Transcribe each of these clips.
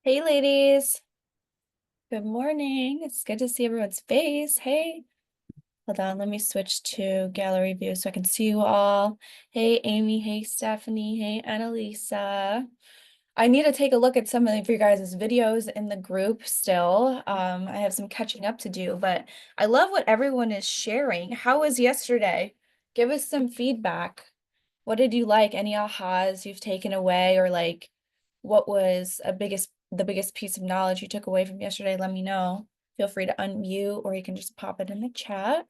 Hey, ladies. Good morning. It's good to see everyone's face. Hey, hold on. Let me switch to gallery view so I can see you all. Hey, Amy. Hey, Stephanie. Hey, Annalisa. I need to take a look at some of your guys' videos in the group still. I have some catching up to do, but I love what everyone is sharing. How was yesterday? Give us some feedback. What did you like? Any ahas you've taken away, or like what was the biggest piece of knowledge you took away from yesterday? Let me know. Feel free to unmute or you can just pop it in the chat.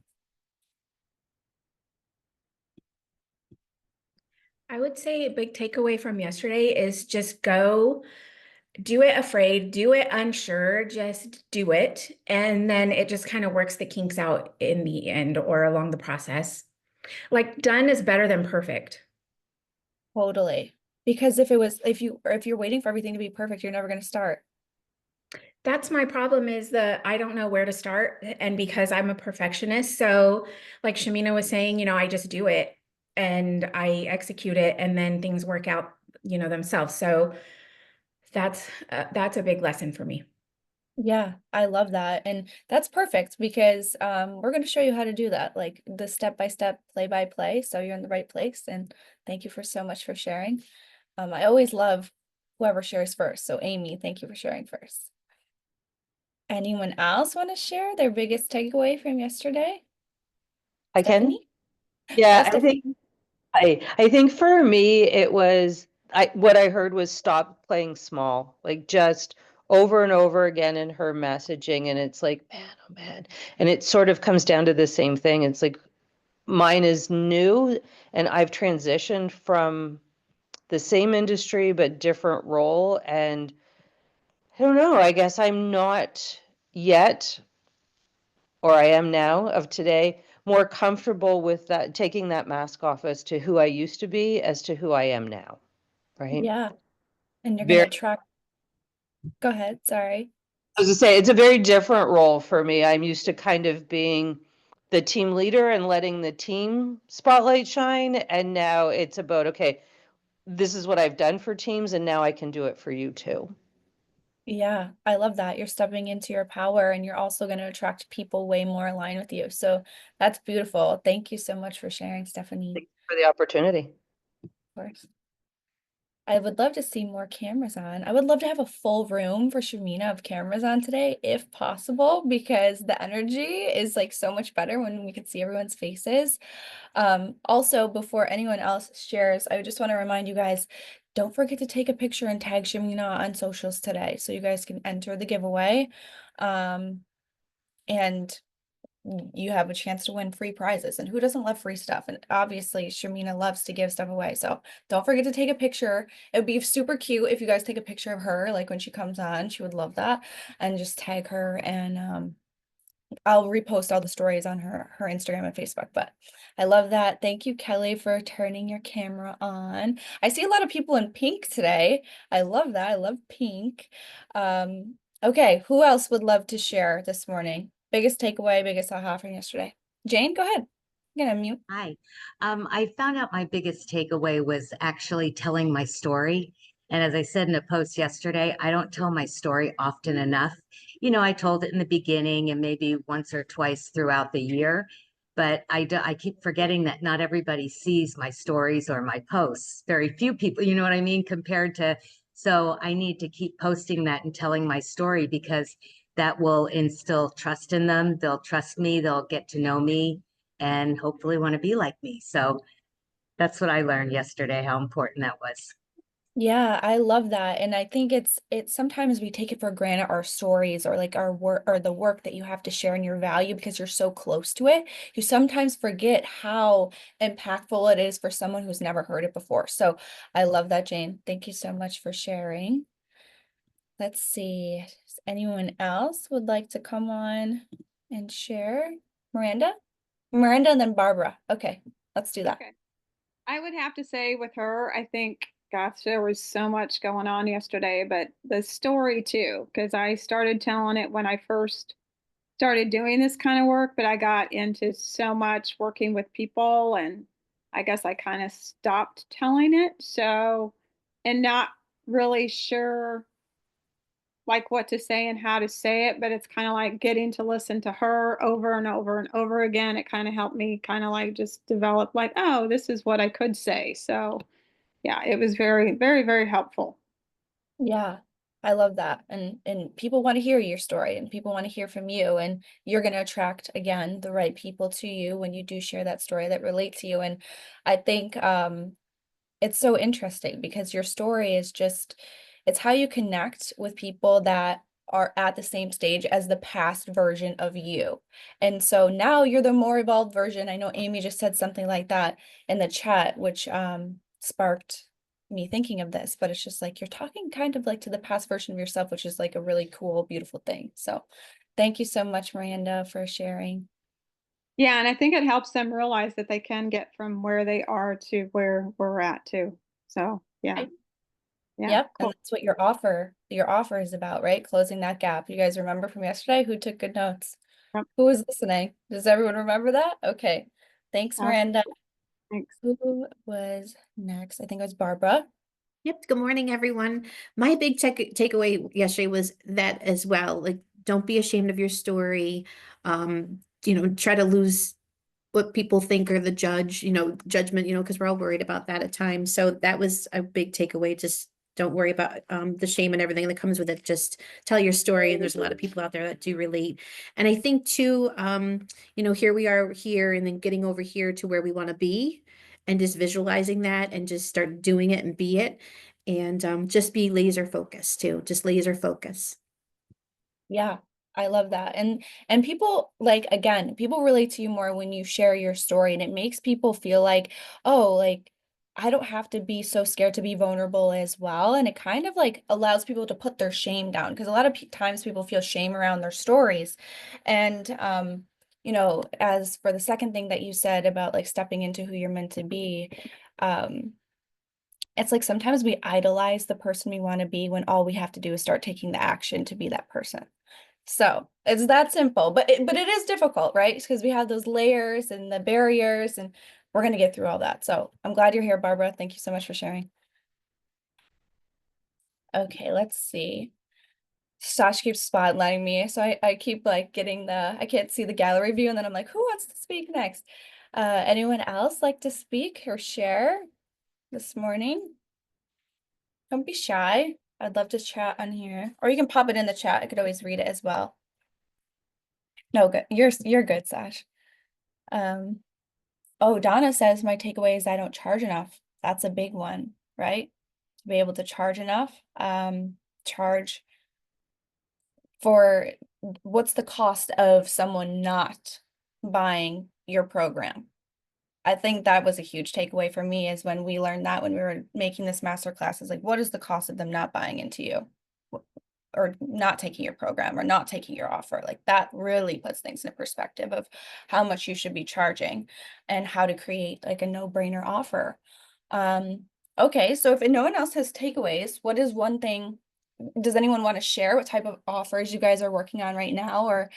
I would say a big takeaway from yesterday is just go do it afraid, do it unsure, just do it. And then it just kind of works the kinks out in the end or along the process. Like done is better than perfect. Totally. Because if you're waiting for everything to be perfect, you're never going to start. That's my problem is that I don't know where to start. And because I'm a perfectionist, so like Shamina was saying, I just do it and I execute it and then things work out, themselves. So that's a big lesson for me. Yeah, I love that. And that's perfect because we're going to show you how to do that, like the step by step, play by play. So you're in the right place. And thank you for so much for sharing. I always love whoever shares first. So Amy, thank you for sharing first. Anyone else want to share their biggest takeaway from yesterday? I can. Stephanie? Oh, Yeah, I think Stephanie. I think for me it was what I heard was stop playing small, like just over and over again in her messaging, and it's like, man, oh man. And it sort of comes down to the same thing. It's like mine is new and I've transitioned from the same industry but different role. And I don't know, I guess I'm not yet, or I am now of today, more comfortable with that, taking that mask off as to who I used to be as to who I am now, right? Yeah. And you're going to Very, track. Go ahead. Sorry. I was to say, it's a very different role for me. I'm used to kind of being the team leader and letting the team spotlight shine. And now it's about, okay, this is what I've done for teams, and now I can do it for you too. Yeah, I love that. You're stepping into your power and you're also going to attract people way more aligned with you. So that's beautiful. Thank you so much for sharing, Stephanie. Thanks for the opportunity. Of course. I would love to see more cameras on. I would love to have a full room for Shamina of cameras on today, if possible, because the energy is like so much better when we can see everyone's faces. Also, before anyone else shares, I just want to remind you guys, don't forget to take a picture and tag Shamina on socials today so you guys can enter the giveaway. And you have a chance to win free prizes. And who doesn't love free stuff? And obviously, Shamina loves to give stuff away. So don't forget to take a picture. It would be super cute if you guys take a picture of her, like when she comes on. She would love that. And just tag her and I'll repost all the stories on her Instagram and Facebook. But I love that. Thank you, Kelly, for turning your camera on. I see a lot of people in pink today. I love that. I love pink. Okay, who else would love to share this morning? Biggest takeaway, biggest aha from yesterday. Jane, go ahead. I'm gonna mute. Hi. I found out my biggest takeaway was actually telling my story. And as I said in a post yesterday, I don't tell my story often enough. I told it in the beginning and maybe once or twice throughout the year, but I keep forgetting that not everybody sees my stories or my posts. Very few people, you know what I mean, compared to, so I need to keep posting that and telling my story because that will instill trust in them. They'll trust me, they'll get to know me and hopefully want to be like me. So that's what I learned yesterday, how important that was. Yeah, I love that. And I think it's sometimes we take it for granted our stories or like our work or the work that you have to share and your value because you're so close to it. You sometimes forget how impactful it is for someone who's never heard it before. So I love that, Jane. Thank you so much for sharing. Let's see. Does anyone else would like to come on and share? Miranda? Miranda and then Barbara. Okay, let's do that. Okay. I would have to say with her, I think, gosh, there was so much going on yesterday, but the story too, because I started telling it when I first started doing this kind of work, but I got into so much working with people and I guess I kind of stopped telling it. So, and not really sure like what to say and how to say it, but it's kind of like getting to listen to her over and over and over again. It kind of helped me kind of like just develop like, oh, this is what I could say. So yeah, it was very, very, very helpful. Yeah, I love that. And people want to hear your story and people want to hear from you, and you're going to attract again the right people to you when you do share that story that relate to you. And I think it's so interesting because your story is just, it's how you connect with people that are at the same stage as the past version of you. And so now you're the more evolved version. I know Amy just said something like that in the chat, which sparked me thinking of this, but it's just like you're talking kind of like to the past version of yourself, which is like a really cool, beautiful thing. So thank you so much, Miranda, for sharing. Yeah, and I think it helps them realize that they can get from where they are to where we're at too. So yeah. Right. Yeah. Yep, Cool. and that's what your offer is about, right? Closing that gap. You guys remember from yesterday who took good notes? Yep. Who was listening? Does everyone remember that? Okay. Thanks, Awesome. Miranda. Thanks. Who was next? I think it was Barbara. Yep. Good morning, everyone. My big takeaway yesterday was that as well. Like, don't be ashamed of your story. Try to lose what people think or the judgment, because we're all worried about that at times. So that was a big takeaway. Just don't worry about the shame and everything that comes with it. Just tell your story. And there's a lot of people out there that do relate. And I think too, here we are here and then getting over here to where we want to be and just visualizing that and just start doing it and be it. And just be laser focused too. Just laser focus. Yeah, I love that. And people like again, people relate to you more when you share your story, and it makes people feel like, oh, like I don't have to be so scared to be vulnerable as well. And it kind of like allows people to put their shame down because a lot of times people feel shame around their stories. And as for the second thing that you said about like stepping into who you're meant to be, um it's like sometimes we idolize the person we want to be when all we have to do is start taking the action to be that person. So it's that simple, but it is difficult, right? Because we have those layers and the barriers, and we're gonna get through all that. So I'm glad you're here, Barbara. Thank you so much for sharing. Okay, let's see. Sash keeps spotlighting me, so I keep like I can't see the gallery view, and then I'm like, who wants to speak next? Anyone else like to speak or share this morning? Don't be shy. I'd love to chat on here, or you can pop it in the chat. I could always read it as well. No, good. You're good, Sash. Oh, Donna says my takeaway is I don't charge enough. That's a big one, right? To be able to charge enough. Charge for what's the cost of someone not buying your program? I think that was a huge takeaway for me is when we learned that when we were making this master class is like, what is the cost of them not buying into you? Or not taking your program or not taking your offer? Like that really puts things in perspective of how much you should be charging and how to create like a no-brainer offer. Okay, so if no one else has takeaways, what is one thing, does anyone want to share what type of offers you guys are working on right now, or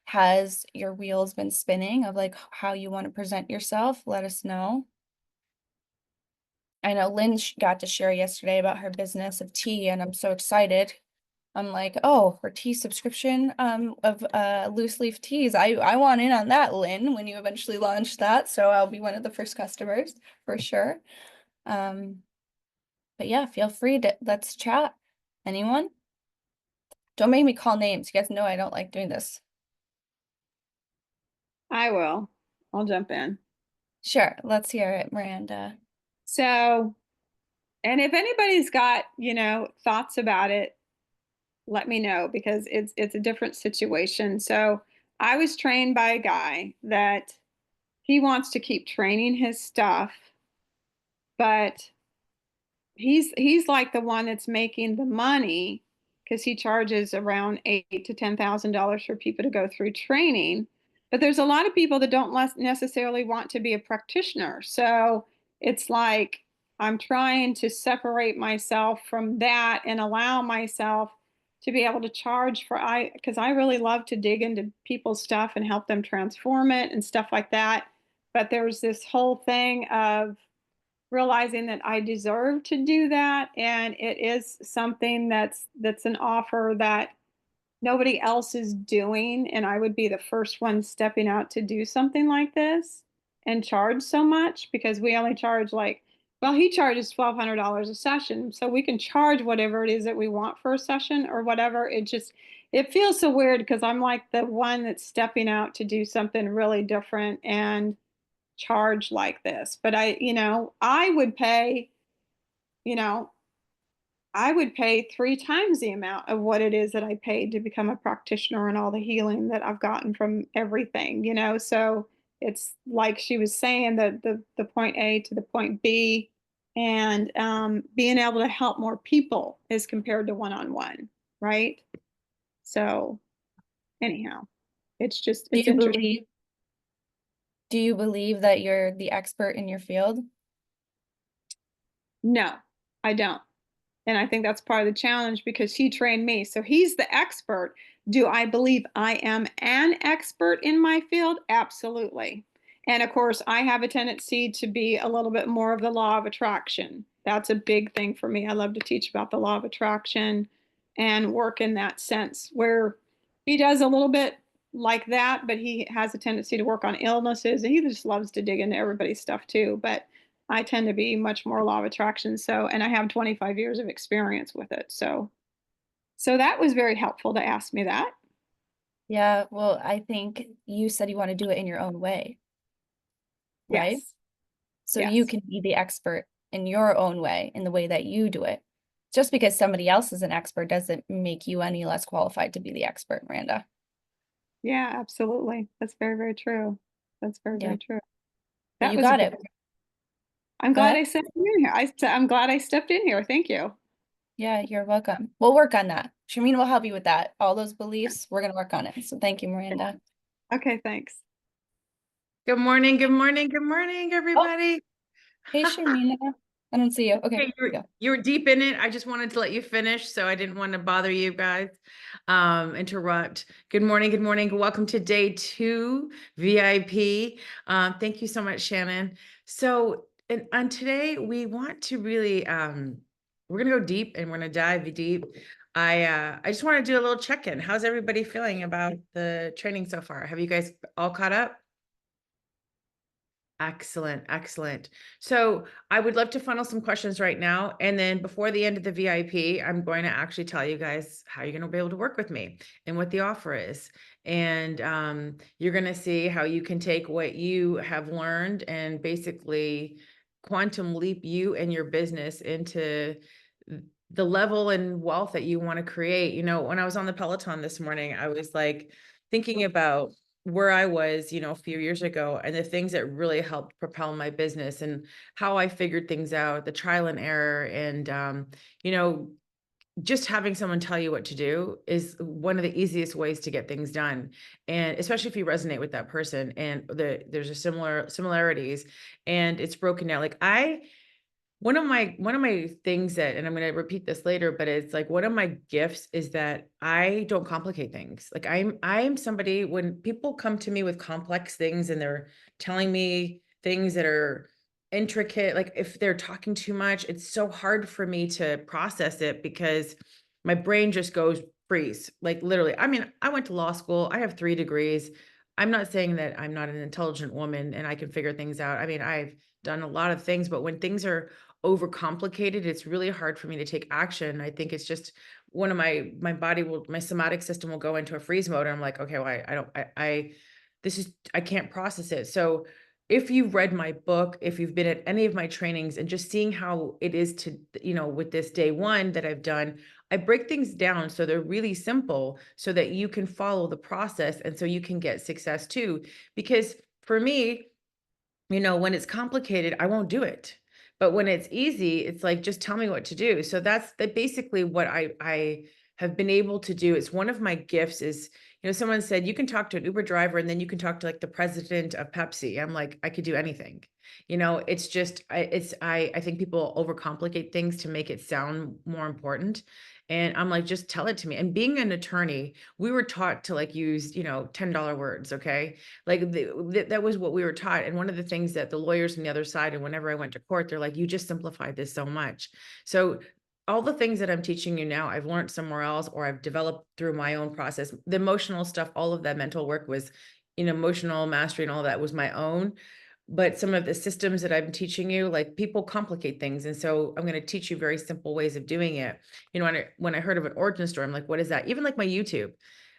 has your wheels been spinning of like how you want to present yourself? Let us know. I know Lynn got to share yesterday about her business of tea, and I'm so excited. I'm like, oh, her tea subscription of loose leaf teas. I want in on that, Lynn, when you eventually launch that. So I'll be one of the first customers for sure. But yeah, feel free to let's chat. Anyone? Don't make me call names. You guys know I don't like doing this. I will. I'll jump in. Sure, let's hear it, Miranda. So, and if anybody's got, thoughts about it, let me know because it's a different situation. So I was trained by a guy that he wants to keep training his stuff, but he's like the one that's making the money because he charges around $8,000 to $10,000 for people to go through training. But there's a lot of people that don't necessarily want to be a practitioner. So it's like I'm trying to separate myself from that and allow myself to be able to charge because I really love to dig into people's stuff and help them transform it and stuff like that. But there's this whole thing of realizing that I deserve to do that. And it is something that's an offer that nobody else is doing. And I would be the first one stepping out to do something like this and charge so much, because we only charge like, well, he charges $1,200 a session. So we can charge whatever it is that we want for a session or whatever. It feels so weird because I'm like the one that's stepping out to do something really different and charge like this. But I would pay, you know, I would pay 3 times the amount of what it is that I paid to become a practitioner and all the healing that I've gotten from everything, So it's like she was saying, the point A to the point B, and being able to help more people as compared to one-on-one, right? So anyhow, it's interesting. Do you believe that you're the expert in your field? No, I don't. And I think that's part of the challenge because he trained me. So he's the expert. Do I believe I am an expert in my field? Absolutely. And of course, I have a tendency to be a little bit more of the law of attraction. That's a big thing for me. I love to teach about the law of attraction and work in that sense, where he does a little bit like that, but he has a tendency to work on illnesses, and he just loves to dig into everybody's stuff too. But I tend to be much more law of attraction. So, and I have 25 years of experience with it. So that was very helpful to ask me that. Yeah, well, I think you said you want to do it in your own way, right? Yes. So you Yes. can be the expert in your own way, in the way that you do it. Just because somebody else is an expert doesn't make you any less qualified to be the expert, Miranda. Yeah, absolutely. That's very, very true. That's very, Yeah. very true. But That you was a got good it. one. I'm Go glad ahead. I stepped in here. I'm glad I stepped in here. Thank you. Yeah, you're welcome. We'll work on that. Shamina will help you with that. All those beliefs, we're gonna work on it. So thank you, Miranda. Okay, thanks. Good morning, good morning, good morning, everybody. Hey, Shamina. I don't see you. Okay, Okay, here we go. you were deep in it. I just wanted to let you finish, so I didn't want to bother you guys, interrupt. Good morning, good morning. Welcome to day 2 VIP. Thank you so much, Shannon. So, and on today, we want to really, we're gonna go deep and we're gonna dive deep. I just want to do a little check-in. How's everybody feeling about the training so far? Have you guys all caught up? Excellent, excellent. So I would love to funnel some questions right now. And then before the end of the VIP, I'm going to actually tell you guys how you're going to be able to work with me and what the offer is. And you're going to see how you can take what you have learned and basically quantum leap you and your business into the level and wealth that you want to create. When I was on the Peloton this morning, I was like thinking about where I was, a few years ago, and the things that really helped propel my business and how I figured things out, the trial and error. And, just having someone tell you what to do is one of the easiest ways to get things done. And especially if you resonate with that person and there's a similarities and it's broken down. Like one of my things that, and I'm going to repeat this later, but it's like one of my gifts is that I don't complicate things. Like I'm somebody, when people come to me with complex things and they're telling me things that are intricate, like if they're talking too much, it's so hard for me to process it because my brain just goes freeze. Like literally, I mean, I went to law school. I have 3 degrees. I'm not saying that I'm not an intelligent woman and I can figure things out. I mean, I've done a lot of things, but when things are overcomplicated, it's really hard for me to take action. I think it's just one of my somatic system will go into a freeze mode. And I'm like, okay, well, I can't process it. So if you've read my book, if you've been at any of my trainings and just seeing how it is to, with this day 1 that I've done, I break things down so they're really simple so that you can follow the process and so you can get success too. Because for me, when it's complicated, I won't do it. But when it's easy, it's like, just tell me what to do. So that's basically what I have been able to do. It's one of my gifts is, someone said, you can talk to an Uber driver and then you can talk to like the president of Pepsi. I'm like, I could do anything. It's just, I think people overcomplicate things to make it sound more important. And I'm like, just tell it to me. And being an attorney, we were taught to like use, you know, $10 words. Okay. Like that was what we were taught. And one of the things that the lawyers on the other side, and whenever I went to court, they're like, you just simplified this so much. So all the things that I'm teaching you now, I've learned somewhere else, or I've developed through my own process. The emotional stuff, all of that mental work was, you know, emotional mastery and all that was my own. But some of the systems that I'm teaching you, like people complicate things. And so I'm going to teach you very simple ways of doing it. You know, when I heard of an origin story, I'm like, what is that? Even like my YouTube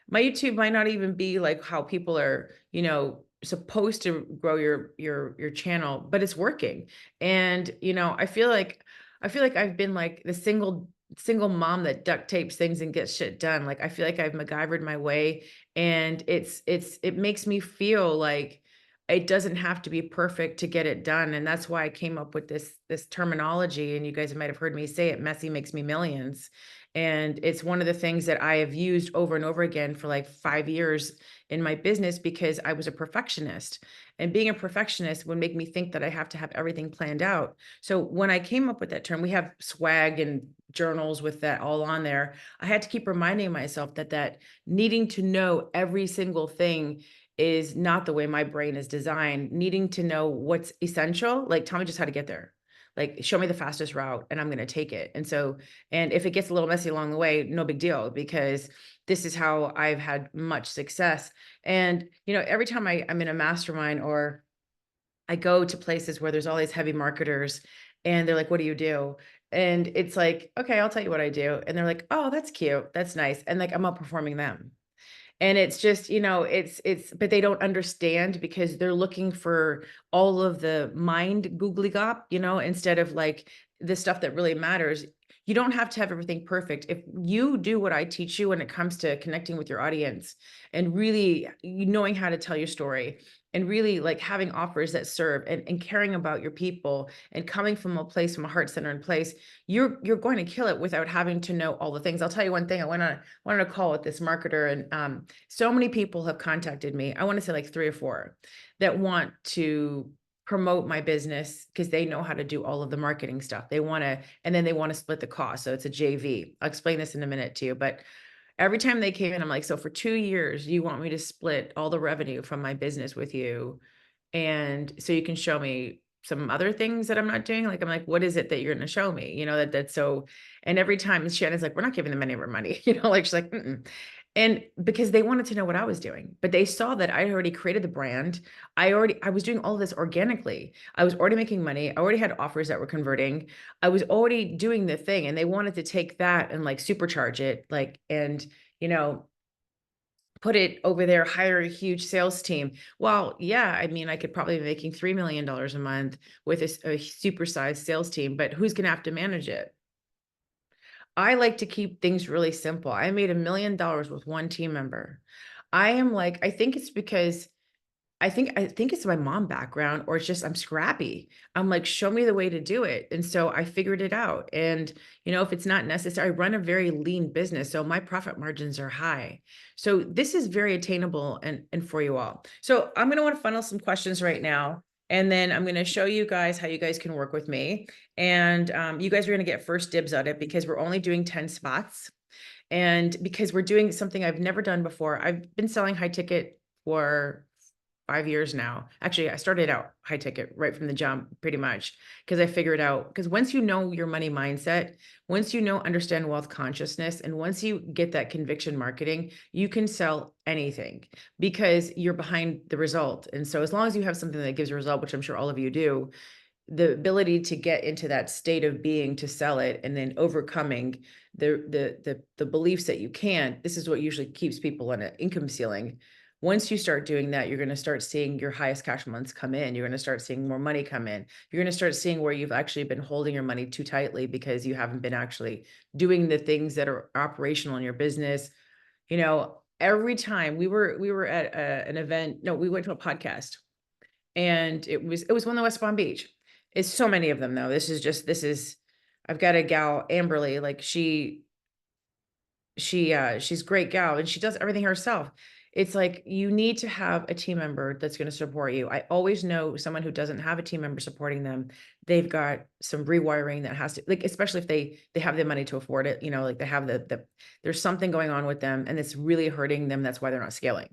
might not even be like how people are, you know, supposed to grow your channel, but it's working. And, you know, I feel like I've been like the single mom that duct tapes things and gets shit done. Like, I feel like I've MacGyvered my way, and it makes me feel like it doesn't have to be perfect to get it done. And that's why I came up with this terminology. And you guys might have heard me say it, messy makes me millions. And it's one of the things that I have used over and over again for like 5 years in my business, because I was a perfectionist, and being a perfectionist would make me think that I have to have everything planned out. So when I came up with that term, we have swag and journals with that all on there. I had to keep reminding myself that needing to know every single thing is not the way my brain is designed. Needing to know what's essential, like tell me just how to get there. Like show me the fastest route and I'm going to take it. And so, and if it gets a little messy along the way, no big deal, because this is how I've had much success. And, you know, every time I'm in a mastermind or I go to places where there's all these heavy marketers and they're like, what do you do? And it's like, okay, I'll tell you what I do. And they're like, oh, that's cute. That's nice. And like, I'm outperforming them. And it's just, you know, but they don't understand because they're looking for all of the mind googly gop, you know, instead of like the stuff that really matters. You don't have to have everything perfect. If you do what I teach you when it comes to connecting with your audience and really knowing how to tell your story and really like having offers that serve and caring about your people and coming from a place, from a heart-centered place, you're going to kill it without having to know all the things. I'll tell you one thing. I went on a call with this marketer, and so many people have contacted me. I want to say like 3 or 4 that want to promote my business because they know how to do all of the marketing stuff. They want to, and then they want to split the cost. So it's a JV. I'll explain this in a minute to you, but every time they came in, I'm like, so for 2 years, you want me to split all the revenue from my business with you? And so you can show me some other things that I'm not doing. Like, I'm like, what is it that you're going to show me? You know, that's so, and every time Shannon's like, we're not giving them any of our money, you know, like she's like, mm-mm. And because they wanted to know what I was doing, but they saw that I already created the brand. I was doing all of this organically. I was already making money. I already had offers that were converting. I was already doing the thing, and they wanted to take that and like supercharge it, like, and, you know, put it over there, hire a huge sales team. Well, yeah, I mean, I could probably be making $3 million a month with a supersized sales team, but who's going to have to manage it? I like to keep things really simple. I made $1 million with one team member. I am like, I think it's because I think it's my mom background, or it's just I'm scrappy. I'm like, show me the way to do it. And so I figured it out. And, you know, if it's not necessary, I run a very lean business, so my profit margins are high. So this is very attainable and for you all. So I'm going to want to funnel some questions right now. And then I'm going to show you guys how you guys can work with me. And you guys are going to get first dibs at it because we're only doing 10 spots. And because we're doing something I've never done before. I've been selling high ticket for 5 years now. Actually, I started out high ticket right from the jump, pretty much, because I figured out, because once you know your money mindset, once you know, understand wealth consciousness, and once you get that conviction marketing, you can sell anything because you're behind the result. And so as long as you have something that gives a result, which I'm sure all of you do, the ability to get into that state of being to sell it, and then overcoming the beliefs that you can't, this is what usually keeps people on an income ceiling. Once you start doing that, you're going to start seeing your highest cash months come in. You're going to start seeing more money come in. You're going to start seeing where you've actually been holding your money too tightly because you haven't been actually doing the things that are operational in your business. You know, every time we were at an event, no, we went to a podcast, and it was one in West Palm Beach. It's so many of them though. I've got a gal, Amberly, like she's a great gal and she does everything herself. it's like you need to have a team member that's going to support you. I always know someone who doesn't have a team member supporting them, they've got some rewiring that has to, like, especially if they have the money to afford it, you know, like they have there's something going on with them and it's really hurting them. That's why they're not scaling.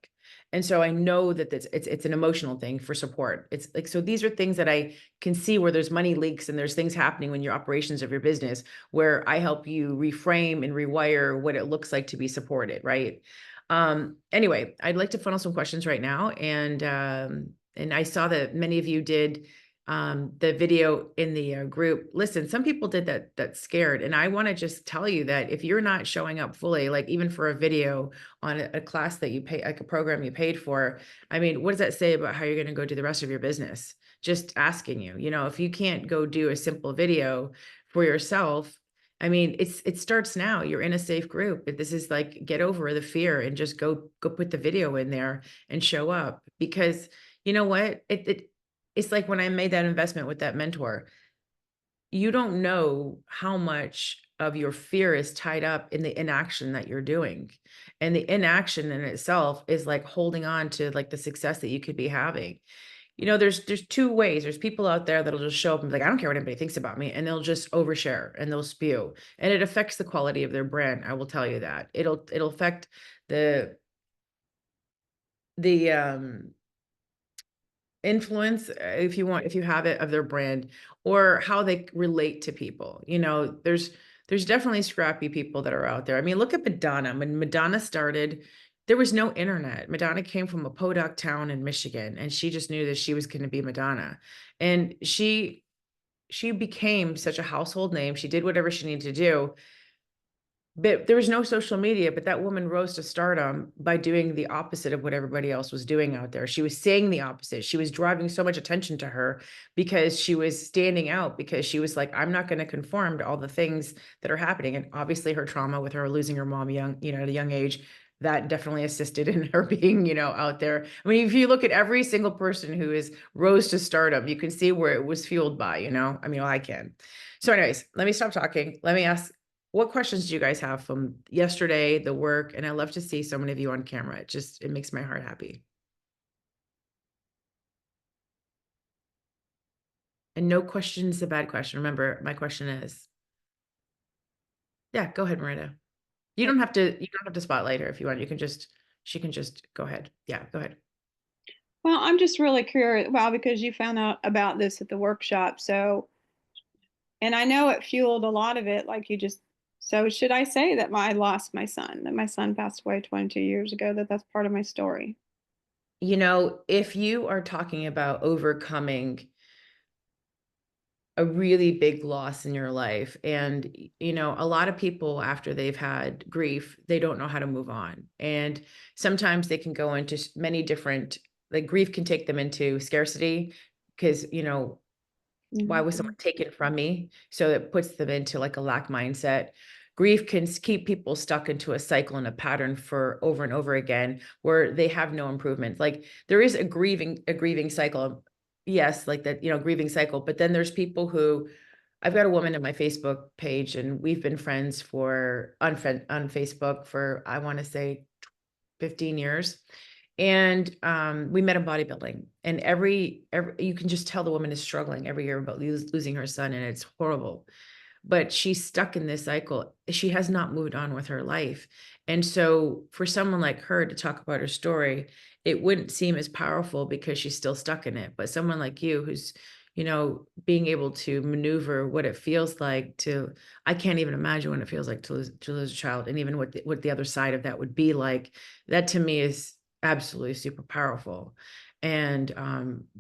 And so I know that it's an emotional thing for support. It's like, so these are things that I can see where there's money leaks and there's things happening when your operations of your business, where I help you reframe and rewire what it looks like to be supported, right? Anyway, I'd like to funnel some questions right now. And I saw that many of you did the video in the group. Listen, some people did that's scared. And I want to just tell you that if you're not showing up fully, like even for a video on a class that you pay, like a program you paid for, I mean, what does that say about how you're going to go do the rest of your business? Just asking you, if you can't go do a simple video for yourself, I mean, it starts now. You're in a safe group. This is like, get over the fear and just go put the video in there and show up, because you know what? It's like when I made that investment with that mentor, you don't know how much of your fear is tied up in the inaction that you're doing. And the inaction in itself is like holding on to like the success that you could be having. There's two ways. There's people out there that'll just show up and be like, I don't care what anybody thinks about me. And they'll just overshare and they'll spew. And it affects the quality of their brand. I will tell you that. It'll affect the influence, if you have it, of their brand, or how they relate to people. There's definitely scrappy people that are out there. I mean, look at Madonna. When Madonna started, there was no internet. Madonna came from a podunk town in Michigan, and she just knew that she was going to be Madonna. And she became such a household name. She did whatever she needed to do. But there was no social media, but that woman rose to stardom by doing the opposite of what everybody else was doing out there. She was saying the opposite. She was driving so much attention to her because she was standing out, because she was like, I'm not going to conform to all the things that are happening. And obviously her trauma with her losing her mom at a young age, that definitely assisted in her being, out there. I mean, if you look at every single person who is rose to stardom, you can see where it was fueled by, I mean, I can. So anyways, let me stop talking. Let me ask, what questions do you guys have from yesterday, the work? And I love to see so many of you on camera. It makes my heart happy. And no question is a bad question. Remember, my question is, yeah, go ahead, Marita. You don't have to spotlight her if you want. She can just go ahead. Yeah, go ahead. Well, I'm just really curious. Well, because you found out about this at the workshop. So, and I know it fueled a lot of it, like you just. So should I say that I lost my son, that my son passed away 22 years ago, that's part of my story? If you are talking about overcoming a really big loss in your life, and, a lot of people after they've had grief, they don't know how to move on. And sometimes they can go into many different, like grief can take them into scarcity because, why was someone taken from me? So it puts them into like a lack mindset. Grief can keep people stuck into a cycle and a pattern for over and over again, where they have no improvement. Like there is a grieving cycle. Yes, like that, grieving cycle. But then there's people who, I've got a woman in my Facebook page, and we've been friends on Facebook for, I want to say 15 years. And we met in bodybuilding, and every you can just tell the woman is struggling every year about losing her son, and it's horrible. But she's stuck in this cycle. She has not moved on with her life. And so for someone like her to talk about her story, it wouldn't seem as powerful because she's still stuck in it. But someone like you who's, being able to maneuver what it feels like to, I can't even imagine what it feels like to lose a child, and even what the other side of that would be like. That to me is absolutely super powerful. And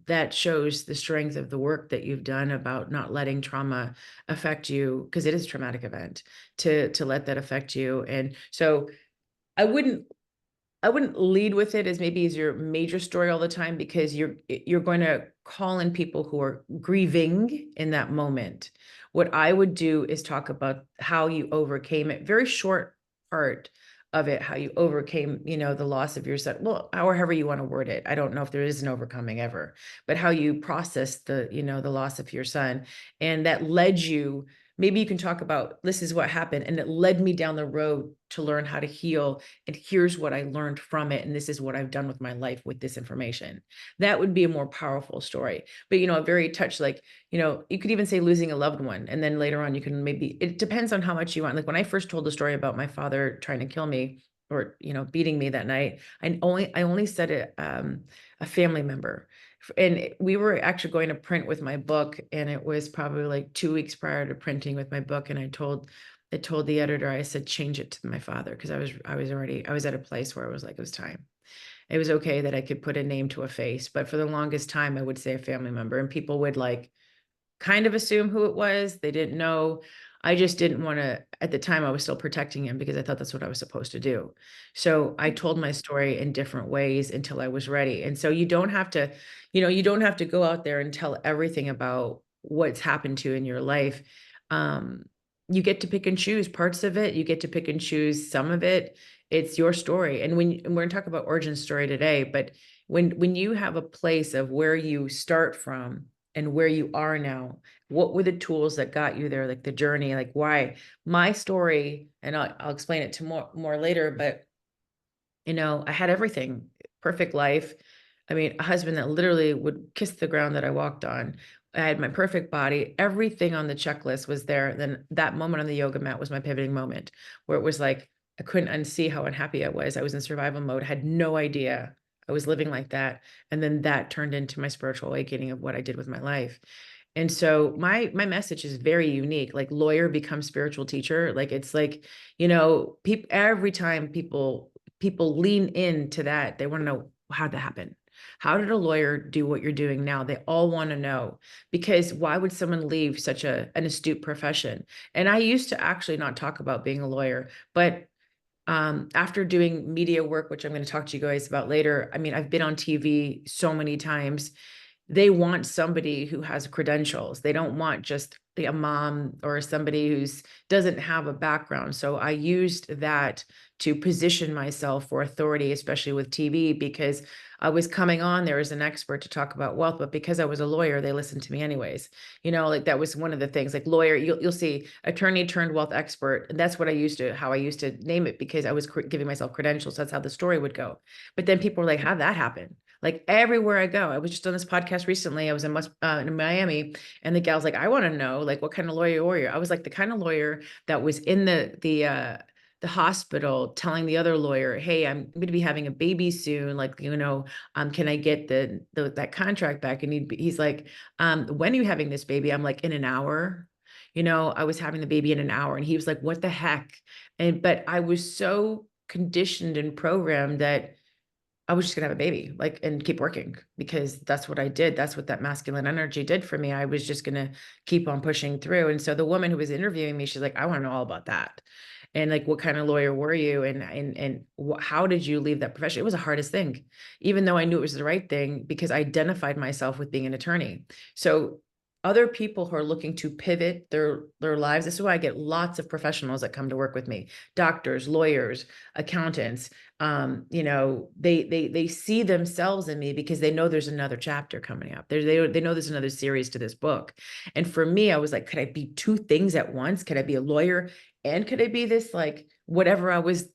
that shows the strength of the work that you've done about not letting trauma affect you, because it is a traumatic event, to let that affect you. And so I wouldn't lead with it as maybe as your major story all the time, because you're going to call in people who are grieving in that moment. What I would do is talk about how you overcame it, very short part of it, how you overcame, the loss of your son. Well, however you want to word it. I don't know if there is an overcoming ever, but how you processed the loss of your son. And that led you maybe you can talk about, this is what happened, and it led me down the road to learn how to heal, and here's what I learned from it, and this is what I've done with my life with this information. That would be a more powerful story. But, you know, a very touch, like, you know, you could even say losing a loved one, and then later on you can maybe, it depends on how much you want. Like when I first told the story about my father trying to kill me, or, you know, beating me that night, I only said it, a family member. And we were actually going to print with my book, and it was probably like 2 weeks prior to printing with my book. And I told the editor, I said, change it to my father. Cause I was at a place where I was like, it was time. It was okay that I could put a name to a face, but for the longest time I would say a family member, and people would like kind of assume who it was. They didn't know. I just didn't want to, at the time I was still protecting him because I thought that's what I was supposed to do. So I told my story in different ways until I was ready. And so you don't have to, you know, you don't have to go out there and tell everything about what's happened to you in your life. You get to pick and choose parts of it. You get to pick and choose some of it. It's your story. And we're going to talk about origin story today, but when you have a place of where you start from and where you are now, what were the tools that got you there? Like the journey, like why my story, and I'll explain it to more later, but you know, I had everything, perfect life. I mean, a husband that literally would kiss the ground that I walked on. I had my perfect body. Everything on the checklist was there. Then that moment on the yoga mat was my pivoting moment, where it was like, I couldn't unsee how unhappy I was. I was in survival mode, had no idea I was living like that. And then that turned into my spiritual awakening of what I did with my life. And so my message is very unique, like lawyer becomes spiritual teacher. Like, it's like, you know, every time people lean into that, they want to know, how did that happen? How did a lawyer do what you're doing now? They all want to know, because why would someone leave such an astute profession? And I used to actually not talk about being a lawyer, but after doing media work, which I'm going to talk to you guys about later, I mean, I've been on TV so many times. They want somebody who has credentials. They don't want just a mom or somebody who's doesn't have a background. So I used that to position myself for authority, especially with TV, because I was coming on there as an expert to talk about wealth, but because I was a lawyer, they listened to me anyways. You know, like that was one of the things, like lawyer, you'll see attorney turned wealth expert. And that's what how I used to name it, because I was giving myself credentials. That's how the story would go. But then people were like, how'd that happen? Like everywhere I go, I was just on this podcast recently. I was in Miami, and the gal's like, I want to know, like, what kind of lawyer were you? I was like the kind of lawyer that was in the hospital telling the other lawyer, hey, I'm going to be having a baby soon. Like, you know, can I get that contract back? And he's like, when are you having this baby? I'm like, in an hour. You know, I was having the baby in an hour, and he was like, what the heck? But I was so conditioned and programmed that I was just gonna have a baby, like, and keep working, because that's what I did. That's what that masculine energy did for me. I was just gonna keep on pushing through. And so the woman who was interviewing me, she's like, I want to know all about that. And like, what kind of lawyer were you? And how did you leave that profession? It was the hardest thing, even though I knew it was the right thing, because I identified myself with being an attorney. So other people who are looking to pivot their lives, this is why I get lots of professionals that come to work with me, doctors, lawyers, accountants. You know, they see themselves in me because they know there's another chapter coming up. They know there's another series to this book. And for me, I was like, could I be two things at once? Could I be a lawyer, and could I be this, like, whatever I was,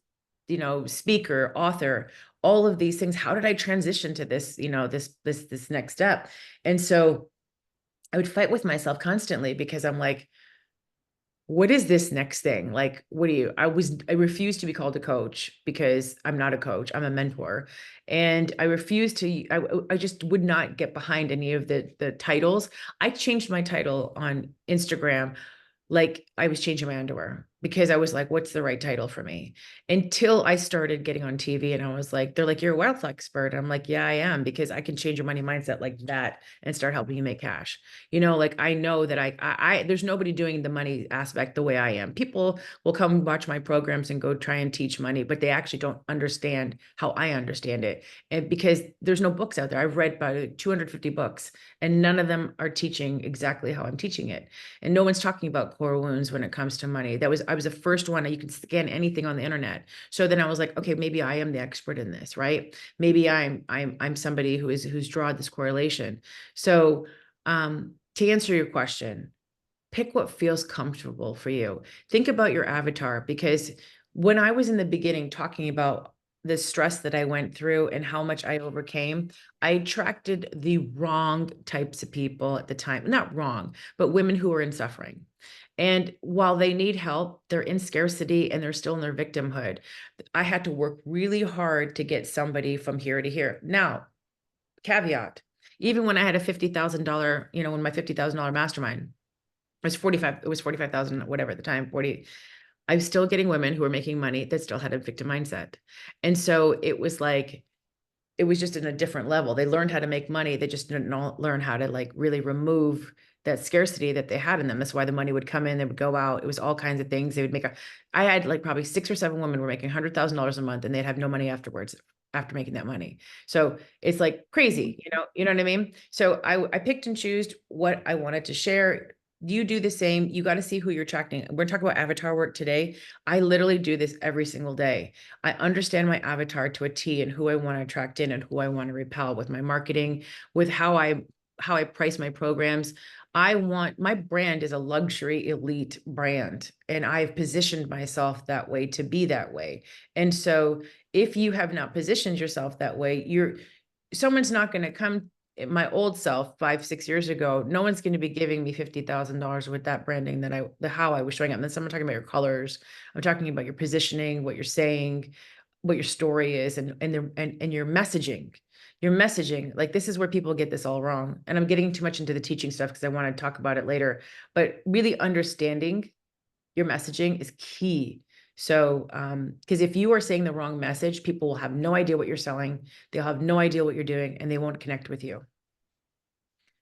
you know, speaker, author, all of these things? How did I transition to this, you know, this next step? And so I would fight with myself constantly, because I'm like, what is this next thing? Like, I refused to be called a coach, because I'm not a coach, I'm a mentor. And I refused I just would not get behind any of the titles. I changed my title on Instagram like I was changing my underwear, because I was like, what's the right title for me? Until I started getting on TV, and I was like, they're like, you're a wealth expert. I'm like, yeah, I am, because I can change your money mindset like that and start helping you make cash. You know, like, I know that I there's nobody doing the money aspect the way I am. People will come watch my programs and go try and teach money, but they actually don't understand how I understand it. And because there's no books out there. I've read about 250 books, and none of them are teaching exactly how I'm teaching it. And no one's talking about core wounds when it comes to money. I was the first one. You can scan anything on the internet. So then I was like, okay, maybe I am the expert in this, right? Maybe I'm somebody who's drawn this correlation. So to answer your question, pick what feels comfortable for you. Think about your avatar, because when I was in the beginning talking about the stress that I went through and how much I overcame, I attracted the wrong types of people at the time. Not wrong, but women who are in suffering. And while they need help, they're in scarcity and they're still in their victimhood. I had to work really hard to get somebody from here to here. Now, caveat, even when I had a $50,000, when my $50,000 mastermind, it was 45,000, whatever at the time, 40. I was still getting women who were making money that still had a victim mindset. And so it was like, it was just in a different level. They learned how to make money. They just didn't learn how to like really remove that scarcity that they had in them. That's why the money would come in, they would go out. It was all kinds of things. They would I had like probably 6 or 7 women were making $100,000 a month and they'd have no money afterwards after making that money. So it's like crazy, you know what I mean? So I picked and chose what I wanted to share. You do the same. You got to see who you're attracting. We're talking about avatar work today. I literally do this every single day. I understand my avatar to a T and who I want to attract in and who I want to repel with my marketing, with how I price my programs. My brand is a luxury elite brand, and I've positioned myself that way to be that way. And so if you have not positioned yourself that way, someone's not going to come. My old self 5-6 years ago, no one's going to be giving me $50,000 with that branding how I was showing up. And then someone talking about your colors. I'm talking about your positioning, what you're saying, what your story is, and your messaging. Your messaging, like this is where people get this all wrong. And I'm getting too much into the teaching stuff because I want to talk about it later. But really understanding your messaging is key. So, because if you are saying the wrong message, people will have no idea what you're selling. They'll have no idea what you're doing, and they won't connect with you.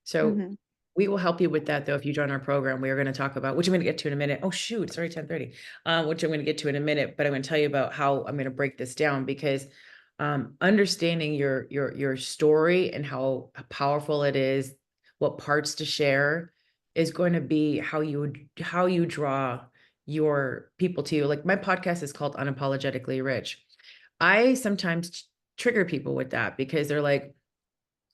So we will help you with that, though. If you join our program, we are going to talk about, which I'm going to get to in a minute. Oh, shoot, it's already 10:30, which I'm going to get to in a minute, but I'm going to tell you about how I'm going to break this down, because understanding your story and how powerful it is, what parts to share, is going to be how you draw your people to you. Like my podcast is called Unapologetically Rich. I sometimes trigger people with that because they're like,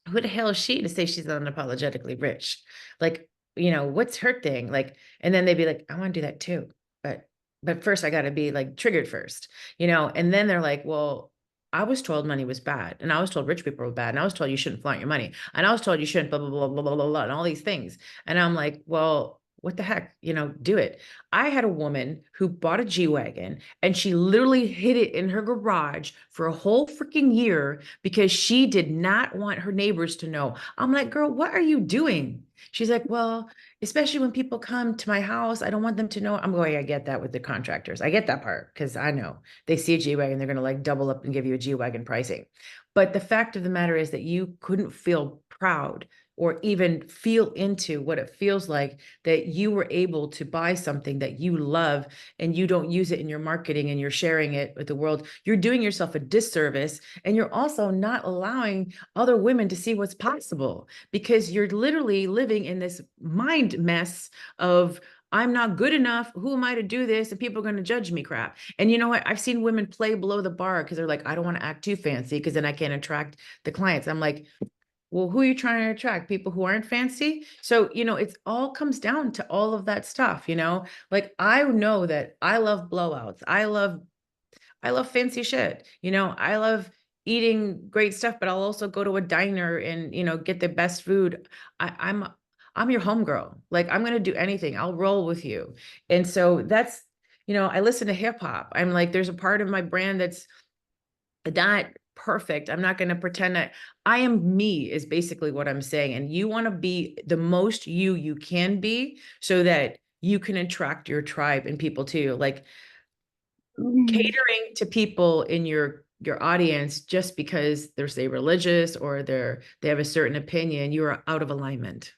who the hell is she to say she's unapologetically rich? Like, what's her thing? Like, and then they'd be like, I want to do that too. But first I got to be like triggered first, and then they're like, well, I was told money was bad, and I was told rich people were bad, and I was told you shouldn't flaunt your money, and I was told you shouldn't blah, blah, blah, blah, blah, blah, blah, and all these things. And I'm like, well, what the heck, do it. I had a woman who bought a G-Wagon and she literally hid it in her garage for a whole freaking year because she did not want her neighbors to know. I'm like, girl, what are you doing? She's like, well, especially when people come to my house, I don't want them to know. I'm going, I get that with the contractors. I get that part because I know they see a G-Wagon, they're going to like double up and give you a G-Wagon pricing. But the fact of the matter is that you couldn't feel proud or even feel into what it feels like that you were able to buy something that you love and you don't use it in your marketing and you're sharing it with the world. You're doing yourself a disservice, and you're also not allowing other women to see what's possible because you're literally living in this mind mess of, I'm not good enough. Who am I to do this? And people are going to judge me crap. And you know what? I've seen women play below the bar because they're like, I don't want to act too fancy because then I can't attract the clients. I'm like, well, who are you trying to attract? People who aren't fancy? So, it's all comes down to all of that stuff, like I know that I love blowouts. I love fancy shit. I love eating great stuff, but I'll also go to a diner and, get the best food. I'm your homegirl. Like I'm going to do anything. I'll roll with you. And so that's, I listen to hip hop. I'm like, there's a part of my brand that's not perfect. I'm not going to pretend that I am me is basically what I'm saying. And you want to be the most you can be so that you can attract your tribe and people to you. Like catering to people in your audience just because they're say religious or they have a certain opinion, you are out of alignment.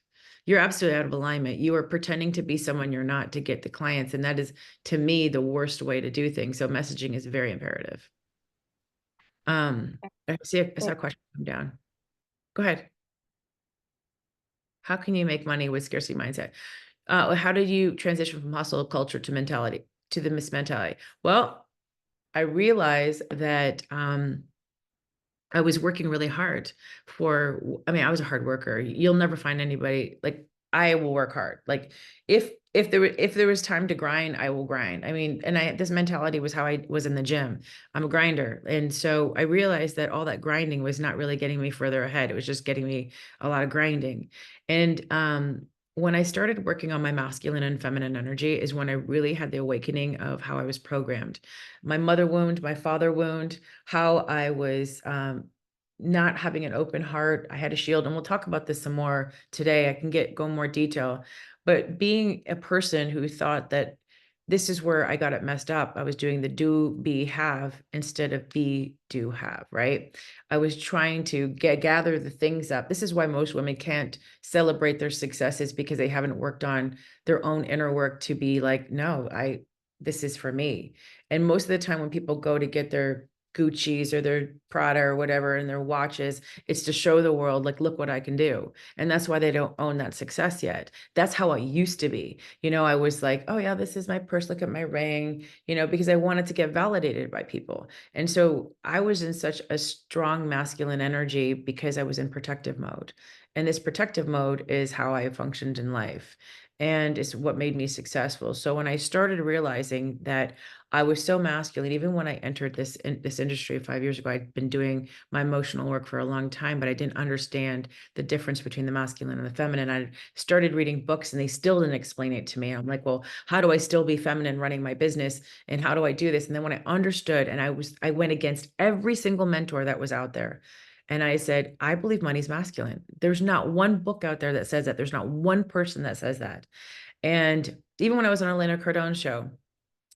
You're absolutely out of alignment. You are pretending to be someone you're not to get the clients. And that is, to me, the worst way to do things. So messaging is very imperative. I saw a question come down. Go ahead. How can you make money with scarcity mindset? How did you transition from hustle culture to the miss mentality? Well, I realized that I was working really hard I was a hard worker. You'll never find anybody like I will work hard. Like if if there was time to grind, I will grind. I mean, and this mentality was how I was in the gym. I'm a grinder. And so I realized that all that grinding was not really getting me further ahead. It was just getting me a lot of grinding. And when I started working on my masculine and feminine energy is when I really had the awakening of how I was programmed. My mother wound, my father wound, how I was not having an open heart. I had a shield, and we'll talk about this some more today. I can go more detail. But being a person who thought that this is where I got it messed up, I was doing the do, be, have instead of be, do, have, right? I was trying to gather the things up. This is why most women can't celebrate their successes, because they haven't worked on their own inner work to be like, no, this is for me. And most of the time when people go to get their Gucci's or their Prada or whatever and their watches, it's to show the world, like, look what I can do. And that's why they don't own that success yet. That's how I used to be. I was like, oh yeah, this is my purse, look at my ring, because I wanted to get validated by people. And so I was in such a strong masculine energy because I was in protective mode. And this protective mode is how I functioned in life. And it's what made me successful. So when I started realizing that I was so masculine, even when I entered this industry 5 years ago, I'd been doing my emotional work for a long time, but I didn't understand the difference between the masculine and the feminine. I started reading books and they still didn't explain it to me. I'm like, well, how do I still be feminine running my business? And how do I do this? And then when I understood, and I went against every single mentor that was out there. And I said, I believe money's masculine. There's not one book out there that says that. There's not one person that says that. And even when I was on Elena Cardone show,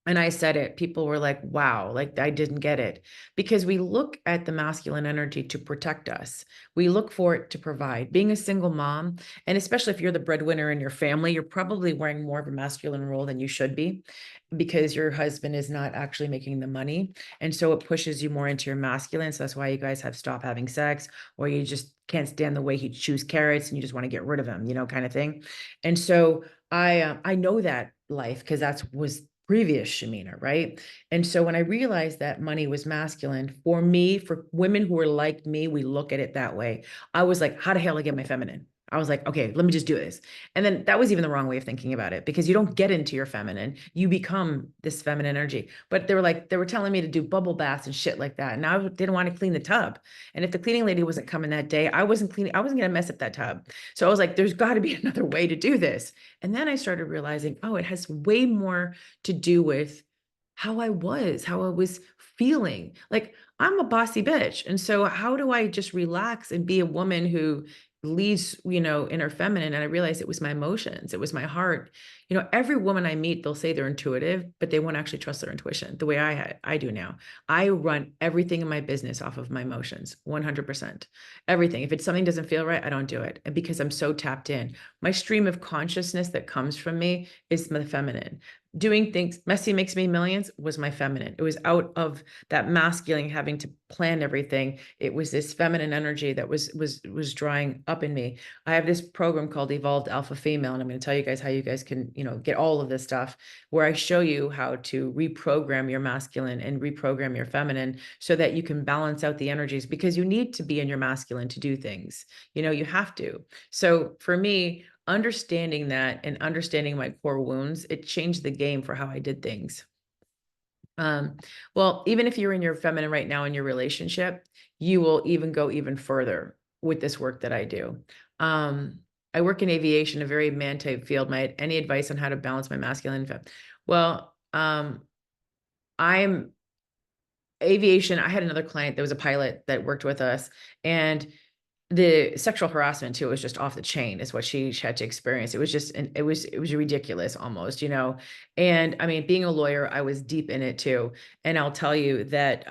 and I said it, people were like, wow, like I didn't get it. Because we look at the masculine energy to protect us. We look for it to provide. Being a single mom, and especially if you're the breadwinner in your family, you're probably wearing more of a masculine role than you should be, because your husband is not actually making the money. And so it pushes you more into your masculine. So that's why you guys have stopped having sex, or you just can't stand the way he chews carrots and you just want to get rid of him, kind of thing. And so I know that life, because was previous Shamina, right? And so when I realized that money was masculine, for me, for women who are like me, we look at it that way. I was like, how the hell do I get my feminine? I was like, okay, let me just do this. And then that was even the wrong way of thinking about it, because you don't get into your feminine, you become this feminine energy. But they were telling me to do bubble baths and shit like that. And I didn't want to clean the tub. And if the cleaning lady wasn't coming that day, I wasn't going to mess up that tub. So I was like, there's got to be another way to do this. And then I started realizing, oh, it has way more to do with how I was feeling. Like, I'm a bossy bitch. And so how do I just relax and be a woman who leads, in her feminine? And I realized it was my emotions. It was my heart. Every woman I meet, they'll say they're intuitive, but they won't actually trust their intuition the way I do now. I run everything in my business off of my emotions, 100%. Everything. If something doesn't feel right, I don't do it. And because I'm so tapped in, my stream of consciousness that comes from me is the feminine. Doing things, messy makes me millions, was my feminine. It was out of that masculine having to plan everything. It was this feminine energy that was drawing up in me. I have this program called Evolved Alpha Female, and I'm going to tell you guys how you guys can, get all of this stuff, where I show you how to reprogram your masculine and reprogram your feminine so that you can balance out the energies, because you need to be in your masculine to do things. You have to. So for me, understanding that and understanding my core wounds, it changed the game for how I did things. Well, even if you're in your feminine right now in your relationship, you will even go even further with this work that I do. I work in aviation, a very man type field. Any advice on how to balance my masculine and feminine? Well, I'm aviation. I had another client that was a pilot that worked with us, and the sexual harassment too was just off the chain, is what she had to experience. It was just, it was ridiculous almost, and I mean, being a lawyer, I was deep in it too. And I'll tell you that,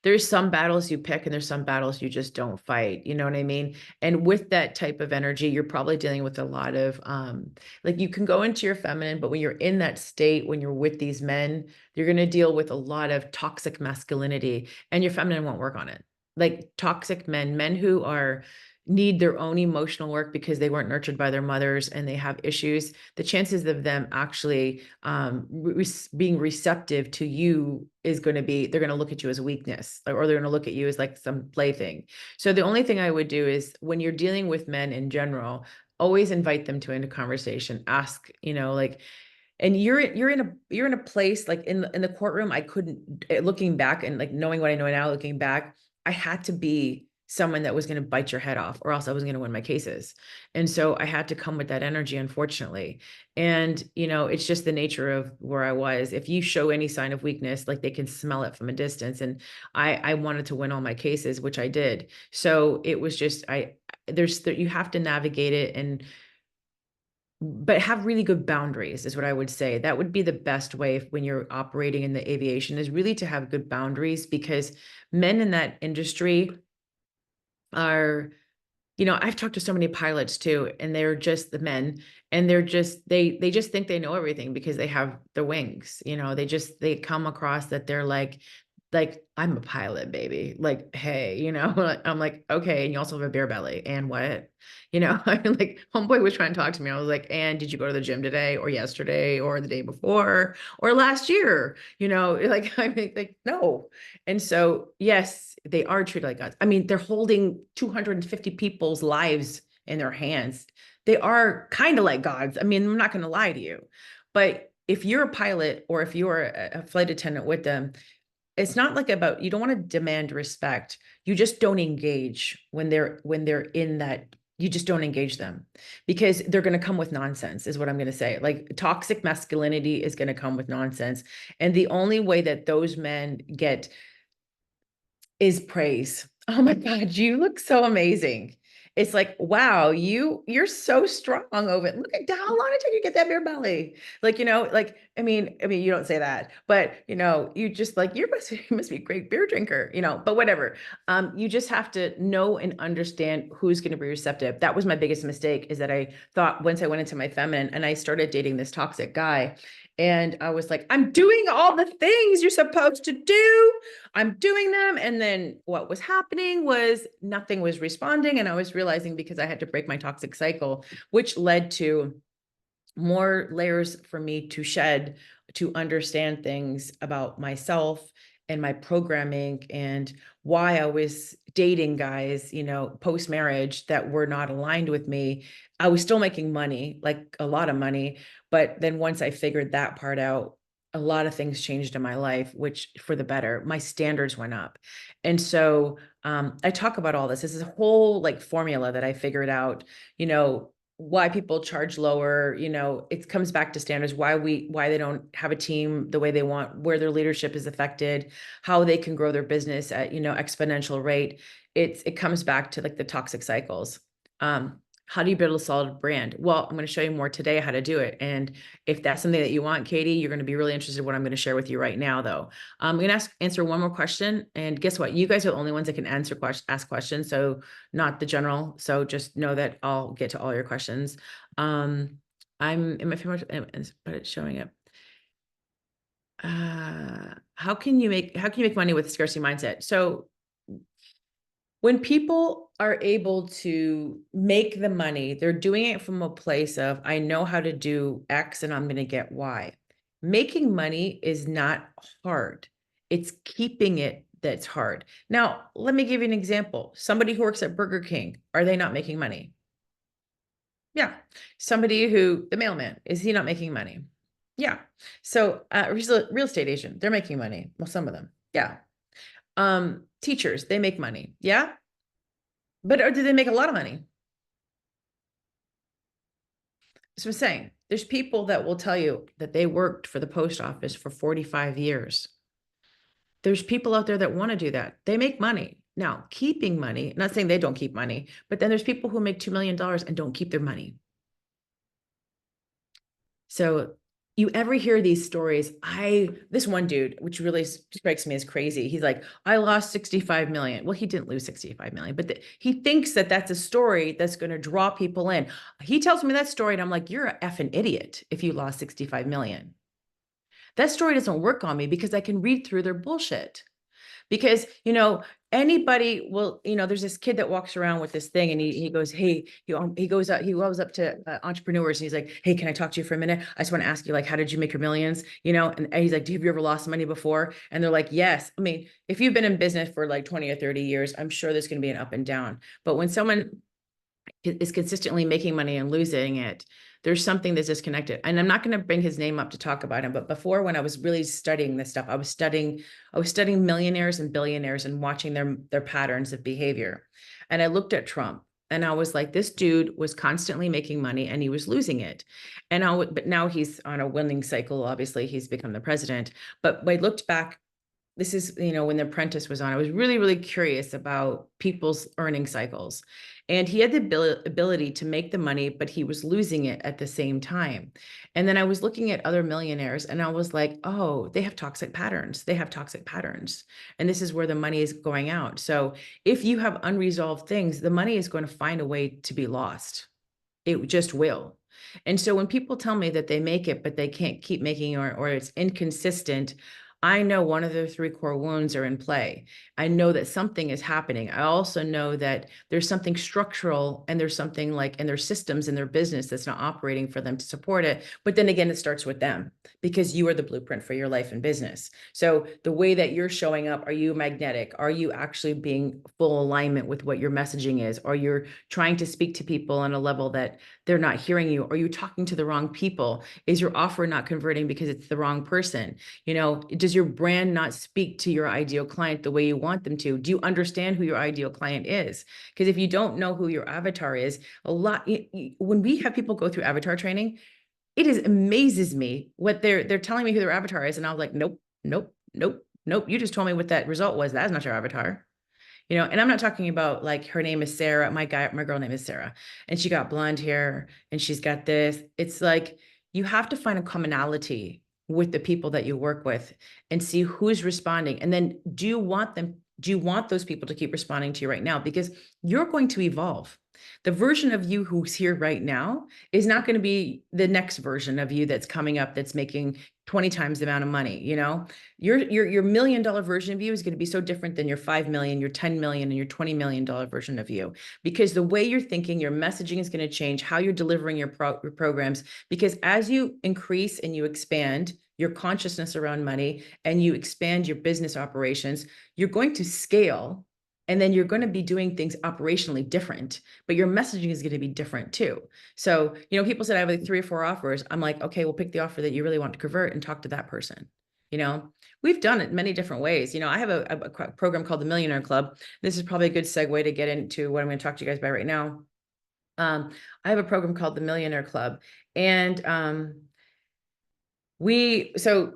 there's some battles you pick and there's some battles you just don't fight. You know what I mean? And with that type of energy, you're probably dealing with a lot of, like, you can go into your feminine, but when you're in that state, when you're with these men, you're going to deal with a lot of toxic masculinity, and your feminine won't work on it. Like toxic men who need their own emotional work because they weren't nurtured by their mothers and they have issues, the chances of them actually being receptive to you is going to be, they're going to look at you as a weakness, or they're going to look at you as like some plaything. So the only thing I would do is, when you're dealing with men in general, always invite them to into conversation, ask, like, and you're in a place like in the courtroom, I couldn't, looking back and like knowing what I know now, looking back, I had to be someone that was going to bite your head off, or else I wasn't going to win my cases. And so I had to come with that energy, unfortunately. And, it's just the nature of where I was. If you show any sign of weakness, like they can smell it from a distance. And I wanted to win all my cases, which I did. So it was just, you have to navigate it, but have really good boundaries is what I would say. That would be the best way when you're operating in the aviation, is really to have good boundaries, because men in that industry are, I've talked to so many pilots too, and they're just the men, and they're just, they just think they know everything because they have the wings, they come across that they're like, I'm a pilot, baby. Like, hey, I'm like, okay. And you also have a beer belly, and what, I mean, like, homeboy was trying to talk to me. I was like, and did you go to the gym today or yesterday or the day before or last year? Like, I mean, like, no. And so, yes, they are treated like gods. I mean, they're holding 250 people's lives in their hands. They are kind of like gods. I mean, I'm not going to lie to you, but if you're a pilot or if you're a flight attendant with them, it's not like about, you don't want to demand respect. You just don't engage when they're in that, you just don't engage them, because they're going to come with nonsense, is what I'm going to say. Like, toxic masculinity is going to come with nonsense. And the only way that those men get is praise. Oh my God, you look so amazing. It's like, wow, you're so strong over it. Look at how long it took you to get that beer belly. Like, like, I mean, you don't say that, but you just like, you must be a great beer drinker, but whatever. You just have to know and understand who's going to be receptive. That was my biggest mistake, is that I thought, once I went into my feminine and I started dating this toxic guy, and I was like, I'm doing all the things you're supposed to do. I'm doing them. And then what was happening was nothing was responding. And I was realizing, because I had to break my toxic cycle, which led to more layers for me to shed, to understand things about myself and my programming, and why I was dating guys, post marriage, that were not aligned with me. I was still making money, like a lot of money. But then once I figured that part out, a lot of things changed in my life, which for the better. My standards went up. And so I talk about all this. This is a whole like formula that I figured out, why people charge lower, it comes back to standards, why they don't have a team the way they want, where their leadership is affected, how they can grow their business at, exponential rate. It comes back to like the toxic cycles. How do you build a solid brand? Well, I'm going to show you more today how to do it. And if that's something that you want, Katie, you're going to be really interested in what I'm going to share with you right now, though. I'm going to answer one more question. And guess what? You guys are the only ones that can ask questions. So not the general. So just know that I'll get to all your questions. I'm in my favorite, but it's showing up. How can you make money with a scarcity mindset? So when people are able to make the money, they're doing it from a place of, I know how to do X and I'm going to get Y. Making money is not hard. It's keeping it that's hard. Now, let me give you an example. Somebody who works at Burger King, are they not making money? Yeah. Somebody the mailman, is he not making money? Yeah. So real estate agent, they're making money. Well, some of them. Yeah. Teachers, they make money. Yeah. But do they make a lot of money? So I'm saying, there's people that will tell you that they worked for the post office for 45 years. There's people out there that want to do that. They make money. Now, keeping money, not saying they don't keep money, but then there's people who make $2 million and don't keep their money. So you ever hear these stories? This one dude, which really strikes me as crazy. He's like, I lost 65 million. Well, he didn't lose 65 million, but he thinks that that's a story that's going to draw people in. He tells me that story and I'm like, you're an effing idiot if you lost 65 million. That story doesn't work on me because I can read through their bullshit. Because, anybody will, there's this kid that walks around with this thing and he goes, hey, he goes up to entrepreneurs and he's like, hey, can I talk to you for a minute? I just want to ask you, like, how did you make your millions? And he's like, have you ever lost money before? And they're like, yes. I mean, if you've been in business for like 20 or 30 years, I'm sure there's going to be an up and down. But when someone is consistently making money and losing it, there's something that's disconnected. And I'm not going to bring his name up to talk about him, but before, when I was really studying this stuff, I was studying millionaires and billionaires and watching their patterns of behavior. And I looked at Trump and I was like, this dude was constantly making money and he was losing it. But now he's on a winning cycle. Obviously, he's become the president. But I looked back, this is, when The Apprentice was on, I was really, really curious about people's earning cycles. And he had the ability to make the money, but he was losing it at the same time. And then I was looking at other millionaires and I was like, oh, they have toxic patterns. They have toxic patterns. And this is where the money is going out. So if you have unresolved things, the money is going to find a way to be lost. It just will. And so when people tell me that they make it, but they can't keep making, or it's inconsistent, I know one of their 3 core wounds are in play. I know that something is happening. I also know that there's something structural and there's something like in their systems in their business that's not operating for them to support it. But then again, it starts with them, because you are the blueprint for your life and business. So the way that you're showing up, are you magnetic? Are you actually being full alignment with what your messaging is? Or you're trying to speak to people on a level that they're not hearing you? Are you talking to the wrong people? Is your offer not converting because it's the wrong person? Does your brand not speak to your ideal client the way you want them to? Do you understand who your ideal client is? Because if you don't know who your avatar is, when we have people go through avatar training, it amazes me what they're telling me who their avatar is. And I was like, nope, nope, nope, nope. You just told me what that result was. That's not your avatar. And I'm not talking about like, her name is Sarah. My girl name is Sarah, and she got blonde hair and she's got this. It's like, you have to find a commonality with the people that you work with and see who's responding. And then do you want those people to keep responding to you right now? Because you're going to evolve. The version of you who's here right now is not going to be the next version of you that's coming up, that's making 20 times the amount of money. Your $1 million version of you is going to be so different than your 5 million, your 10 million, and your $20 million version of you, because the way you're thinking, your messaging is going to change, how you're delivering your programs. Because as you increase and you expand your consciousness around money and you expand your business operations, you're going to scale. And then you're going to be doing things operationally different, but your messaging is going to be different too. So, people said I have like 3 or 4 offers. I'm like, okay, we'll pick the offer that you really want to convert and talk to that person. We've done it many different ways. I have a program called the Millionaire Club. This is probably a good segue to get into what I'm going to talk to you guys about right now. I have a program called the Millionaire Club, and so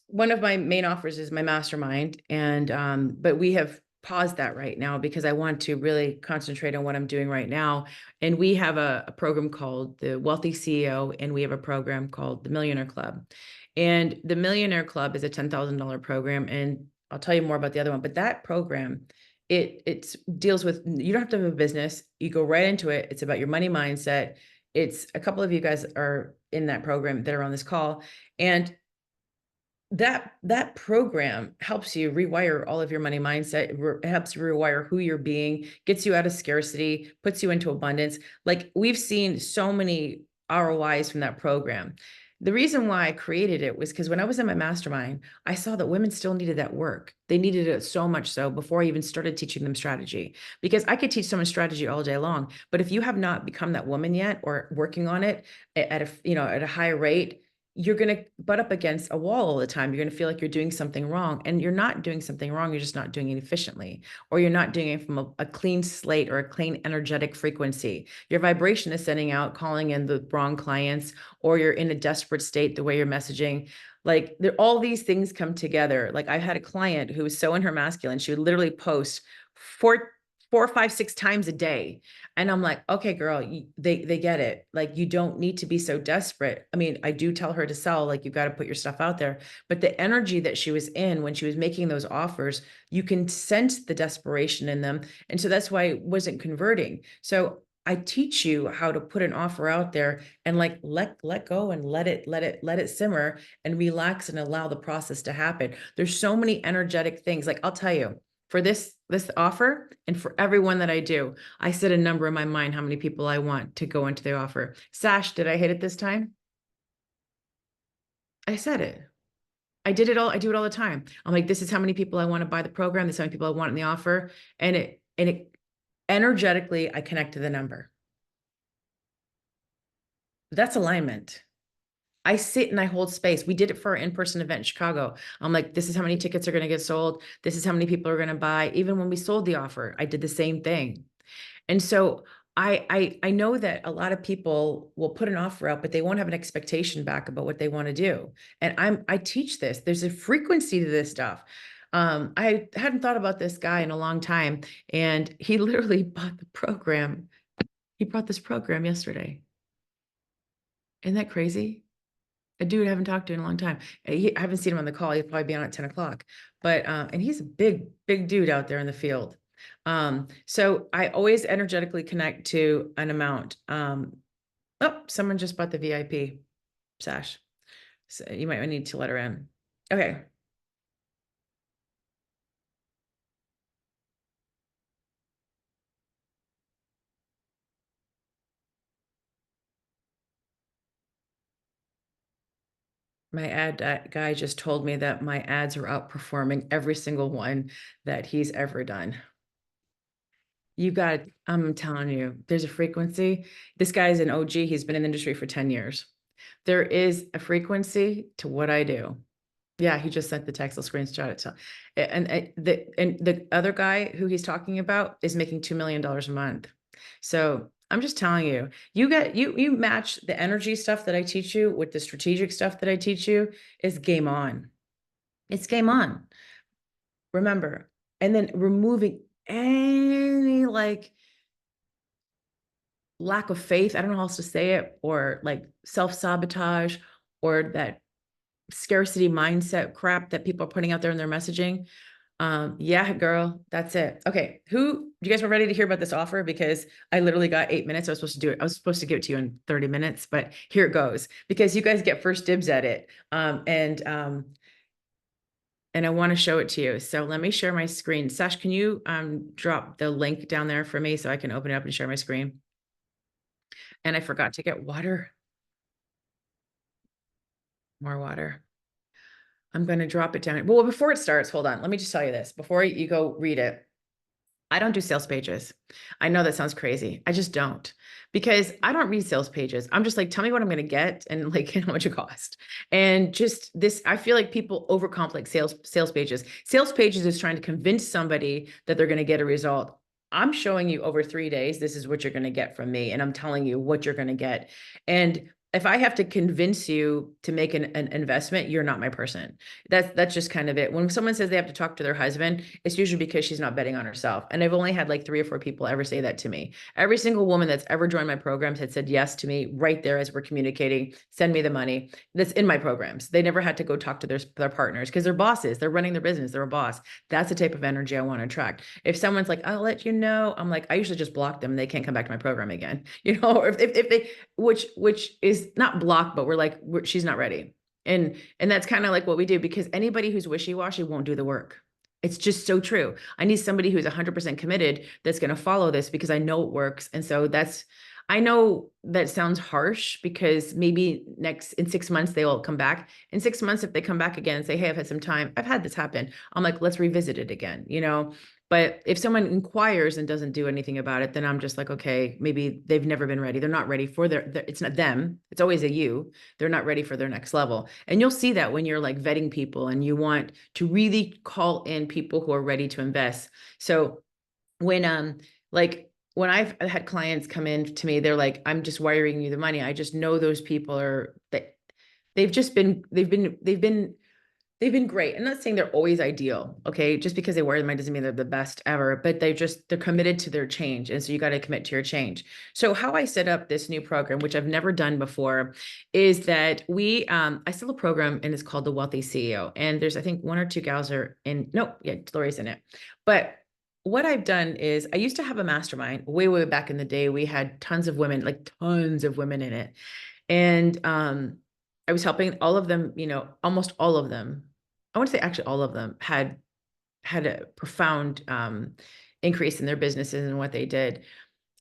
one of my main offers is my mastermind, and but we have paused that right now because I want to really concentrate on what I'm doing right now. And we have a program called the Wealthy CEO, and we have a program called the Millionaire Club. And the Millionaire Club is a $10,000 program, and I'll tell you more about the other one. But that program, it deals with, you don't have to have a business. You go right into it. It's about your money mindset. It's a couple of you guys are in that program that are on this call, and that program helps you rewire all of your money mindset. It helps you rewire who you're being, gets you out of scarcity, puts you into abundance. Like, we've seen so many ROIs from that program. The reason why I created it was because when I was in my mastermind, I saw that women still needed that work. They needed it so much so before I even started teaching them strategy, because I could teach someone strategy all day long. But if you have not become that woman yet, or working on it at a higher rate, you're going to butt up against a wall all the time. You're going to feel like you're doing something wrong, and you're not doing something wrong. You're just not doing it efficiently, or you're not doing it from a clean slate or a clean energetic frequency. Your vibration is sending out, calling in the wrong clients, or you're in a desperate state, the way you're messaging. Like, all these things come together. Like, I had a client who was so in her masculine, she would literally post 4, 5, 6 times a day. And I'm like, okay, girl, they get it. Like, you don't need to be so desperate. I mean, I do tell her to sell, like, you got to put your stuff out there. But the energy that she was in when she was making those offers, you can sense the desperation in them. And so that's why it wasn't converting. So I teach you how to put an offer out there and like, let go and let it simmer and relax and allow the process to happen. There's so many energetic things. Like, I'll tell you, for this offer, and for everyone that I do, I set a number in my mind how many people I want to go into the offer. Sash, did I hit it this time? I said it. I do it all the time. I'm like, this is how many people I want to buy the program. This is how many people I want in the offer. And it energetically, I connect to the number. That's alignment. I sit and I hold space. We did it for our in-person event in Chicago. I'm like, this is how many tickets are going to get sold. This is how many people are going to buy. Even when we sold the offer, I did the same thing. And so I know that a lot of people will put an offer out, but they won't have an expectation back about what they want to do. And I teach this. There's a frequency to this stuff. I hadn't thought about this guy in a long time, and he literally bought the program. He brought this program yesterday. Isn't that crazy? A dude I haven't talked to in a long time. I haven't seen him on the call. He'll probably be on at 10 o'clock. But and he's a big dude out there in the field. So I always energetically connect to an amount. Oh, someone just bought the VIP sash. So you might need to let her in. Okay. My ad guy just told me that my ads are outperforming every single one that he's ever done. I'm telling you, there's a frequency. This guy's an OG. He's been in the industry for 10 years. There is a frequency to what I do. Yeah, he just sent the text. I'll screenshot it. And the other guy who he's talking about is making $2 million a month. So I'm just telling you, you match the energy stuff that I teach you with the strategic stuff that I teach you, is game on. It's game on. Remember, and then removing any like lack of faith, I don't know how else to say it, or like self-sabotage, or that scarcity mindset crap that people are putting out there in their messaging. Yeah, girl, that's it. Okay. Do you guys were ready to hear about this offer? Because I literally got 8 minutes. I was supposed to do it. I was supposed to give it to you in 30 minutes, but here it goes, because you guys get first dibs at it. And I want to show it to you. So let me share my screen. Sash, can you drop the link down there for me so I can open it up and share my screen? And I forgot to get water. More water. I'm going to drop it down. Well, before it starts, hold on. Let me just tell you this. Before you go read it, I don't do sales pages. I know that sounds crazy. I just don't, because I don't read sales pages. I'm just like, tell me what I'm going to get and like how much it cost. And just this, I feel like people overcomplicate sales pages. Sales pages is trying to convince somebody that they're going to get a result. I'm showing you over 3 days, this is what you're going to get from me. And I'm telling you what you're going to get. And if I have to convince you to make an investment, you're not my person. That's just kind of it. When someone says they have to talk to their husband, it's usually because she's not betting on herself. And I've only had like 3 or 4 people ever say that to me. Every single woman that's ever joined my programs had said yes to me right there as we're communicating, send me the money. That's in my programs. They never had to go talk to their partners, because they're bosses. They're running their business. They're a boss. That's the type of energy I want to attract. If someone's like, I'll let you know, I'm like, I usually just block them. They can't come back to my program again. You know, or if they, which is not blocked, but we're like, she's not ready. And that's kind of like what we do, because anybody who's wishy-washy won't do the work. It's just so true. I need somebody who's 100% committed that's going to follow this, because I know it works. And so I know that sounds harsh, because maybe in 6 months, they will come back. In 6 months, if they come back again and say, hey, I've had some time, I've had this happen, I'm like, let's revisit it again, you know? But if someone inquires and doesn't do anything about it, then I'm just like, okay, maybe they've never been ready. They're not ready for it's not them. It's always a you. They're not ready for their next level. And you'll see that when you're like vetting people and you want to really call in people who are ready to invest. So when I've had clients come in to me, they're like, I'm just wiring you the money. I just know those people they've been great. I'm not saying they're always ideal. Okay. Just because they wire the money doesn't mean they're the best ever, but they're committed to their change. And so you got to commit to your change. So how I set up this new program, which I've never done before, is that I still a program, and it's called the Wealthy CEO. And there's, I think 1 or 2 gals Lori's in it. But what I've done is, I used to have a mastermind way back in the day. We had tons of women in it. And, I was helping all of them, almost all of them. I want to say actually all of them had a profound increase in their businesses and what they did.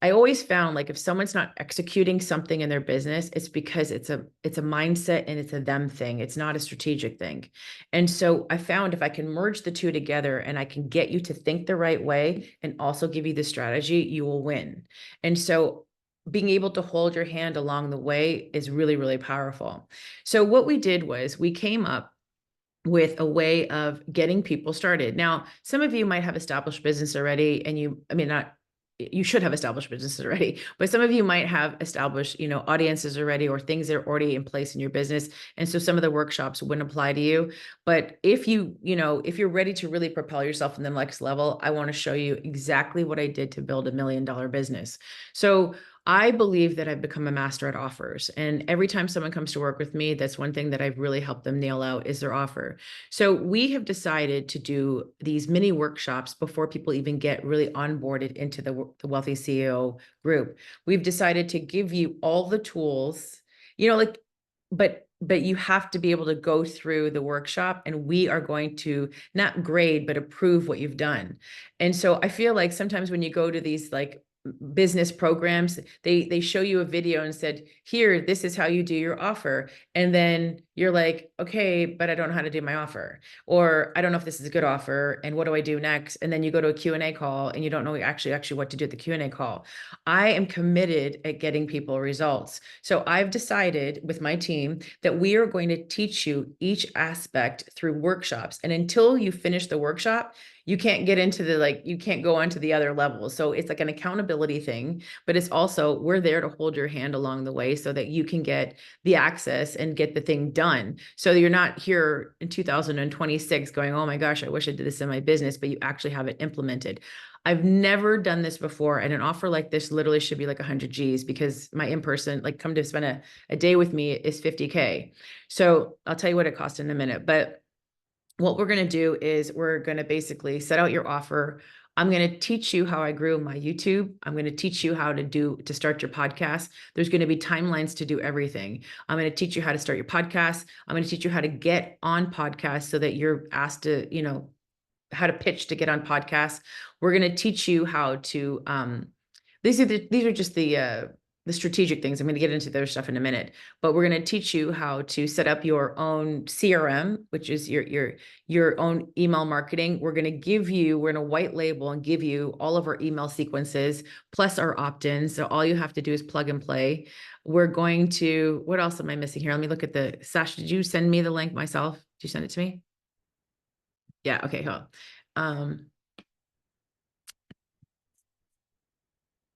I always found, like, if someone's not executing something in their business, it's because it's a mindset and it's a them thing. It's not a strategic thing. And so I found if I can merge the two together and I can get you to think the right way and also give you the strategy, you will win. And so being able to hold your hand along the way is really, really powerful. So what we did was we came up with a way of getting people started. Now, some of you might have established business already, and you should have established businesses already, but some of you might have established, audiences already, or things that are already in place in your business. And so some of the workshops wouldn't apply to you. But if if you're ready to really propel yourself in the next level, I want to show you exactly what I did to build $1 million business. So I believe that I've become a master at offers. And every time someone comes to work with me, that's one thing that I've really helped them nail out is their offer. So we have decided to do these mini workshops before people even get really onboarded into the Wealthy CEO group. We've decided to give you all the tools, but you have to be able to go through the workshop, and we are going to not grade, but approve what you've done. And so I feel like sometimes when you go to these business programs, they show you a video and said, here, this is how you do your offer. And then you're like, okay, but I don't know how to do my offer, or I don't know if this is a good offer, and what do I do next? And then you go to a Q&A call and you don't know actually what to do at the Q&A call. I am committed at getting people results. So I've decided with my team that we are going to teach you each aspect through workshops. And until you finish the workshop, you can't get into you can't go on to the other levels. So it's like an accountability thing, but it's also, we're there to hold your hand along the way so that you can get the access and get the thing done. So you're not here in 2026 going, oh my gosh, I wish I did this in my business, but you actually have it implemented. I've never done this before. And an offer like this literally should be like 100 G's, because my in-person, come to spend a day with me is $50K. So I'll tell you what it costs in a minute, but what we're going to do is we're going to basically set out your offer. I'm going to teach you how I grew my YouTube. I'm going to teach you how to start your podcast. There's going to be timelines to do everything. I'm going to teach you how to start your podcast. I'm going to teach you how to get on podcasts so that you're asked to, how to pitch to get on podcasts. We're going to teach you how to, these are just the strategic things. I'm going to get into their stuff in a minute, but we're going to teach you how to set up your own CRM, which is your own email marketing. We're going to white label and give you all of our email sequences plus our opt-ins. So all you have to do is plug and play. We're going to, what else am I missing here? Let me look at Sasha, did you send me the link myself? Did you send it to me? Yeah. Okay. Hold on.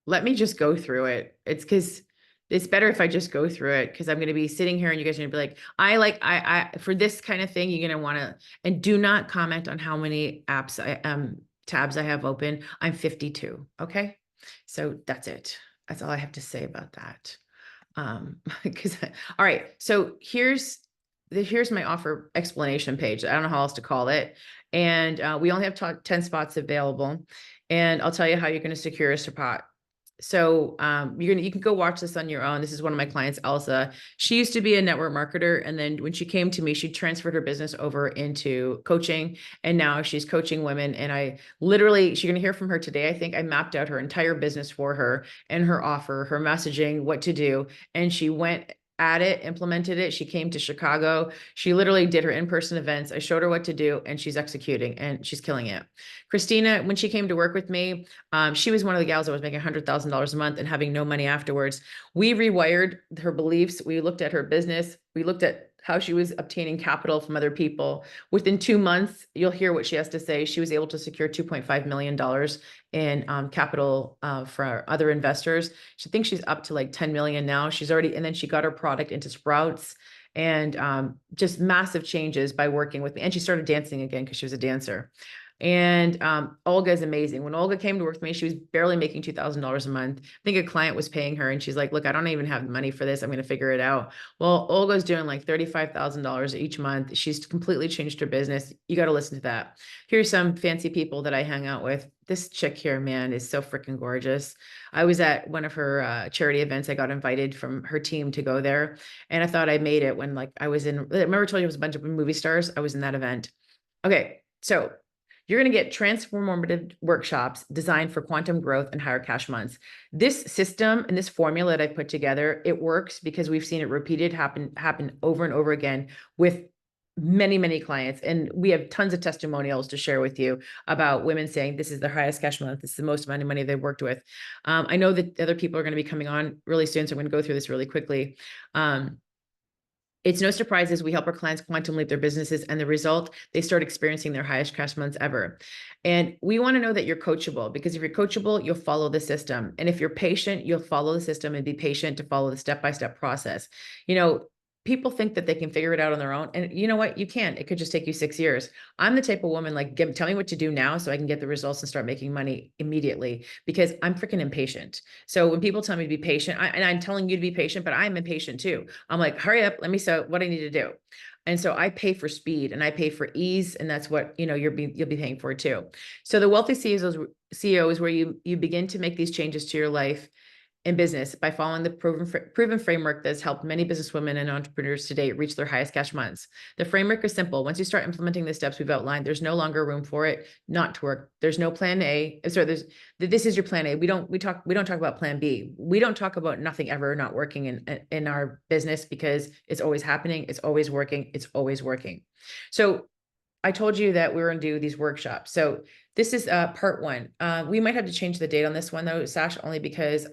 Let me just go through it. It's because it's better if I just go through it, because I'm going to be sitting here and you guys are going to be like, I for this kind of thing, you're going to want to, and do not comment on how many tabs I have open. I'm 52. Okay. So that's it. That's all I have to say about that. All right. So here's my offer explanation page. I don't know how else to call it. And we only have 10 spots available, and I'll tell you how you're going to secure a spot. So you can go watch this on your own. This is one of my clients, Elsa. She used to be a network marketer, and then when she came to me, she transferred her business over into coaching, and now she's coaching women. And you're going to hear from her today. I think I mapped out her entire business for her and her offer, her messaging, what to do, and she went at it, implemented it. She came to Chicago. She literally did her in-person events. I showed her what to do, and she's executing, and she's killing it. Christina, when she came to work with me, she was one of the gals that was making $100,000 a month and having no money afterwards. We rewired her beliefs. We looked at her business. We looked at how she was obtaining capital from other people. Within 2 months, you'll hear what she has to say. She was able to secure $2.5 million in capital for other investors. She thinks she's up to like 10 million now. And then she got her product into Sprouts, and just massive changes by working with me. And she started dancing again because she was a dancer. And Olga is amazing. When Olga came to work with me, she was barely making $2,000 a month. I think a client was paying her, and she's like, look, I don't even have the money for this. I'm going to figure it out. Well, Olga's doing like $35,000 each month. She's completely changed her business. You got to listen to that. Here's some fancy people that I hang out with. This chick here, man, is so freaking gorgeous. I was at one of her charity events. I got invited from her team to go there. And I thought I made it when remember I told you it was a bunch of movie stars? I was in that event. Okay. So you're going to get transformative workshops designed for quantum growth and higher cash months. This system and this formula that I put together, it works because we've seen it happen over and over again with many, many clients, and we have tons of testimonials to share with you about women saying this is their highest cash month. This is the most amount of money they've worked with. I know that other people are going to be coming on really soon, so I'm going to go through this really quickly. It's no surprise as we help our clients quantum leap their businesses, and the result, they start experiencing their highest cash months ever. And we want to know that you're coachable, because if you're coachable, you'll follow the system. And if you're patient, you'll follow the system and be patient to follow the step-by-step process. You know, people think that they can figure it out on their own. And you know what? You can't. It could just take you 6 years. I'm the type of woman, like, tell me what to do now so I can get the results and start making money immediately, because I'm freaking impatient. So when people tell me to be patient, and I'm telling you to be patient, but I'm impatient too. I'm like, hurry up, let me know what I need to do. And so I pay for speed and I pay for ease. And that's what, you know, you'll be paying for too. So the Wealthy CEO is where you begin to make these changes to your life in business by following the proven framework that's helped many businesswomen and entrepreneurs today reach their highest cash months. The framework is simple. Once you start implementing the steps we've outlined, there's no longer room for it not to work. There's no plan A. Sorry, this is your plan A. We don't talk about plan B. We don't talk about nothing ever not working in our business, because it's always happening. It's always working. It's always working. So I told you that we were going to do these workshops. So this is part 1. We might have to change the date on this one though, Sash, only because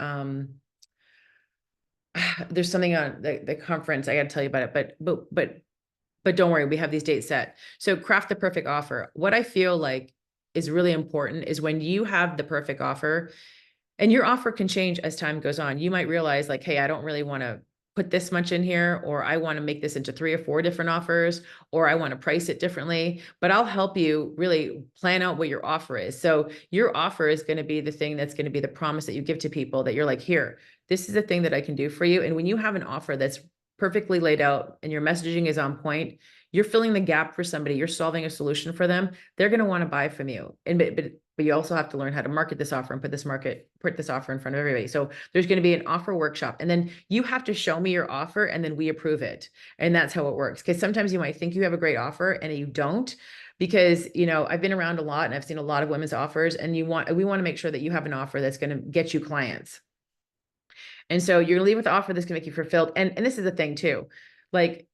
there's something on the conference. I got to tell you about it, but don't worry, we have these dates set. So craft the perfect offer. What I feel like is really important is when you have the perfect offer, and your offer can change as time goes on. You might realize like, hey, I don't really want to put this much in here, or I want to make this into 3 or 4 different offers, or I want to price it differently, but I'll help you really plan out what your offer is. So your offer is going to be the thing that's going to be the promise that you give to people, that you're like, here, this is the thing that I can do for you. And when you have an offer that's perfectly laid out and your messaging is on point, you're filling the gap for somebody, you're solving a solution for them, they're going to want to buy from you. And but you also have to learn how to market this offer and put this offer in front of everybody. So there's going to be an offer workshop, and then you have to show me your offer and then we approve it. And that's how it works. Because sometimes you might think you have a great offer and you don't, because, you know, I've been around a lot and I've seen a lot of women's offers, and we want to make sure that you have an offer that's going to get you clients. And so you're gonna leave with an offer that's gonna make you fulfilled. And this is the thing too, like,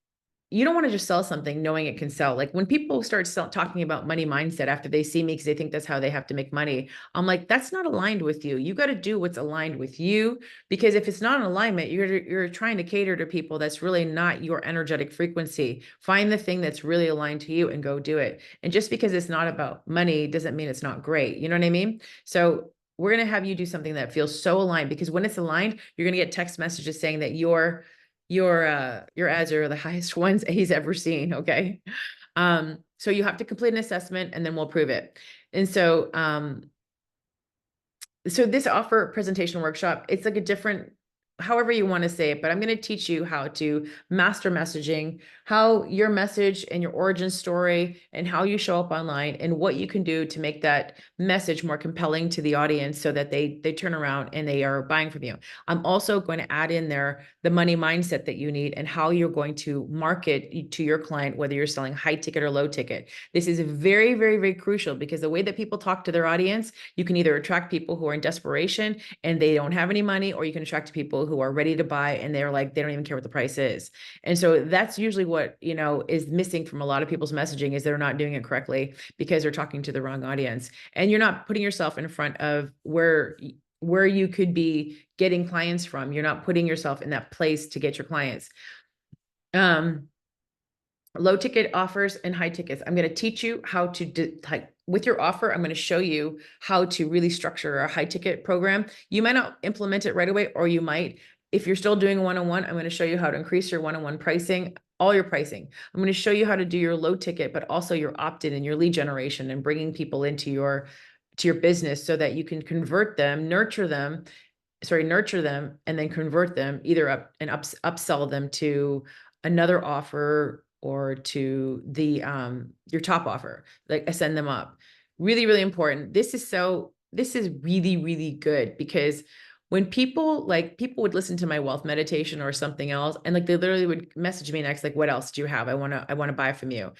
you don't want to just sell something knowing it can sell. Like when people start talking about money mindset after they see me because they think that's how they have to make money, I'm like, that's not aligned with you. You got to do what's aligned with you, because if it's not in alignment, you're trying to cater to people that's really not your energetic frequency. Find the thing that's really aligned to you and go do it. And just because it's not about money doesn't mean it's not great. You know what I mean? So we're going to have you do something that feels so aligned, because when it's aligned, you're going to get text messages saying that your ads are the highest ones he's ever seen. Okay. So you have to complete an assessment and then we'll approve it. And so, so this offer presentation workshop, it's like a different, however you want to say it, but I'm going to teach you how to master messaging, how your message and your origin story and how you show up online, and what you can do to make that message more compelling to the audience so that they turn around and they are buying from you. I'm also going to add in there the money mindset that you need and how you're going to market to your client, whether you're selling high ticket or low ticket. This is very, very, very crucial, because the way that people talk to their audience, you can either attract people who are in desperation and they don't have any money, or you can attract people who are ready to buy and they're like, they don't even care what the price is. And so that's usually what, you know, is missing from a lot of people's messaging, is they're not doing it correctly because they're talking to the wrong audience. And you're not putting yourself in front of where you could be getting clients from. You're not putting yourself in that place to get your clients. Low ticket offers and high tickets. I'm going to teach you how to with your offer. I'm going to show you how to really structure a high ticket program. You might not implement it right away, or you might. If you're still doing a one-on-one, I'm going to show you how to increase your one-on-one pricing, all your pricing. I'm going to show you how to do your low ticket, but also your opt-in and your lead generation and bringing people into your business so that you can convert them, nurture them, and then convert them, either upsell them to another offer or to the your top offer, like send them up. Really, really important. This is really, really good, because when people would listen to my wealth meditation or something else, and like they literally would message me next, like, what else do you have? I want to buy from you.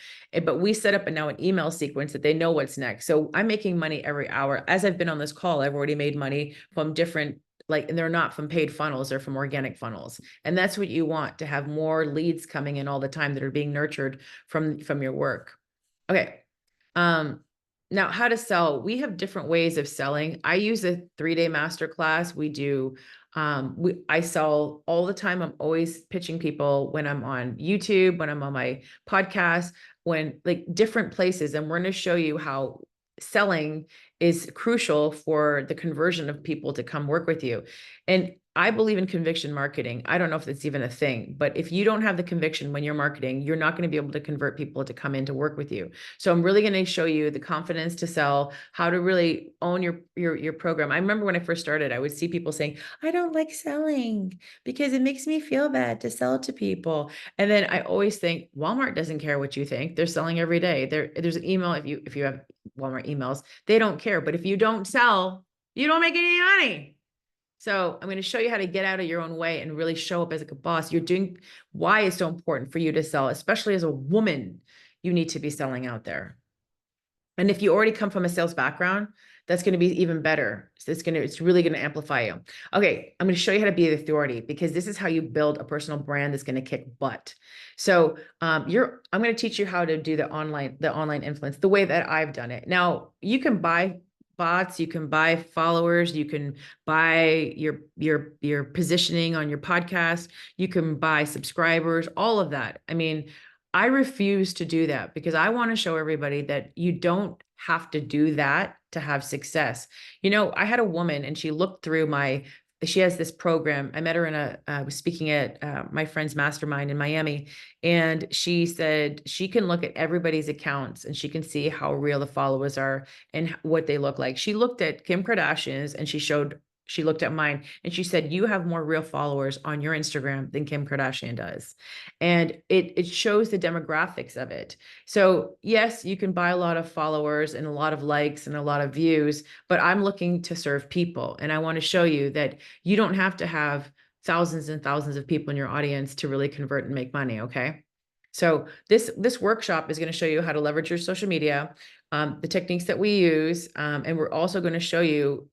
But we set up now an email sequence that they know what's next. So I'm making money every hour. As I've been on this call, I've already made money from different like, and they're not from paid funnels, they're from organic funnels. And that's what you want, to have more leads coming in all the time that are being nurtured from your work. Okay. Now how to sell. We have different ways of selling. I use a 3-day masterclass. We do, I sell all the time. I'm always pitching people when I'm on YouTube, when I'm on my podcast, when like different places. And we're going to show you how selling is crucial for the conversion of people to come work with you. And I believe in conviction marketing. I don't know if it's even a thing, but if you don't have the conviction when you're marketing, you're not going to be able to convert people to come in to work with you. So I'm really going to show you the confidence to sell, how to really own your program. I remember when I first started, I would see people saying, I don't like selling because it makes me feel bad to sell to people. And then I always think Walmart doesn't care what you think. They're selling every day. There's an email. If you have Walmart emails, they don't care. But if you don't sell, you don't make any money. So I'm going to show you how to get out of your own way and really show up as a boss. You're doing why it's so important for you to sell, especially as a woman. You need to be selling out there. And if you already come from a sales background, that's going to be even better. So it's really going to amplify you. Okay. I'm going to show you how to be the authority, because this is how you build a personal brand that's going to kick butt. So I'm going to teach you how to do the online influence the way that I've done it. Now you can buy bots, you can buy followers, you can buy your positioning on your podcast, you can buy subscribers, all of that. I mean, I refuse to do that because I want to show everybody that you don't have to do that to have success. You know, I had a woman and she looked through she has this program. I met her I was speaking at my friend's mastermind in Miami. And she said she can look at everybody's accounts and she can see how real the followers are and what they look like. She looked at Kim Kardashian's and she looked at mine and she said, you have more real followers on your Instagram than Kim Kardashian does. And it shows the demographics of it. So yes, you can buy a lot of followers and a lot of likes and a lot of views, but I'm looking to serve people. And I want to show you that you don't have to have thousands and thousands of people in your audience to really convert and make money. Okay. So this workshop is going to show you how to leverage your social media, the techniques that we use. And we're also going to show you,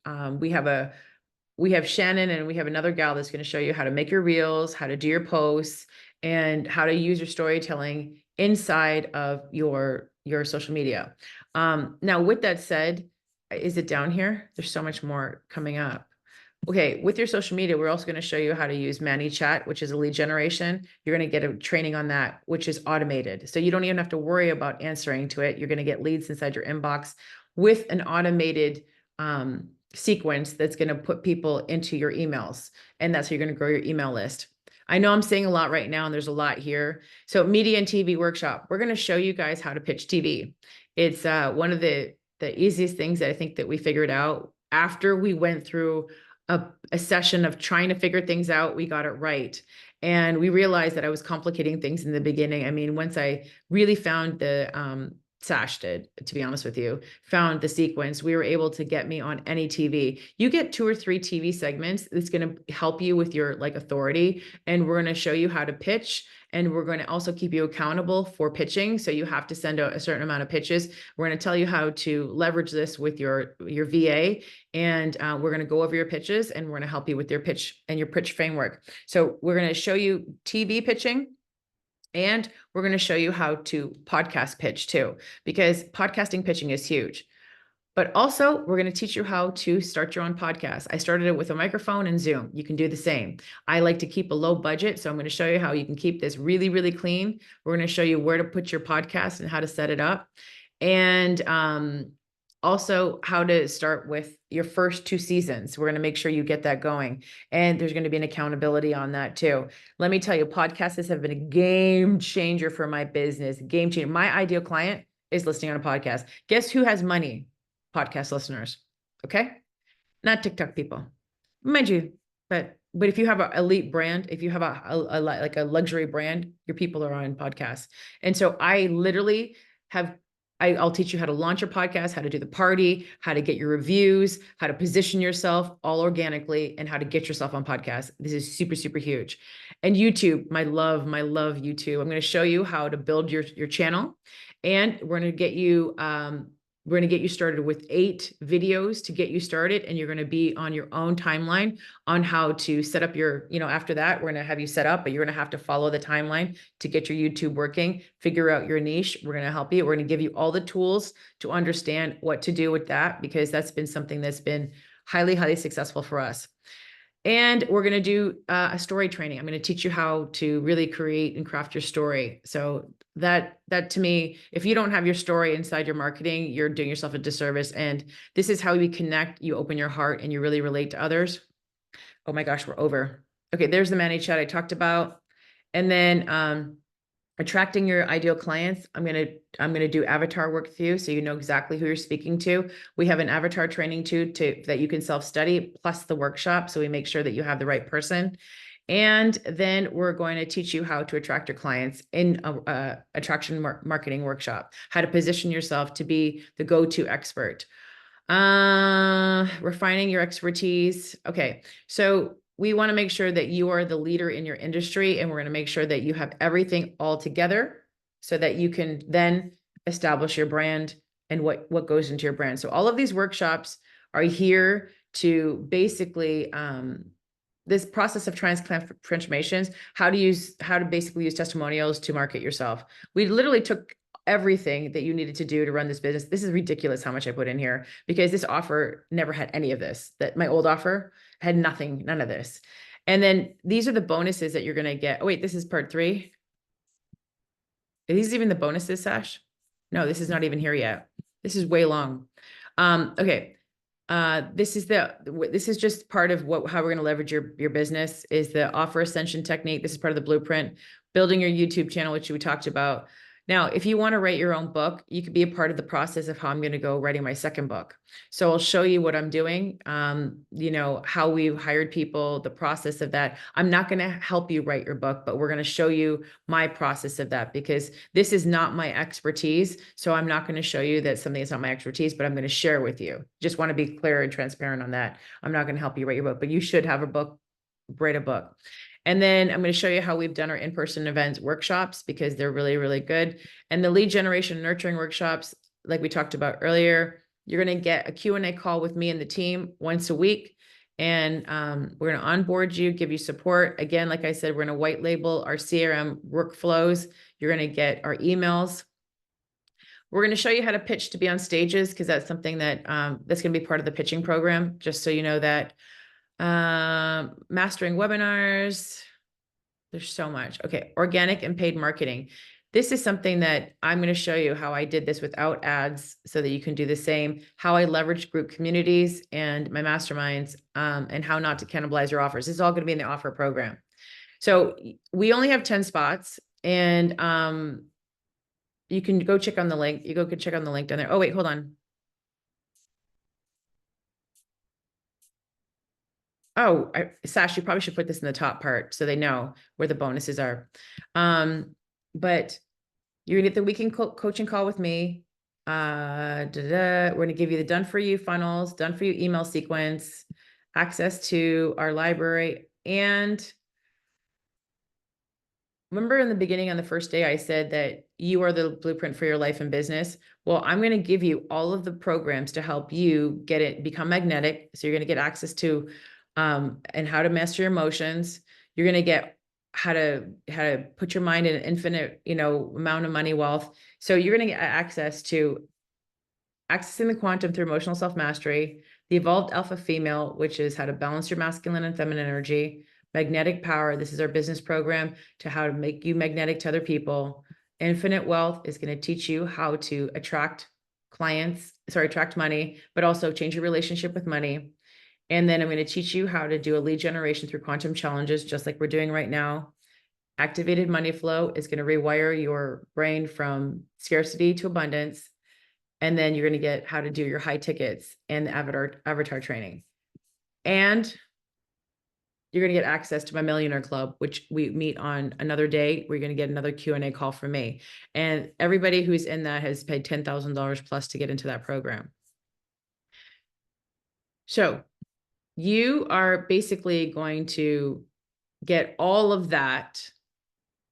we have Shannon and we have another gal that's going to show you how to make your reels, how to do your posts, and how to use your storytelling inside of your social media. Now, with that said, is it down here? There's so much more coming up. Okay, with your social media, we're also going to show you how to use ManyChat, which is a lead generation. You're going to get a training on that, which is automated. So you don't even have to worry about answering to it. You're going to get leads inside your inbox with an automated sequence that's going to put people into your emails. And that's how you're going to grow your email list. I know I'm saying a lot right now, and there's a lot here. So media and TV workshop, we're going to show you guys how to pitch TV. It's one of the easiest things that I think that we figured out after we went through a session of trying to figure things out. We got it right. And we realized that I was complicating things in the beginning. I mean, once I really found Sash did, to be honest with you, found the sequence, we were able to get me on any TV. You get 2 or 3 TV segments that's going to help you with your authority. And we're going to show you how to pitch. And we're going to also keep you accountable for pitching. So you have to send out a certain amount of pitches. We're going to tell you how to leverage this with your VA. And we're going to go over your pitches and we're going to help you with your pitch and your pitch framework. So we're going to show you TV pitching. And we're going to show you how to podcast pitch too, because podcasting pitching is huge. But also we're going to teach you how to start your own podcast. I started it with a microphone and Zoom. You can do the same. I like to keep a low budget. So I'm going to show you how you can keep this really, really clean. We're going to show you where to put your podcast and how to set it up. And also how to start with your first 2 seasons. We're going to make sure you get that going. And there's going to be an accountability on that too. Let me tell you, podcasts have been a game changer for my business. Game changer. My ideal client is listening on a podcast. Guess who has money? Podcast listeners. Okay. Not TikTok people, mind you, but if you have an elite brand, if you have a luxury brand, your people are on podcasts. And so I literally I'll teach you how to launch your podcast, how to do the party, how to get your reviews, how to position yourself all organically, and how to get yourself on podcasts. This is super, super huge. And YouTube, my love YouTube. I'm going to show you how to build your channel, and we're going to get you We're going to get you started with 8 videos to get you started, and you're going to be on your own timeline on how to set up your, after that, we're going to have you set up, but you're going to have to follow the timeline to get your YouTube working, figure out your niche. We're going to help you. We're going to give you all the tools to understand what to do with that, because that's been something that's been highly, highly successful for us. And we're going to do a story training. I'm going to teach you how to really create and craft your story. So that to me, if you don't have your story inside your marketing, you're doing yourself a disservice. And this is how we connect. You open your heart and you really relate to others. Oh my gosh, we're over. Okay, there's the ManyChat I talked about. And then attracting your ideal clients. I'm gonna do avatar work with you so you know exactly who you're speaking to. We have an avatar training too that you can self-study, plus the workshop. So we make sure that you have the right person. And then we're going to teach you how to attract your clients in a attraction marketing workshop, how to position yourself to be the go-to expert. Refining your expertise. Okay, so we want to make sure that you are the leader in your industry, and we're going to make sure that you have everything all together so that you can then establish your brand and what goes into your brand. So all of these workshops are here to basically this process of transformations, how to basically use testimonials to market yourself. We literally took everything that you needed to do to run this business. This is ridiculous how much I put in here, because this offer never had any of this. That my old offer had nothing, none of this. And then these are the bonuses that you're going to get. Oh, wait, this is part 3. Are these even the bonuses, Sash? No, this is not even here yet. This is way long. Okay. This is just part of how we're going to leverage your business is the offer ascension technique. This is part of the blueprint, building your YouTube channel, which we talked about. Now, if you want to write your own book, you could be a part of the process of how I'm going to go writing my second book. So I'll show you what I'm doing, how we've hired people, the process of that. I'm not going to help you write your book, but we're going to show you my process of that, because this is not my expertise. So I'm not going to show you that something is not my expertise, but I'm going to share with you. Just want to be clear and transparent on that. I'm not going to help you write your book, but you should have a book, write a book. And then I'm going to show you how we've done our in-person events workshops, because they're really, really good. And the lead generation nurturing workshops, like we talked about earlier, you're going to get a Q&A call with me and the team once a week. And we're going to onboard you, give you support. Again, like I said, we're going to white label our CRM workflows. You're going to get our emails. We're going to show you how to pitch to be on stages, because that's something that that's going to be part of the pitching program, just so you know that. Mastering webinars. There's so much. Okay. Organic and paid marketing. This is something that I'm going to show you how I did this without ads so that you can do the same, how I leverage group communities and my masterminds, and how not to cannibalize your offers. This is all going to be in the offer program. So we only have 10 spots, and you can go check on the link. You can check on the link down there. Oh, wait, hold on. Oh, Sash, you probably should put this in the top part so they know where the bonuses are. But you're gonna get the weekend coaching call with me. We're gonna give you the done for you funnels, done for you email sequence, access to our library. And remember in the beginning on the first day, I said that you are the blueprint for your life and business. Well, I'm going to give you all of the programs to help you become magnetic. So you're going to get access to and how to master your emotions. You're going to get how to put your mind in an infinite, amount of money, wealth. So you're going to get access to accessing the quantum through emotional self-mastery, the evolved alpha female, which is how to balance your masculine and feminine energy, magnetic power. This is our business program to how to make you magnetic to other people. Infinite wealth is going to teach you how to attract money, but also change your relationship with money. And then I'm going to teach you how to do a lead generation through quantum challenges, just like we're doing right now. Activated money flow is going to rewire your brain from scarcity to abundance. And then you're going to get how to do your high tickets and the avatar training. And you're going to get access to my Millionaire Club, which we meet on another day. We're going to get another Q&A call from me. And everybody who's in that has paid $10,000 plus to get into that program. So you are basically going to get all of that.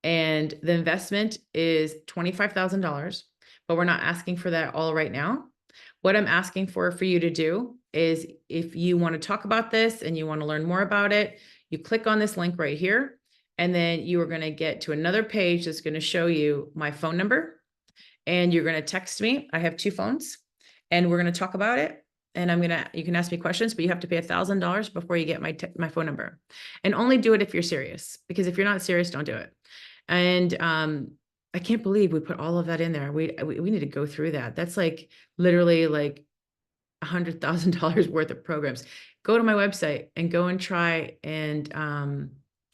And the investment is $25,000, but we're not asking for that all right now. What I'm asking for you to do is if you want to talk about this and you want to learn more about it, you click on this link right here, and then you are going to get to another page that's going to show you my phone number, and you're going to text me. I have 2 phones, and we're going to talk about it. And you can ask me questions, but you have to pay $1,000 before you get my phone number, and only do it if you're serious, because if you're not serious, don't do it. And, I can't believe we put all of that in there. We need to go through that. That's like literally like $100,000 worth of programs. Go to my website and go and try and,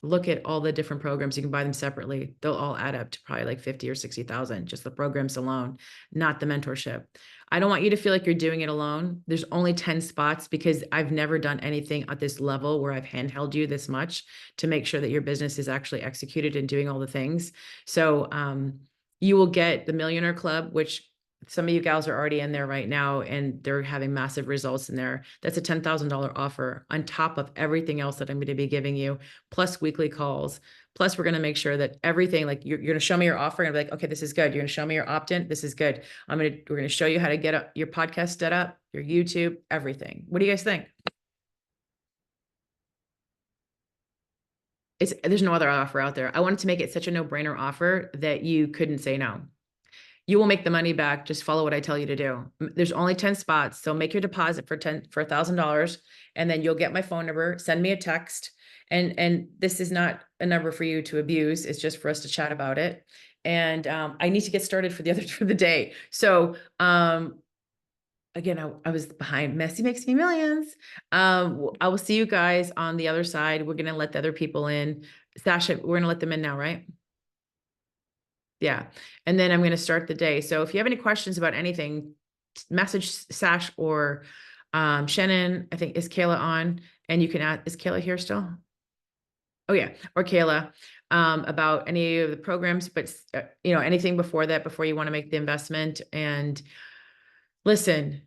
look at all the different programs. You can buy them separately. They'll all add up to probably like 50 or 60,000, just the programs alone, not the mentorship. I don't want you to feel like you're doing it alone. There's only 10 spots because I've never done anything at this level where I've handheld you this much to make sure that your business is actually executed and doing all the things. So, you will get the Millionaire Club, which some of you gals are already in there right now, and they're having massive results in there. That's a $10,000 offer on top of everything else that I'm going to be giving you, plus weekly calls. Plus, we're going to make sure that everything, like you're going to show me your offer and be like, okay, this is good. You're going to show me your opt-in. This is good. We're going to show you how to get your podcast set up, your YouTube, everything. What do you guys think? There's no other offer out there. I wanted to make it such a no-brainer offer that you couldn't say no. You will make the money back. Just follow what I tell you to do. There's only 10 spots. So make your deposit for $1,000, and then you'll get my phone number, send me a text. And this is not a number for you to abuse. It's just for us to chat about it. And, I need to get started for the day. So, again, I was behind. Messy makes me millions. I will see you guys on the other side. We're going to let the other people in. Sasha, we're going to let them in now, right? Yeah. And then I'm going to start the day. So if you have any questions about anything, message Sash or Shannon. I think, is Kayla on? And you can add, is Kayla here still? Oh yeah. Or Kayla, about any of the programs, but anything before that, before you want to make the investment. And listen,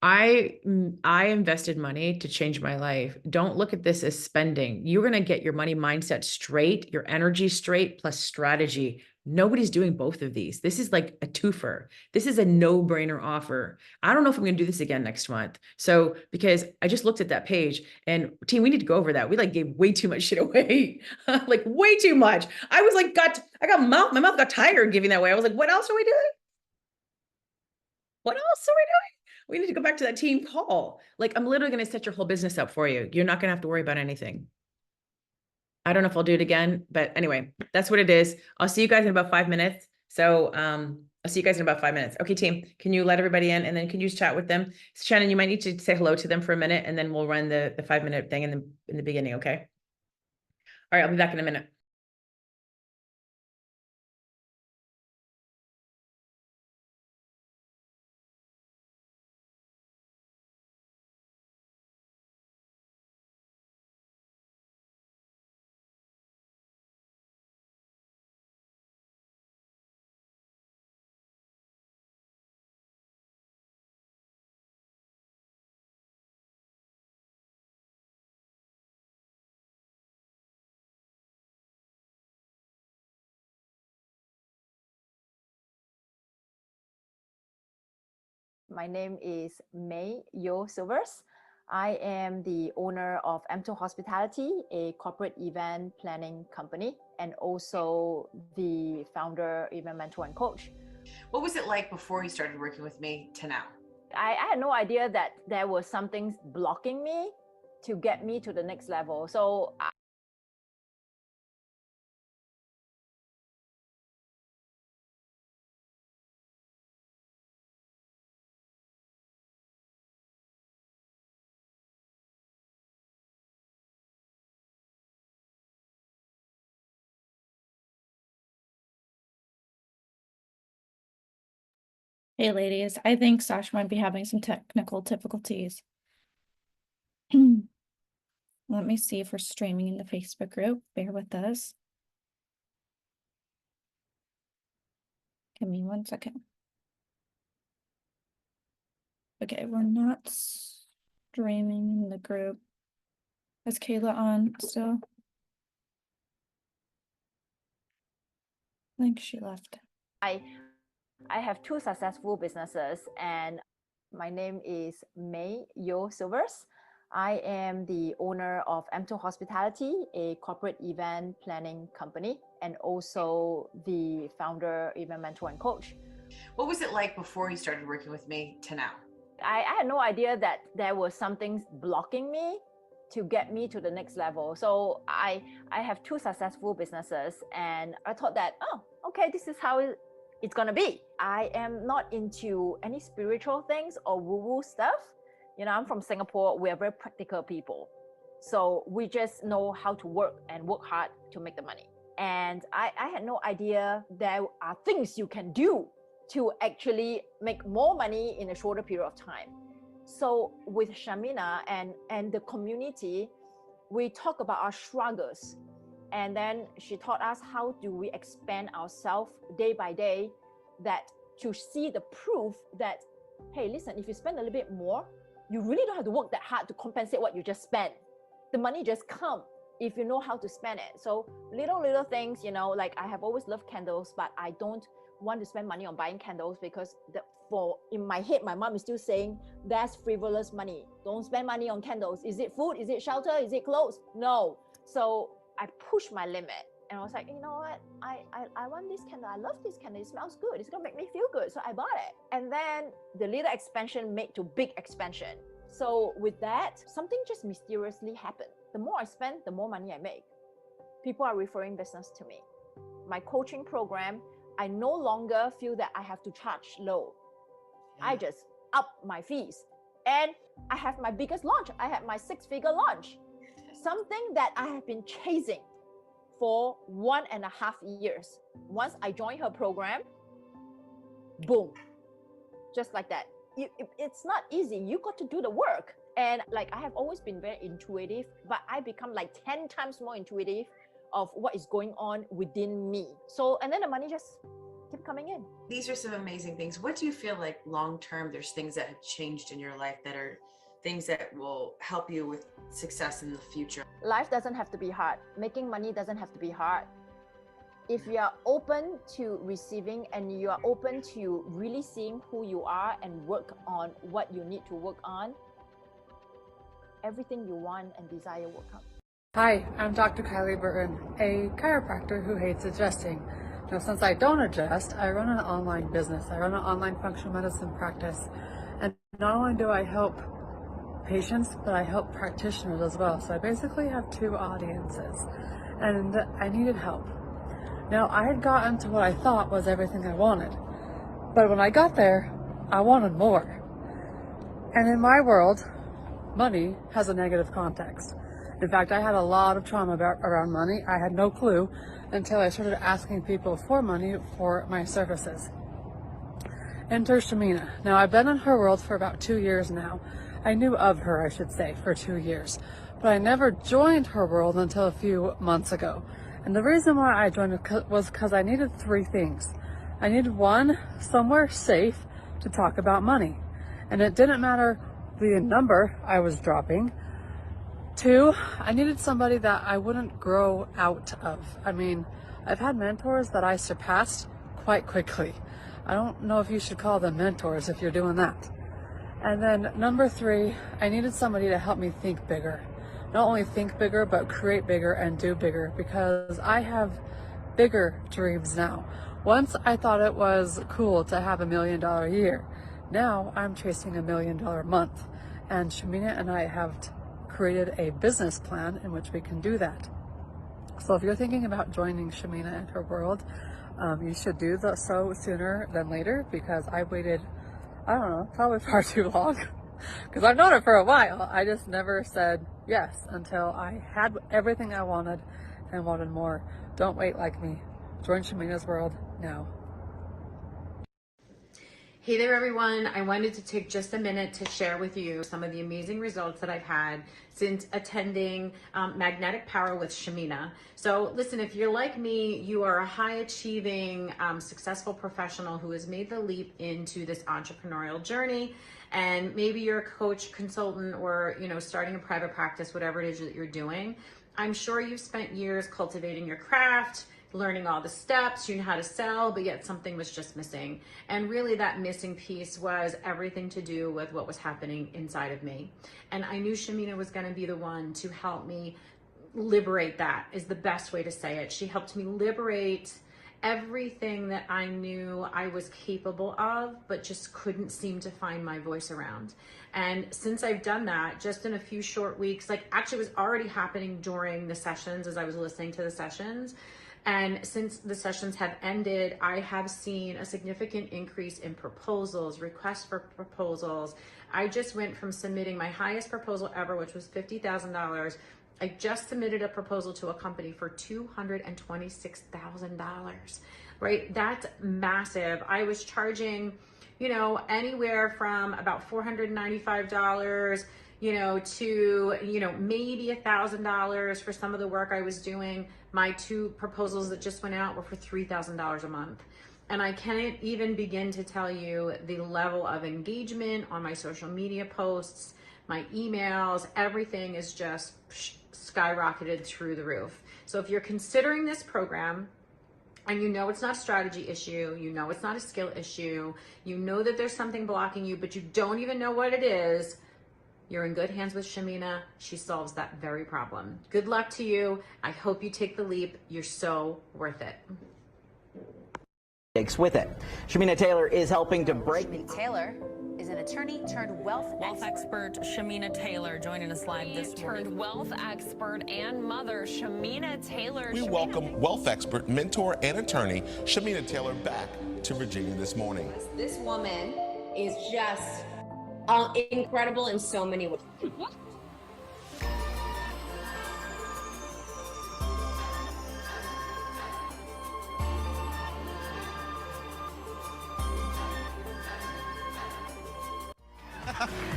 I invested money to change my life. Don't look at this as spending. You're going to get your money mindset straight, your energy straight, plus strategy. Nobody's doing both of these. This is like a twofer. This is a no-brainer offer. I don't know if I'm going to do this again next month. So, because I just looked at that page, and team, we need to go over that. We like gave way too much shit away, like way too much. I was like, my mouth got tired giving that away. I was like, what else are we doing? What else are we doing? We need to go back to that team call. Like, I'm literally going to set your whole business up for you. You're not going to have to worry about anything. I don't know if I'll do it again, but anyway, that's what it is. I'll see you guys in about 5 minutes. So, I'll see you guys in about 5 minutes. Okay, team, can you let everybody in, and then can you just chat with them? Shannon, you might need to say hello to them for a minute, and then we'll run the 5-minute thing in the beginning. Okay. All right. I'll be back in a minute. My name is May Yo Silvers. I am the owner of M2 Hospitality, a corporate event planning company, and also the founder, event mentor and coach. What was it like before you started working with me to now? I had no idea that there was something blocking me to get me to the next level. So Hey ladies, I think Sash might be having some technical difficulties. Let me see if we're streaming in the Facebook group. Bear with us. Give me 1 second. Okay, we're not streaming in the group. Is Kayla on still? I think she left. I have 2 successful businesses, and My name is May Yo Silvers. I am the owner of M2 Hospitality, a corporate event planning company, and also the founder, event mentor, and coach. What was it like before you started working with me to now? I had no idea that there was something blocking me to get me to the next level. So I have 2 successful businesses, and I thought that, oh, okay, this is how it's gonna be. I am not into any spiritual things or woo-woo stuff. You know, I'm from Singapore. We are very practical people. So we just know how to work and work hard to make the money. And I had no idea there are things you can do to actually make more money in a shorter period of time. So with Shamina and the community, we talk about our struggles. And then she taught us how do we expand ourselves day by day, that to see the proof that, hey, listen, if you spend a little bit more, you really don't have to work that hard to compensate what you just spent. The money just comes if you know how to spend it. So little things, you know, like I have always loved candles, but I don't want to spend money on buying candles because in my head, my mom is still saying that's frivolous money. Don't spend money on candles. Is it food? Is it shelter? Is it clothes? No. So I pushed my limit and I was like, you know what? I want this candle. I love this candle. It smells good. It's gonna make me feel good. So I bought it. And then the little expansion made to big expansion. So with that, something just mysteriously happened. The more I spend, the more money I make. People are referring business to me. My coaching program, I no longer feel that I have to charge low. I just up my fees. And I have my biggest launch. I had my 6-figure launch. Something that I have been chasing for 1.5 years. Once I joined her program, boom, just like that. It's not easy. You got to do the work. And like, I have always been very intuitive, but I become like 10 times more intuitive of what is going on within me. So, and then the money just keep coming in. These are some amazing things. What do you feel like long-term, there's things that have changed in your life that are things that will help you with success in the future? Life doesn't have to be hard. Making money doesn't have to be hard. If you are open to receiving and you are open to really seeing who you are and work on what you need to work on, everything you want and desire will come. Hi, I'm Dr. Kylie Burton, a chiropractor who hates adjusting. Now, since I don't adjust, I run an online business. I run an online functional medicine practice. And not only do I help patients, but I help practitioners as well. So I basically have 2 audiences, and I needed help. Now, I had gotten to what I thought was everything I wanted, but when I got there, I wanted more. And in my world, money has a negative context. In fact, I had a lot of trauma around money. I had no clue until I started asking people for money for my services. Enter Shamina. Now, I've been in her world for about 2 years now. I knew of her, I should say, for 2 years, but I never joined her world until a few months ago. And the reason why I joined was because I needed 3 things. I needed 1, somewhere safe to talk about money. And it didn't matter the number I was dropping. 2, I needed somebody that I wouldn't grow out of. I mean, I've had mentors that I surpassed quite quickly. I don't know if you should call them mentors if you're doing that. And then number 3, I needed somebody to help me think bigger. Not only think bigger, but create bigger and do bigger, because I have bigger dreams now. Once I thought it was cool to have $1 million a year. Now I'm chasing $1 million a month. And Shamina and I have created a business plan in which we can do that. So if you're thinking about joining Shamina and her world, you should do so sooner than later, because I waited, I don't know, probably far too long. Because I've known her for a while. I just never said yes until I had everything I wanted and wanted more. Don't wait like me. Join Shamina's world now. Hey there, everyone. I wanted to take just a minute to share with you some of the amazing results that I've had since attending Magnetic Power with Shamina. So listen, if you're like me, you are a high achieving, successful professional who has made the leap into this entrepreneurial journey. And maybe you're a coach, consultant, or starting a private practice, whatever it is that you're doing. I'm sure you've spent years cultivating your craft, learning all the steps, you knew how to sell, but yet something was just missing. And really that missing piece was everything to do with what was happening inside of me. And I knew Shamina was going to be the one to help me liberate, that is the best way to say it. She helped me liberate everything that I knew I was capable of, but just couldn't seem to find my voice around. And since I've done that, just in a few short weeks, like actually it was already happening during the sessions as I was listening to the sessions. And since the sessions have ended, I have seen a significant increase in proposals, requests for proposals. I just went from submitting my highest proposal ever, which was $50,000. I just submitted a proposal to a company for $226,000, right? That's massive. I was charging, you know, anywhere from about $495, you know, to, you know, maybe $1,000 for some of the work I was doing. My 2 proposals that just went out were for $3,000 a month. And I can't even begin to tell you the level of engagement on my social media posts, my emails, everything is just skyrocketed through the roof. So if you're considering this program and you know it's not a strategy issue, you know it's not a skill issue, you know that there's something blocking you, but you don't even know what it is, you're in good hands with Shamina. She solves that very problem. Good luck to you. I hope you take the leap. You're so worth it. With it. Shamina Taylor is helping to break. Shamina Taylor is an attorney turned wealth expert. Shamina Taylor joining us live this morning. Turned wealth expert and mother, Shamina Taylor. We welcome wealth expert, mentor, and attorney Shamina Taylor back to Virginia this morning. This woman is just incredible in so many ways.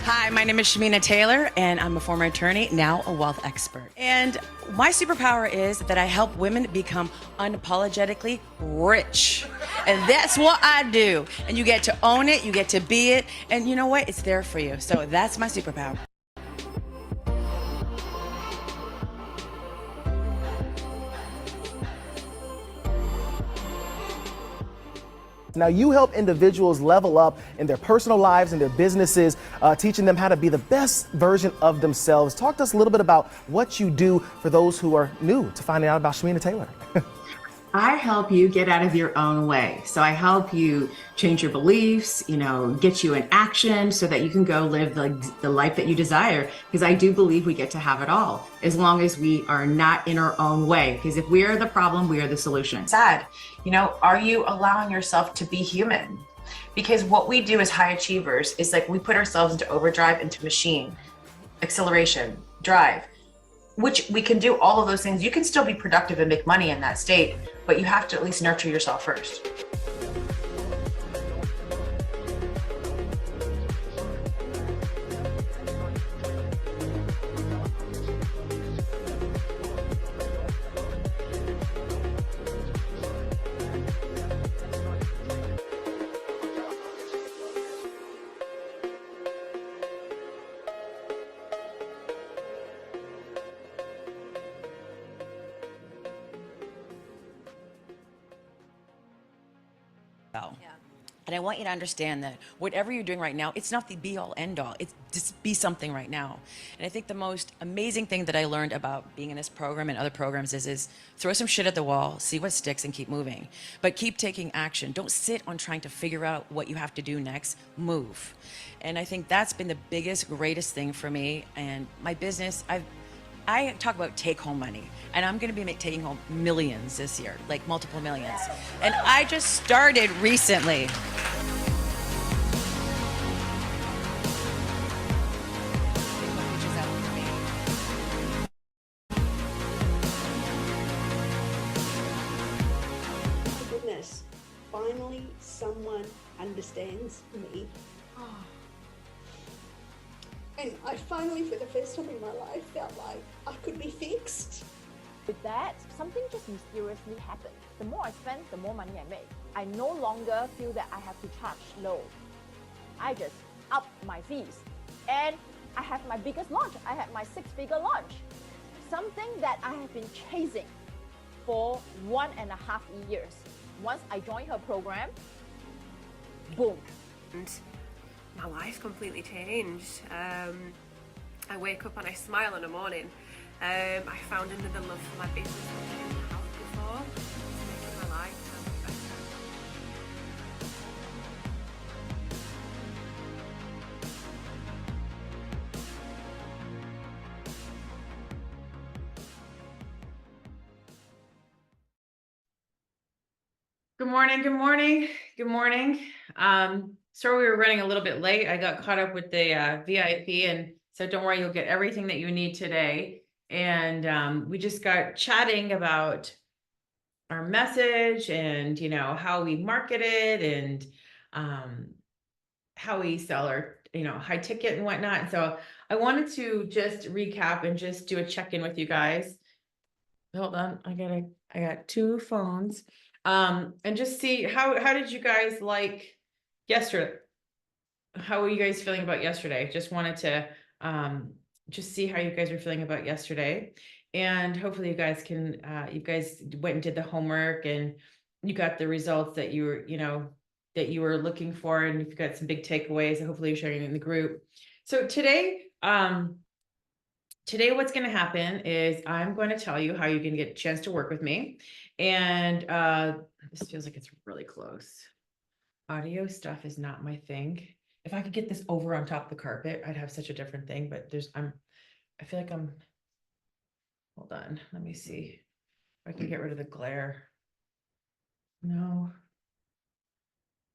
Hi, my name is Shamina Taylor, and I'm a former attorney, now a wealth expert. And my superpower is that I help women become unapologetically rich. And that's what I do. And you get to own it, you get to be it, and you know what? It's there for you. So that's my superpower. Now, you help individuals level up in their personal lives and their businesses, teaching them how to be the best version of themselves. Talk to us a little bit about what you do for those who are new to finding out about Shamina Taylor. I help you get out of your own way. So I help you change your beliefs, you know, get you in action so that you can go live the life that you desire. Because I do believe we get to have it all as long as we are not in our own way. Because if we are the problem, we are the solution. Sad, you know, are you allowing yourself to be human? Because what we do as high achievers is like we put ourselves into overdrive, into machine, acceleration, drive, which we can do all of those things. You can still be productive and make money in that state, but you have to at least nurture yourself first. And I want you to understand that whatever you're doing right now, it's not the be all end all. It's just be something right now. And I think the most amazing thing that I learned about being in this program and other programs is throw some shit at the wall, see what sticks, and keep moving. But keep taking action. Don't sit on trying to figure out what you have to do next. Move. And I think that's been the biggest, greatest thing for me. And my business, I talk about take-home money, and I'm going to be taking home millions this year, like multiple millions. And I just started recently. Goodness, finally someone understands me. And I finally, for the first time in my life, felt like I could be fixed. With that, something just mysteriously happened. The more I spend, the more money I make. I no longer feel that I have to charge low. I just up my fees. And I have my biggest launch. I had my 6-figure launch. Something that I have been chasing for 1.5 years. Once I joined her program, boom. And my life completely changed. I wake up and I smile in the morning. I found another love for my business that I didn't have before. It's making my life so much better. Good morning, good morning, good morning. Sorry we were running a little bit late. I got caught up with the VIP, and so don't worry, you'll get everything that you need today. And we just got chatting about our message and, you know, how we market it and how we sell our, you know, high ticket and whatnot. And so I wanted to just recap and just do a check-in with you guys. Hold on, I got two phones. And just see how did you guys like yesterday? How were you guys feeling about yesterday? Just wanted to just see how you guys are feeling about yesterday. And hopefully you guys can you guys went and did the homework and you got the results that you were, you know, that you were looking for, and you've got some big takeaways, and hopefully you're sharing it in the group. So today what's going to happen is I'm going to tell you how you can get a chance to work with me. And this feels like it's really close. Audio stuff is not my thing. If I could get this over on top of the carpet, I'd have such a different thing, but I feel like hold on, let me see if I can get rid of the glare. No.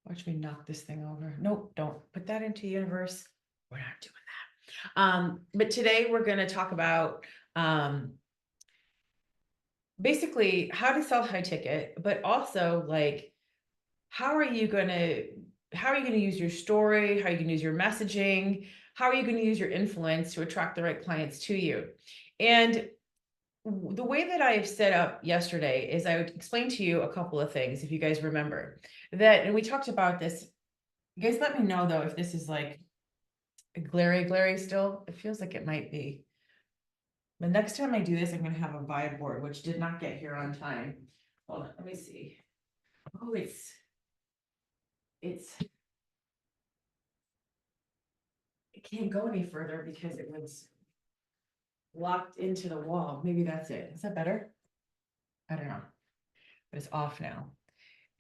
Watch me knock this thing over. Nope, don't put that into universe. We're not doing that. But today we're going to talk about basically how to sell high ticket, but also like how are you going to use your story, how are you going to use your messaging, how are you going to use your influence to attract the right clients to you. And the way that I've set up yesterday is I would explain to you a couple of things, if you guys remember that, and we talked about this. You guys let me know though if this is like glary still. It feels like it might be. The next time I do this, I'm going to have a vibe board, which did not get here on time. Hold on, let me see. Oh, it can't go any further because it was locked into the wall. Maybe that's it. Is that better? I don't know, but it's off now.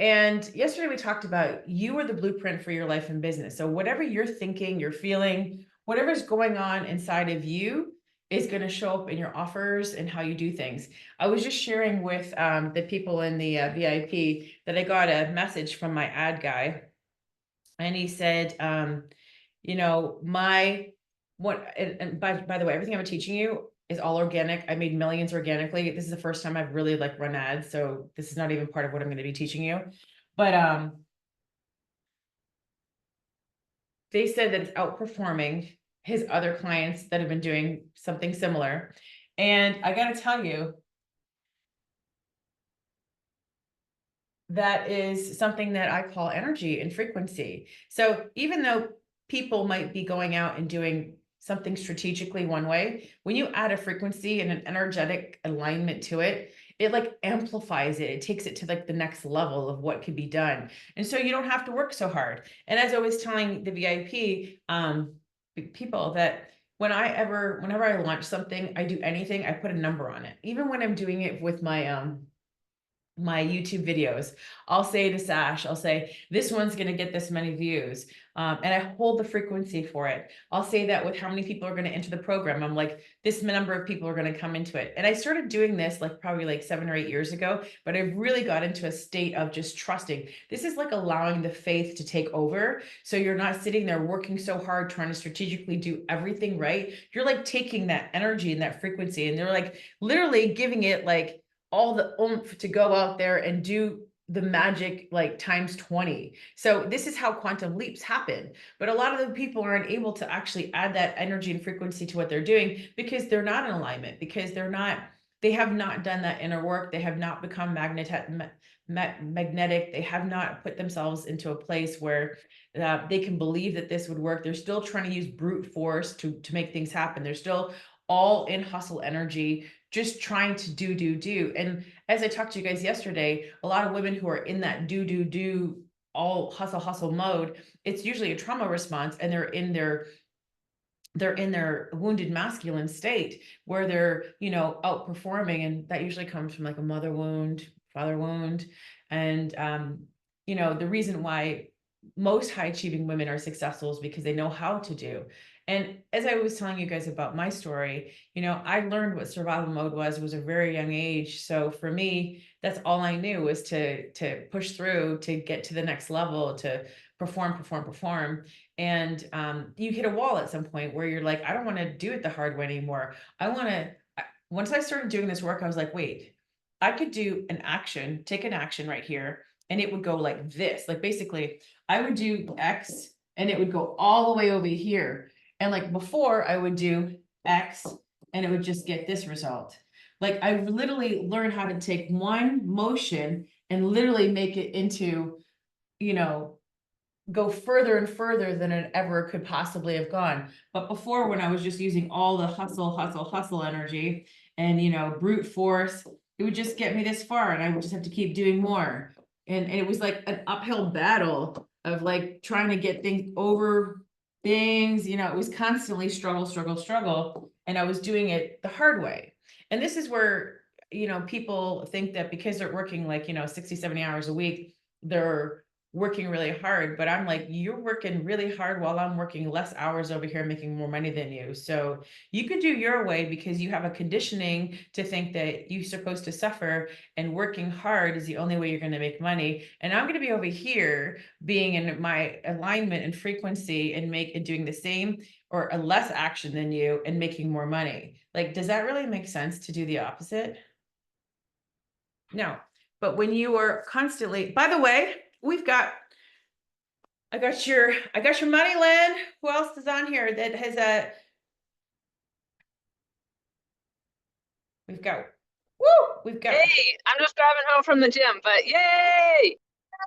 And yesterday we talked about you are the blueprint for your life and business. So whatever you're thinking, you're feeling, whatever's going on inside of you is going to show up in your offers and how you do things. I was just sharing with the people in the VIP that I got a message from my ad guy, and he said, you know, by the way, everything I'm teaching you is all organic. I made millions organically. This is the first time I've really like run ads, so this is not even part of what I'm going to be teaching you. But they said that it's outperforming his other clients that have been doing something similar. And I got to tell you, that is something that I call energy and frequency. So even though people might be going out and doing something strategically one way, when you add a frequency and an energetic alignment to it, it like amplifies it. It takes it to like the next level of what could be done. And so you don't have to work so hard. And as I was telling the VIP people that whenever I launch something, I do anything, I put a number on it. Even when I'm doing it with my my YouTube videos, I'll say to Sash, I'll say, this one's going to get this many views. And I hold the frequency for it. I'll say that with how many people are going to enter the program. I'm like, this number of people are going to come into it. And I started doing this like probably like 7 or 8 years ago, but I really got into a state of just trusting. This is like allowing the faith to take over. So you're not sitting there working so hard, trying to strategically do everything right. You're like taking that energy and that frequency, and they're like literally giving it like all the oomph to go out there and do the magic like times 20. So this is how quantum leaps happen. But a lot of the people aren't able to actually add that energy and frequency to what they're doing because they're not in alignment, because they have not done that inner work. They have not become magnetic. They have not put themselves into a place where they can believe that this would work. They're still trying to use brute force to make things happen. They're still all in hustle energy, just trying to do. And as I talked to you guys yesterday, a lot of women who are in that do all hustle mode, it's usually a trauma response, and they're in their wounded masculine state where they're, outperforming. And that usually comes from like a mother wound, father wound. And, the reason why most high achieving women are successful is because they know how to do. And as I was telling you guys about my story, I learned what survival mode was a very young age. So for me, that's all I knew was to push through, to get to the next level, to perform. And you hit a wall at some point where you're like, I don't want to do it the hard way anymore. Once I started doing this work, I was like, wait, I could do take an action right here, and it would go like this. Like basically, I would do X and it would go all the way over here. And like before, I would do X and it would just get this result. Like I literally learned how to take one motion and literally make it into, go further and further than it ever could possibly have gone. But before, when I was just using all the hustle energy and, brute force, it would just get me this far, and I would just have to keep doing more. And it was like an uphill battle of like trying to get things over things, it was constantly struggle. And I was doing it the hard way. And this is where, people think that because they're working like, 60, 70 hours a week, they're working really hard. But I'm like, you're working really hard while I'm working less hours over here, making more money than you. So you could do your way because you have a conditioning to think that you're supposed to suffer, and working hard is the only way you're going to make money. And I'm going to be over here being in my alignment and frequency and doing the same or a less action than you and making more money. Like, does that really make sense to do the opposite? No. But when you are constantly, by the way, I got your money, Lynn. Who else is on here that has we've got, Hey, I'm just driving home from the gym, but yay!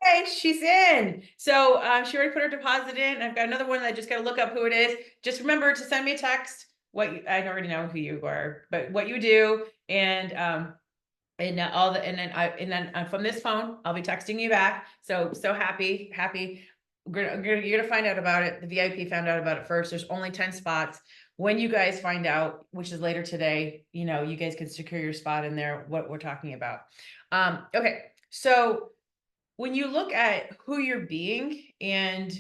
Hey, she's in. So she already put her deposit in. I've got another one that I just got to look up who it is. Just remember to send me a text. I already know who you are, but what you do, and then from this phone, I'll be texting you back. So happy. You're gonna find out about it. The VIP found out about it first. There's only 10 spots. When you guys find out, which is later today, you guys can secure your spot in there, what we're talking about. Okay. So when you look at who you're being and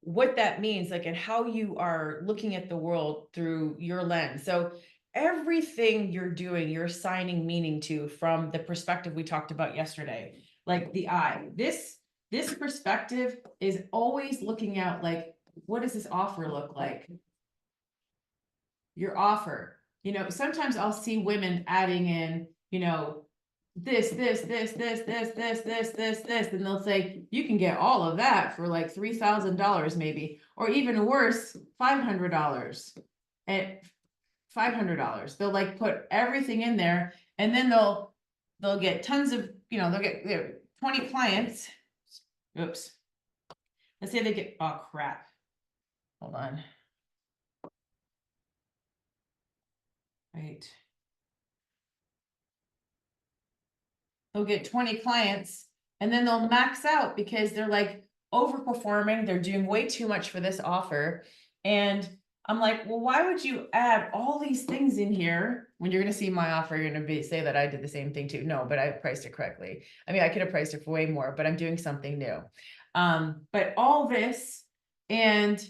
what that means, like, and how you are looking at the world through your lens. So everything you're doing, you're assigning meaning to from the perspective we talked about yesterday, like the I. This perspective is always looking out like, what does this offer look like? Your offer. Sometimes I'll see women adding in, this, and they'll say, you can get all of that for like $3,000 maybe, or even worse, $500. And $500. They'll like put everything in there, and then they'll get tons of, they'll get 20 clients. Oops. Let's say they get, oh crap. Hold on. Right. They'll get 20 clients, and then they'll max out because they're like overperforming. They're doing way too much for this offer. And I'm like, well, why would you add all these things in here when you're going to see my offer? You're going to say that I did the same thing too. No, but I priced it correctly. I mean, I could have priced it for way more, but I'm doing something new. But all this, and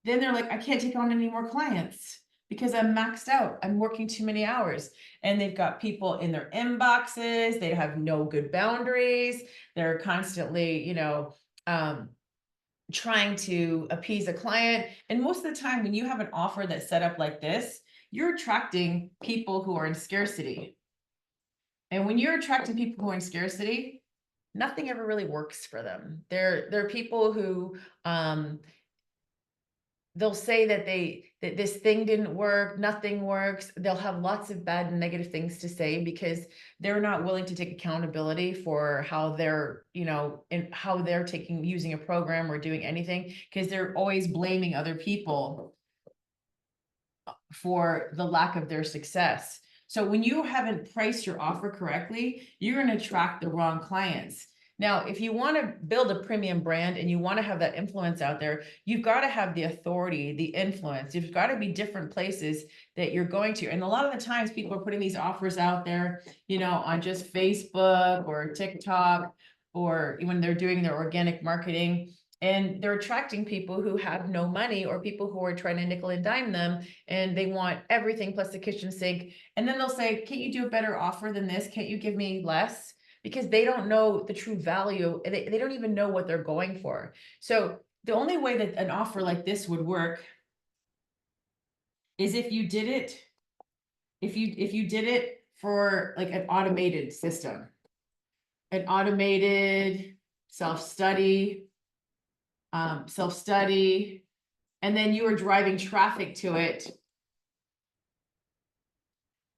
then they're like, I can't take on any more clients because I'm maxed out. I'm working too many hours, and they've got people in their inboxes. They have no good boundaries. They're constantly, trying to appease a client. And most of the time when you have an offer that's set up like this, you're attracting people who are in scarcity. And when you're attracting people who are in scarcity, nothing ever really works for them. They're people who they'll say that this thing didn't work, nothing works. They'll have lots of bad and negative things to say because they're not willing to take accountability for how they're, and how they're using a program or doing anything, because they're always blaming other people for the lack of their success. So when you haven't priced your offer correctly, you're going to attract the wrong clients. Now, if you want to build a premium brand and you want to have that influence out there, you've got to have the authority, the influence. You've got to be different places that you're going to. And a lot of the times people are putting these offers out there, you know, on just Facebook or TikTok, or when they're doing their organic marketing, and they're attracting people who have no money, or people who are trying to nickel and dime them, and they want everything plus the kitchen sink. And then they'll say, can't you do a better offer than this? Can't you give me less? Because they don't know the true value. They don't even know what they're going for. So the only way that an offer like this would work is if you did it, if you did it for like an automated system, an automated self-study, and then you were driving traffic to it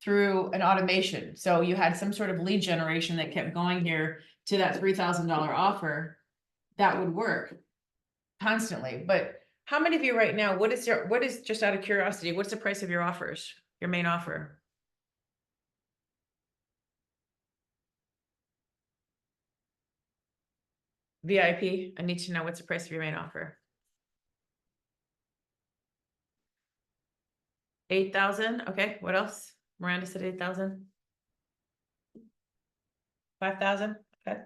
through an automation. So you had some sort of lead generation that kept going here to that $3,000 offer. That would work constantly. But how many of you right now, what is just out of curiosity, what's the price of your offers, your main offer? VIP, I need to know what's the price of your main offer. 8,000. Okay, what else? Miranda said 8,000. 5,000. Okay.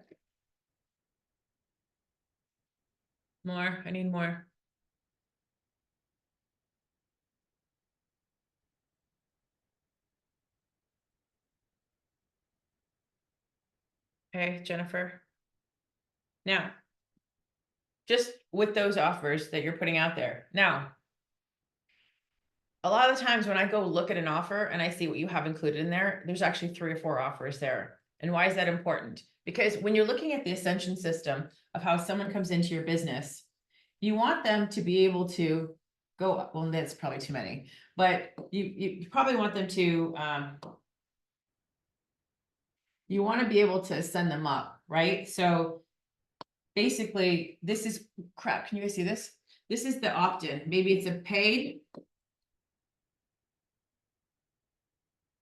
More. I need more. Okay, Jennifer. Now, just with those offers that you're putting out there. Now, a lot of the times when I go look at an offer and I see what you have included in there, there's actually 3 or 4 offers there. And why is that important? Because when you're looking at the ascension system of how someone comes into your business, you want them to be able to go, well, that's probably too many, but you probably want them to, you want to be able to send them up, right? So basically this is crap. Can you guys see this? This is the opt-in. Maybe it's a paid,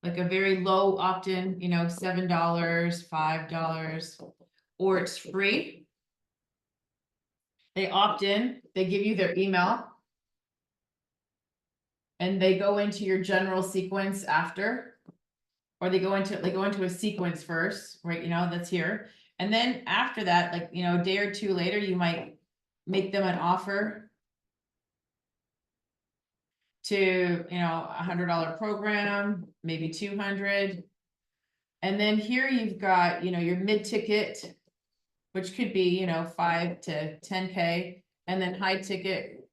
like a very low opt-in, you know, $7, $5, or it's free. They opt in, they give you their email, and they go into your general sequence after, or they go into a sequence first, right? You know, that's here. And then after that, like, you know, a day or two later, you might make them an offer to, you know, $100 program, maybe 200. And then here you've got, you know, your mid-ticket, which could be, you know, 5 to 10K, and then high ticket.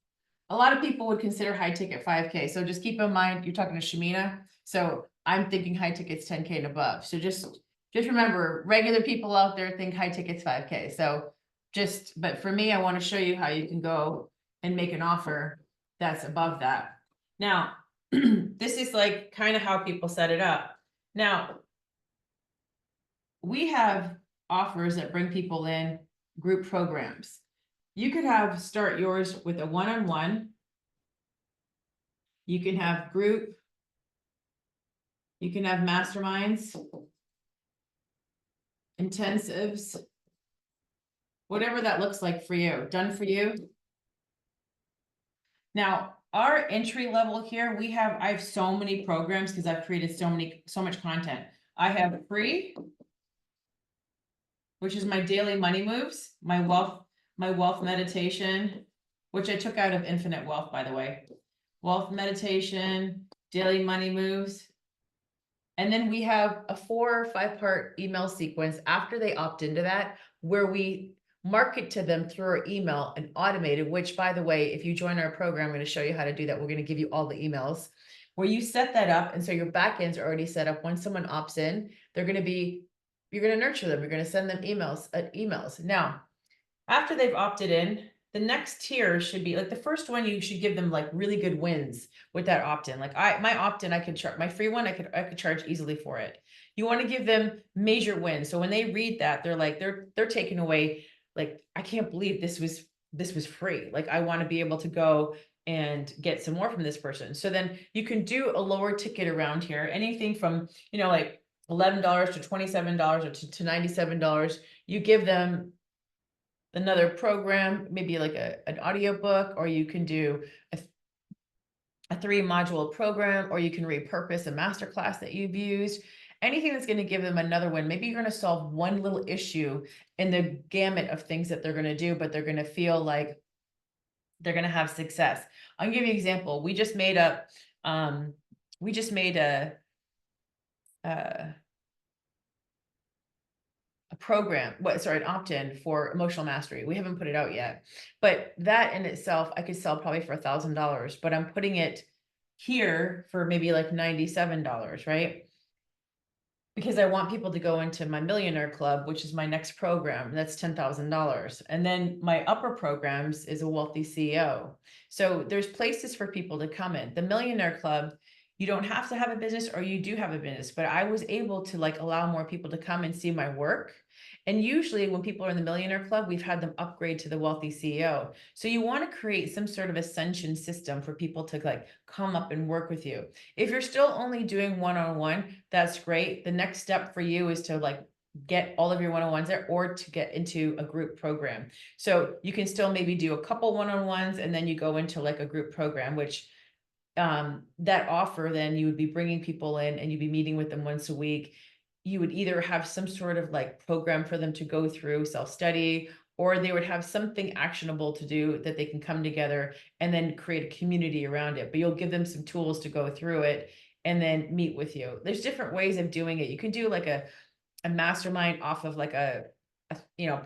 A lot of people would consider high ticket 5K. So just keep in mind, you're talking to Shamina. So I'm thinking high ticket's 10K and above. So just remember, regular people out there think high ticket's 5K. So but for me, I want to show you how you can go and make an offer that's above that. Now, this is like kind of how people set it up. Now, we have offers that bring people in, group programs. You could start yours with a one-on-one. You can have group. You can have masterminds, intensives, whatever that looks like for you, done for you. Now, our entry level here, I have so many programs because I've created so much content. I have free, which is my daily money moves, my wealth meditation, which I took out of Infinite Wealth, by the way. Wealth meditation, daily money moves. And then we have a 4 or 5 part email sequence after they opt into that, where we market to them through our email and automated, which, by the way, if you join our program, I'm going to show you how to do that. We're going to give you all the emails where you set that up. And so your backends are already set up. When someone opts in, you're going to nurture them. You're going to send them emails. Now, after they've opted in, the next tier should be like the first one. You should give them like really good wins with that opt-in. Like my opt-in, I could charge my free one. I could charge easily for it. You want to give them major wins. So when they read that, they're like, they're taking away, like, I can't believe this was free. Like, I want to be able to go and get some more from this person. So then you can do a lower ticket around here, anything from, like $11 to $27 or to $97. You give them another program, maybe like an audio book, or you can do a 3-module program, or you can repurpose a masterclass that you've used. Anything that's going to give them another win. Maybe you're going to solve one little issue in the gamut of things that they're going to do, but they're going to feel like they're going to have success. I'll give you an example. We just made a program, an opt-in for emotional mastery. We haven't put it out yet, but that in itself, I could sell probably for $1,000, but I'm putting it here for maybe like $97, right? Because I want people to go into my Millionaire Club, which is my next program. That's $10,000. And then my upper programs is a Wealthy CEO. So there's places for people to come in. The Millionaire Club, you don't have to have a business, or you do have a business, but I was able to allow more people to come and see my work. And usually when people are in the Millionaire Club, we've had them upgrade to the Wealthy CEO. So you want to create some sort of ascension system for people to come up and work with you. If you're still only doing one-on-one, that's great. The next step for you is to get all of your one-on-ones there, or to get into a group program. So you can still maybe do a couple one-on-ones, and then you go into a group program, which that offer, then you would be bringing people in and you'd be meeting with them once a week. You would either have some sort of program for them to go through self-study, or they would have something actionable to do that they can come together and then create a community around it. But you'll give them some tools to go through it and then meet with you. There's different ways of doing it. You can do a mastermind off of a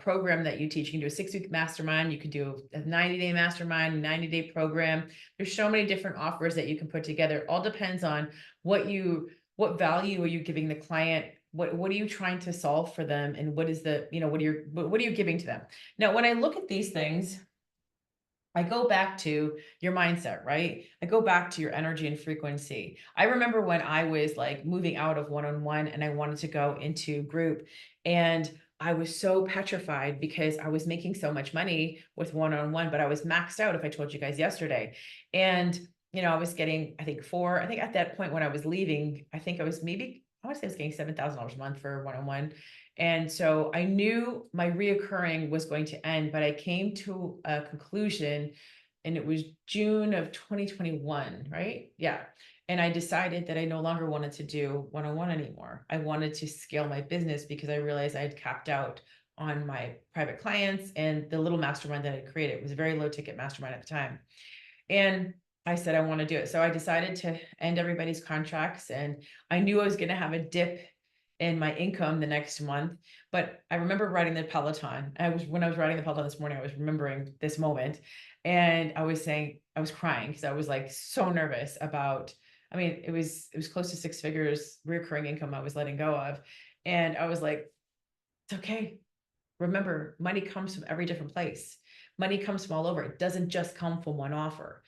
program that you teach. You can do a 6-week mastermind. You could do a 90-day mastermind, 90-day program. There's so many different offers that you can put together. It all depends on what value are you giving the client? What are you trying to solve for them? And what is what are you giving to them? Now, when I look at these things, I go back to your mindset, right? I go back to your energy and frequency. I remember when I was moving out of one-on-one and I wanted to go into group, and I was so petrified because I was making so much money with one-on-one, but I was maxed out, if I told you guys yesterday. And, I was getting, I think at that point when I was leaving, I want to say I was getting $7,000 a month for one-on-one. And so I knew my reoccurring was going to end, but I came to a conclusion, and it was June of 2021, right? Yeah. And I decided that I no longer wanted to do one-on-one anymore. I wanted to scale my business because I realized I had capped out on my private clients, and the little mastermind that I created was a very low ticket mastermind at the time. And I said, I want to do it. So I decided to end everybody's contracts, and I knew I was going to have a dip in my income the next month. But I remember riding the Peloton. When I was riding the Peloton this morning, I was remembering this moment, and I was crying because I was so nervous about, it was close to 6 figures recurring income I was letting go of. And I was like, it's okay. Remember, money comes from every different place. Money comes from all over. It doesn't just come from one offer.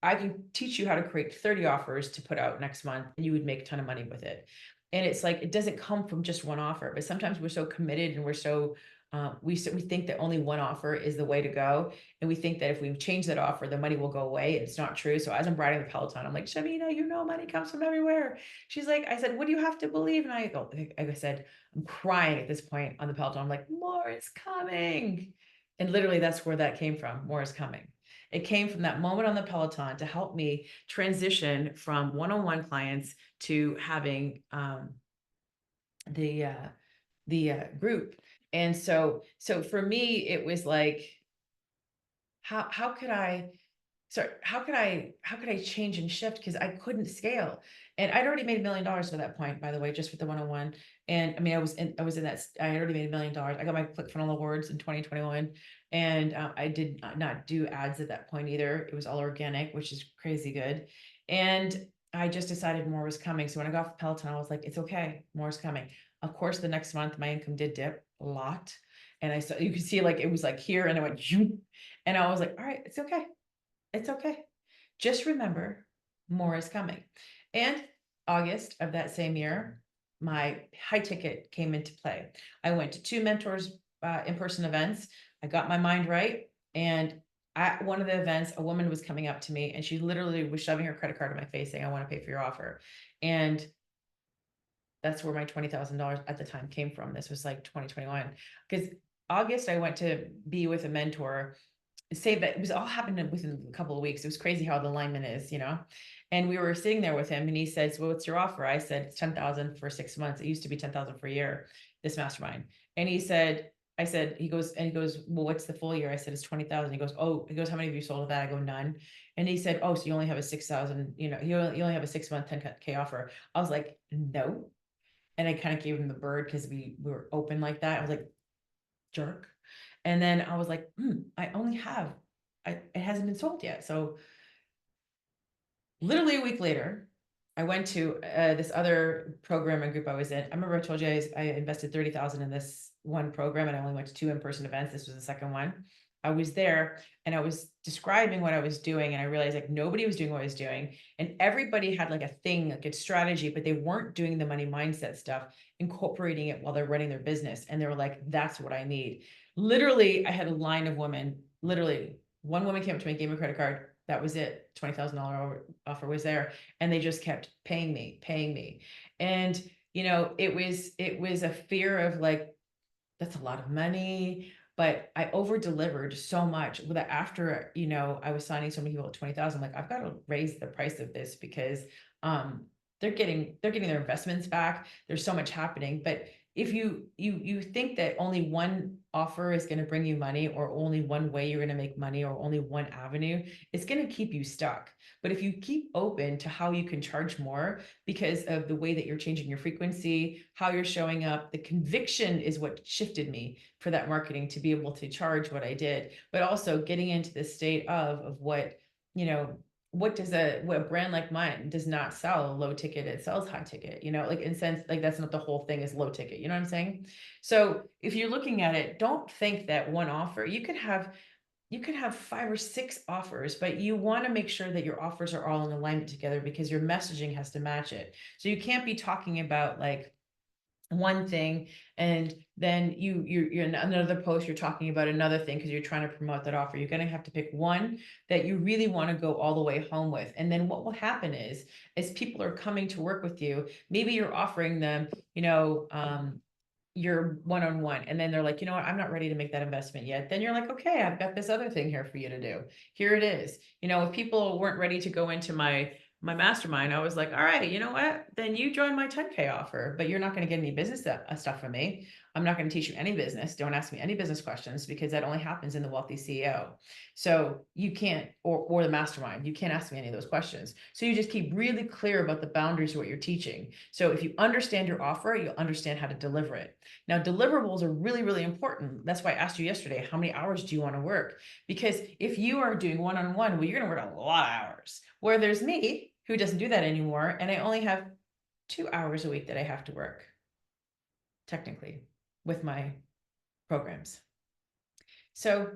I can teach you how to create 30 offers to put out next month, and you would make a ton of money with it. And it's it doesn't come from just one offer, but sometimes we're so committed, and we're so, we think that only one offer is the way to go. And we think that if we change that offer, the money will go away. It's not true. So as I'm riding the Peloton, I'm like, Shamina, money comes from everywhere. She's like, I said, what do you have to believe? And I said, I'm crying at this point on the Peloton. I'm like, more is coming. And literally that's where that came from. More is coming. It came from that moment on the Peloton to help me transition from one-on-one clients to having the group. And so for me, it was how could I change and shift? Because I couldn't scale. And I'd already made $1 million at that point, by the way, just with the one-on-one. And I was in that, I had already made $1 million. I got my ClickFunnels Awards in 2021. And I did not do ads at that point either. It was all organic, which is crazy good. And I just decided more was coming. So when I got off the Peloton, I was like, it's okay, more is coming. Of course, the next month, my income did dip a lot. And you could see it was here, and I went, and I was like, all right, it's okay. It's okay. Just remember, more is coming. And August of that same year, my high ticket came into play. I went to 2 mentors in-person events. I got my mind right, and at one of the events, a woman was coming up to me and she literally was shoving her credit card in my face saying, I want to pay for your offer. And that's where my $20,000 at the time came from. This was like 2021. Because August, I went to be with a mentor. Say that it was all happening within a couple of weeks. It was crazy how the alignment is, you know? And we were sitting there with him and he says, well, what's your offer? I said, it's 10,000 for 6 months. It used to be 10,000 for a year, this mastermind. And he said, he goes, well, what's the full year? I said, it's 20,000. He goes, how many of you sold that? I go, none. And he said, oh, so you only have a 6,000, you know, you only have a 6 month 10K offer. I was like, no. And I kind of gave him the bird because we were open like that. I was like, jerk. And then I was like, I only have, it hasn't been sold yet. So literally a week later, I went to this other program and group I was in. I remember I told you I invested 30,000 in this one program and I only went to 2 in-person events. This was the second one. I was there and I was describing what I was doing and I realized like nobody was doing what I was doing and everybody had like a thing, like a strategy, but they weren't doing the money mindset stuff, incorporating it while they're running their business. And they were like, that's what I need. Literally, I had a line of women, literally one woman came up to me, gave me a credit card. That was it. $20,000 offer was there. And they just kept paying me. And, you know, it was a fear of like, that's a lot of money. But I over delivered so much that after, you know, I was signing so many people at 20,000, like I've got to raise the price of this because they're getting their investments back. There's so much happening. But if you think that only one offer is going to bring you money or only one way you're going to make money or only one avenue, it's going to keep you stuck. But if you keep open to how you can charge more because of the way that you're changing your frequency, how you're showing up, the conviction is what shifted me for that marketing to be able to charge what I did, but also getting into the state of what, you know, what a brand like mine does not sell low ticket, it sells high ticket, you know, like in sense, like that's not the whole thing is low ticket, you know what I'm saying? So if you're looking at it, don't think that one offer, you could have 5 or 6 offers, but you want to make sure that your offers are all in alignment together because your messaging has to match it. So you can't be talking about like one thing and then you're in another post you're talking about another thing because you're trying to promote that offer. You're going to have to pick one that you really want to go all the way home with. And then what will happen is as people are coming to work with you, maybe you're offering them, you know, your one-on-one, and then they're like, you know what, I'm not ready to make that investment yet. Then you're like, okay, I've got this other thing here for you to do. Here it is. You know, if people weren't ready to go into my mastermind, I was like, all right, you know what, then you join my 10K offer, but you're not going to get any business stuff from me. I'm not going to teach you any business. Don't ask me any business questions because that only happens in the Wealthy CEO. So you can't, or the mastermind, you can't ask me any of those questions. So you just keep really clear about the boundaries of what you're teaching. So if you understand your offer, you'll understand how to deliver it. Now, deliverables are really, really important. That's why I asked you yesterday, how many hours do you want to work? Because if you are doing one-on-one, well, you're going to work a lot of hours. Where there's me, who doesn't do that anymore, and I only have 2 hours a week that I have to work, technically, with my programs. So,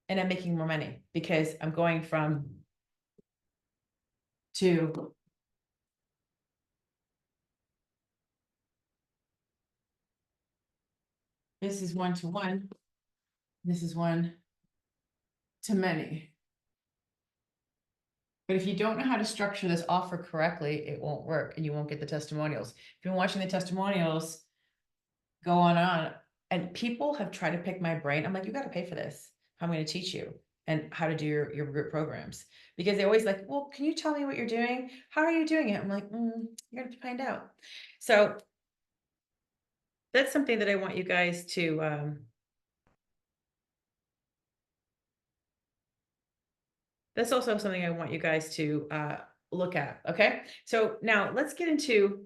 and I'm making more money because I'm going from to this is 1-to-1. This is 1-to-many. But if you don't know how to structure this offer correctly, it won't work and you won't get the testimonials. If you've been watching the testimonials go on, and people have tried to pick my brain. I'm like, you got to pay for this. I'm going to teach you and how to do your group programs, because they always like, well, can you tell me what you're doing? How are you doing it? I'm like, you're going to have to find out. So that's something that I want you guys to, that's also something I want you guys to look at. Okay. So now let's get into,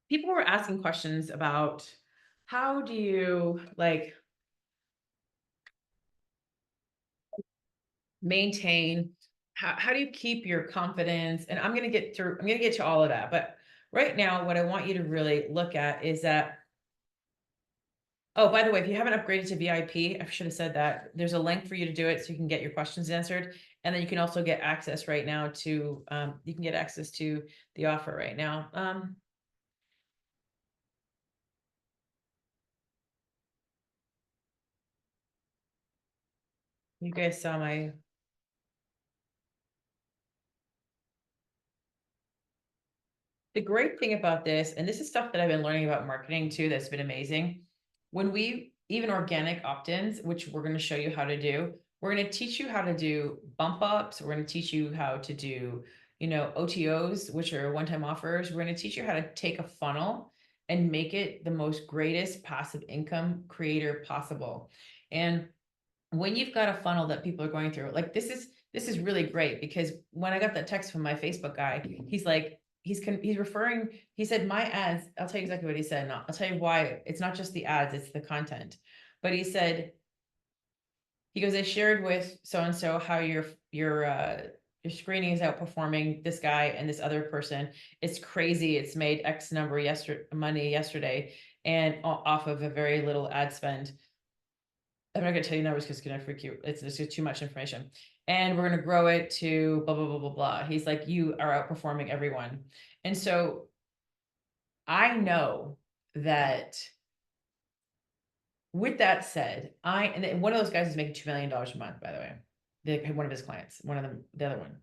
people were asking questions about how do you like maintain, how do you keep your confidence? And I'm going to get to all of that. But right now, what I want you to really look at is that, oh, by the way, if you haven't upgraded to VIP, I should have said that, there's a link for you to do it so you can get your questions answered. And then you can also get access right now to, you can get access to the offer right now. You guys saw my. The great thing about this, and this is stuff that I've been learning about marketing too, that's been amazing. When we, even organic opt-ins, which we're going to show you how to do, we're going to teach you how to do bump ups. We're going to teach you how to do, you know, OTOs, which are one-time offers. We're going to teach you how to take a funnel and make it the most greatest passive income creator possible. And when you've got a funnel that people are going through, like this is really great, because when I got that text from my Facebook guy, he's like, he's referring, he said, my ads, I'll tell you exactly what he said. And I'll tell you why. It's not just the ads, it's the content. But he said, he goes, I shared with so-and-so how your screening is outperforming this guy and this other person. It's crazy. It's made X number money yesterday, and off of a very little ad spend. I'm not going to tell you numbers because it's going to freak you. It's just too much information. And we're going to grow it to blah, blah, blah, blah, blah. He's like, you are outperforming everyone. And so I know that with that said, and one of those guys is making $2 million a month, by the way, one of his clients, one of them, the other one.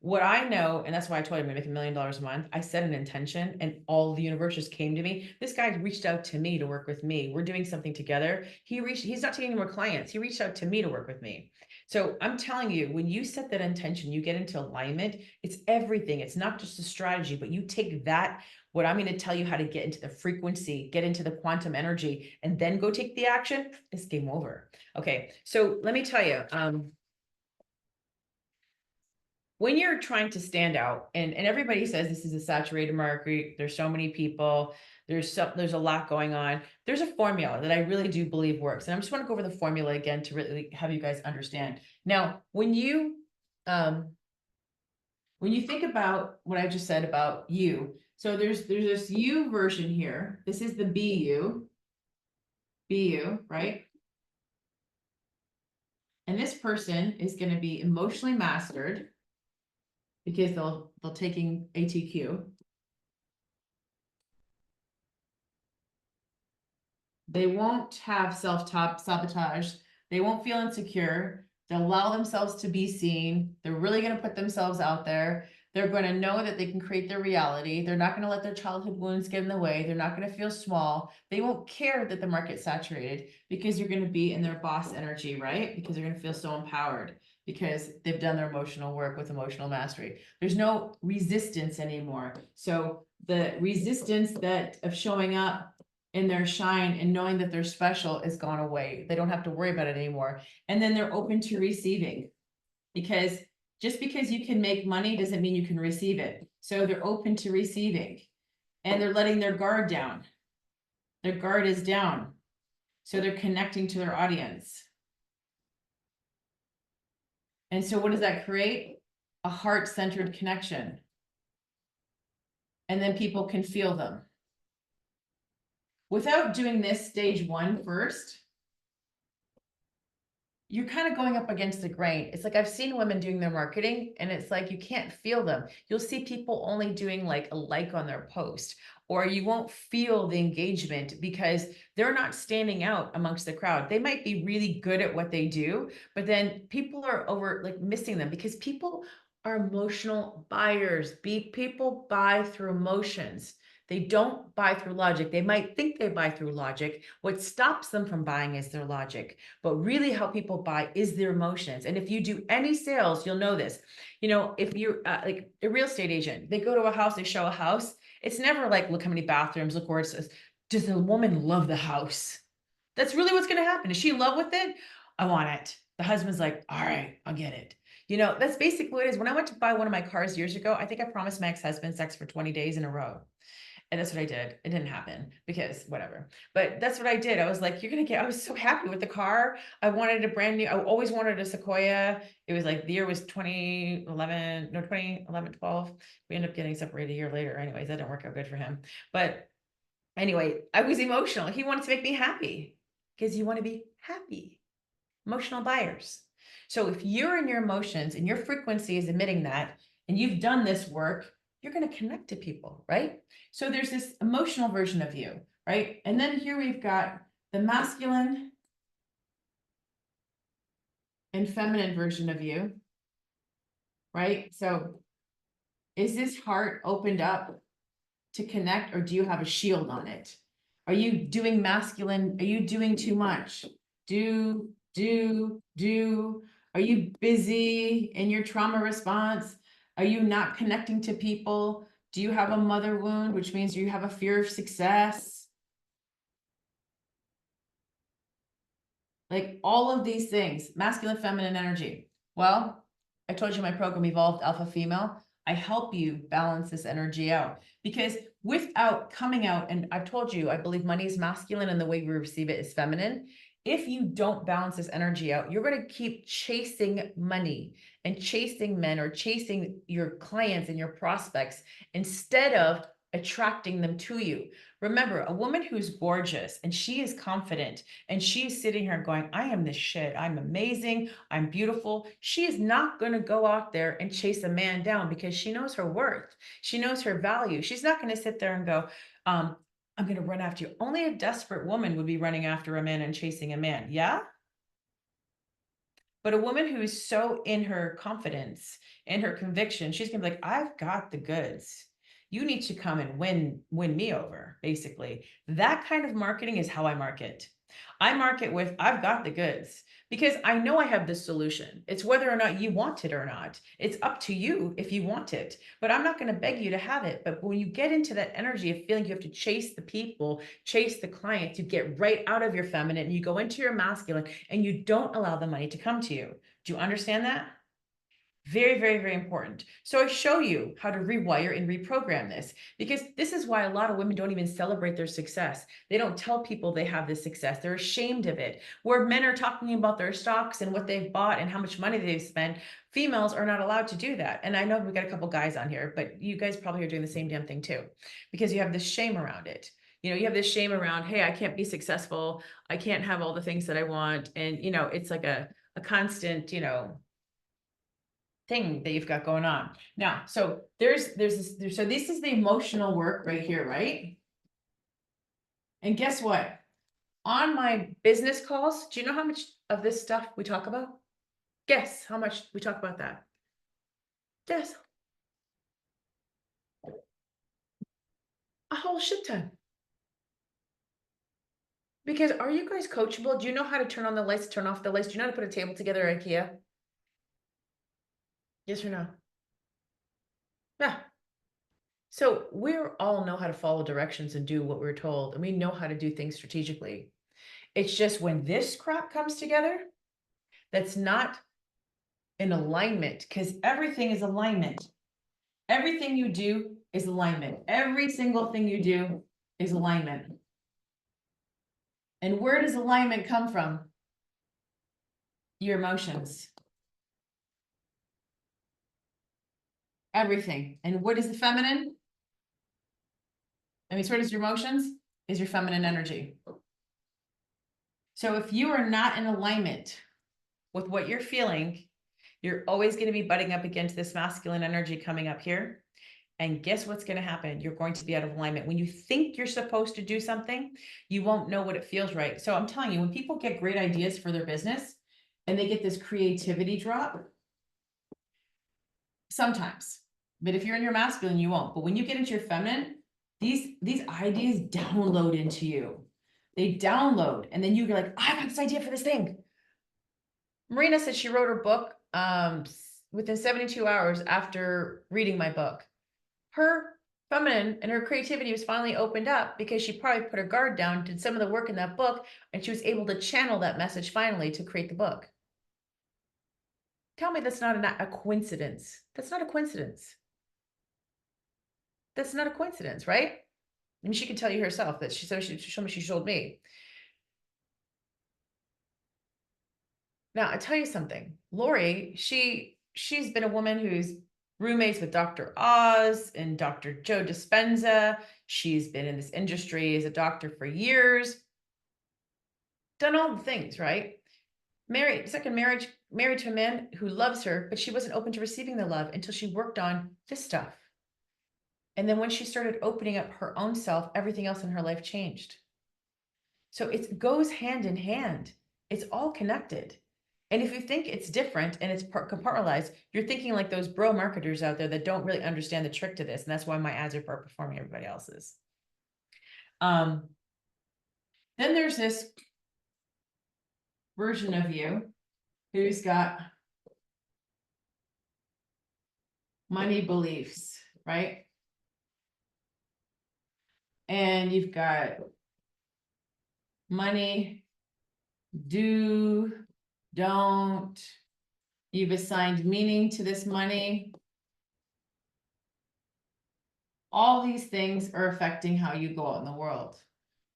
What I know, and that's why I told him I make $1 million a month, I set an intention and all the universe just came to me. This guy reached out to me to work with me. We're doing something together. He's not taking any more clients. He reached out to me to work with me. So I'm telling you, when you set that intention, you get into alignment, it's everything. It's not just a strategy, but you take that, what I'm going to tell you how to get into the frequency, get into the quantum energy, and then go take the action, it's game over. Okay. So let me tell you, when you're trying to stand out, and everybody says this is a saturated market, there's so many people, there's a lot going on. There's a formula that I really do believe works. And I just want to go over the formula again to really have you guys understand. Now, when you think about what I just said about you, so there's this you version here. This is the BU, right? And this person is going to be emotionally mastered, because they'll taking ATQ. They won't have self-sabotage. They won't feel insecure. They'll allow themselves to be seen. They're really going to put themselves out there. They're going to know that they can create their reality. They're not going to let their childhood wounds get in the way. They're not going to feel small. They won't care that the market's saturated, because you're going to be in their boss energy, right? Because they're going to feel so empowered, because they've done their emotional work with emotional mastery. There's no resistance anymore. So the resistance of showing up in their shine and knowing that they're special is gone away. They don't have to worry about it anymore. And then they're open to receiving, because just because you can make money doesn't mean you can receive it. So they're open to receiving, and they're letting their guard down. Their guard is down. So they're connecting to their audience. And so what does that create? A heart-centered connection. And then people can feel them. Without doing this stage 1 first, you're kind of going up against the grain. It's like I've seen women doing their marketing, and it's like you can't feel them. You'll see people only doing like a like on their post, or you won't feel the engagement because they're not standing out amongst the crowd. They might be really good at what they do, but then people are missing them, because people are emotional buyers. People buy through emotions. They don't buy through logic. They might think they buy through logic. What stops them from buying is their logic. But really how people buy is their emotions. And if you do any sales, you'll know this. You know, if you're like a real estate agent, they go to a house, they show a house. It's never like, look how many bathrooms, look where it says. Does the woman love the house? That's really what's going to happen. Is she in love with it? I want it. The husband's like, all right, I'll get it. You know, that's basically what it is. When I went to buy one of my cars years ago, I think I promised my ex-husband sex for 20 days in a row. And that's what I did. It didn't happen because whatever, but that's what I did. I was like, I was so happy with the car. I wanted a brand new, I always wanted a Sequoia. It was like, the year was 2011, 12. We ended up getting separated a year later. Anyways, that didn't work out good for him. But anyway, I was emotional. He wanted to make me happy, because you want to be happy. Emotional buyers. So if you're in your emotions and your frequency is emitting that, and you've done this work, you're going to connect to people, right? So there's this emotional version of you, right? And then here we've got the masculine and feminine version of you, right? So is this heart opened up to connect, or do you have a shield on it? Are you doing masculine? Are you doing too much? Do. Are you busy in your trauma response? Are you not connecting to people? Do you have a mother wound, which means you have a fear of success? Like all of these things, masculine, feminine energy. Well, I told you my program Evolved Alpha Female. I help you balance this energy out, because without coming out, and I've told you, I believe money is masculine and the way we receive it is feminine. If you don't balance this energy out, you're going to keep chasing money and chasing men or chasing your clients and your prospects instead of attracting them to you. Remember, a woman who's gorgeous and she is confident and she's sitting here going, I am this shit. I'm amazing. I'm beautiful. She is not going to go out there and chase a man down because she knows her worth. She knows her value. She's not going to sit there and go, I'm going to run after you. Only a desperate woman would be running after a man and chasing a man. Yeah. But a woman who is so in her confidence, in her conviction, she's going to be like, I've got the goods. You need to come and win me over, basically. That kind of marketing is how I market. I market with, I've got the goods, because I know I have the solution. It's whether or not you want it or not. It's up to you if you want it, but I'm not going to beg you to have it. But when you get into that energy of feeling you have to chase the people, chase the clients, you get right out of your feminine and you go into your masculine and you don't allow the money to come to you. Do you understand that? Very, very, very important. So I show you how to rewire and reprogram this, because this is why a lot of women don't even celebrate their success. They don't tell people they have this success. They're ashamed of it. Where men are talking about their stocks and what they've bought and how much money they've spent, females are not allowed to do that. And I know we've got a couple guys on here, but you guys probably are doing the same damn thing too, because you have this shame around it. You know, you have this shame around, hey, I can't be successful. I can't have all the things that I want. And, you know, it's like a constant, you know, thing that you've got going on. Now, so so this is the emotional work right here, right? And guess what? On my business calls, do you know how much of this stuff we talk about? Guess how much we talk about that? Guess. A whole shit ton. Because are you guys coachable? Do you know how to turn on the lights, turn off the lights? Do you know how to put a table together at IKEA? Yes or no? Yeah. So we all know how to follow directions and do what we're told, and we know how to do things strategically. It's just when this crap comes together, that's not in alignment, because everything is alignment. Everything you do is alignment. Every single thing you do is alignment. And where does alignment come from? Your emotions. Everything. And what is the feminine? I mean, so what is your emotions? Is your feminine energy. So if you are not in alignment with what you're feeling, you're always going to be butting up against this masculine energy coming up here. And guess what's going to happen? You're going to be out of alignment. When you think you're supposed to do something, you won't know what it feels right. So I'm telling you, when people get great ideas for their business and they get this creativity drop, sometimes, but if you're in your masculine, you won't. But when you get into your feminine, these ideas download into you. They download, and then you're like, I've got this idea for this thing. Marina said she wrote her book within 72 hours after reading my book. Her feminine and her creativity was finally opened up because she probably put her guard down, did some of the work in that book, and she was able to channel that message finally to create the book. Tell me that's not a coincidence. That's not a coincidence. That's not a coincidence, right? I mean, she could tell you herself that she showed me. Now, I tell you something. Lori, she's been a woman who's roommates with Dr. Oz and Dr. Joe Dispenza. She's been in this industry as a doctor for years. Done all the things, right? Married to a man who loves her, but she wasn't open to receiving the love until she worked on this stuff. And then when she started opening up her own self, everything else in her life changed. So it goes hand in hand. It's all connected. And if you think it's different and it's compartmentalized, you're thinking like those bro marketers out there that don't really understand the trick to this. And that's why my ads are performing everybody else's. Then there's this version of you who's got money beliefs, right? And you've got money, do, don't. You've assigned meaning to this money. All these things are affecting how you go out in the world.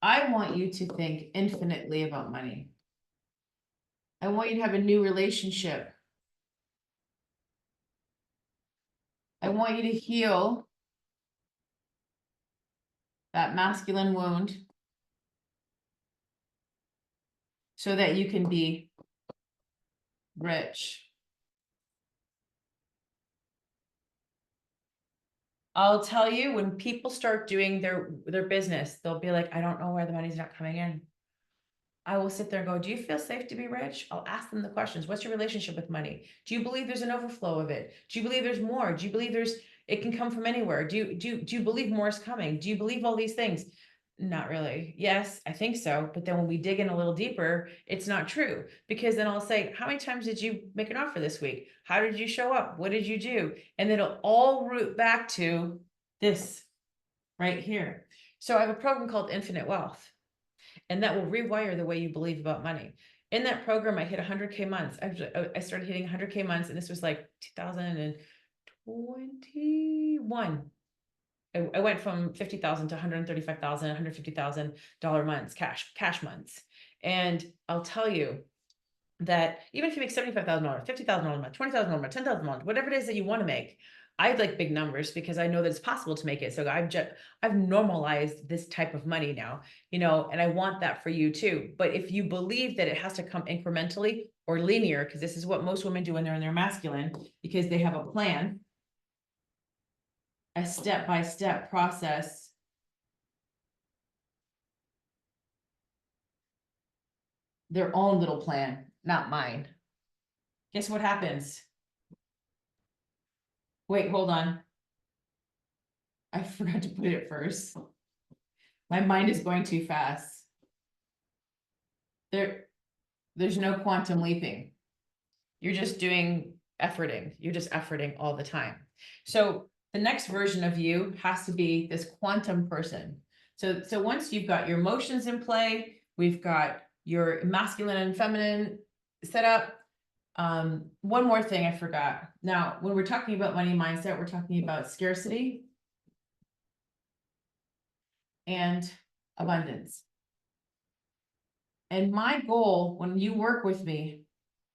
I want you to think infinitely about money. I want you to have a new relationship. I want you to heal that masculine wound so that you can be rich. I'll tell you, when people start doing their business, they'll be like, I don't know where the money's not coming in. I will sit there and go, do you feel safe to be rich? I'll ask them the questions. What's your relationship with money? Do you believe there's an overflow of it? Do you believe there's more? Do you believe it can come from anywhere? Do you believe more is coming? Do you believe all these things? Not really. Yes, I think so. But then when we dig in a little deeper, it's not true, because then I'll say, how many times did you make an offer this week? How did you show up? What did you do? And it'll all root back to this right here. So I have a program called Infinite Wealth, and that will rewire the way you believe about money. In that program, I hit 100K months. I started hitting 100K months, and this was like 2021. I went from 50,000 to 135,000, $150,000 months, cash months. And I'll tell you that even if you make $75,000, $50,000 a month, $20,000 a month, $10,000 a month, whatever it is that you want to make, I like big numbers because I know that it's possible to make it. So I've normalized this type of money now, and I want that for you too. But if you believe that it has to come incrementally or linear, because this is what most women do when they're in their masculine, because they have a plan, a step-by-step process. Their own little plan, not mine. Guess what happens? Wait, hold on. I forgot to put it first. My mind is going too fast. There's no quantum leaping. You're just doing efforting. You're just efforting all the time. So the next version of you has to be this quantum person. So once you've got your emotions in play, we've got your masculine and feminine set up. One more thing I forgot. Now, when we're talking about money mindset, we're talking about scarcity and abundance. And my goal when you work with me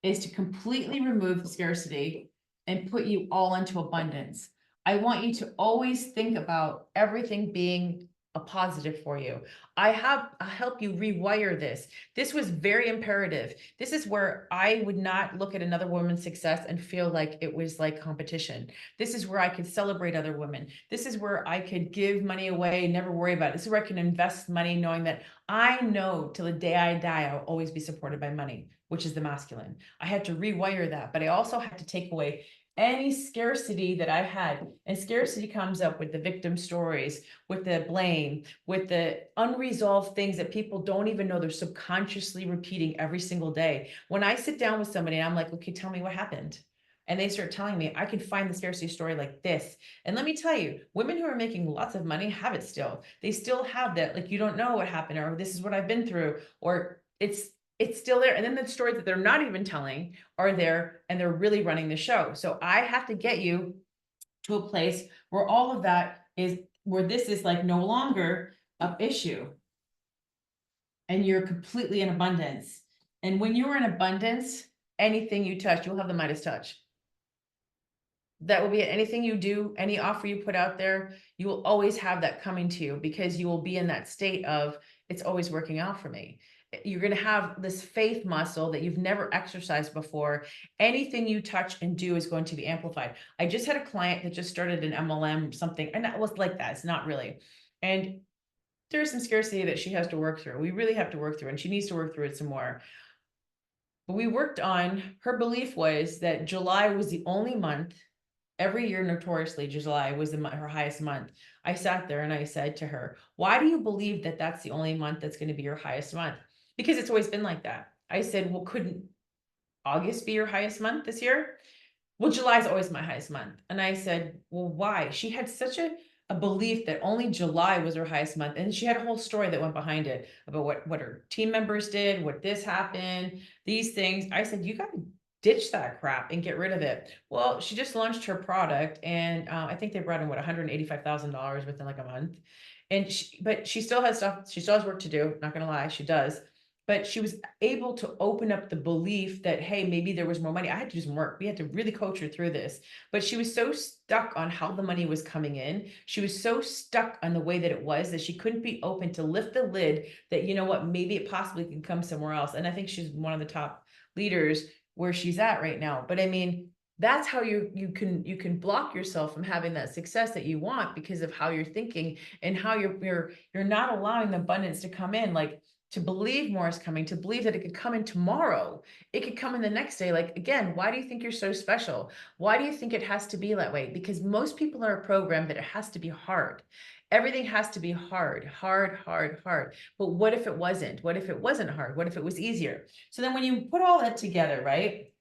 is to completely remove the scarcity and put you all into abundance. I want you to always think about everything being a positive for you. I help you rewire this. This was very imperative. This is where I would not look at another woman's success and feel like it was like competition. This is where I could celebrate other women. This is where I could give money away and never worry about it. This is where I can invest money knowing that I know till the day I die, I'll always be supported by money, which is the masculine. I had to rewire that, but I also had to take away any scarcity that I had. And scarcity comes up with the victim stories, with the blame, with the unresolved things that people don't even know they're subconsciously repeating every single day. When I sit down with somebody and I'm like, okay, tell me what happened. And they start telling me, I can find the scarcity story like this. And let me tell you, women who are making lots of money have it still. They still have that, like, you don't know what happened, or this is what I've been through, or it's still there. And then the stories that they're not even telling are there, and they're really running the show. So I have to get you to a place where all of that is, where this is like no longer an issue. And you're completely in abundance. And when you're in abundance, anything you touch, you'll have the Midas touch. That will be anything you do, any offer you put out there, you will always have that coming to you, because you will be in that state of, it's always working out for me. You're going to have this faith muscle that you've never exercised before. Anything you touch and do is going to be amplified. I just had a client that just started an MLM something, and that was like that. It's not really. And there's some scarcity that she has to work through. We really have to work through, and she needs to work through it some more. But we worked on, her belief was that July was the only month, every year notoriously July was her highest month. I sat there and I said to her, why do you believe that that's the only month that's going to be your highest month? Because it's always been like that. I said, well, couldn't August be your highest month this year? Well, July is always my highest month. And I said, well, why? She had such a belief that only July was her highest month. And she had a whole story that went behind it about what her team members did, what this happened, these things. I said, you got to ditch that crap and get rid of it. Well, she just launched her product, and I think they brought in $185,000 within like a month. And but she still has stuff. She still has work to do. Not going to lie, she does. But she was able to open up the belief that, hey, maybe there was more money. I had to do some work. We had to really coach her through this. But she was so stuck on how the money was coming in. She was so stuck on the way that it was that she couldn't be open to lift the lid that, you know what, maybe it possibly can come somewhere else. And I think she's one of the top leaders where she's at right now. But I mean, that's how you can block yourself from having that success that you want because of how you're thinking and how you're not allowing the abundance to come in. Like, to believe more is coming, to believe that it could come in tomorrow. It could come in the next day. Like, again, why do you think you're so special? Why do you think it has to be that way? Because most people are programmed that it has to be hard. Everything has to be hard, hard, hard, hard. But what if it wasn't? What if it wasn't hard? What if it was easier? So then when you put all that together, right?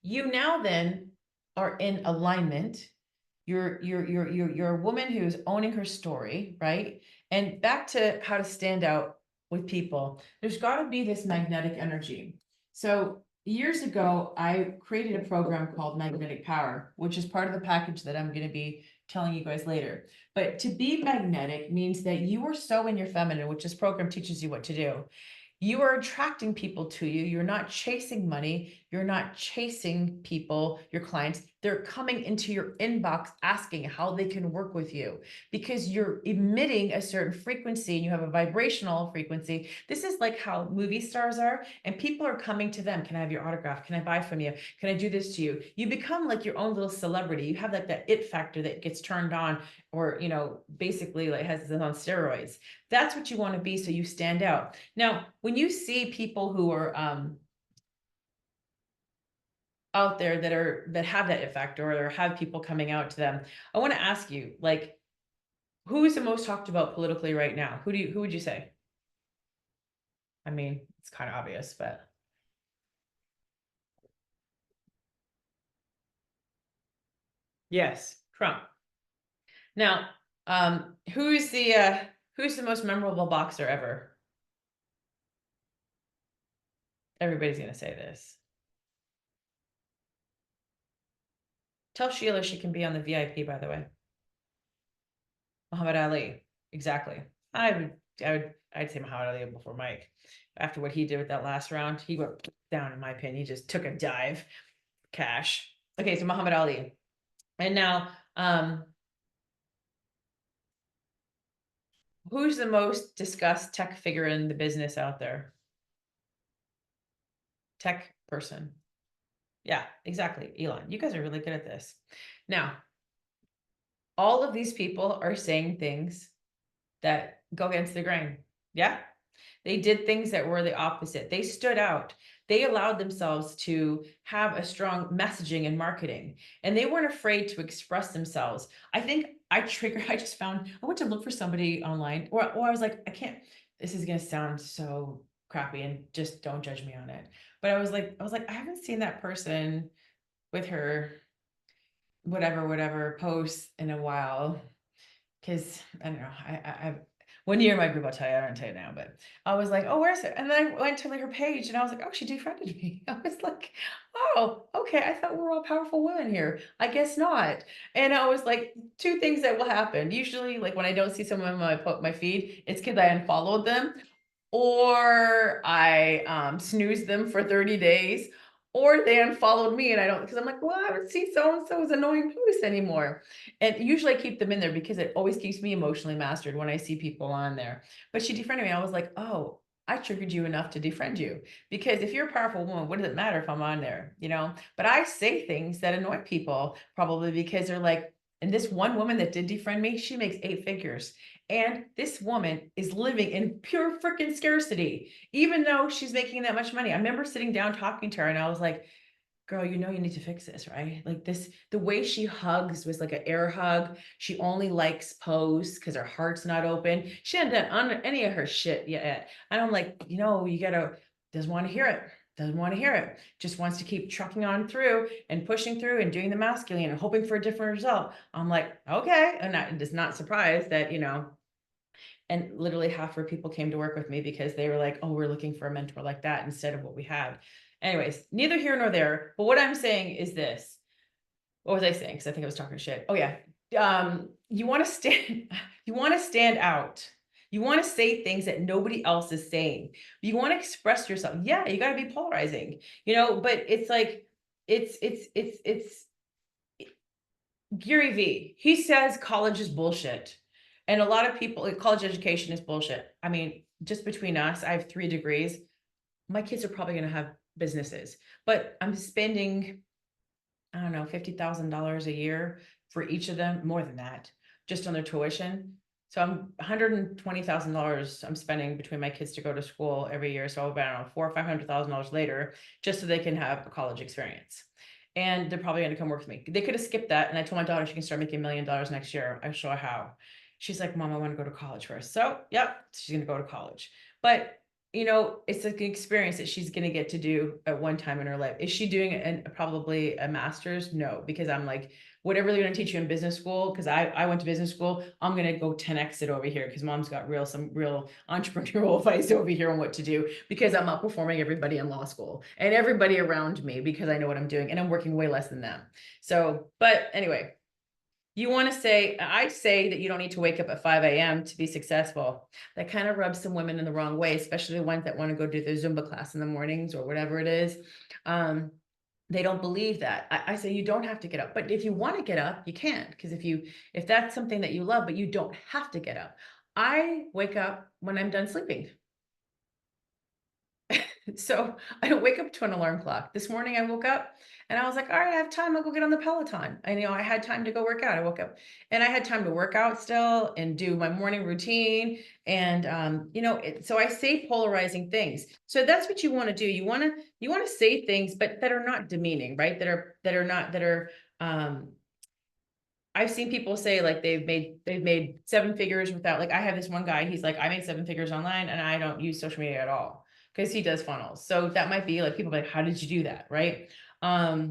You now then are in alignment. You're a woman who's owning her story, right? And back to how to stand out with people, there's got to be this magnetic energy. So years ago, I created a program called Magnetic Power, which is part of the package that I'm going to be telling you guys later. But to be magnetic means that you are so in your feminine, which this program teaches you what to do. You are attracting people to you. You're not chasing money. You're not chasing people, your clients. They're coming into your inbox asking how they can work with you because you're emitting a certain frequency and you have a vibrational frequency. This is like how movie stars are, and people are coming to them. Can I have your autograph? Can I buy from you? Can I do this to you? You become like your own little celebrity. You have like that it factor that gets turned on, or, you know, basically like has this on steroids. That's what you want to be, so you stand out. Now, when you see people who are out there that have that it factor or have people coming out to them, I want to ask you, like, who is the most talked about politically right now? Who would you say? I mean, it's kind of obvious, but yes, Trump. Now, who's the most memorable boxer ever? Everybody's gonna say this. Tell Sheila she can be on the VIP, by the way. Muhammad Ali, exactly. I'd say Muhammad Ali before Mike. After what he did with that last round, he went down, in my opinion. He just took a dive. Cash. Okay, so Muhammad Ali. And now, who's the most discussed tech figure in the business out there? Tech person. Yeah, exactly. Elon, you guys are really good at this. Now, all of these people are saying things that go against the grain. Yeah. They did things that were the opposite. They stood out. They allowed themselves to have a strong messaging and marketing, and they weren't afraid to express themselves. I think I went to look for somebody online, or I was like, this is going to sound so crappy, and just don't judge me on it. But I was like, I haven't seen that person with her whatever posts in a while. Cause I don't know, I've one year in my group, I'll tell you, I don't tell you now, but I was like, oh, where's it? And then I went to like her page and I was like, oh, she defriended me. I was like, oh, okay. I thought we were all powerful women here. I guess not. And I was like, two things that will happen. Usually, like when I don't see someone on my feed, it's because I unfollowed them, or I snoozed them for 30 days, or they unfollowed me and I don't, because I'm like, well, I haven't seen so-and-so's annoying posts anymore. And usually I keep them in there because it always keeps me emotionally mastered when I see people on there. But she defriended me. I was like, oh, I triggered you enough to defriend you. Because if you're a powerful woman, what does it matter if I'm on there, you know? But I say things that annoy people probably because they're like, And this one woman that did defriend me, she makes 8 figures. And this woman is living in pure freaking scarcity, even though she's making that much money. I remember sitting down talking to her and I was like, girl, you know, you need to fix this, right? Like this, the way she hugs was like an air hug. She only likes pose because her heart's not open. She hadn't done any of her shit yet. And I'm like, you know, you gotta, doesn't want to hear it. Doesn't want to hear it. Just wants to keep trucking on through and pushing through and doing the masculine and hoping for a different result. I'm like, okay. And I'm just not surprised that, you know, and literally half her people came to work with me because they were like, oh, we're looking for a mentor like that instead of what we had. Anyways, neither here nor there. But what I'm saying is this. What was I saying? Because I think I was talking shit. Oh yeah. You want to stand out. You want to say things that nobody else is saying. You want to express yourself. Yeah, you got to be polarizing, you know, but it's like, it's Gary V. He says college is bullshit. And a lot of people, college education is bullshit. I mean, just between us, I have 3 degrees. My kids are probably going to have businesses, but I'm spending, I don't know, $50,000 a year for each of them, more than that, just on their tuition. So I'm $120,000 I'm spending between my kids to go to school every year. So about, I don't know, $400,000 or $500,000 later, just so they can have a college experience. And they're probably going to come work with me. They could have skipped that. And I told my daughter she can start making $1 million next year. I'll show her how. She's like, Mom, I want to go to college first. So yep, she's going to go to college. But you know, it's like an experience that she's going to get to do at one time in her life. Is she doing probably a master's? No, because I'm like, whatever they're going to teach you in business school, because I went to business school, I'm going to go 10x it over here because Mom's got some real entrepreneurial advice over here on what to do, because I'm outperforming everybody in law school and everybody around me because I know what I'm doing and I'm working way less than them. So, but anyway, you want to say, I say that you don't need to wake up at 5 a.m. to be successful. That kind of rubs some women in the wrong way, especially the ones that want to go do their Zumba class in the mornings or whatever it is. They don't believe that. I say you don't have to get up, but if you want to get up, you can, because if that's something that you love, but you don't have to get up. I wake up when I'm done sleeping. So I don't wake up to an alarm clock. This morning I woke up and I was like, all right, I have time. I'll go get on the Peloton. And, you know, I had time to go work out. I woke up and I had time to work out still and do my morning routine. And, you know, so I say polarizing things. So that's what you want to do. You want to say things, but that are not demeaning, right? I've seen people say like they've made 7 figures without, like, I have this one guy, he's like, I made 7 figures online and I don't use social media at all, because he does funnels. So that might be like, people are like, how did you do that? Right. I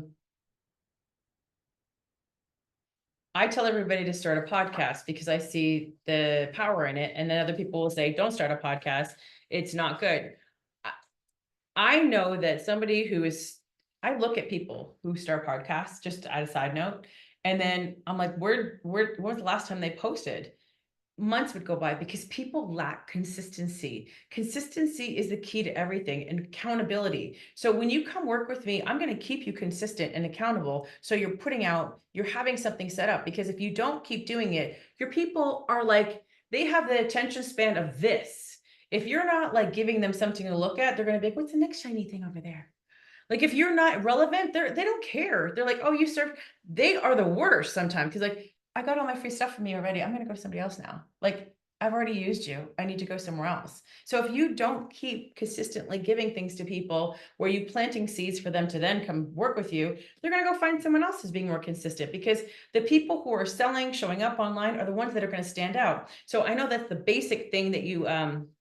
tell everybody to start a podcast because I see the power in it. And then other people will say, don't start a podcast. It's not good. I know that somebody I look at people who start podcasts, just as a side note. And then I'm like, when was the last time they posted? Months would go by because people lack consistency. Consistency is the key to everything, and accountability. So when you come work with me, I'm going to keep you consistent and accountable. So you're having something set up, because if you don't keep doing it, your people are like, they have the attention span of this. If you're not like giving them something to look at, they're going to be like, what's the next shiny thing over there? Like, if you're not relevant, they don't care. They're like, oh, you serve. They are the worst sometimes, because like, I got all my free stuff from you already. I'm going to go to somebody else now. Like, I've already used you. I need to go somewhere else. So if you don't keep consistently giving things to people where you planting seeds for them to then come work with you, they're going to go find someone else who's being more consistent, because the people who are selling, showing up online are the ones that are going to stand out. So I know that's the basic thing that you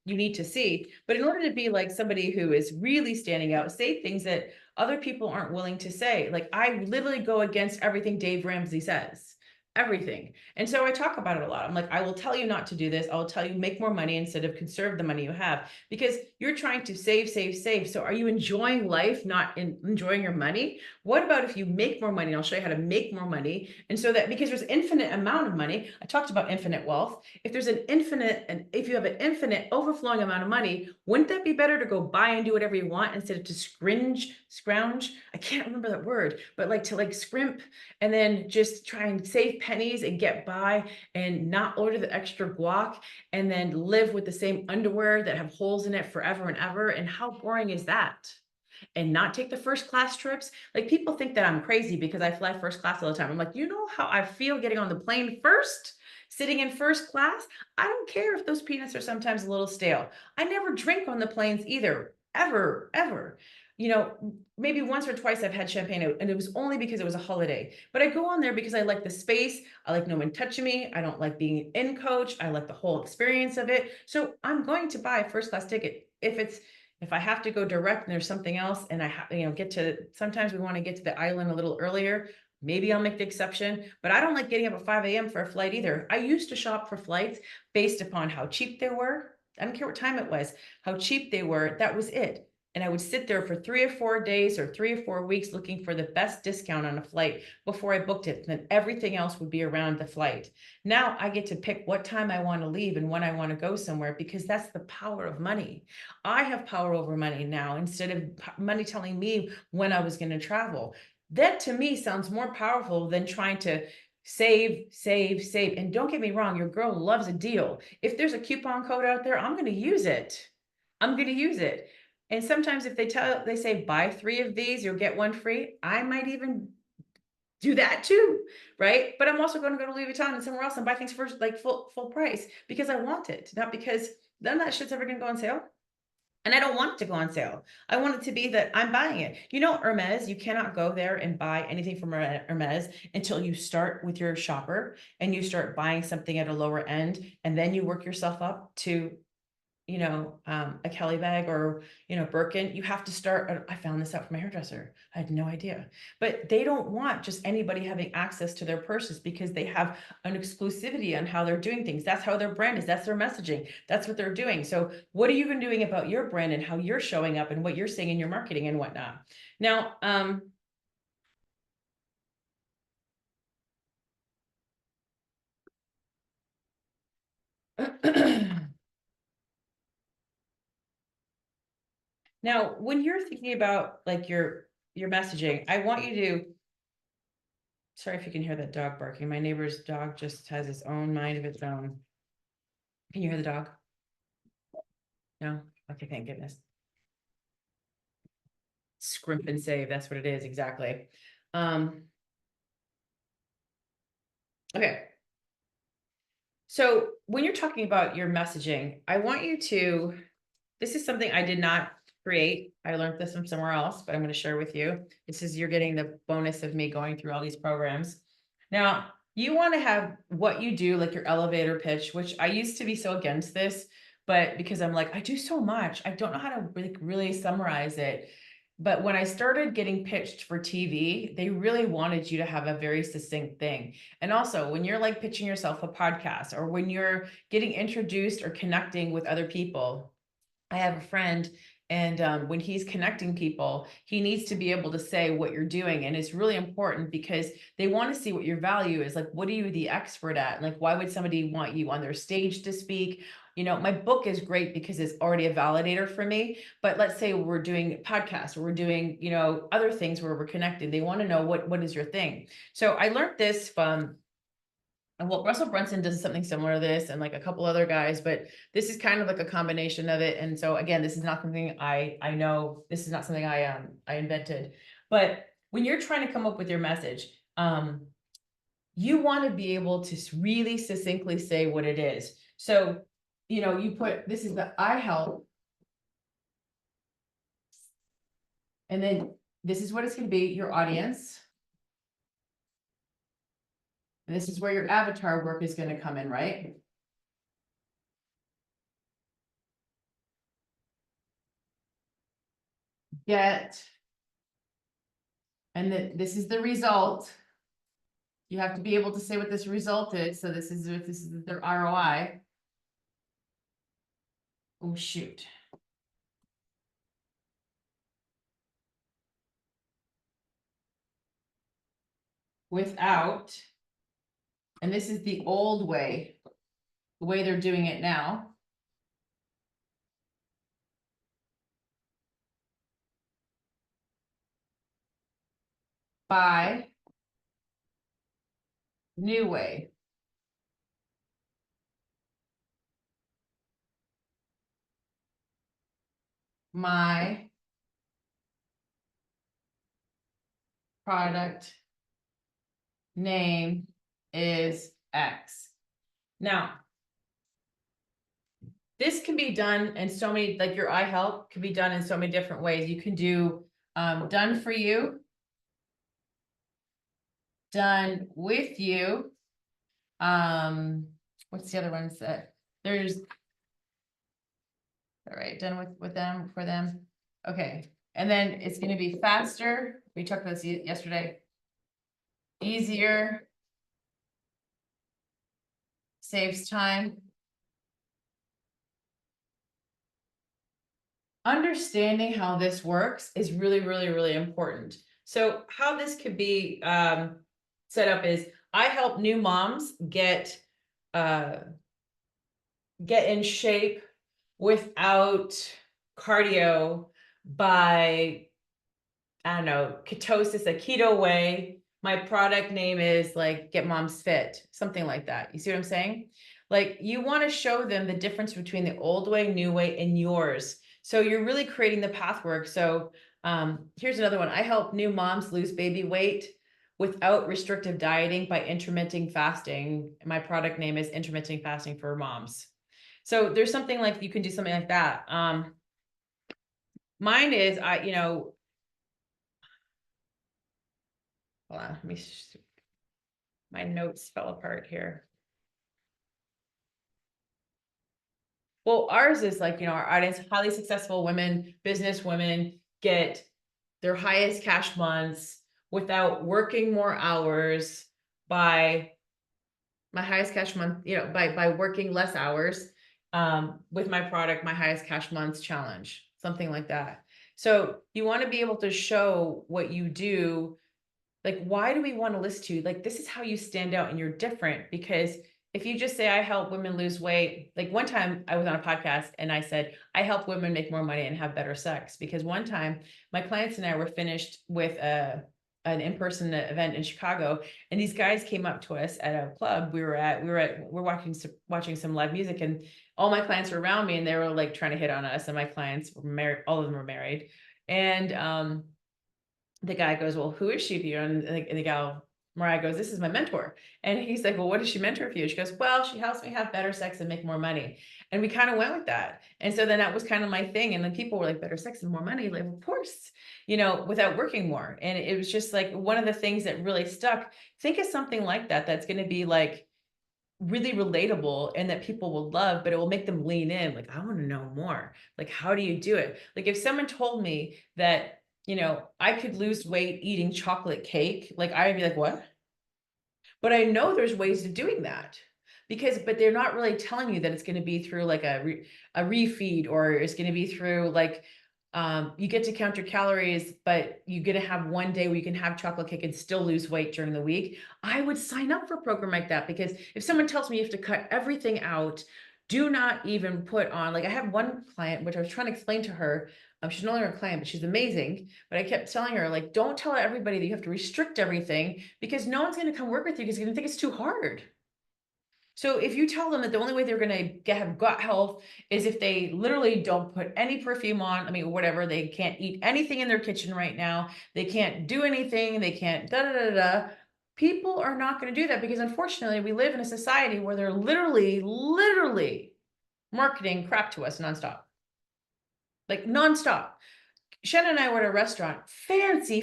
need to see, but in order to be like somebody who is really standing out, say things that other people aren't willing to say. Like, I literally go against everything Dave Ramsey says. Everything. And so I talk about it a lot. I'm like, I will tell you not to do this. I'll tell you make more money instead of conserve the money you have, because you're trying to save. So are you enjoying life, not enjoying your money? What about if you make more money? And I'll show you how to make more money. And so that, because there's infinite amount of money, I talked about infinite wealth. If there's if you have an infinite overflowing amount of money, wouldn't that be better to go buy and do whatever you want instead of to scrounge? I can't remember that word, but like to like scrimp and then just try and save pennies and get by and not order the extra guac and then live with the same underwear that have holes in it forever and ever. And how boring is that? and not take the first class trips. Like people think that I'm crazy because I fly first class all the time. I'm like, you know how I feel getting on the plane first, sitting in first class? I don't care if those peanuts are sometimes a little stale. I never drink on the planes either, ever, ever. You know, maybe once or twice I've had champagne, and it was only because it was a holiday. But I go on there because I like the space. I like no one touching me. I don't like being in coach. I like the whole experience of it. So I'm going to buy a first class ticket. If I have to go direct and there's something else and I have, get to, sometimes we want to get to the island a little earlier, maybe I'll make the exception, but I don't like getting up at 5 a.m. for a flight either. I used to shop for flights based upon how cheap they were. I don't care what time it was, how cheap they were. That was it. And I would sit there for 3 or 4 days or 3 or 4 weeks looking for the best discount on a flight before I booked it. And then everything else would be around the flight. Now I get to pick what time I want to leave and when I want to go somewhere, because that's the power of money. I have power over money now instead of money telling me when I was going to travel. That to me sounds more powerful than trying to save, save, save. And don't get me wrong, your girl loves a deal. If there's a coupon code out there, I'm going to use it. I'm going to use it. And sometimes if they say buy 3 of these, you'll get 1 free, I might even do that too, right? But I'm also going to go to Louis Vuitton and somewhere else and buy things for like full price because I want it, not because none of that shit's ever going to go on sale. And I don't want it to go on sale. I want it to be that I'm buying it. You know, Hermes, you cannot go there and buy anything from Hermes until you start with your shopper and you start buying something at a lower end, and then you work yourself up to, a Kelly bag or, Birkin. You have to start. I found this out from my hairdresser. I had no idea, but they don't want just anybody having access to their purses because they have an exclusivity on how they're doing things. That's how their brand is. That's their messaging. That's what they're doing. So what are you been doing about your brand and how you're showing up and what you're saying in your marketing and whatnot? Now, now, when you're thinking about like your messaging, I want you to, sorry if you can hear that dog barking. My neighbor's dog just has its own mind of its own. Can you hear the dog? No? Okay, thank goodness. Scrimp and save, that's what it is, exactly. Okay. So when you're talking about your messaging, I want you to, this is something I did not create. I learned this from somewhere else, but I'm going to share with you. This is, you're getting the bonus of me going through all these programs. Now, you want to have what you do, like your elevator pitch, which I used to be so against this, but because I'm like, I do so much, I don't know how to really summarize it. But when I started getting pitched for TV, they really wanted you to have a very succinct thing. And also when you're like pitching yourself a podcast or when you're getting introduced or connecting with other people, I have a friend, and when he's connecting people, he needs to be able to say what you're doing. And it's really important because they want to see what your value is. Like, what are you the expert at? Like, why would somebody want you on their stage to speak? My book is great because it's already a validator for me. But let's say we're doing podcasts, or we're doing, other things where we're connected. They want to know what is your thing. So I learned this from, well, Russell Brunson does something similar to this and like a couple other guys, but this is kind of like a combination of it. And so again, this is not something I know, this is not something I invented, but when you're trying to come up with your message, you want to be able to really succinctly say what it is. So, you put, this is the I help, and then this is what it's going to be, your audience. And this is where your avatar work is going to come in, right? And this is the result. You have to be able to say what this result is. So this is their ROI. Oh, shoot. Without, and this is the old way, the way they're doing it now. By new way. My product name is X. Now, this can be done in so many, like your I help can be done in so many different ways. You can do done for you, done with you. What's the other ones that there's? All right, done with them, for them. Okay, and then it's going to be faster. We talked about this yesterday. Easier. Saves time. Understanding how this works is really, really, really important. So how this could be set up is I help new moms get in shape without cardio by, I don't know, ketosis, a keto way. My product name is like Get Moms Fit, something like that. You see what I'm saying? Like you want to show them the difference between the old way, new way, and yours. So you're really creating the path work. So here's another one. I help new moms lose baby weight without restrictive dieting by intermittent fasting. My product name is Intermittent Fasting for Moms. So there's something like you can do something like that. Mine is, hold on, let me, my notes fell apart here. Well, ours is like, our audience, highly successful women, business women get their highest cash months without working more hours by my highest cash month, by working less hours with my product, my highest cash months challenge, something like that. So you want to be able to show what you do. Like, why do we want to list you? Like, this is how you stand out and you're different. Because if you just say, I help women lose weight, like one time I was on a podcast and I said, I help women make more money and have better sex. Because one time my clients and I were finished with an in-person event in Chicago, and these guys came up to us at a club we're watching some live music, and all my clients were around me and they were like trying to hit on us, and my clients were married, all of them were married. And the guy goes, well, who is she to you? And the gal, Mariah, goes, this is my mentor. And he's like, well, what does she mentor for you? She goes, well, she helps me have better sex and make more money. And we kind of went with that. And so then that was kind of my thing. And then people were like, better sex and more money. Like, of course, without working more. And it was just like one of the things that really stuck. Think of something like that that's going to be like really relatable and that people will love, but it will make them lean in. Like, I want to know more. Like, how do you do it? Like, if someone told me that, I could lose weight eating chocolate cake, like I'd be like, what? But I know there's ways of doing that but they're not really telling you that it's going to be through like a refeed, or it's going to be through like, you get to count your calories, but you're going to have one day where you can have chocolate cake and still lose weight during the week. I would sign up for a program like that, because if someone tells me you have to cut everything out, do not even put on, like I have one client, which I was trying to explain to her, she's no longer a client, but she's amazing. But I kept telling her, like, don't tell everybody that you have to restrict everything, because no one's going to come work with you because they're going to think it's too hard. So if you tell them that the only way they're going to have gut health is if they literally don't put any perfume on, I mean, whatever, they can't eat anything in their kitchen right now, they can't do anything, they can't people are not going to do that, because unfortunately we live in a society where they're literally marketing crap to us nonstop. Like nonstop. Shannon and I were at a restaurant, fancy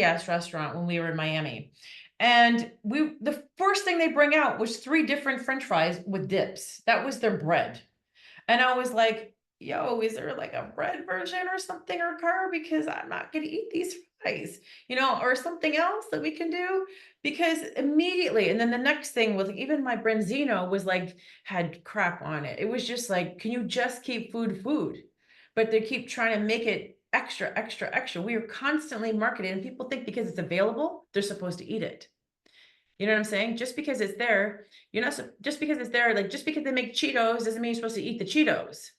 ass restaurant when we were in Miami. And the first thing they bring out was 3 different French fries with dips. That was their bread. And I was like, yo, is there like a bread version or something, or car? Because I'm not going to eat these fries, or something else that we can do. Because immediately, and then the next thing was like, even my Branzino was like, had crap on it. It was just like, can you just keep food? But they keep trying to make it extra. We are constantly marketed, and people think because it's available, they're supposed to eat it. You know what I'm saying? Just because it's there, just because it's there, like just because they make Cheetos doesn't mean you're supposed to eat the Cheetos,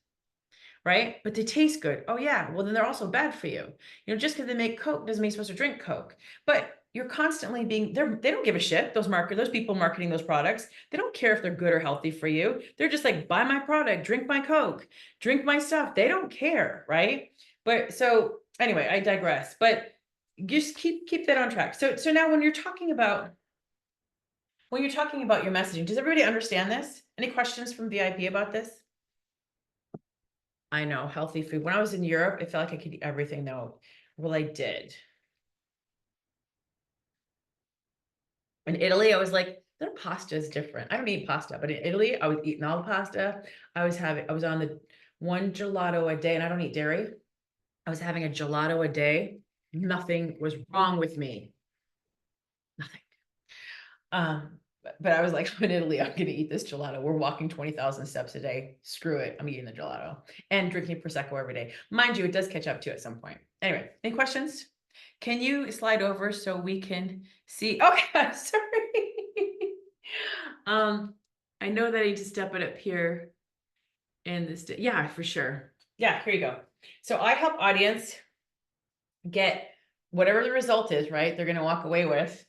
right? But they taste good. Oh yeah, well then they're also bad for you. Just because they make Coke doesn't mean you're supposed to drink Coke. But you're constantly they don't give a shit, those people marketing those products. They don't care if they're good or healthy for you. They're just like, buy my product, drink my Coke, drink my stuff. They don't care, right? But so anyway, I digress. But just keep that on track. So now when you're talking about your messaging, does everybody understand this? Any questions from VIP about this? I know, healthy food. When I was in Europe, it felt like I could eat everything though. Well, I did. In Italy, I was like, their pasta is different. I don't eat pasta, but in Italy, I was eating all the pasta. I was on the one gelato a day, and I don't eat dairy. I was having a gelato a day. Nothing was wrong with me. Nothing. But I was like, I'm in Italy, I'm gonna eat this gelato. We're walking 20,000 steps a day. Screw it. I'm eating the gelato and drinking Prosecco every day. Mind you, it does catch up to at some point. Anyway, any questions? Can you slide over so we can see? Oh, yeah, sorry. I know that I need to step it up here in this. Yeah, for sure. Yeah, here you go. So I help audience get whatever the result is, right? They're going to walk away with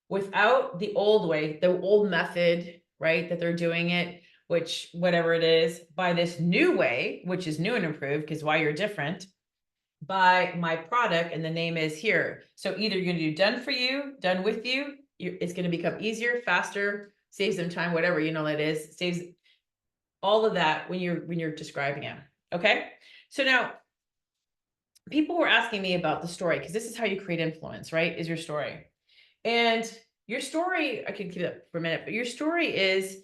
without the old way, the old method, right? That they're doing it, which whatever it is, by this new way, which is new and improved because why you're different, by my product, and the name is here. So either you're going to do done for you, done with you, it's going to become easier, faster, saves them time, whatever, you know, that is, saves all of that when you're describing it. Okay. So now people were asking me about the story, because this is how you create influence, right? Is your story. And your story, I could keep that for a minute, but your story is,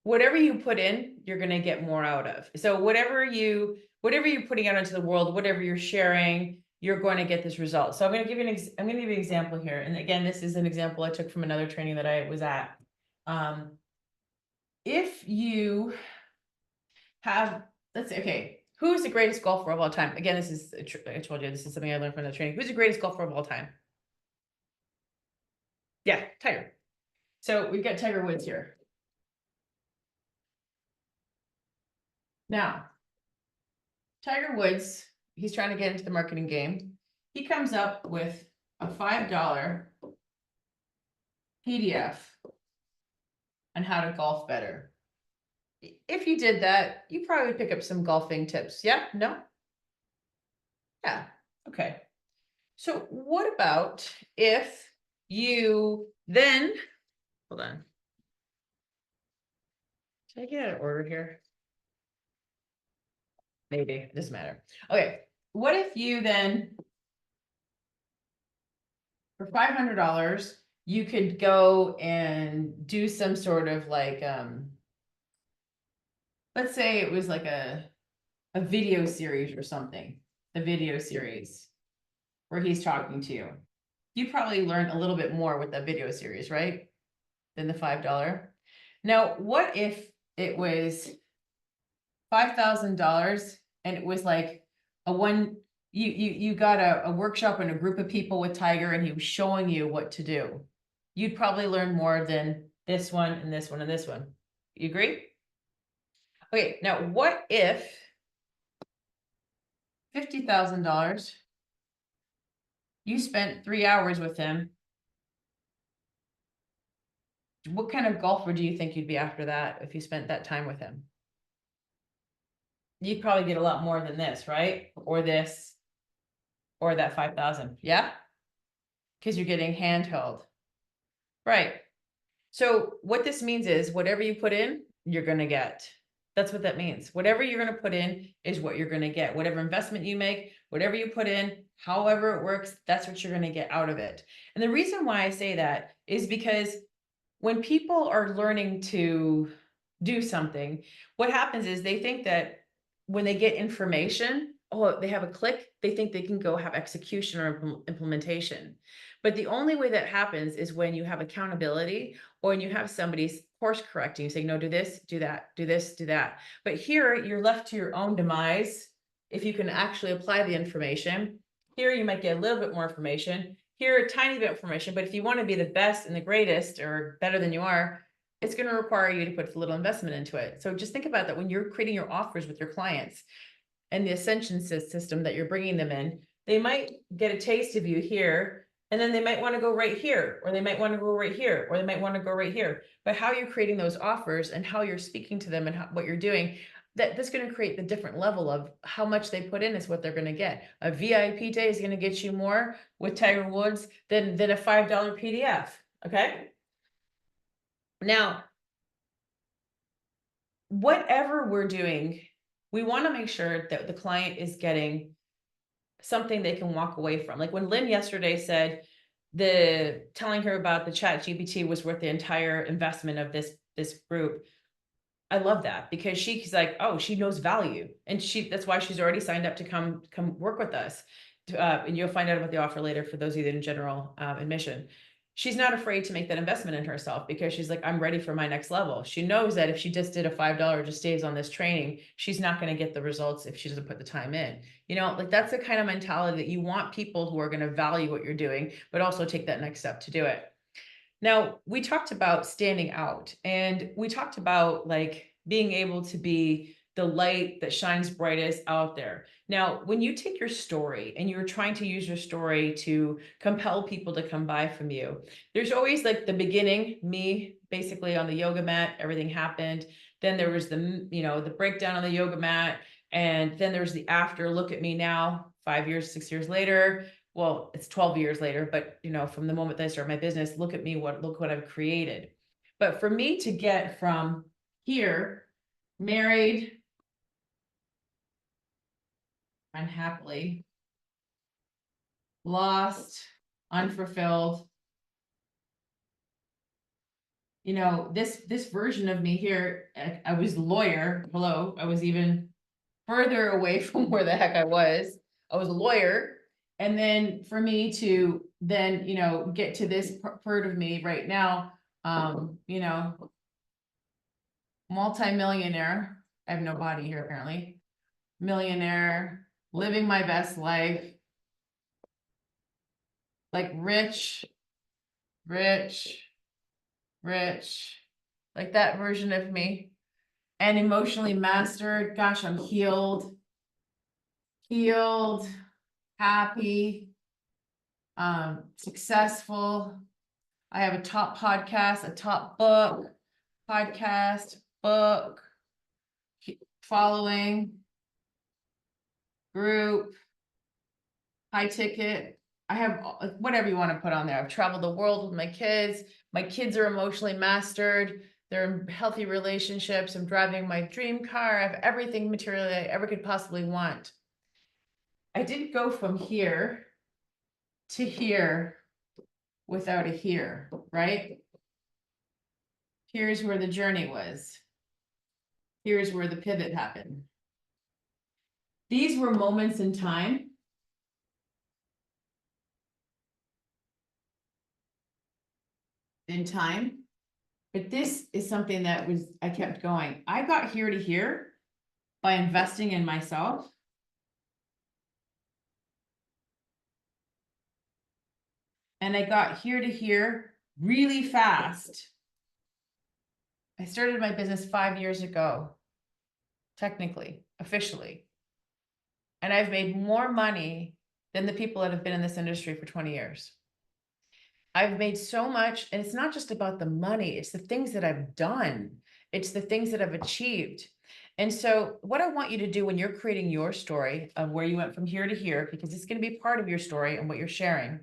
whatever you put in, you're going to get more out of. So whatever you're putting out into the world, whatever you're sharing, you're going to get this result. So I'm going to give you an example here. And again, this is an example I took from another training that I was at. If you have, let's say, okay, who is the greatest golfer of all time? Again, this is, I told you, this is something I learned from the training. Who's the greatest golfer of all time? Yeah, Tiger. So we've got Tiger Woods here. Now, Tiger Woods, he's trying to get into the marketing game. He comes up with a $5 PDF on how to golf better. If you did that, you probably pick up some golfing tips. Yeah? No? Yeah. Okay. So what about if you then, hold on. Should I get out of order here? Maybe, it doesn't matter. Okay. What if you then, for $500, you could go and do some sort of like, let's say it was like a video series or something, a video series where he's talking to you. You probably learned a little bit more with that video series, right? Than the $5. Now, what if it was $5,000 and it was like you got a workshop and a group of people with Tiger and he was showing you what to do. You'd probably learn more than this one and this one and this one. You agree? Okay, now what if $50,000, you spent 3 hours with him? What kind of golfer do you think you'd be after that if you spent that time with him? You'd probably get a lot more than this, right? Or this, or that 5,000. Yeah? Because you're getting handheld. Right. So what this means is whatever you put in, you're going to get. That's what that means. Whatever you're going to put in is what you're going to get. Whatever investment you make, whatever you put in, however it works, that's what you're going to get out of it. And the reason why I say that is because when people are learning to do something, what happens is they think that when they get information, oh, they have a click, they think they can go have execution or implementation. But the only way that happens is when you have accountability or when you have somebody's course correcting you, saying, no, do this, do that, do this, do that. But here you're left to your own demise if you can actually apply the information. Here you might get a little bit more information. Here a tiny bit of information, but if you want to be the best and the greatest or better than you are, it's going to require you to put a little investment into it. So just think about that when you're creating your offers with your clients and the ascension system that you're bringing them in, they might get a taste of you here And then they might want to go right here, or they might want to go right here, or they might want to go right here. But how you're creating those offers and how you're speaking to them and what you're doing, that's going to create the different level of how much they put in is what they're going to get. A VIP day is going to get you more with Tiger Woods than a $5 PDF. Okay. Now, whatever we're doing, we want to make sure that the client is getting something they can walk away from. Like when Lynn yesterday said telling her about the ChatGPT was worth the entire investment of this group. I love that because she's like, oh, she knows value, and that's why she's already signed up to come work with us. And you'll find out about the offer later for those of you that in general admission. She's not afraid to make that investment in herself because she's like, I'm ready for my next level. She knows that if she just did a $5, just stays on this training, she's not going to get the results if she doesn't put the time in. You know, like that's the kind of mentality that you want people who are going to value what you're doing, but also take that next step to do it. Now, we talked about standing out, and we talked about like being able to be the light that shines brightest out there. Now, when you take your story and you're trying to use your story to compel people to come buy from you, there's always like the beginning, me basically on the yoga mat, everything happened. Then there was the breakdown on the yoga mat. And then there's the after, look at me now, 5 years, 6 years later. Well, it's 12 years later, but from the moment that I started my business, look what I've created. But for me to get from here, married, unhappily, lost, unfulfilled, this version of me here, I was a lawyer. Hello, I was even further away from where the heck I was. I was a lawyer. And then for me to then, get to this part of me right now, multi-millionaire. I have no body here apparently. Millionaire, living my best life. Like rich, like that version of me. And emotionally mastered. Gosh, I'm healed, happy, successful. I have a top podcast, a top podcast, following, group, high ticket. I have whatever you want to put on there. I've traveled the world with my kids. My kids are emotionally mastered. They're in healthy relationships. I'm driving my dream car. I have everything materially I ever could possibly want. I didn't go from here to here without a here, right? Here's where the journey was. Here's where the pivot happened. These were moments in time. But this is something that I kept going. I got here to here by investing in myself. And I got here to here really fast. I started my business 5 years ago, technically, officially. And I've made more money than the people that have been in this industry for 20 years. I've made so much, and it's not just about the money, it's the things that I've done. It's the things that I've achieved. And so what I want you to do when you're creating your story of where you went from here to here, because it's going to be part of your story and what you're sharing,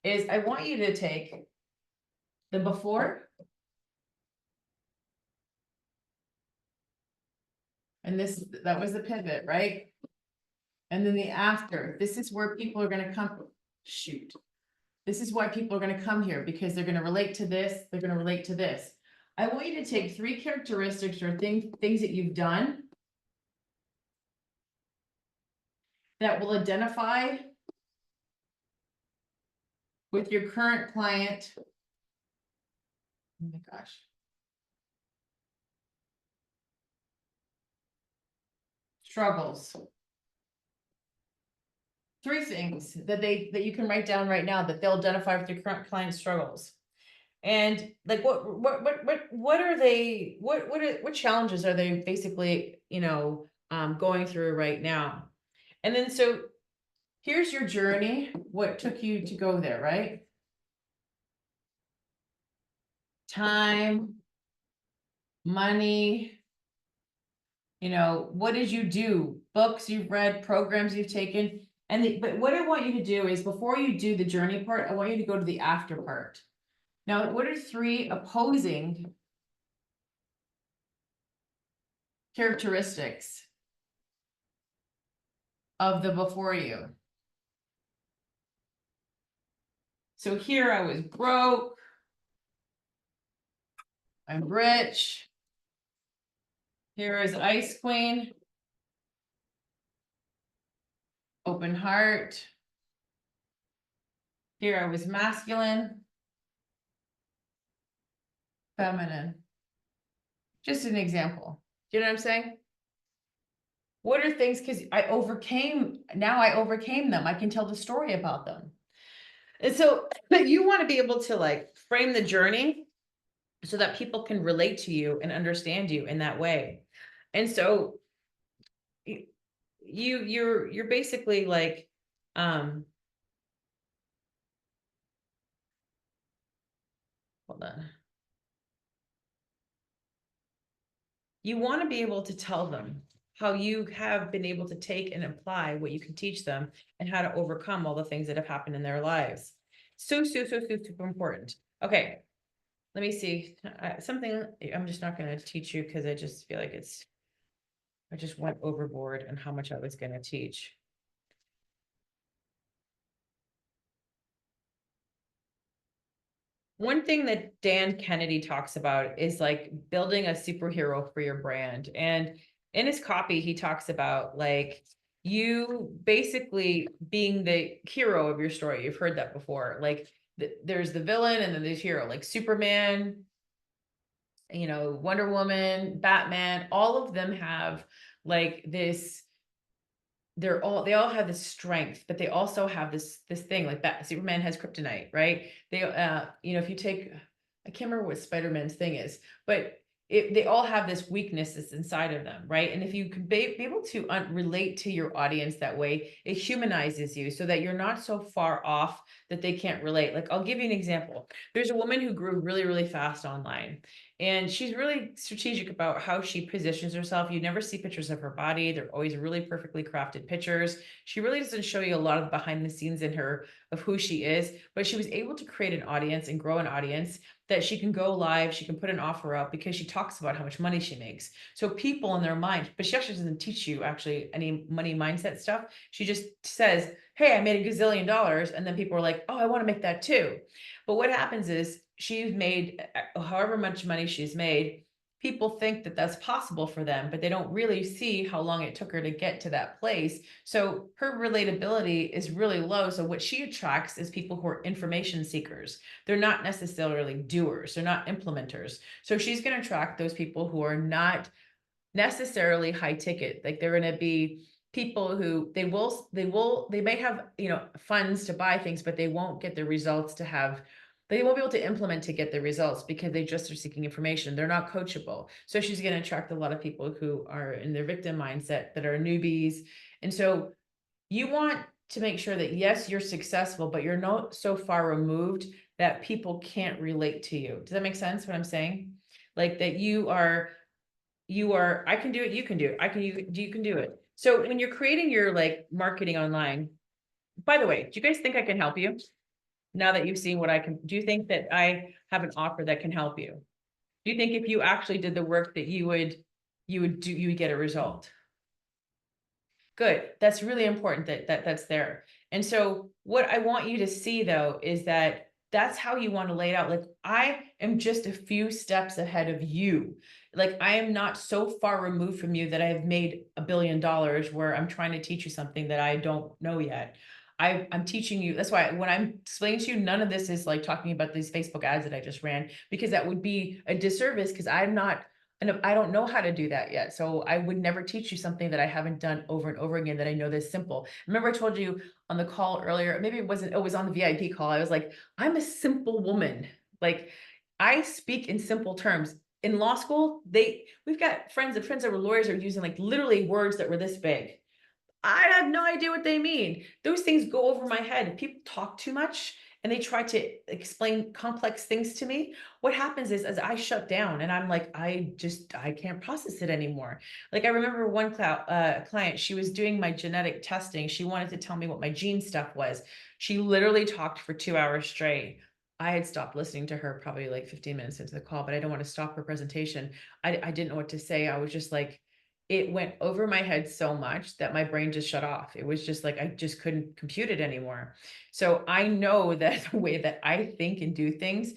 is I want you to take the before and that was the pivot, right? And then the after. This is where people are going to come. Shoot. This is why people are going to come here, because they're going to relate to this. They're going to relate to this. I want you to take 3 characteristics or things that you've done that will identify with your current client. Oh my gosh. Struggles. 3 things that you can write down right now that they'll identify with your current client struggles. And like what are they, what challenges are they basically, going through right now? And then so here's your journey, what took you to go there, right? Time, money, you know, what did you do? Books you've read, programs you've taken. But what I want you to do is before you do the journey part, I want you to go to the after part. Now, what are 3 opposing characteristics of the before you? So here I was broke. I'm rich. Here is Ice Queen. Open heart. Here I was masculine. Feminine. Just an example. Do you know what I'm saying? What are things, because now I overcame them. I can tell the story about them. And so you want to be able to like frame the journey so that people can relate to you and understand you in that way. And so you're basically like, hold on. You want to be able to tell them how you have been able to take and apply what you can teach them and how to overcome all the things that have happened in their lives. So super important. Okay, let me see. Something I'm just not going to teach you because I just feel like I just went overboard on how much I was going to teach. One thing that Dan Kennedy talks about is like building a superhero for your brand. And in his copy, he talks about like you basically being the hero of your story. You've heard that before. Like there's the villain and then there's hero, like Superman, you know, Wonder Woman, Batman, all of them have like this. They all have this strength, but they also have this thing like that. Superman has kryptonite, right? They, you know, if you take, I can't remember what Spider-Man's thing is, but they all have this weakness that's inside of them, right? And if you can be able to relate to your audience that way, it humanizes you so that you're not so far off that they can't relate. Like, I'll give you an example. There's a woman who grew really, really fast online. And she's really strategic about how she positions herself. You never see pictures of her body. They're always really perfectly crafted pictures. She really doesn't show you a lot of the behind the scenes in her of who she is, but she was able to create an audience and grow an audience that she can go live. She can put an offer up because she talks about how much money she makes. So people in their mind, but she actually doesn't teach you actually any money mindset stuff. She just says, hey, I made $1 gazillion. And then people are like, oh, I want to make that too. But what happens is she's made however much money she's made. People think that that's possible for them, but they don't really see how long it took her to get to that place. So her relatability is really low. So what she attracts is people who are information seekers. They're not necessarily doers. They're not implementers. So she's going to attract those people who are not necessarily high ticket. Like they're going to be people who they may have, you know, funds to buy things, but they won't get the results to have. They won't be able to implement to get the results because they just are seeking information. They're not coachable. So she's going to attract a lot of people who are in their victim mindset that are newbies. And so you want to make sure that, yes, you're successful, but you're not so far removed that people can't relate to you. Does that make sense what I'm saying? Like that you are, I can do it, you can do it. You can do it. So when you're creating your like marketing online, by the way, do you guys think I can help you? Now that you've seen what I can, do you think that I have an offer that can help you? Do you think if you actually did the work that you would get a result? Good. That's really important that's there. And so what I want you to see though, is that that's how you want to lay it out. Like I am just a few steps ahead of you. Like I am not so far removed from you that I have made $1 billion where I'm trying to teach you something that I don't know yet. I'm teaching you. That's why when I'm explaining to you, none of this is like talking about these Facebook ads that I just ran, because that would be a disservice because I don't know how to do that yet. So I would never teach you something that I haven't done over and over again that I know that's simple. Remember I told you on the call earlier, maybe it was on the VIP call. I was like, I'm a simple woman. Like I speak in simple terms. In law school, we've got friends that were lawyers are using like literally words that were this big. I have no idea what they mean. Those things go over my head. People talk too much and they try to explain complex things to me. What happens is as I shut down and I'm like, I can't process it anymore. Like I remember one client, she was doing my genetic testing. She wanted to tell me what my gene stuff was. She literally talked for 2 hours straight. I had stopped listening to her probably like 15 minutes into the call, but I don't want to stop her presentation. I didn't know what to say. I was just like, it went over my head so much that my brain just shut off. It was just like, I just couldn't compute it anymore. So I know that the way that I think and do things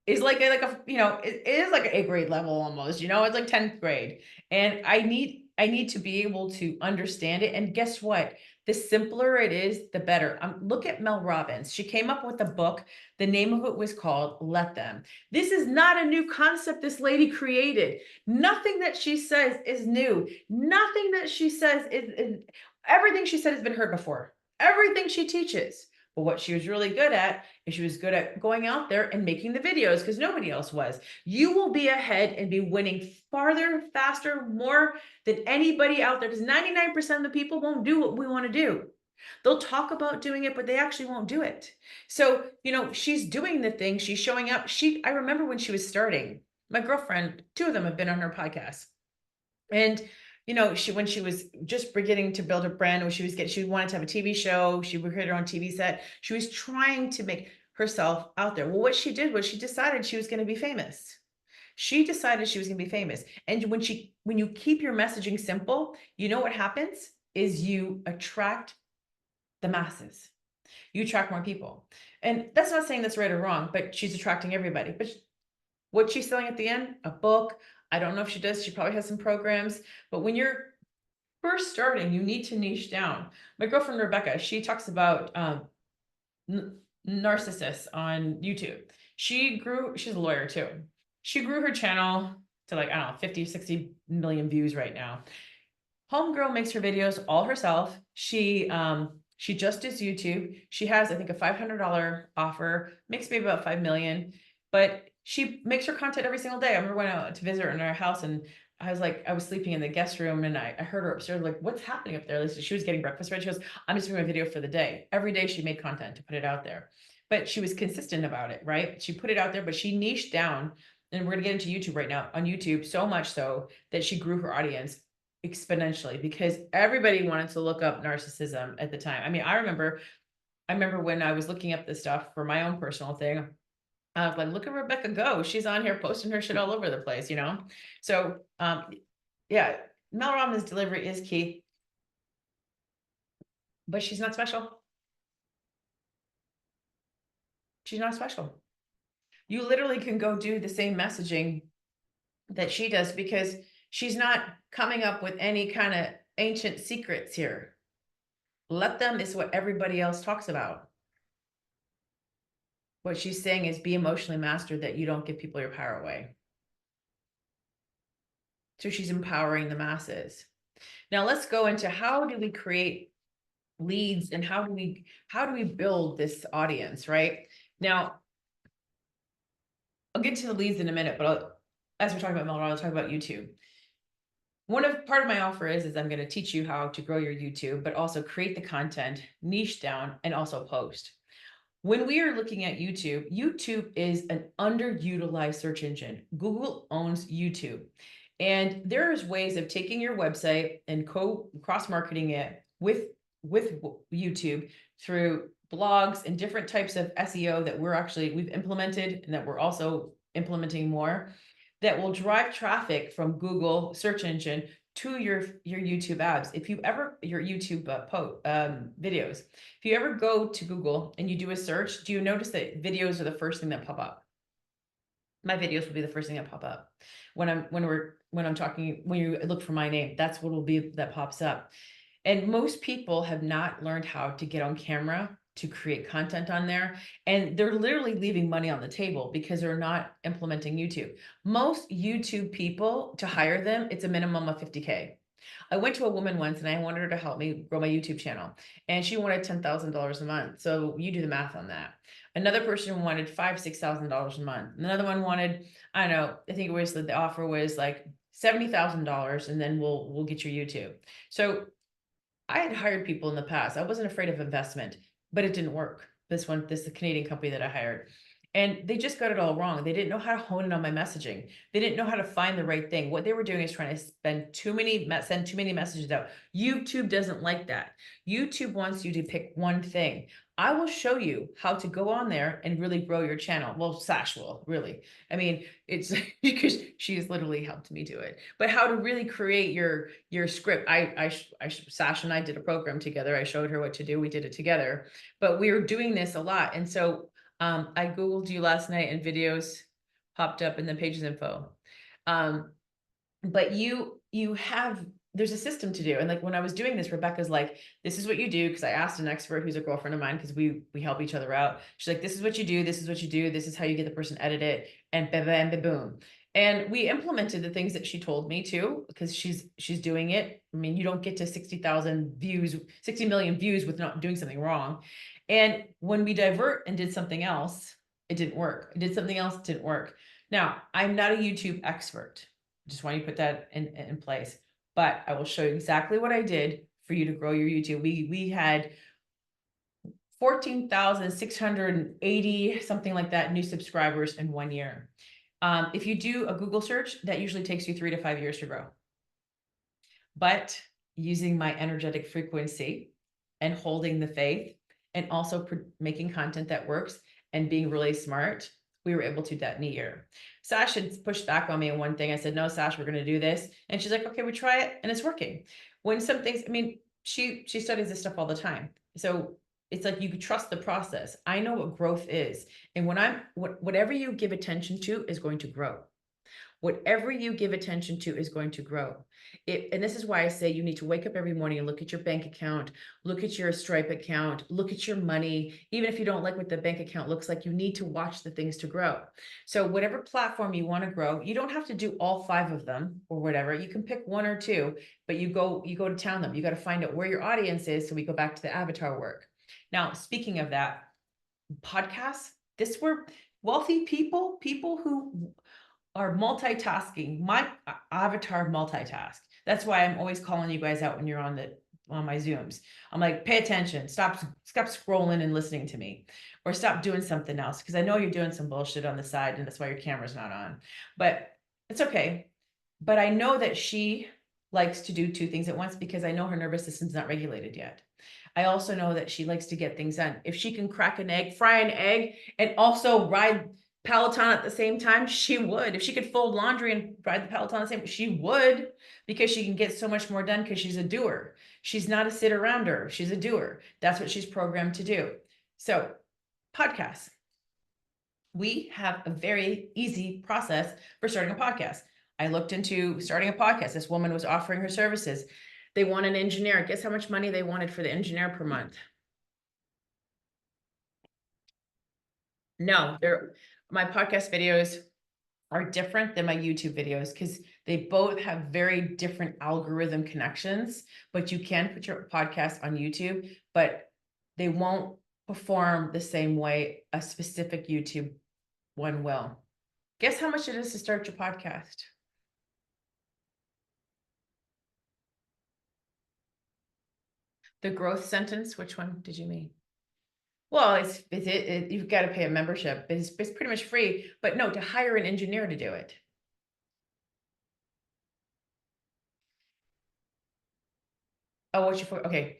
is like a it is like an 8th grade level almost, it's like 10th grade. And I need to be able to understand it. And guess what? The simpler it is, the better. Look at Mel Robbins. She came up with a book. The name of it was called Let Them. This is not a new concept this lady created. Nothing that she says is new. Nothing that she says is everything she said has been heard before. Everything she teaches. But what she was really good at is she was good at going out there and making the videos because nobody else was. You will be ahead and be winning farther, faster, more than anybody out there because 99% of the people won't do what we want to do. They'll talk about doing it, but they actually won't do it. So, she's doing the thing. She's showing up. I remember when she was starting, my girlfriend, 2 of them have been on her podcast. And when she was just beginning to build a brand, she wanted to have a TV show. She would create her own TV set. She was trying to make herself out there. Well, what she did was she decided she was going to be famous. She decided she was going to be famous. And when you keep your messaging simple, what happens is you attract the masses. You attract more people. And that's not saying that's right or wrong, but she's attracting everybody. But what she's selling at the end, a book. I don't know if she does. She probably has some programs. But when you're first starting, you need to niche down. My girlfriend, Rebecca, she talks about narcissists on YouTube. She's a lawyer too. She grew her channel to 50, 60 million views right now. Homegirl makes her videos all herself. She just does YouTube. She has, I think, a $500 offer, makes maybe about 5 million, but she makes her content every single day. I remember when I went to visit her in her house and I was sleeping in the guest room and I heard her upstairs, like, what's happening up there? She was getting breakfast ready. She goes, I'm just doing my video for the day. Every day she made content to put it out there, but she was consistent about it, right? She put it out there, but she niched down, and we're gonna get into YouTube right now, on YouTube, so much so that she grew her audience exponentially because everybody wanted to look up narcissism at the time. I mean, I remember when I was looking up this stuff for my own personal thing, I was like, look at Rebecca go. She's on here posting her shit all over the place, So, yeah, Mel Robbins' delivery is key, but she's not special. She's not special. You literally can go do the same messaging that she does because she's not coming up with any kind of ancient secrets here. Let them is what everybody else talks about. What she's saying is be emotionally mastered, that you don't give people your power away. So she's empowering the masses. Now let's go into how do we create leads and how do we build this audience, right? Now, I'll get to the leads in a minute, but as we're talking about Mel Robbins, I'll talk about YouTube. Part of my offer is I'm going to teach you how to grow your YouTube, but also create the content, niche down, and also post. When we are looking at YouTube, YouTube is an underutilized search engine. Google owns YouTube. And there's ways of taking your website and cross-marketing it with YouTube through blogs and different types of SEO that we've implemented and that we're also implementing more, that will drive traffic from Google search engine to your YouTube ads. Your YouTube videos, if you ever go to Google and you do a search, do you notice that videos are the first thing that pop up? My videos will be the first thing that pop up when you look for my name. That's what will be that pops up. And most people have not learned how to get on camera to create content on there. And they're literally leaving money on the table because they're not implementing YouTube. Most YouTube people, to hire them, it's a minimum of $50K. I went to a woman once and I wanted her to help me grow my YouTube channel. And she wanted $10,000 a month. So you do the math on that. Another person wanted $5,000, $6,000 a month. Another one wanted, I don't know, I think it was the offer was like $70,000 and then we'll get your YouTube. So I had hired people in the past. I wasn't afraid of investment, but it didn't work. This is the Canadian company that I hired. And they just got it all wrong. They didn't know how to hone in on my messaging. They didn't know how to find the right thing. What they were doing is trying to send too many messages out. YouTube doesn't like that. YouTube wants you to pick one thing. I will show you how to go on there and really grow your channel. Well, Sash will, really. I mean, it's because she's literally helped me do it. But how to really create your script. Sash and I did a program together. I showed her what to do. We did it together. But we were doing this a lot. And so I Googled you last night and videos popped up in the pages info. But there's a system to do. And like when I was doing this, Rebecca's like, this is what you do. Cause I asked an expert who's a girlfriend of mine, cause we help each other out. She's like, this is what you do. This is what you do. This is how you get the person edited and boom. And we implemented the things that she told me to, because she's doing it. I mean, you don't get to 60 million views with not doing something wrong. And when we divert and did something else, it didn't work. It did something else, it didn't work. Now, I'm not a YouTube expert. Just want you to put that in place. But I will show you exactly what I did for you to grow your YouTube. We had 14,680, something like that, new subscribers in 1 year. If you do a Google search, that usually takes you 3 to 5 years to grow. But using my energetic frequency and holding the faith and also making content that works and being really smart, we were able to do that in a year. Sash had pushed back on me on one thing. I said, no, Sash, we're going to do this. And she's like, okay, we try it. And it's working. When some things, I mean, she studies this stuff all the time. So it's like, you could trust the process. I know what growth is. And whatever you give attention to is going to grow. Whatever you give attention to is going to grow. And this is why I say you need to wake up every morning and look at your bank account, look at your Stripe account, look at your money. Even if you don't like what the bank account looks like, you need to watch the things to grow. So whatever platform you want to grow, you don't have to do all 5 of them or whatever. You can pick 1 or 2, but you go to town them. You got to find out where your audience is. So we go back to the avatar work. Now, speaking of that, podcasts, this were wealthy people who are multitasking. My avatar multitask. That's why I'm always calling you guys out when you're on my Zooms. I'm like, pay attention, stop scrolling and listening to me, or stop doing something else. Cause I know you're doing some bullshit on the side and that's why your camera's not on, but it's okay. But I know that she likes to do 2 things at once because I know her nervous system's not regulated yet. I also know that she likes to get things done. If she can crack an egg, fry an egg, and also ride Peloton at the same time, she would. If she could fold laundry and ride the Peloton at the same time, she would, because she can get so much more done because she's a doer. She's not a sit-arounder. She's a doer. That's what she's programmed to do. So podcasts. We have a very easy process for starting a podcast. I looked into starting a podcast. This woman was offering her services. They want an engineer. Guess how much money they wanted for the engineer per month? No, my podcast videos are different than my YouTube videos because they both have very different algorithm connections, but you can put your podcast on YouTube, but they won't perform the same way a specific YouTube one will. Guess how much it is to start your podcast? The growth sentence, which one did you mean? Well, you've got to pay a membership. It's pretty much free, but no, to hire an engineer to do it. Oh, okay.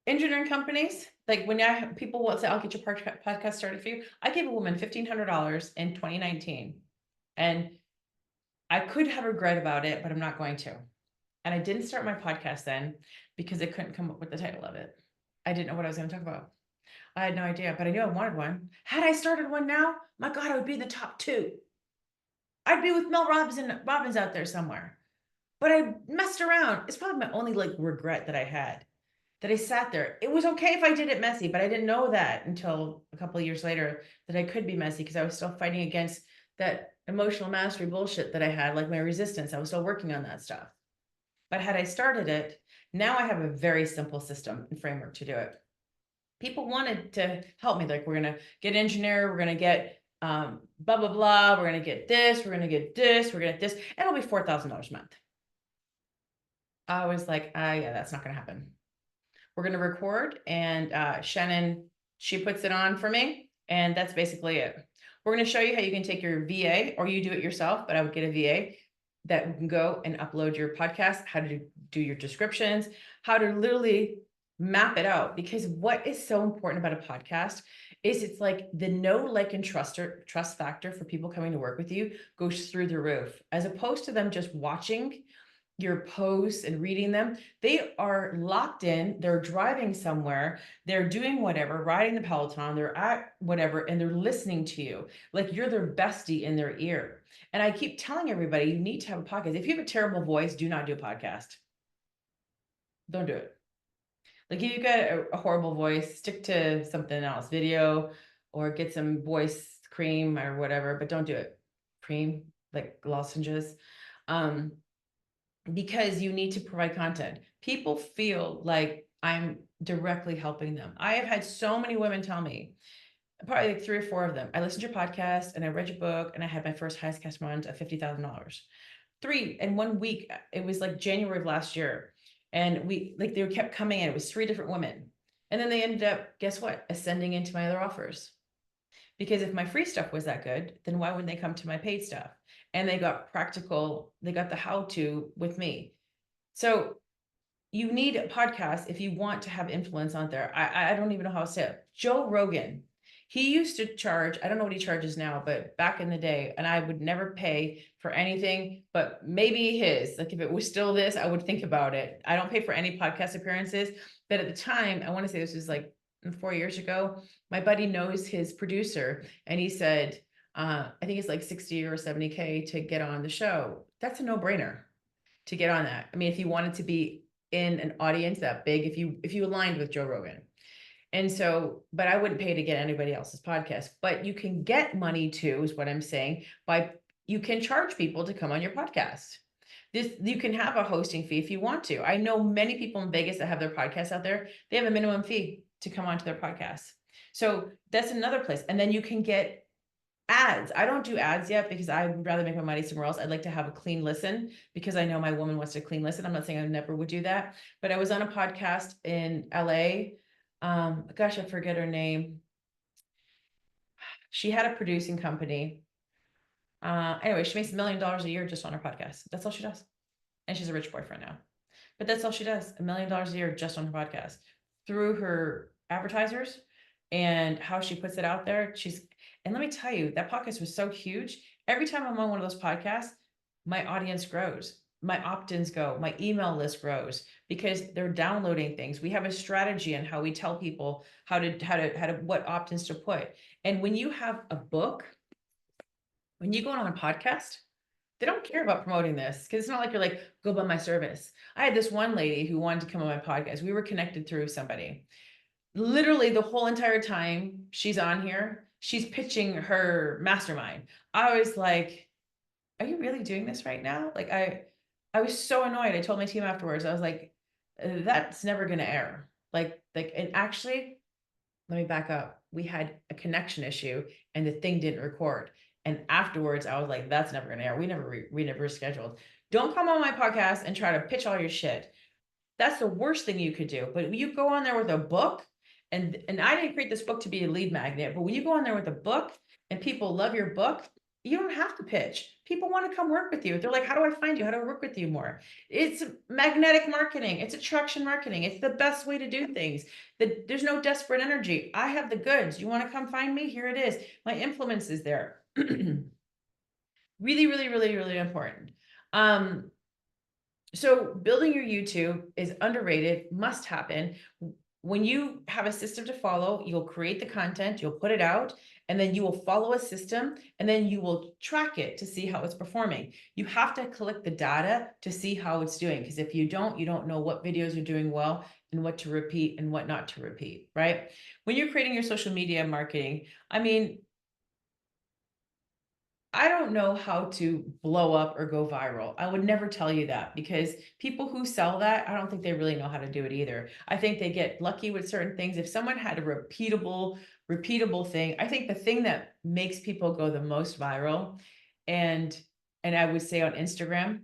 Engineering companies, like when people will say, I'll get your podcast started for you. I gave a woman $1,500 in 2019 and I could have regret about it, but I'm not going to. And I didn't start my podcast then because I couldn't come up with the title of it. I didn't know what I was going to talk about. I had no idea, but I knew I wanted one. Had I started one now, my God, I would be in the top 2. I'd be with Mel Robbins out there somewhere. But I messed around. It's probably my only regret that I had, that I sat there. It was okay if I did it messy, but I didn't know that until a couple of years later that I could be messy because I was still fighting against that emotional mastery bullshit that I had, like my resistance. I was still working on that stuff. But had I started it, now I have a very simple system and framework to do it. People wanted to help me. Like, we're going to get an engineer. We're going to get blah, blah, blah. We're going to get this. We're going to get this. We're going to get this. And it'll be $4,000 a month. I was like, yeah, that's not going to happen. We're going to record, and Shannon, she puts it on for me, and that's basically it. We're going to show you how you can take your VA, or you do it yourself, but I would get a VA that can go and upload your podcast, how to do your descriptions, how to literally map it out. Because what is so important about a podcast is it's like the know, like, and trust factor for people coming to work with you goes through the roof, as opposed to them just watching your posts and reading them. They are locked in, they're driving somewhere, they're doing whatever, riding the Peloton, they're at whatever, and they're listening to you like you're their bestie in their ear. And I keep telling everybody, you need to have a podcast. If you have a terrible voice, do not do a podcast. Don't do it. Like if you got a horrible voice, stick to something else, video, or get some voice cream or whatever, but don't do it. Cream, like lozenges. Because you need to provide content. People feel like I'm directly helping them. I have had so many women tell me, probably like 3 or 4 of them, I listened to your podcast and I read your book and I had my first highest cast month of $50,000. 3 in 1 week. It was like January of last year. And they kept coming in. It was 3 different women. And then they ended up, guess what? Ascending into my other offers. Because if my free stuff was that good, then why wouldn't they come to my paid stuff? And they got practical, they got the how-to with me. So you need a podcast if you want to have influence on there. I don't even know how to say it. Joe Rogan, he used to charge, I don't know what he charges now, but back in the day, and I would never pay for anything, but maybe his, like if it was still this, I would think about it. I don't pay for any podcast appearances, but at the time, I want to say this was like 4 years ago, my buddy knows his producer, and he said, I think it's like 60 or 70K to get on the show. That's a no-brainer to get on that. I mean, if you wanted to be in an audience that big, if you aligned with Joe Rogan. And so, but I wouldn't pay to get anybody else's podcast, but you can get money too, is what I'm saying, you can charge people to come on your podcast. You can have a hosting fee if you want to. I know many people in Vegas that have their podcasts out there. They have a minimum fee to come onto their podcast. So that's another place. And then you can get ads. I don't do ads yet because I would rather make my money somewhere else. I'd like to have a clean listen because I know my woman wants to clean listen. I'm not saying I never would do that, but I was on a podcast in LA. Gosh, I forget her name. She had a producing company. Anyway, she makes $1 million a year just on her podcast. That's all she does. And she's a rich boyfriend now, but that's all she does. $1 million a year just on her podcast through her advertisers and how she puts it out there. And let me tell you, that podcast was so huge. Every time I'm on one of those podcasts, my audience grows, my opt-ins go, my email list grows because they're downloading things. We have a strategy on how we tell people what opt-ins to put. And when you have a book, when you go on a podcast, they don't care about promoting this because it's not like you're like, go buy my service. I had this one lady who wanted to come on my podcast. We were connected through somebody. Literally the whole entire time she's on here, she's pitching her mastermind. I was like, are you really doing this right now? Like I was so annoyed. I told my team afterwards, I was like, that's never going to air. And actually, let me back up. We had a connection issue and the thing didn't record. And afterwards I was like, that's never going to air. We never scheduled. Don't come on my podcast and try to pitch all your shit. That's the worst thing you could do. But you go on there with a book, and I didn't create this book to be a lead magnet, but when you go on there with a book and people love your book, you don't have to pitch. People want to come work with you. They're like, how do I find you? How do I work with you more? It's magnetic marketing. It's attraction marketing. It's the best way to do things. There's no desperate energy. I have the goods. You want to come find me? Here it is. My influence is there. Really, really, really, really important. So building your YouTube is underrated, must happen. When you have a system to follow, you'll create the content, you'll put it out, and then you will follow a system, and then you will track it to see how it's performing. You have to collect the data to see how it's doing, because if you don't know what videos are doing well and what to repeat and what not to repeat, right? When you're creating your social media marketing, I mean, I don't know how to blow up or go viral. I would never tell you that because people who sell that, I don't think they really know how to do it either. I think they get lucky with certain things. If someone had a repeatable thing, I think the thing that makes people go the most viral, and I would say on Instagram,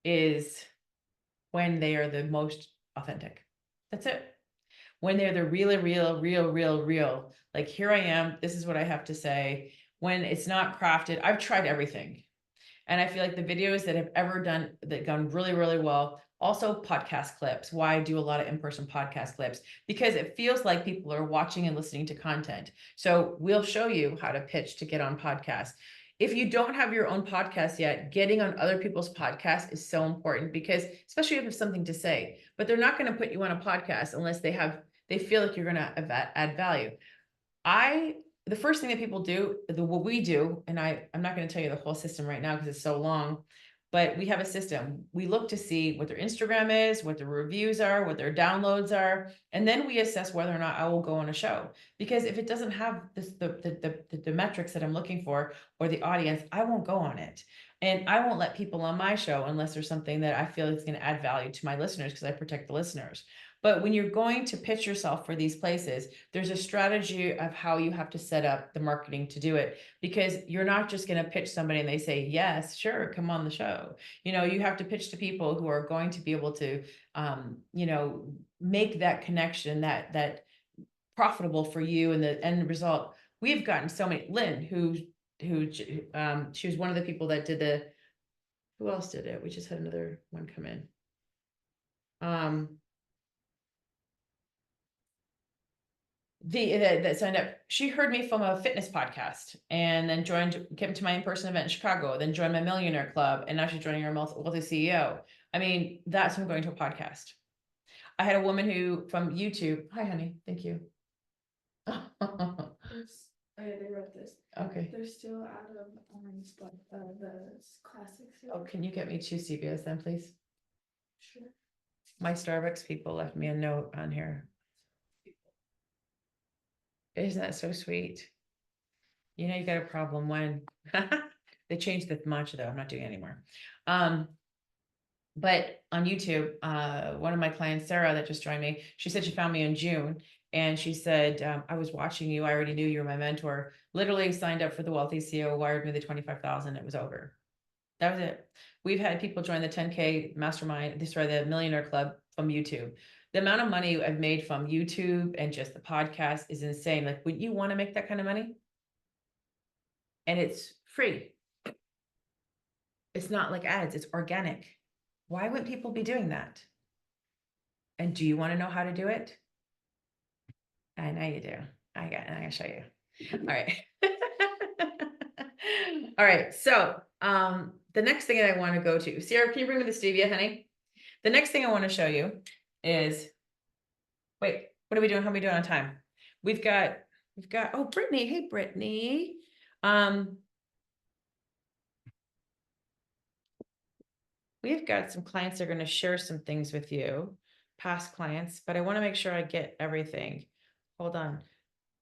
is when they are the most authentic. That's it. When they're the real, like here I am, this is what I have to say. When it's not crafted, I've tried everything. And I feel like the videos that have ever gone really, really well, also podcast clips, why I do a lot of in-person podcast clips, because it feels like people are watching and listening to content. So we'll show you how to pitch to get on podcasts. If you don't have your own podcast yet, getting on other people's podcasts is so important, because especially if you have something to say, but they're not going to put you on a podcast unless they feel like you're going to add value. The first thing that people do, what we do, and I'm not going to tell you the whole system right now because it's so long, but we have a system. We look to see what their Instagram is, what their reviews are, what their downloads are, and then we assess whether or not I will go on a show. Because if it doesn't have the metrics that I'm looking for or the audience, I won't go on it. And I won't let people on my show unless there's something that I feel is going to add value to my listeners, because I protect the listeners. But when you're going to pitch yourself for these places, there's a strategy of how you have to set up the marketing to do it, because you're not just going to pitch somebody and they say, yes, sure, come on the show. You have to pitch to people who are going to be able to, make that connection that profitable for you. And the end result, we've gotten so many, Lynn, who she was one of the people that did who else did it? We just had another one come in. That signed up, she heard me from a fitness podcast and then came to my in-person event in Chicago, then joined my millionaire club, and now she's joining our wealthy CEO. I mean, that's from going to a podcast. I had a woman who from YouTube. Hi, honey. Thank you. They wrote this. Okay. They're still out of the classics. Oh, can you get me 2 CBS then, please? Sure. My Starbucks people left me a note on here. Isn't that so sweet? You got a problem when they changed the mantra, though. I'm not doing it anymore. But on YouTube, one of my clients, Sarah, that just joined me, she said she found me in June. And she said, I was watching you. I already knew you were my mentor. Literally signed up for the Wealthy CEO, wired me the $25,000. It was over. That was it. We've had people join the 10K mastermind, the Millionaire Club from YouTube. The amount of money I've made from YouTube and just the podcast is insane. Like, would you want to make that kind of money? And it's free. It's not like ads, it's organic. Why wouldn't people be doing that? And do you want to know how to do it? I know you do. I'm gonna show you. All right. All right. So the next thing that I want to go to, Sierra, can you bring me the stevia, honey? The next thing I want to show you is, wait, what are we doing? How are we doing on time? We've got, oh, Brittany. Hey, Brittany. We've got some clients that are going to share some things with you, past clients, but I want to make sure I get everything. Hold on.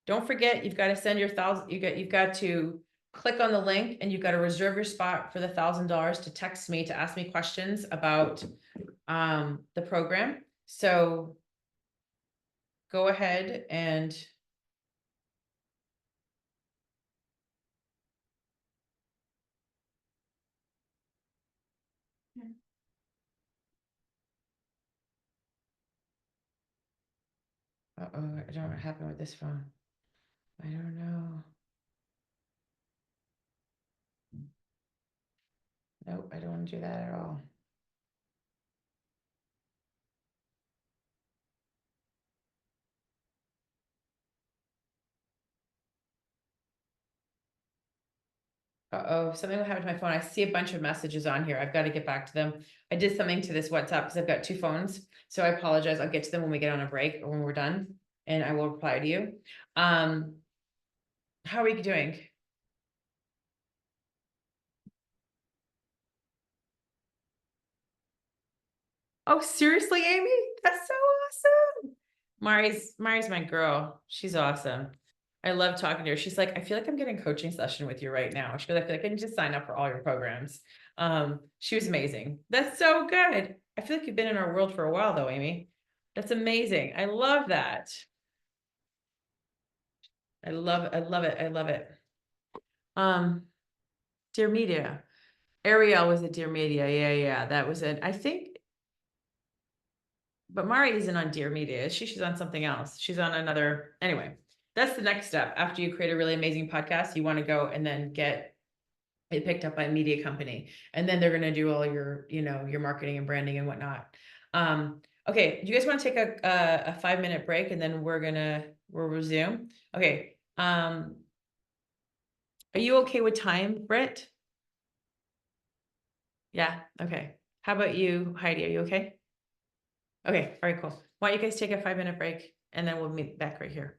Don't forget, you've got to send your $1,000. You've got to click on the link and you've got to reserve your spot for the $1,000 to text me to ask me questions about the program. So go ahead and I don't know what happened with this phone. I don't know. Nope, I don't want to do that at all. Uh-oh, something happened to my phone. I see a bunch of messages on here. I've got to get back to them. I did something to this WhatsApp because I've got 2 phones. So I apologize. I'll get to them when we get on a break or when we're done, and I will reply to you. How are we doing? Oh, seriously, Amy? That's so awesome. Mari's my girl. She's awesome. I love talking to her. She's like, I feel like I'm getting a coaching session with you right now. She goes, I feel like I can just sign up for all your programs. She was amazing. That's so good. I feel like you've been in our world for a while though, Amy. That's amazing. I love that. I love it. I love it. Dear media, Ariel was at Dear Media. Yeah. That was it. I think, but Mari isn't on Dear Media, is she? She's on something else. She's on another, anyway, that's the next step. After you create a really amazing podcast, you want to go and then get it picked up by a media company. And then they're going to do all your, your marketing and branding and whatnot. Okay. Do you guys want to take a 5-minute break and then we'll resume? Okay. Are you okay with time, Britt? Yeah. Okay. How about you, Heidi? Are you okay? Okay. All right, cool. Why don't you guys take a 5-minute break and then we'll meet back right here.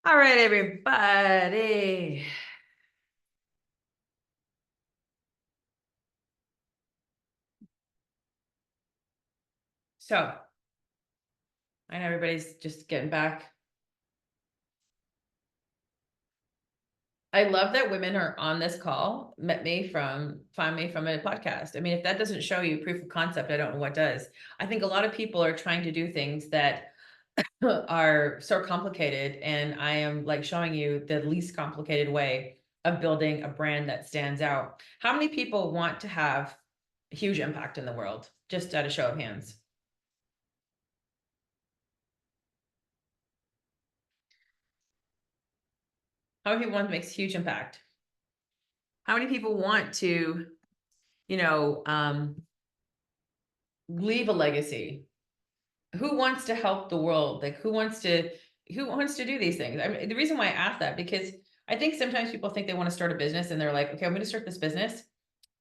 All right, everybody. So I know everybody's just getting back. I love that women are on this call, find me from a podcast. I mean, if that doesn't show you proof of concept, I don't know what does. I think a lot of people are trying to do things that are so complicated, and I am like showing you the least complicated way of building a brand that stands out. How many people want to have a huge impact in the world? Just at a show of hands. How many people want to make a huge impact? How many people want to, leave a legacy? Who wants to help the world? Like, who wants to do these things? I mean, the reason why I ask that, because I think sometimes people think they want to start a business and they're like, okay, I'm going to start this business,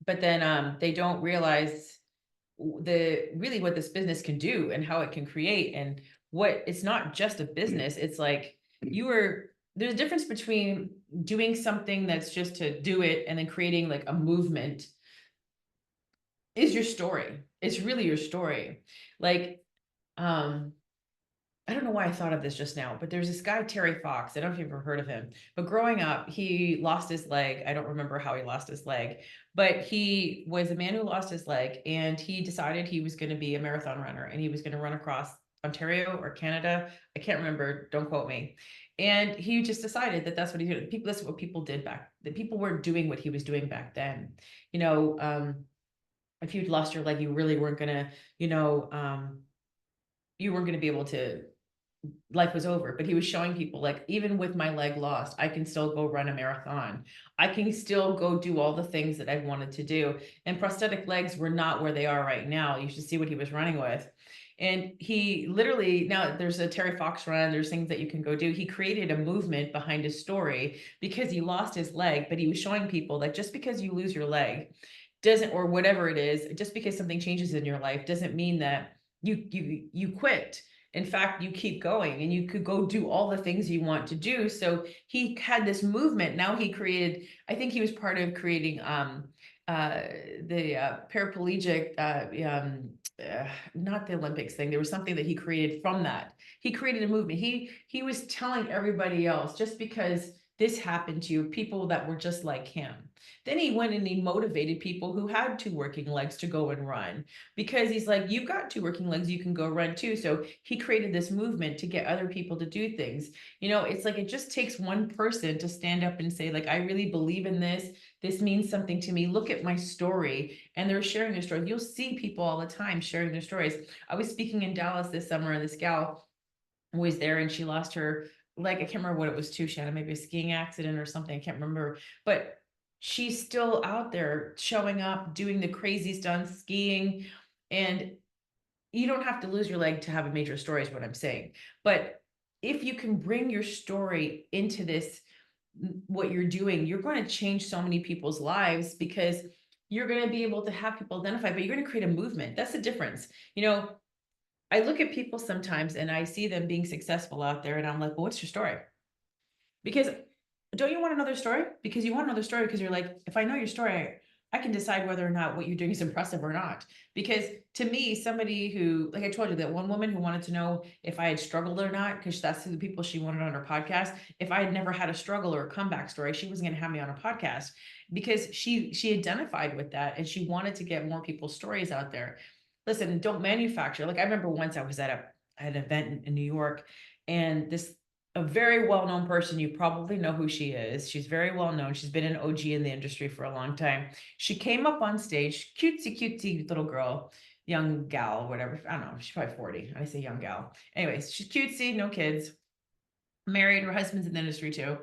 but then they don't realize what this business can do and how it can create, and what it's not just a business. It's like there's a difference between doing something that's just to do it and then creating like a movement. Is your story. It's really your story. Like, I don't know why I thought of this just now, but there's this guy, Terry Fox. I don't know if you've ever heard of him, but growing up, he lost his leg. I don't remember how he lost his leg, but he was a man who lost his leg, and he decided he was going to be a marathon runner, and he was going to run across Ontario or Canada. I can't remember. Don't quote me. And he just decided that that's what he did. That's what people did that people weren't doing what he was doing back then. If you'd lost your leg, you really weren't going to, you weren't going to be able to, life was over. But he was showing people, like, even with my leg lost, I can still go run a marathon. I can still go do all the things that I wanted to do. And prosthetic legs were not where they are right now. You should see what he was running with. And he literally, now there's a Terry Fox run, there's things that you can go do. He created a movement behind his story because he lost his leg, but he was showing people, like, just because you lose your leg doesn't, or whatever it is, just because something changes in your life doesn't mean that you quit. In fact, you keep going, and you could go do all the things you want to do. So he had this movement. Now he created, I think he was part of creating the paraplegic, not the Olympics thing. There was something that he created from that. He created a movement. He was telling everybody else, just because this happened to you, people that were just like him. Then he went and he motivated people who had 2 working legs to go and run, because he's like, you've got 2 working legs, you can go run too. So he created this movement to get other people to do things. It's like, it just takes one person to stand up and say, like, I really believe in this. This means something to me. Look at my story. And they're sharing their stories. You'll see people all the time sharing their stories. I was speaking in Dallas this summer, and this gal was there, and she lost her leg. I can't remember what it was too, Shannon, maybe a skiing accident or something. I can't remember, but she's still out there showing up, doing the crazy stunts, skiing. And you don't have to lose your leg to have a major story, is what I'm saying. But if you can bring your story into this, what you're doing, you're going to change so many people's lives, because you're going to be able to have people identify, but you're going to create a movement. That's the difference. I look at people sometimes and I see them being successful out there, and I'm like, well, what's your story? Because don't you want another story? Because you want another story because you're like, if I know your story, I can decide whether or not what you're doing is impressive or not. Because to me, somebody who, like I told you, that one woman who wanted to know if I had struggled or not, because that's who the people she wanted on her podcast. If I had never had a struggle or a comeback story, she wasn't going to have me on her podcast, because she identified with that, and she wanted to get more people's stories out there. Listen, don't manufacture. Like, I remember once I was at an event in New York, and a very well-known person, you probably know who she is. She's very well-known. She's been an OG in the industry for a long time. She came up on stage, cutesy little girl, young gal, whatever. I don't know. She's probably 40. I say young gal. Anyways, she's cutesy, no kids, married. Her husband's in the industry too.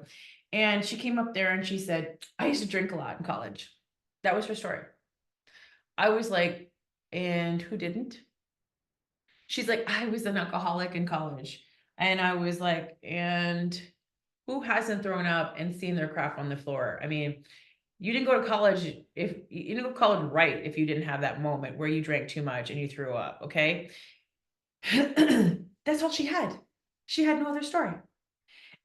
And she came up there and she said, I used to drink a lot in college. That was her story. I was like, and who didn't? She's like, I was an alcoholic in college. And I was like, and who hasn't thrown up and seen their crap on the floor? I mean, you didn't go to college if you didn't go to college right if you didn't have that moment where you drank too much and you threw up. Okay. That's all she had. She had no other story.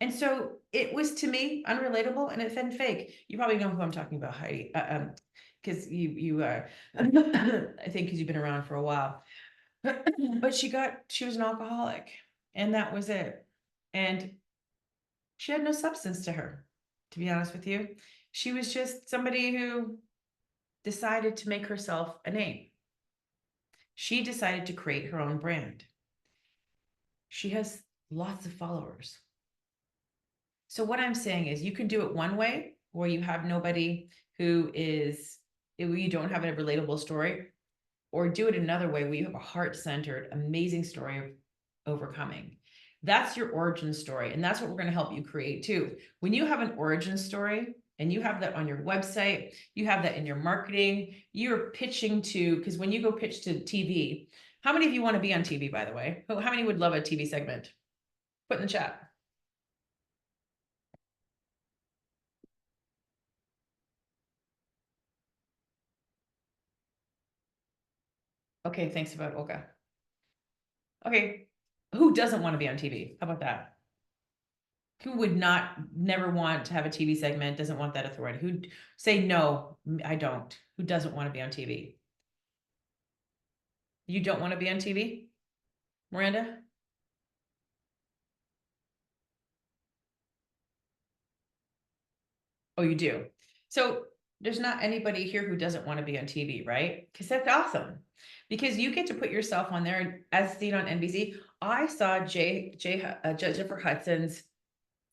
And so it was, to me, unrelatable and it felt fake. You probably know who I'm talking about, Heidi, because I think because you've been around for a while. But she was an alcoholic, and that was it. And she had no substance to her, to be honest with you. She was just somebody who decided to make herself a name. She decided to create her own brand. She has lots of followers. So what I'm saying is you can do it one way where you have nobody who is, you don't have a relatable story, or do it another way where you have a heart-centered, amazing story of overcoming. That's your origin story. And that's what we're going to help you create too. When you have an origin story and you have that on your website, you have that in your marketing, you're pitching to, because when you go pitch to TV, how many of you want to be on TV, by the way? How many would love a TV segment? Put in the chat. Okay, thanks about Olga. Okay, who doesn't want to be on TV? How about that? Who would never want to have a TV segment, doesn't want that authority? Who'd say, no, I don't? Who doesn't want to be on TV? You don't want to be on TV, Miranda? Oh, you do. So there's not anybody here who doesn't want to be on TV, right? Because that's awesome. Because you get to put yourself on there, as seen on NBC. I saw Jennifer Hudson's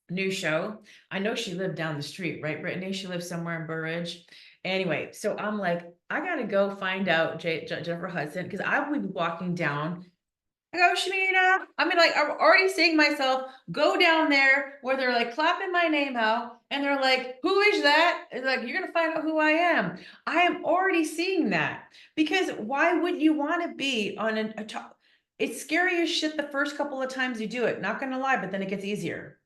new show. I know she lived down the street, right, Brittany? She lives somewhere in Burridge. Anyway, so I'm like, I gotta go find out Jennifer Hudson, because I would be walking down. I go, Shamina. I mean, like, I'm already seeing myself go down there where they're like clapping my name out, and they're like, who is that? It's like, you're gonna find out who I am. I am already seeing that, because why would you want to be on a top? It's scary as shit the first couple of times you do it, not gonna lie, but then it gets easier.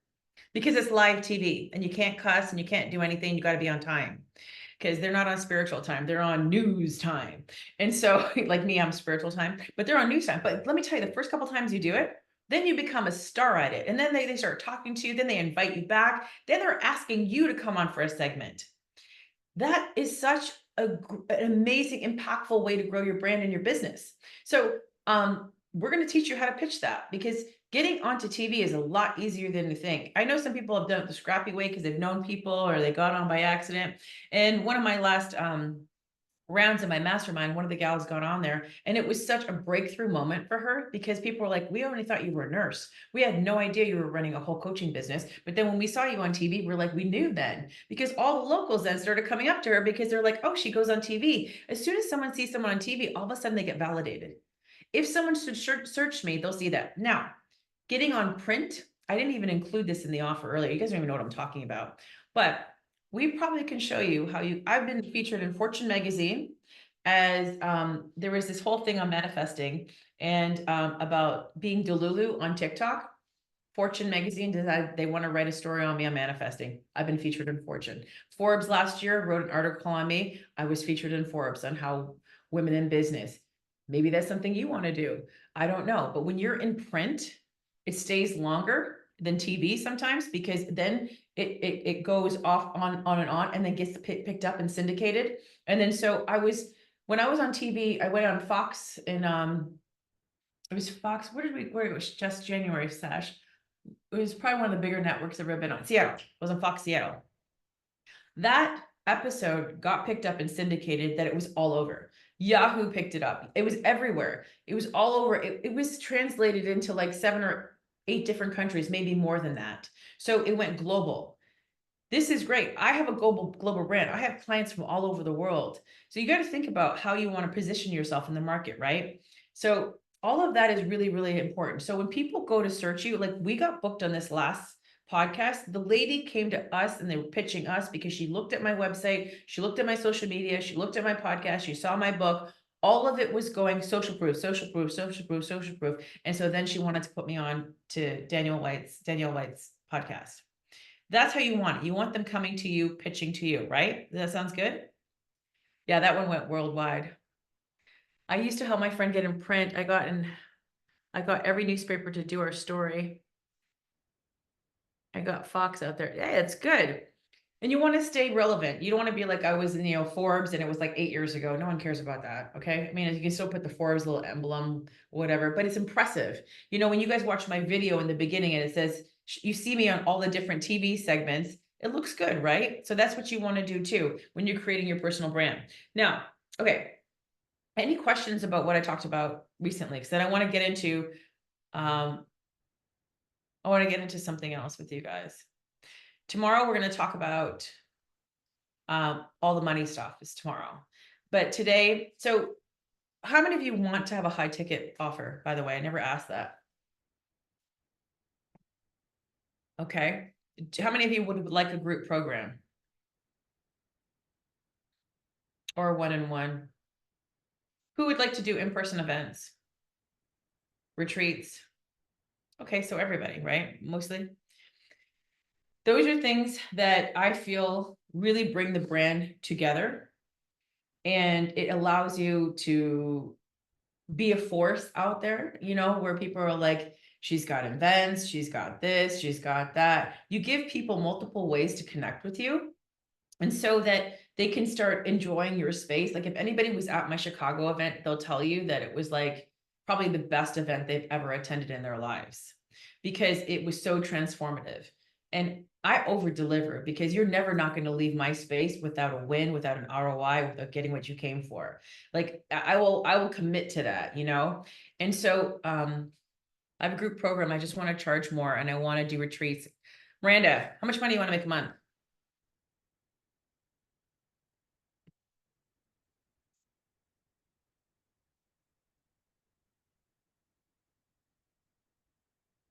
Because it's live TV and you can't cuss and you can't do anything. You got to be on time, because they're not on spiritual time. They're on news time. And so like me, I'm spiritual time, but they're on news time. But let me tell you, the first couple of times you do it, then you become a star at it. And then they start talking to you. Then they invite you back. Then they're asking you to come on for a segment. That is such an amazing, impactful way to grow your brand and your business. So we're going to teach you how to pitch that, because getting onto TV is a lot easier than you think. I know some people have done it the scrappy way because they've known people or they got on by accident. And one of my last rounds in my mastermind, one of the gals got on there, and it was such a breakthrough moment for her, because people were like, we only thought you were a nurse. We had no idea you were running a whole coaching business. But then when we saw you on TV, we're like, we knew then, because all the locals then started coming up to her because they're like, oh, she goes on TV. As soon as someone sees someone on TV, all of a sudden they get validated. If someone should search me, they'll see that. Now, getting on print, I didn't even include this in the offer earlier. You guys don't even know what I'm talking about, but we probably can show you how I've been featured in Fortune magazine as there was this whole thing on manifesting and about being Delulu on TikTok. Fortune magazine decided they want to write a story on me on manifesting. I've been featured in Fortune. Forbes last year wrote an article on me. I was featured in Forbes on how women in business. Maybe that's something you want to do. I don't know. But when you're in print, it stays longer than TV sometimes, because then it goes off on and on, and then gets picked up and syndicated. And then so when I was on TV, I went on Fox and it was Fox. Where it was just January Sash. It was probably one of the bigger networks I've ever been on. Seattle. It was on Fox Seattle. That episode got picked up and syndicated, that it was all over. Yahoo picked it up. It was everywhere. It was all over. It was translated into like 7 or 8 different countries, maybe more than that. So it went global. This is great. I have a global brand. I have clients from all over the world. So you got to think about how you want to position yourself in the market, right? So all of that is really, really important. So when people go to search you, like we got booked on this last podcast, the lady came to us and they were pitching us because she looked at my website, she looked at my social media, she looked at my podcast, she saw my book. All of it was going social proof, social proof, social proof, social proof. And so then she wanted to put me on to Danielle White's podcast. That's how you want it. You want them coming to you, pitching to you, right? That sounds good? Yeah, that one went worldwide. I used to help my friend get in print. I got every newspaper to do our story. I got Fox out there. Yeah, it's good. And you want to stay relevant. You don't want to be like I was in, you know, Forbes and it was like 8 years ago. No one cares about that. Okay. I mean, you can still put the Forbes little emblem, whatever, but it's impressive. You know, when you guys watch my video in the beginning and it says, you see me on all the different TV segments, it looks good, right? So that's what you want to do too when you're creating your personal brand. Now, okay. Any questions about what I talked about recently? Because then I want to get into, something else with you guys. Tomorrow, we're going to talk about all the money stuff is tomorrow. But today, so how many of you want to have a high ticket offer? By the way, I never asked that. Okay. How many of you would like a group program? Or a one-on-one? Who would like to do in-person events? Retreats? Okay, so everybody, right? Mostly. Those are things that I feel really bring the brand together, and it allows you to be a force out there, you know, where people are like, she's got events, she's got this, she's got that. You give people multiple ways to connect with you, and so that they can start enjoying your space. Like if anybody was at my Chicago event, they'll tell you that it was like probably the best event they've ever attended in their lives because it was so transformative. And I over deliver because you're never not going to leave my space without a win, without an ROI, without getting what you came for. Like I will commit to that, you know? And so I have a group program. I just want to charge more and I want to do retreats. Miranda, how much money do you want to make a month?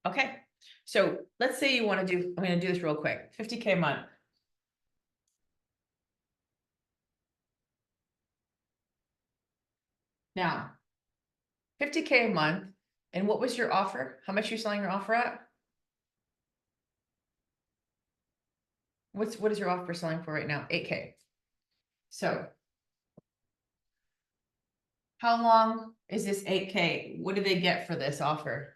Okay. So let's say you want to do, I'm going to do this real quick, 50K a month. Now, 50K a month. And what was your offer? How much are you selling your offer at? What is your offer selling for right now? 8K. So how long is this 8K? What do they get for this offer?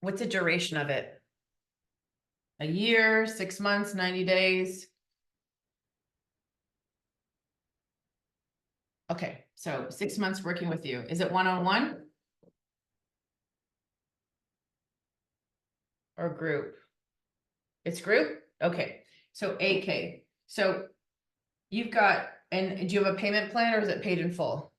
What's the duration of it? A year, 6 months, 90 days? Okay, so 6 months working with you. Is it one-on-one? Or group? It's group? Okay, so 8K. So you've got, and do you have a payment plan or is it paid in full?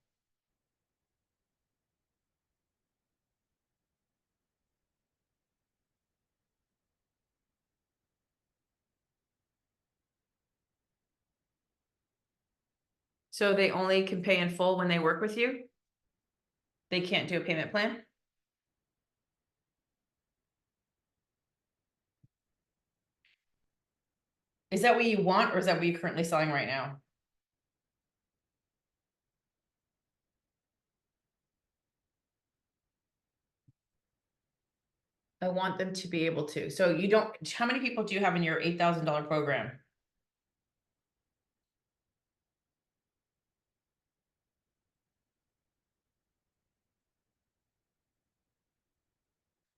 So they only can pay in full when they work with you? They can't do a payment plan? Is that what you want or is that what you're currently selling right now? I want them to be able to. So you don't, how many people do you have in your $8,000 program?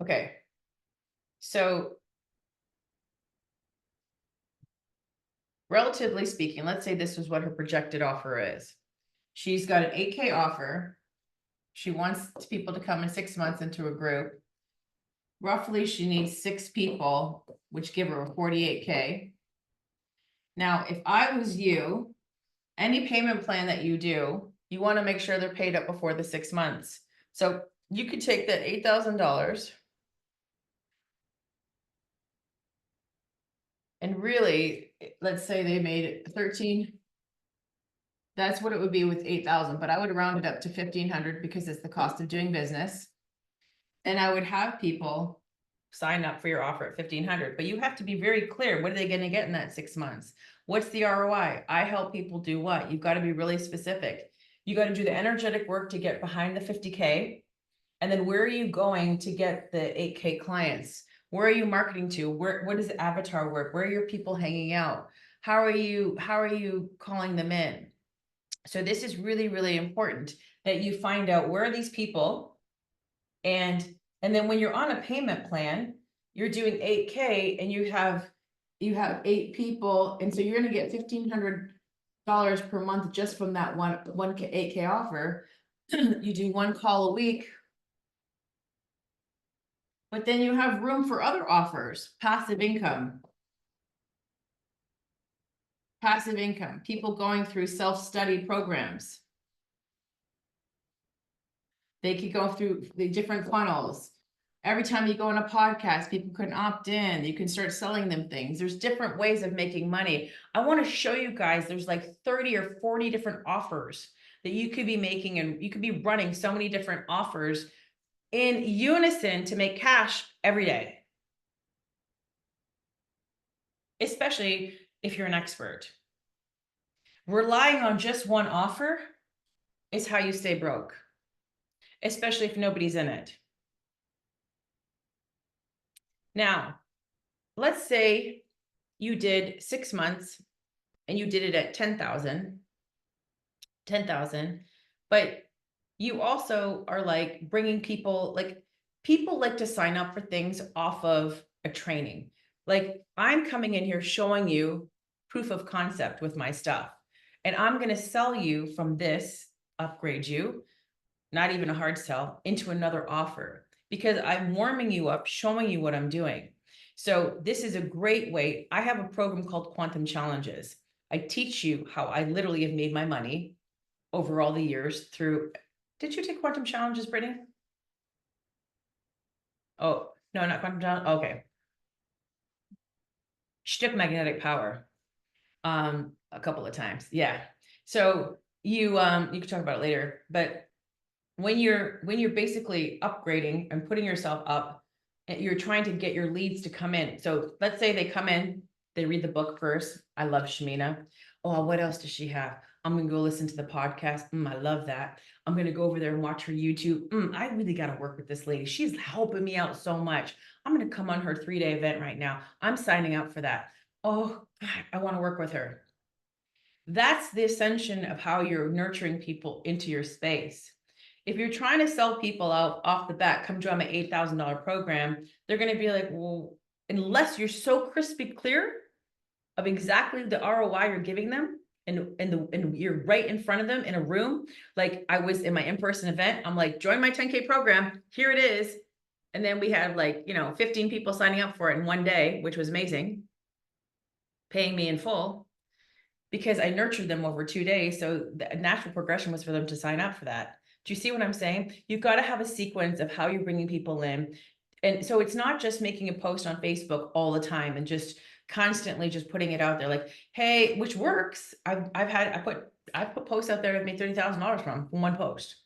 Okay. So relatively speaking, let's say this is what her projected offer is. She's got an 8K offer. She wants people to come in 6 months into a group. Roughly, she needs 6 people, which give her a 48K. Now, if I was you, any payment plan that you do, you want to make sure they're paid up before the 6 months. So you could take that $8,000 and really, let's say they made 13. That's what it would be with 8,000, but I would round it up to 1,500 because it's the cost of doing business. And I would have people sign up for your offer at 1,500, but you have to be very clear. What are they going to get in that 6 months? What's the ROI? I help people do what? You've got to be really specific. You got to do the energetic work to get behind the 50K. And then where are you going to get the 8K clients? Where are you marketing to? What does the avatar work? Where are your people hanging out? How are you calling them in? So this is really, really important that you find out where are these people and And then when you're on a payment plan, you're doing 8K and you have 8 people. And so you're going to get $1,500 per month just from that one 8K offer. You do 1 call a week. But then you have room for other offers, passive income. Passive income, people going through self-study programs. They could go through the different funnels. Every time you go on a podcast, people can opt in. You can start selling them things. There's different ways of making money. I want to show you guys, there's like 30 or 40 different offers that you could be making, and you could be running so many different offers in unison to make cash every day. Especially if you're an expert. Relying on just one offer is how you stay broke, especially if nobody's in it. Now, let's say you did 6 months and you did it at 10,000, but you also are like bringing people like to sign up for things off of a training. Like I'm coming in here showing you proof of concept with my stuff. And I'm going to sell you from this, upgrade you, not even a hard sell, into another offer because I'm warming you up, showing you what I'm doing. So this is a great way. I have a program called Quantum Challenges. I teach you how I literally have made my money over all the years through. Did you take Quantum Challenges, Brittany? Oh, no, not Quantum Challenge. Okay. She took Magnetic Power. A couple of times. Yeah. So you can talk about it later, but when you're basically upgrading and putting yourself up, and you're trying to get your leads to come in. So let's say they come in, they read the book first. I love Shamina. Oh, what else does she have? I'm going to go listen to the podcast. I love that. I'm going to go over there and watch her YouTube. I really got to work with this lady. She's helping me out so much. I'm going to come on her 3-day event right now. I'm signing up for that. Oh, God, I want to work with her. That's the ascension of how you're nurturing people into your space. If you're trying to sell people out off the bat, come join my $8,000 program, they're going to be like, well, unless you're so crispy clear of exactly the ROI you're giving them, and you're right in front of them in a room. Like I was in my in-person event, I'm like, join my 10K program. Here it is. And then we had 15 people signing up for it in one day, which was amazing, paying me in full because I nurtured them over 2 days. So the natural progression was for them to sign up for that. Do you see what I'm saying? You've got to have a sequence of how you're bringing people in. And so it's not just making a post on Facebook all the time and just constantly just putting it out there like, hey, which works. I put posts out there I've made $30,000 from one post.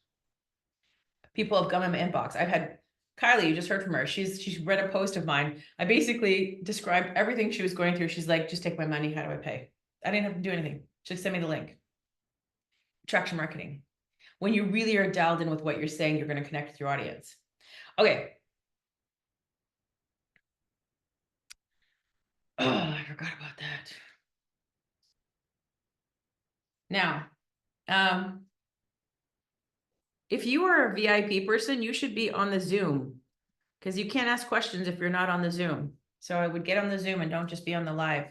People have come in my inbox. I've had Kylie, you just heard from her. She's read a post of mine. I basically described everything she was going through. She's like, just take my money. How do I pay? I didn't have to do anything. Just send me the link. Traction marketing. When you really are dialed in with what you're saying, you're going to connect with your audience. Okay. Oh, I forgot about that. Now, if you are a VIP person, you should be on the Zoom because you can't ask questions if you're not on the Zoom. So I would get on the Zoom and don't just be on the live.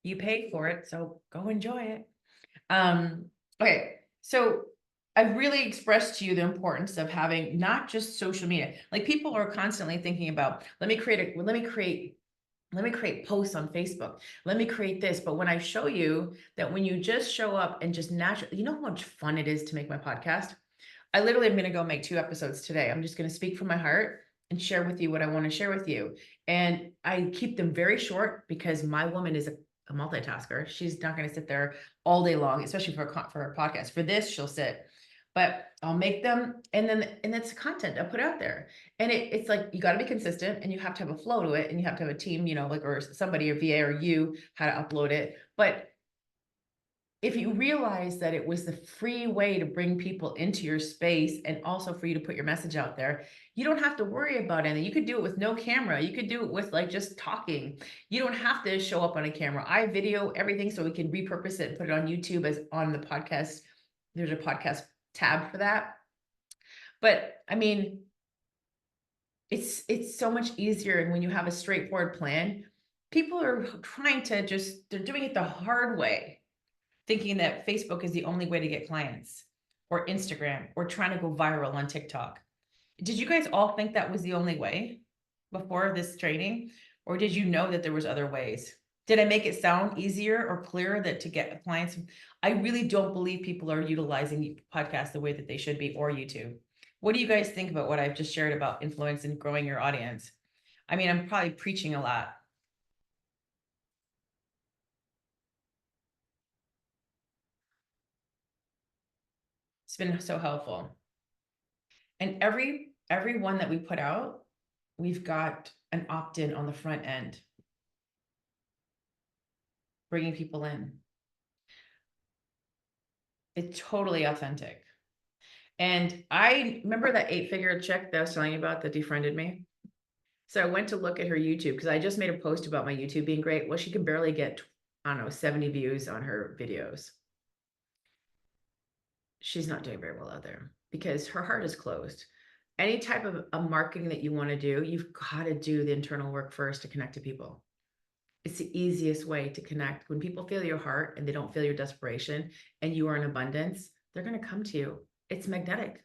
You paid for it, so go enjoy it. Okay, so I've really expressed to you the importance of having not just social media. Like people are constantly thinking about, let me create posts on Facebook. Let me create this. But when I show you that when you just show up and just naturally, you know how much fun it is to make my podcast? I literally am going to go make 2 episodes today. I'm just going to speak from my heart and share with you what I want to share with you. And I keep them very short because my woman is a multitasker. She's not going to sit there all day long, especially for her podcast. For this, she'll sit. But I'll make them, and it's content I put out there. And it's like, you got to be consistent and you have to have a flow to it. And you have to have a team, or somebody, or VA, or you, how to upload it. But if you realize that it was the free way to bring people into your space and also for you to put your message out there, you don't have to worry about anything. You could do it with no camera. You could do it with just talking. You don't have to show up on a camera. I video everything so we can repurpose it and put it on YouTube as on the podcast. There's a podcast tab for that. But I mean, it's so much easier. And when you have a straightforward plan, people are trying to they're doing it the hard way, thinking that Facebook is the only way to get clients, or Instagram, or trying to go viral on TikTok. Did you guys all think that was the only way before this training? Or did you know that there was other ways? Did I make it sound easier or clearer that to get clients? I really don't believe people are utilizing podcasts the way that they should be, or YouTube. What do you guys think about what I've just shared about influence and growing your audience? I mean, I'm probably preaching a lot. It's been so helpful. And every one that we put out, we've got an opt-in on the front end, bringing people in. It's totally authentic. And I remember that 8-figure chick that I was telling you about that defriended me. So I went to look at her YouTube because I just made a post about my YouTube being great. Well, she can barely get, I don't know, 70 views on her videos. She's not doing very well out there because her heart is closed. Any type of a marketing that you want to do, you've got to do the internal work first to connect to people. It's the easiest way to connect. When people feel your heart and they don't feel your desperation and you are in abundance, they're going to come to you. It's magnetic.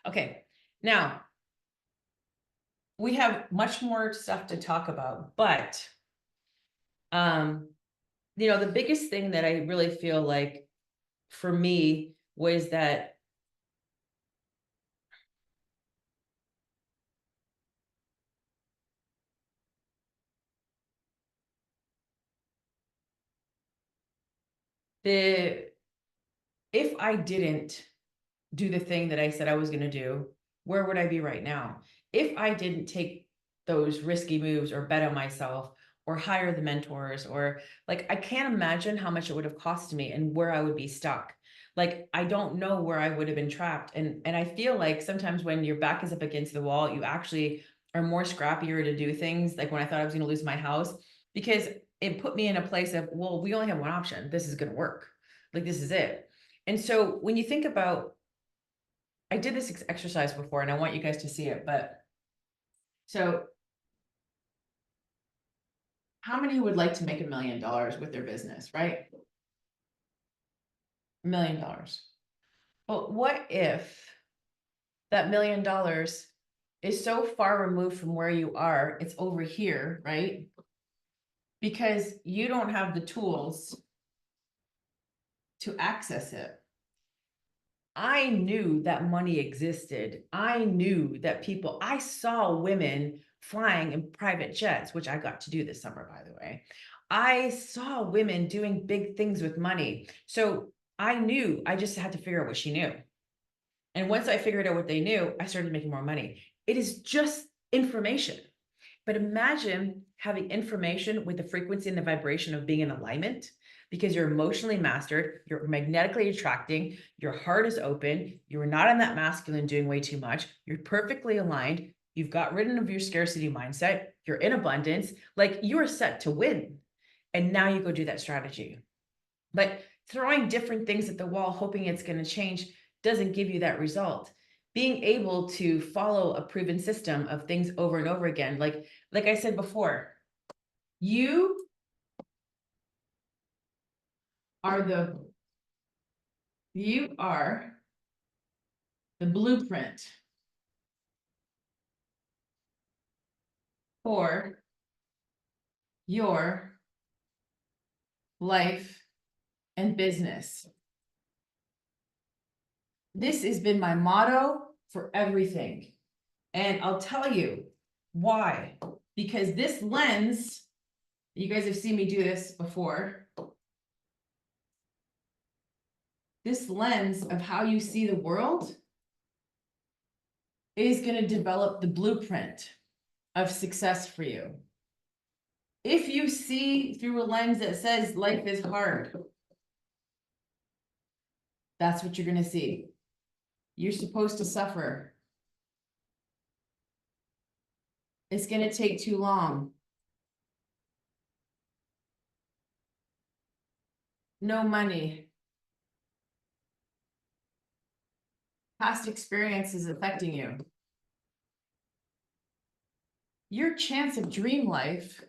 Okay, now we have much more stuff to talk about, but you know, the biggest thing that I really feel like for me was that if I didn't do the thing that I said I was going to do, where would I be right now? If I didn't take those risky moves or bet on myself or hire the mentors, or like, I can't imagine how much it would have cost me and where I would be stuck. Like, I don't know where I would have been trapped. And I feel like sometimes when your back is up against the wall, you actually are more scrappier to do things. Like when I thought I was going to lose my house, because it put me in a place of, well, we only have one option. This is going to work. Like, this is it. And so when you think about, I did this exercise before and I want you guys to see it, but so how many would like to make $1 million with their business, right? $1 million. But what if that $1 million is so far removed from where you are, it's over here, right? Because you don't have the tools to access it. I knew that money existed. I knew that people, I saw women flying in private jets, which I got to do this summer, by the way. I saw women doing big things with money. So I knew, I just had to figure out what she knew. And once I figured out what they knew, I started making more money. It is just information. But imagine having information with the frequency and the vibration of being in alignment, because you're emotionally mastered, you're magnetically attracting, your heart is open, you're not in that masculine doing way too much, you're perfectly aligned, you've got rid of your scarcity mindset, you're in abundance, like you are set to win. And now you go do that strategy. But throwing different things at the wall, hoping it's going to change, doesn't give you that result. Being able to follow a proven system of things over and over again, like I said before, you are the blueprint for your life and business. This has been my motto for everything. And I'll tell you why. Because this lens, you guys have seen me do this before. This lens of how you see the world is going to develop the blueprint of success for you. If you see through a lens that says life is hard, that's what you're going to see. You're supposed to suffer. It's going to take too long. No money. past experience is affecting you. Your chance of dream life,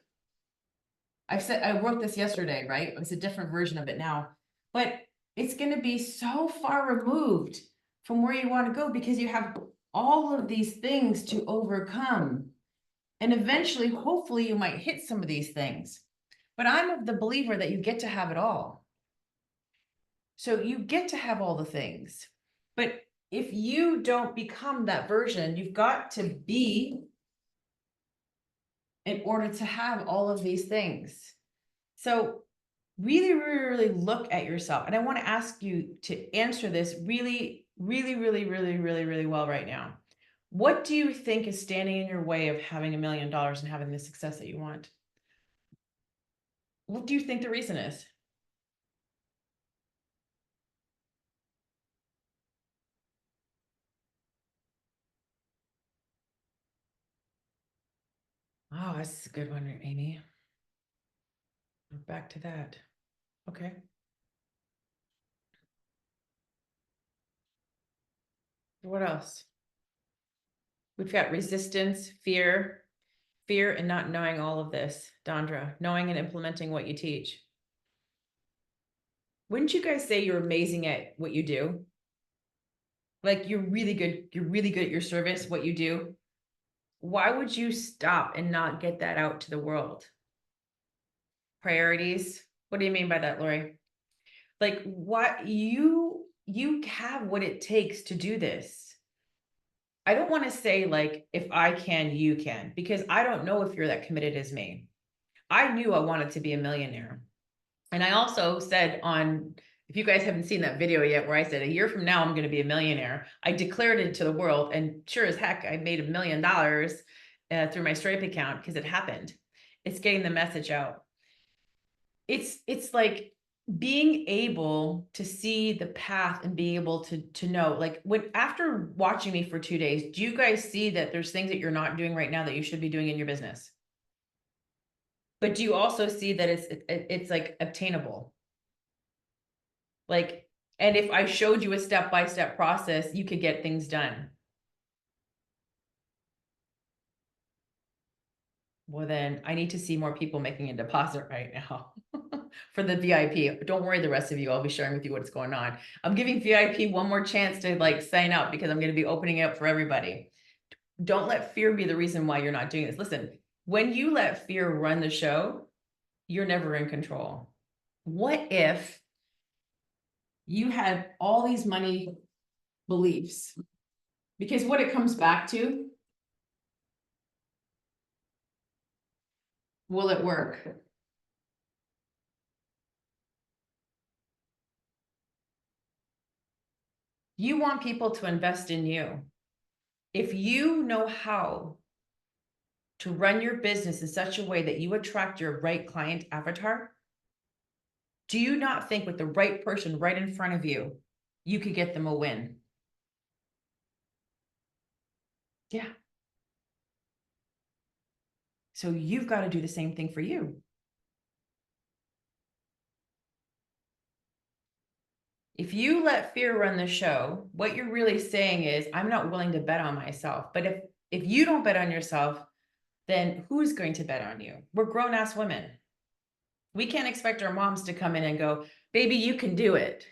I wrote this yesterday, right? It's a different version of it now, but it's going to be so far removed from where you want to go because you have all of these things to overcome. And eventually, hopefully, you might hit some of these things. But I'm of the believer that you get to have it all. So you get to have all the things. But if you don't become that version, you've got to be in order to have all of these things. So really, really, really look at yourself. And I want to ask you to answer this really, really, really, really, really, really well right now. What do you think is standing in your way of having $1 million and having the success that you want? What do you think the reason is? Oh, that's a good one, Amy. We're back to that. Okay. What else? We've got resistance, fear and not knowing all of this, Dondra, knowing and implementing what you teach. Wouldn't you guys say you're amazing at what you do? Like you're really good at your service, what you do. Why would you stop and not get that out to the world? Priorities. What do you mean by that, Lori? Like what you have what it takes to do this. I don't want to say like, if I can, you can, because I don't know if you're that committed as me. I knew I wanted to be a millionaire. And I also said if you guys haven't seen that video yet, where I said a year from now, I'm going to be a millionaire. I declared it to the world, and sure as heck, I made $1 million through my Stripe account because it happened. It's getting the message out. It's like being able to see the path and being able to know, like after watching me for 2 days, do you guys see that there's things that you're not doing right now that you should be doing in your business? But do you also see that it's like obtainable? Like, and if I showed you a step-by-step process, you could get things done. Well, then I need to see more people making a deposit right now for the VIP. Don't worry, the rest of you, I'll be sharing with you what's going on. I'm giving VIP one more chance to like sign up because I'm going to be opening it up for everybody. Don't let fear be the reason why you're not doing this. Listen, when you let fear run the show, you're never in control. What if you had all these money beliefs? Because what it comes back to, will it work? You want people to invest in you. If you know how to run your business in such a way that you attract your right client avatar, do you not think with the right person right in front of you, you could get them a win? Yeah. So you've got to do the same thing for you. If you let fear run the show, what you're really saying is, I'm not willing to bet on myself. But if you don't bet on yourself, then who's going to bet on you? We're grown-ass women. We can't expect our moms to come in and go, baby, you can do it.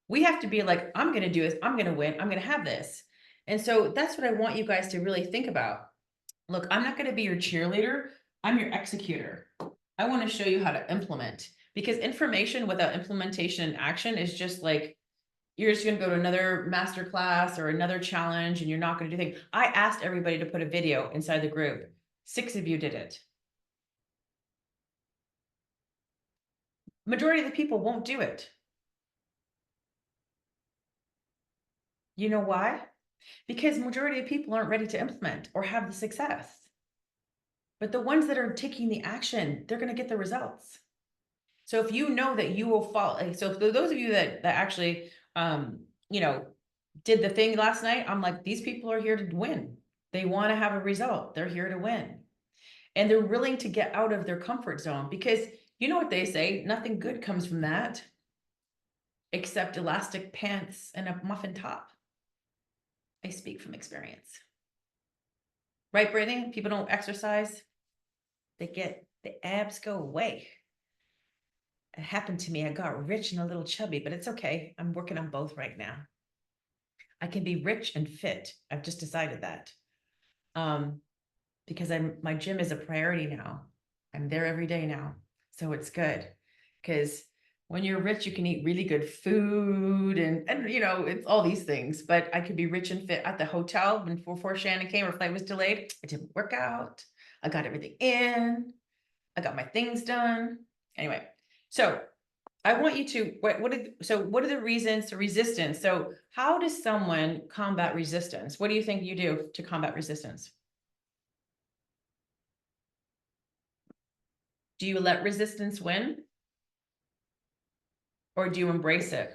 We have to be like, I'm going to do this. I'm going to win. I'm going to have this. And so that's what I want you guys to really think about. Look, I'm not going to be your cheerleader. I'm your executor. I want to show you how to implement, because information without implementation and action is just like, you're just going to go to another masterclass or another challenge and you're not going to do things. I asked everybody to put a video inside the group. 6 of you did it. Majority of the people won't do it. You know why? Because majority of people aren't ready to implement or have the success. But the ones that are taking the action, they're going to get the results. So if you know that you will follow, so for those of you that actually, did the thing last night, I'm like, these people are here to win. They want to have a result. They're here to win. And they're willing to get out of their comfort zone, because you know what they say, nothing good comes from that except elastic pants and a muffin top. I speak from experience. Right, Brittany? People don't exercise, the abs go away. It happened to me. I got rich and a little chubby, but it's okay. I'm working on both right now. I can be rich and fit. I've just decided that. Because my gym is a priority now. I'm there every day now. So it's good. Because when you're rich, you can eat really good food and you know, it's all these things. But I could be rich and fit at the hotel before Shannon came, her flight was delayed. I didn't work out. I got everything in. I got my things done. Anyway, so I want you to, what are the reasons to resistance? So how does someone combat resistance? What do you think you do to combat resistance? Do you let resistance win? Or do you embrace it?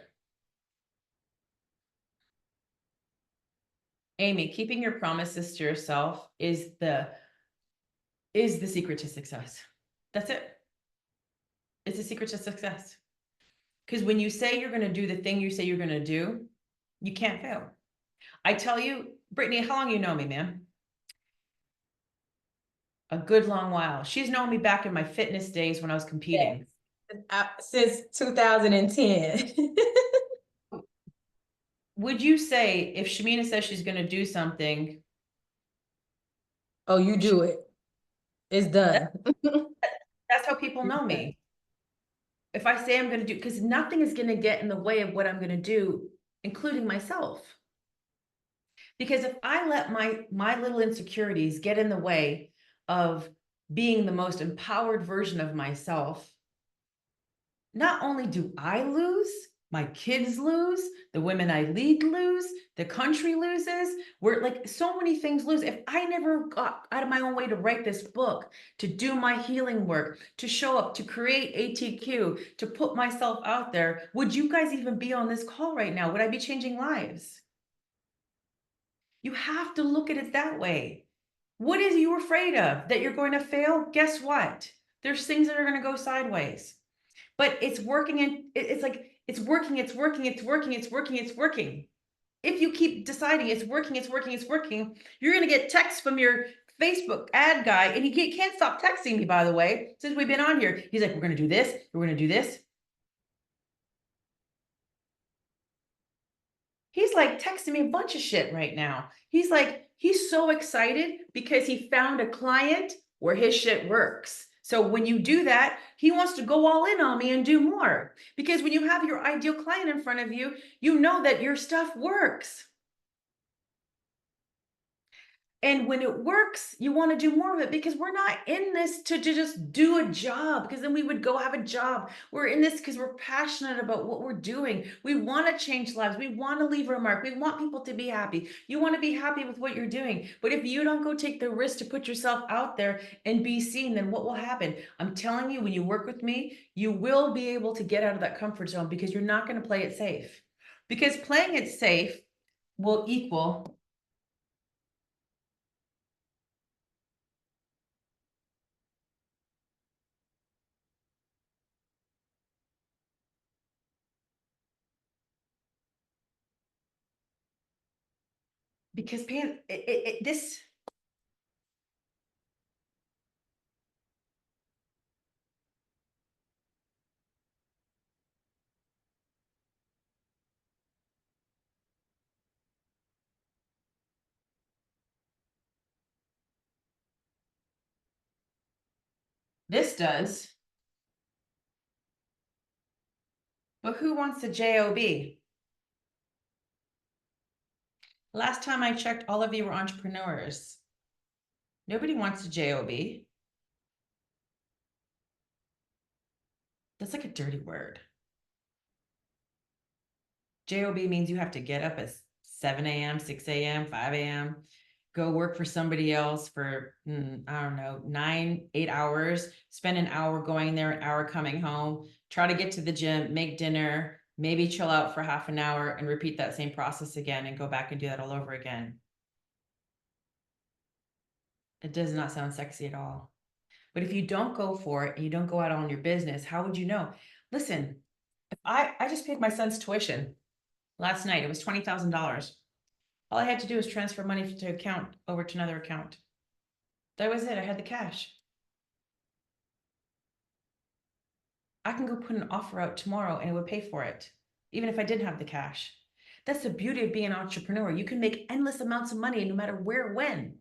Amy, keeping your promises to yourself is the secret to success. That's it. It's the secret to success. Because when you say you're going to do the thing you say you're going to do, you can't fail. I tell you, Brittany, how long you know me, man? A good long while. She's known me back in my fitness days when I was competing. Since 2010. Would you say if Shamina says she's going to do something? Oh, you do it. It's done. That's how people know me. If I say I'm going to do, because nothing is going to get in the way of what I'm going to do, including myself. Because if I let my little insecurities get in the way of being the most empowered version of myself, not only do I lose, my kids lose, the women I lead lose, the country loses. We're like, so many things lose. If I never got out of my own way to write this book, to do my healing work, to show up, to create ATQ, to put myself out there, would you guys even be on this call right now? Would I be changing lives? You have to look at it that way. What is you afraid of? That you're going to fail? Guess what? There's things that are going to go sideways. But it's working, and it's like, it's working, it's working, it's working, it's working, it's working. If you keep deciding it's working, it's working, it's working, you're going to get texts from your Facebook ad guy, and he can't stop texting me, by the way, since we've been on here. He's like, we're going to do this, we're going to do this. He's like texting me a bunch of shit right now. He's like, he's so excited because he found a client where his shit works. So when you do that, he wants to go all in on me and do more. Because when you have your ideal client in front of you, you know that your stuff works. And when it works, you want to do more of it, because we're not in this to just do a job, because then we would go have a job. We're in this because we're passionate about what we're doing. We want to change lives. We want to leave a mark. We want people to be happy. You want to be happy with what you're doing. But if you don't go take the risk to put yourself out there and be seen, then what will happen? I'm telling you, when you work with me, you will be able to get out of that comfort zone, because you're not going to play it safe. Because playing it safe will equal because this does. But who wants a job? Last time I checked, all of you were entrepreneurs. Nobody wants a job. That's like a dirty word. Job means you have to get up at 7 a.m., 6 a.m., 5 a.m., go work for somebody else for, I don't know, 8 hours, spend an hour going there, an hour coming home, try to get to the gym, make dinner, maybe chill out for half an hour, and repeat that same process again and go back and do that all over again. It does not sound sexy at all. But if you don't go for it and you don't go out on your business, how would you know? Listen, if I just paid my son's tuition last night. It was $20,000. All I had to do was transfer money to account over to another account. That was it. I had the cash. I can go put an offer out tomorrow and it would pay for it, even if I didn't have the cash. That's the beauty of being an entrepreneur. You can make endless amounts of money no matter where, when.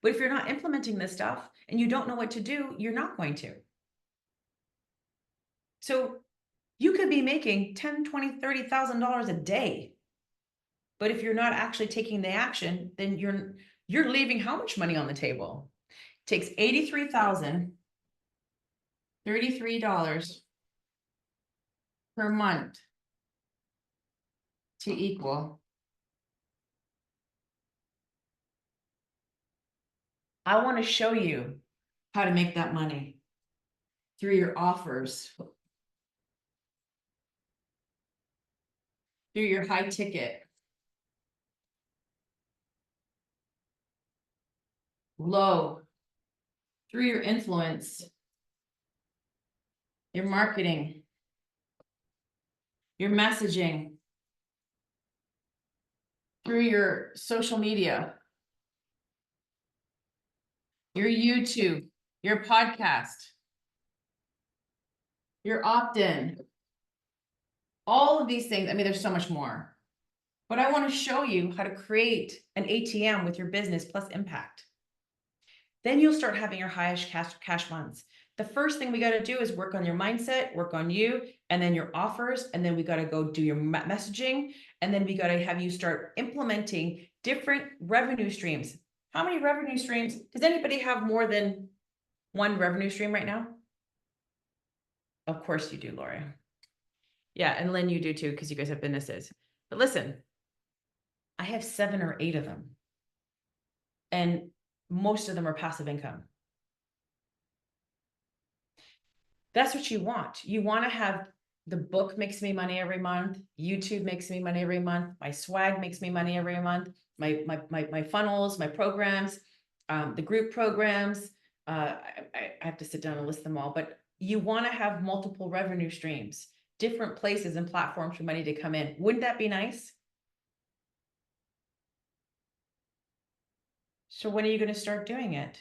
But if you're not implementing this stuff and you don't know what to do, you're not going to. So you could be making $10,000, $20,000, $30,000 a day. But if you're not actually taking the action, then you're leaving how much money on the table? It takes $33 per month to equal. I want to show you how to make that money through your offers, through your high ticket, low, through your influence, your marketing, your messaging, through your social media, your YouTube, your podcast, your opt-in, all of these things. I mean, there's so much more, but I want to show you how to create an ATM with your business plus impact. Then you'll start having your highest cash months. The first thing we got to do is work on your mindset, work on you, and then your offers. And then we got to go do your messaging. And then we got to have you start implementing different revenue streams. How many revenue streams? Does anybody have more than one revenue stream right now? Of course you do, Lori. Yeah, and Lynn, you do too, because you guys have businesses. But listen, I have 7 or 8 of them. And most of them are passive income. That's what you want. You want to have the book makes me money every month. YouTube makes me money every month. My swag makes me money every month. My funnels, my programs, the group programs. I have to sit down and list them all, but you want to have multiple revenue streams, different places and platforms for money to come in. Wouldn't that be nice? So when are you going to start doing it?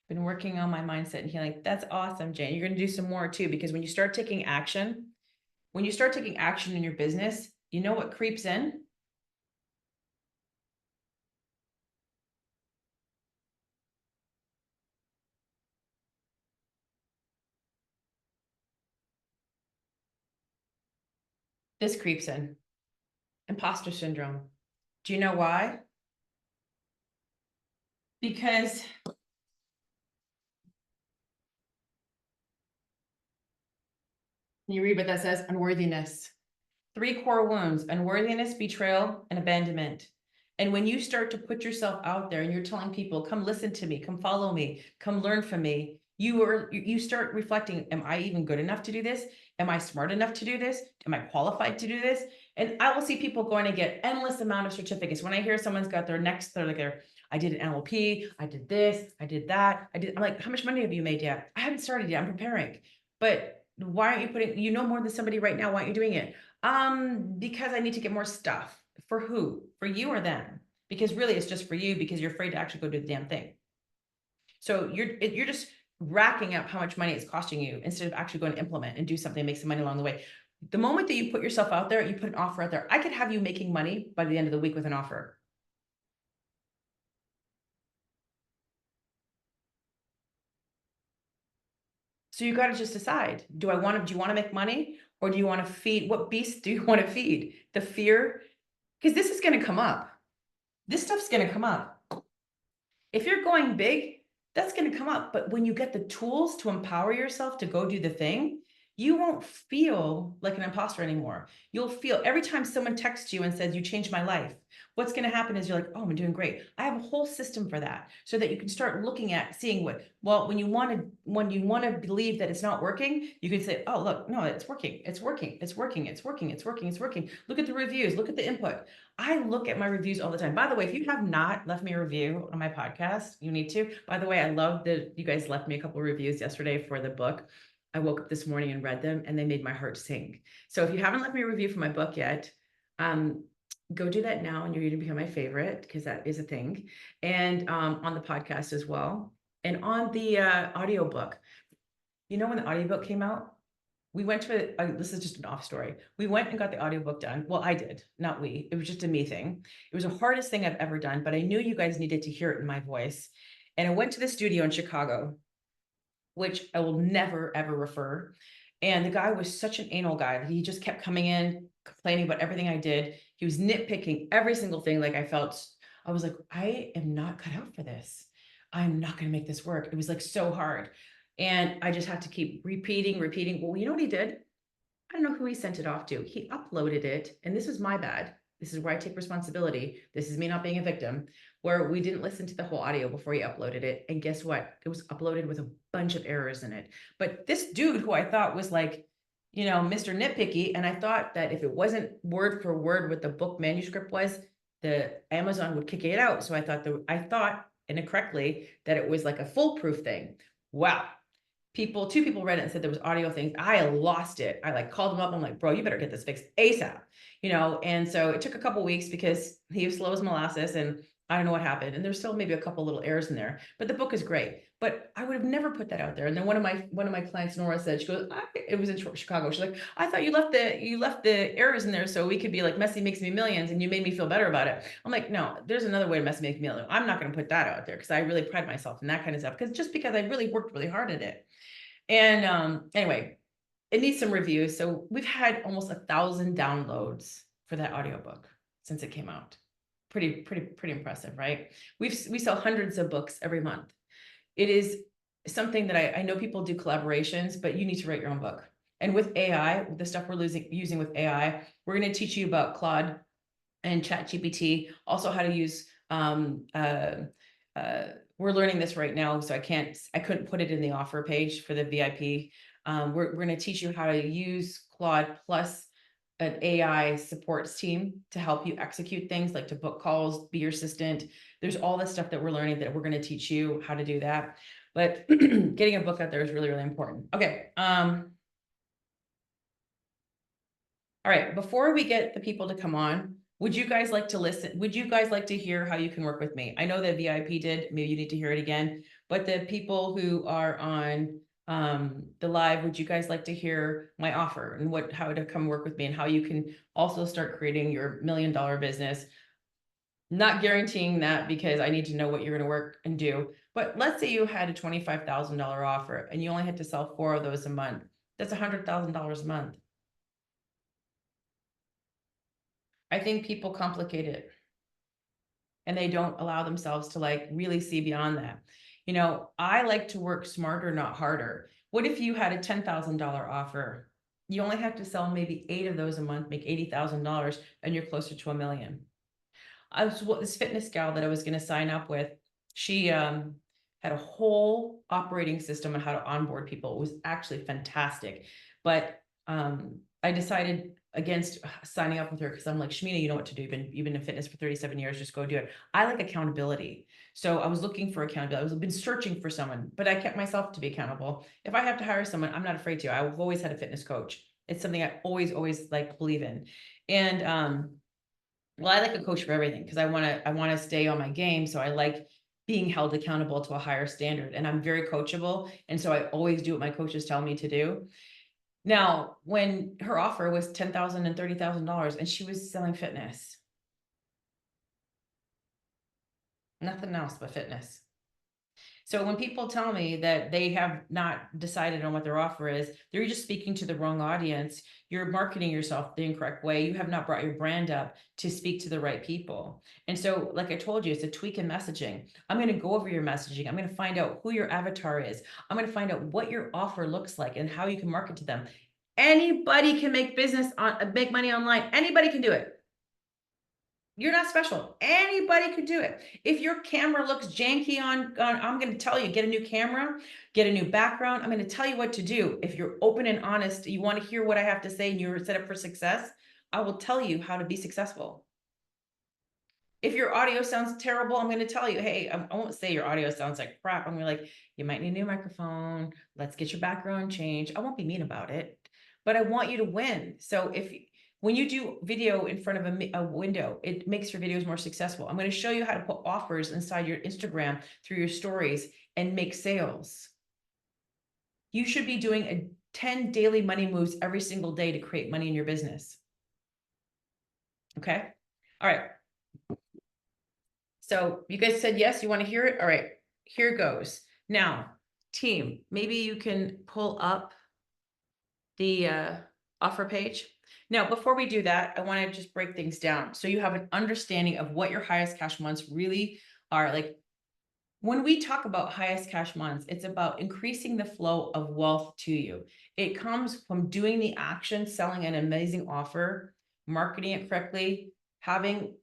Been working on my mindset and healing. That's awesome, Jane. You're going to do some more too, because when you start taking action in your business, you know what creeps in? This creeps in. Imposter syndrome. Do you know why? Because you read what that says, unworthiness. 3 core wounds: unworthiness, betrayal, and abandonment. And when you start to put yourself out there and you're telling people, come listen to me, come follow me, come learn from me, you start reflecting, am I even good enough to do this? Am I smart enough to do this? Am I qualified to do this? And I will see people going to get endless amount of certificates. When I hear someone's got their next, they're like, I did an NLP, I did this, I did that. I'm like, how much money have you made yet? I haven't started yet, I'm preparing. But why aren't you putting, you know more than somebody right now, why aren't you doing it? Because I need to get more stuff. For who? For you or them? Because really it's just for you, because you're afraid to actually go do the damn thing. So you're just racking up how much money it's costing you instead of actually going to implement and do something and make some money along the way. The moment that you put yourself out there, you put an offer out there, I could have you making money by the end of the week with an offer. So you got to just decide, do you want to make money, or do you want to feed? What beast do you want to feed? The fear? Because this is going to come up. This stuff's going to come up. If you're going big, that's going to come up. But when you get the tools to empower yourself to go do the thing, you won't feel like an imposter anymore. You'll feel every time someone texts you and says, you changed my life, what's going to happen is you're like, oh, I'm doing great. I have a whole system for that, so that you can start looking at seeing when you want to believe that it's not working, you can say, oh, look, no, it's working. It's working. It's working. It's working. It's working. It's working. Look at the reviews. Look at the input. I look at my reviews all the time. By the way, if you have not left me a review on my podcast, you need to. By the way, I love that you guys left me a couple of reviews yesterday for the book. I woke up this morning and read them, and they made my heart sing. So if you haven't left me a review for my book yet, go do that now, and you're going to become my favorite, because that is a thing. And on the podcast as well, and on the audiobook. You know, when the audiobook came out, we went to this is just an off story. We went and got the audiobook done. Well, I did, not we. It was just a me thing. It was the hardest thing I've ever done, but I knew you guys needed to hear it in my voice. And I went to the studio in Chicago, which I will never, ever refer. And the guy was such an anal guy that he just kept coming in, complaining about everything I did. He was nitpicking every single thing. Like I was like, I am not cut out for this. I'm not going to make this work. It was like so hard. And I just had to keep repeating. Well, you know what he did? I don't know who he sent it off to. He uploaded it. And this was my bad. This is where I take responsibility. This is me not being a victim, where we didn't listen to the whole audio before he uploaded it. And guess what? It was uploaded with a bunch of errors in it. But this dude, who I thought was like, you know, Mr. Nitpicky, and I thought that if it wasn't word for word what the book manuscript was, the Amazon would kick it out. So I thought and incorrectly that it was like a foolproof thing. Wow. Two people read it and said there was audio things. I lost it. I like called him up. I'm like, bro, you better get this fixed ASAP, you know? And so it took a couple weeks because he was slow as molasses, and I don't know what happened. And there's still maybe a couple little errors in there, but the book is great. But I would have never put that out there. And then one of my clients, Nora, said, she goes, it was in Chicago. She's like, I thought you left the errors in there so we could be like, Messy makes me millions, and you made me feel better about it. I'm like, no, there's another way to Messy make me millions. I'm not going to put that out there because I really pride myself in that kind of stuff. Because I really worked really hard at it. And anyway, it needs some reviews. So we've had almost 1,000 downloads for that audiobook since it came out. Pretty impressive, right? We sell hundreds of books every month. It is something that I know people do collaborations, but you need to write your own book. And with AI, the stuff we're using with AI, we're going to teach you about Claude and ChatGPT, also how to use we're learning this right now, so I couldn't put it in the offer page for the VIP. We're going to teach you how to use Claude plus an AI supports team to help you execute things like to book calls, be your assistant. There's all this stuff that we're learning that we're going to teach you how to do that. But getting a book out there is really, really important. Okay. All right. Before we get the people to come on, would you guys like to listen? Would you guys like to hear how you can work with me? I know that VIP did, maybe you need to hear it again, but the people who are on the live, would you guys like to hear my offer and how to come work with me and how you can also start creating your $1 million business? Not guaranteeing that because I need to know what you're going to work and do. But let's say you had a $25,000 offer and you only had to sell 4 of those a month. That's $100,000 a month. I think people complicate it and they don't allow themselves to like really see beyond that. You know, I like to work smarter, not harder. What if you had a $10,000 offer? You only have to sell maybe 8 of those a month, make $80,000, and you're closer to $1 million. This fitness gal that I was going to sign up with, she had a whole operating system on how to onboard people. It was actually fantastic. But I decided against signing up with her because I'm like, Shamina, you know what to do. You've been in fitness for 37 years, just go do it. I like accountability. So I was looking for accountability. I've been searching for someone, but I kept myself to be accountable. If I have to hire someone, I'm not afraid to. I've always had a fitness coach. It's something I always like believe in. And well, I like a coach for everything because I want to stay on my game. So I like being held accountable to a higher standard, and I'm very coachable. And so I always do what my coaches tell me to do. Now, when her offer was $10,000 and $30,000 and she was selling fitness, nothing else but fitness. So when people tell me that they have not decided on what their offer is, they're just speaking to the wrong audience. You're marketing yourself the incorrect way. You have not brought your brand up to speak to the right people. And so, like I told you, it's a tweak in messaging. I'm going to go over your messaging. I'm going to find out who your avatar is. I'm going to find out what your offer looks like and how you can market to them. Anybody can make make money online. Anybody can do it. You're not special. Anybody could do it. If your camera looks janky I'm going to tell you, get a new camera, get a new background. I'm going to tell you what to do. If you're open and honest, you want to hear what I have to say and you're set up for success, I will tell you how to be successful. If your audio sounds terrible, I'm going to tell you, hey, I won't say your audio sounds like crap. I'm gonna be like, you might need a new microphone. Let's get your background changed. I won't be mean about it, but I want you to win. So when you do video in front of a window, it makes your videos more successful. I'm going to show you how to put offers inside your Instagram through your stories and make sales. You should be doing 10 daily money moves every single day to create money in your business. Okay. All right. So you guys said yes, you want to hear it? All right, here goes. Now, team, maybe you can pull up the offer page. Now, before we do that, I want to just break things down so you have an understanding of what your highest cash months really are. Like when we talk about highest cash months, it's about increasing the flow of wealth to you. It comes from doing the action, selling an amazing offer, marketing it correctly, having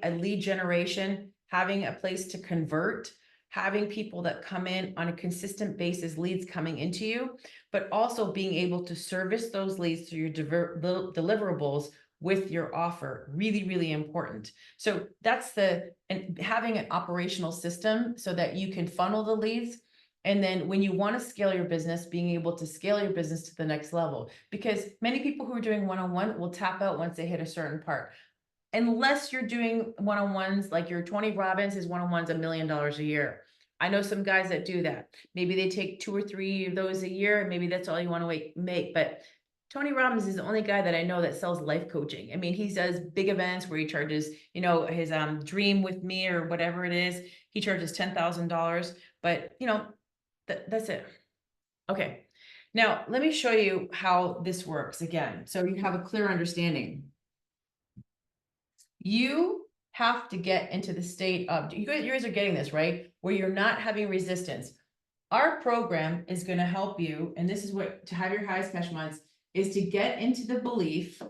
a lead generation, having a place to convert, having people that come in on a consistent basis, leads coming into you, but also being able to service those leads through your deliverables with your offer. Really, really important. So that's and having an operational system so that you can funnel the leads. And then when you want to scale your business, being able to scale your business to the next level, because many people who are doing one-on-one will tap out once they hit a certain part. Unless you're doing one-on-ones, like your Tony Robbins, his one-on-ones $1 million a year. I know some guys that do that. Maybe they take 2 or 3 of those a year, and maybe that's all you want to make. But Tony Robbins is the only guy that I know that sells life coaching. I mean, he does big events where he charges, his Dream with Me or whatever it is. He charges $10,000, but that's it. Okay. Now let me show you how this works again, so you have a clear understanding. You have to get into the state of, you guys are getting this, right? Where you're not having resistance. Our program is going to help you, and this is what, to have your highest cash months, is to get into the belief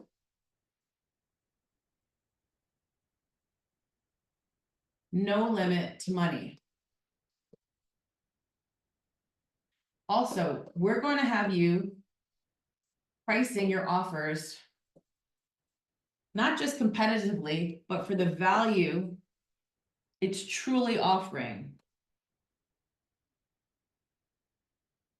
no limit to money. Also, we're going to have you pricing your offers not just competitively, but for the value it's truly offering.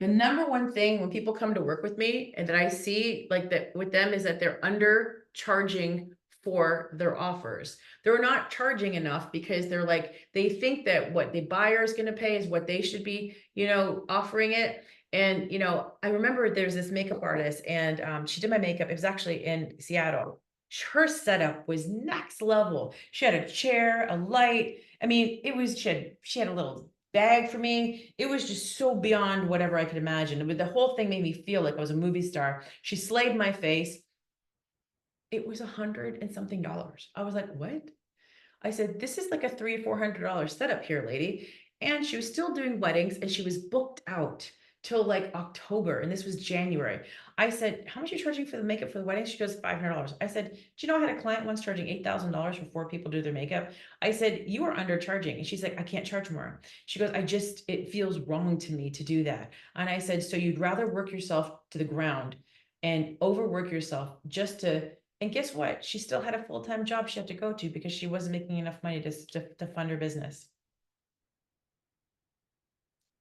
The number one thing when people come to work with me and that I see like that with them is that they're undercharging for their offers. They're not charging enough because they think that what the buyer is going to pay is what they should be, offering it. And, I remember there's this makeup artist and she did my makeup. It was actually in Seattle. Her setup was next level. She had a chair, a light. I mean, she had a little bag for me. It was just so beyond whatever I could imagine. But the whole thing made me feel like I was a movie star. She slayed my face. It was $100 and something. I was like, what? I said, this is like a $300 or $400 setup here, lady. And she was still doing weddings and she was booked out till like October. And this was January. I said, how much are you charging for the makeup for the wedding? She goes, $500. I said, do you know I had a client once charging $8,000 for 4 people to do their makeup? I said, you are undercharging. And she's like, I can't charge more. She goes, it feels wrong to me to do that. And I said, so you'd rather work yourself to the ground and overwork yourself just to, and guess what? She still had a full-time job she had to go to because she wasn't making enough money to fund her business.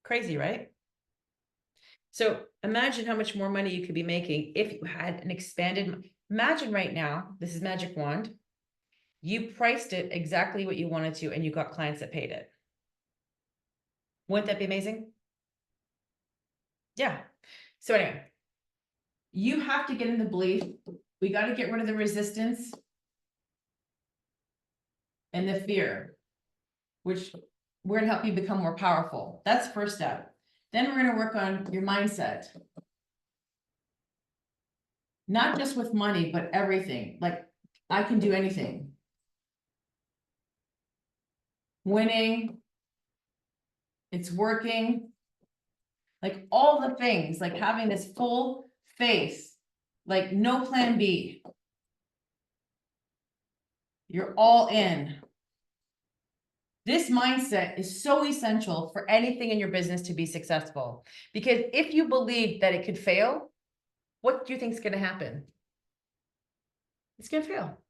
Crazy, right? So imagine how much more money you could be making if you had an expanded, imagine right now, this is magic wand. You priced it exactly what you wanted to, and you got clients that paid it. Wouldn't that be amazing? Yeah. So anyway, you have to get in the belief, we got to get rid of the resistance and the fear, which we're going to help you become more powerful. That's the first step. Then we're going to work on your mindset. Not just with money, but everything. Like, I can do anything. Winning. It's working. Like all the things, like having this full faith, like no plan B. You're all in. This mindset is so essential for anything in your business to be successful. Because if you believe that it could fail, what do you think is going to happen? It's going to fail.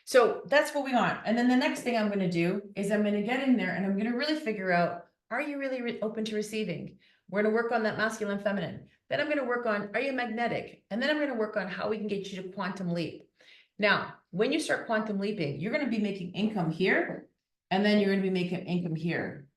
So that's what we want. And then the next thing I'm going to do is I'm going to get in there and I'm going to really figure out, are you really open to receiving? We're going to work on that masculine, feminine. Then I'm going to work on, are you magnetic? And then I'm going to work on how we can get you to quantum leap. Now, when you start quantum leaping, you're going to be making income here, and then you're going to be making income here.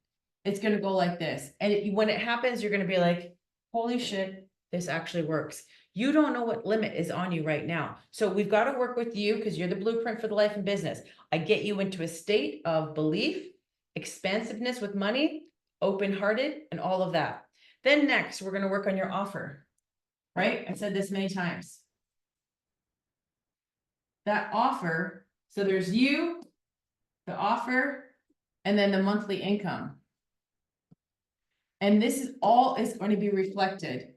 It's going to go like this. And when it happens, you're going to be like, holy shit, this actually works. You don't know what limit is on you right now. So we've got to work with you because you're the blueprint for the life and business. I get you into a state of belief, expansiveness with money, open-hearted, and all of that. Then next, we're going to work on your offer, right? I've said this many times. That offer, so there's you, the offer, and then the monthly income. And this is all is going to be reflected.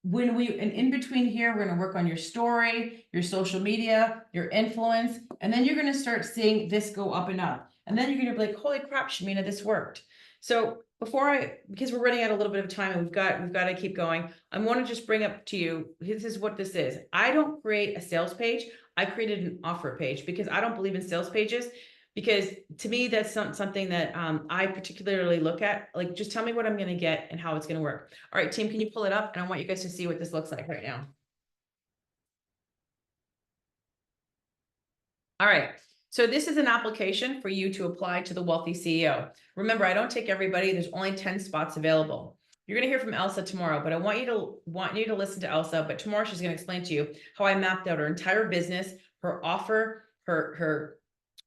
And in between here, we're going to work on your story, your social media, your influence, and then you're going to start seeing this go up and up. And then you're going to be like, holy crap, Shamina, this worked. So because we're running out a little bit of time and we've got to keep going, I want to just bring up to you, this is what this is. I don't create a sales page. I created an offer page because I don't believe in sales pages. Because to me, that's something that I particularly look at. Like, just tell me what I'm going to get and how it's going to work. All right, team, can you pull it up? And I want you guys to see what this looks like right now. All right. So this is an application for you to apply to the Wealthy CEO. Remember, I don't take everybody. There's only 10 spots available. You're going to hear from Elsa tomorrow, but I want you to listen to Elsa. But tomorrow she's going to explain to you how I mapped out her entire business, her offer, her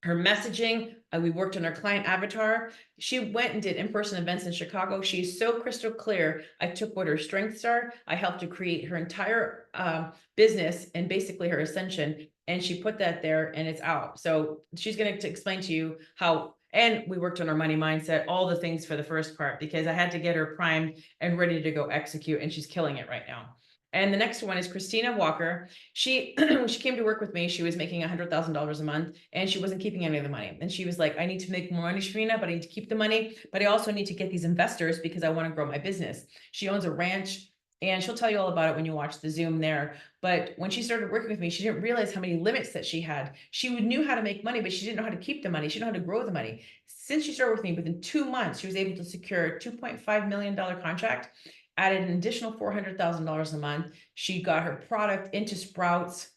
messaging. We worked on her client avatar. She went and did in-person events in Chicago. She's so crystal clear. I took what her strengths are. I helped to create her entire business and basically her ascension. And she put that there and it's out. So she's going to explain to you how, and we worked on her money mindset, all the things for the first part, because I had to get her primed and ready to go execute. And she's killing it right now. And the next one is Christina Walker. When she came to work with me, she was making $100,000 a month and she wasn't keeping any of the money. And she was like, I need to make more money, Shamina, but I need to keep the money. But I also need to get these investors because I want to grow my business. She owns a ranch and she'll tell you all about it when you watch the Zoom there. But when she started working with me, she didn't realize how many limits that she had. She knew how to make money, but she didn't know how to keep the money. She didn't know how to grow the money. Since she started working with me, within 2 months, she was able to secure a $2.5 million contract. Added an additional $400,000 a month. She got her product into Sprouts.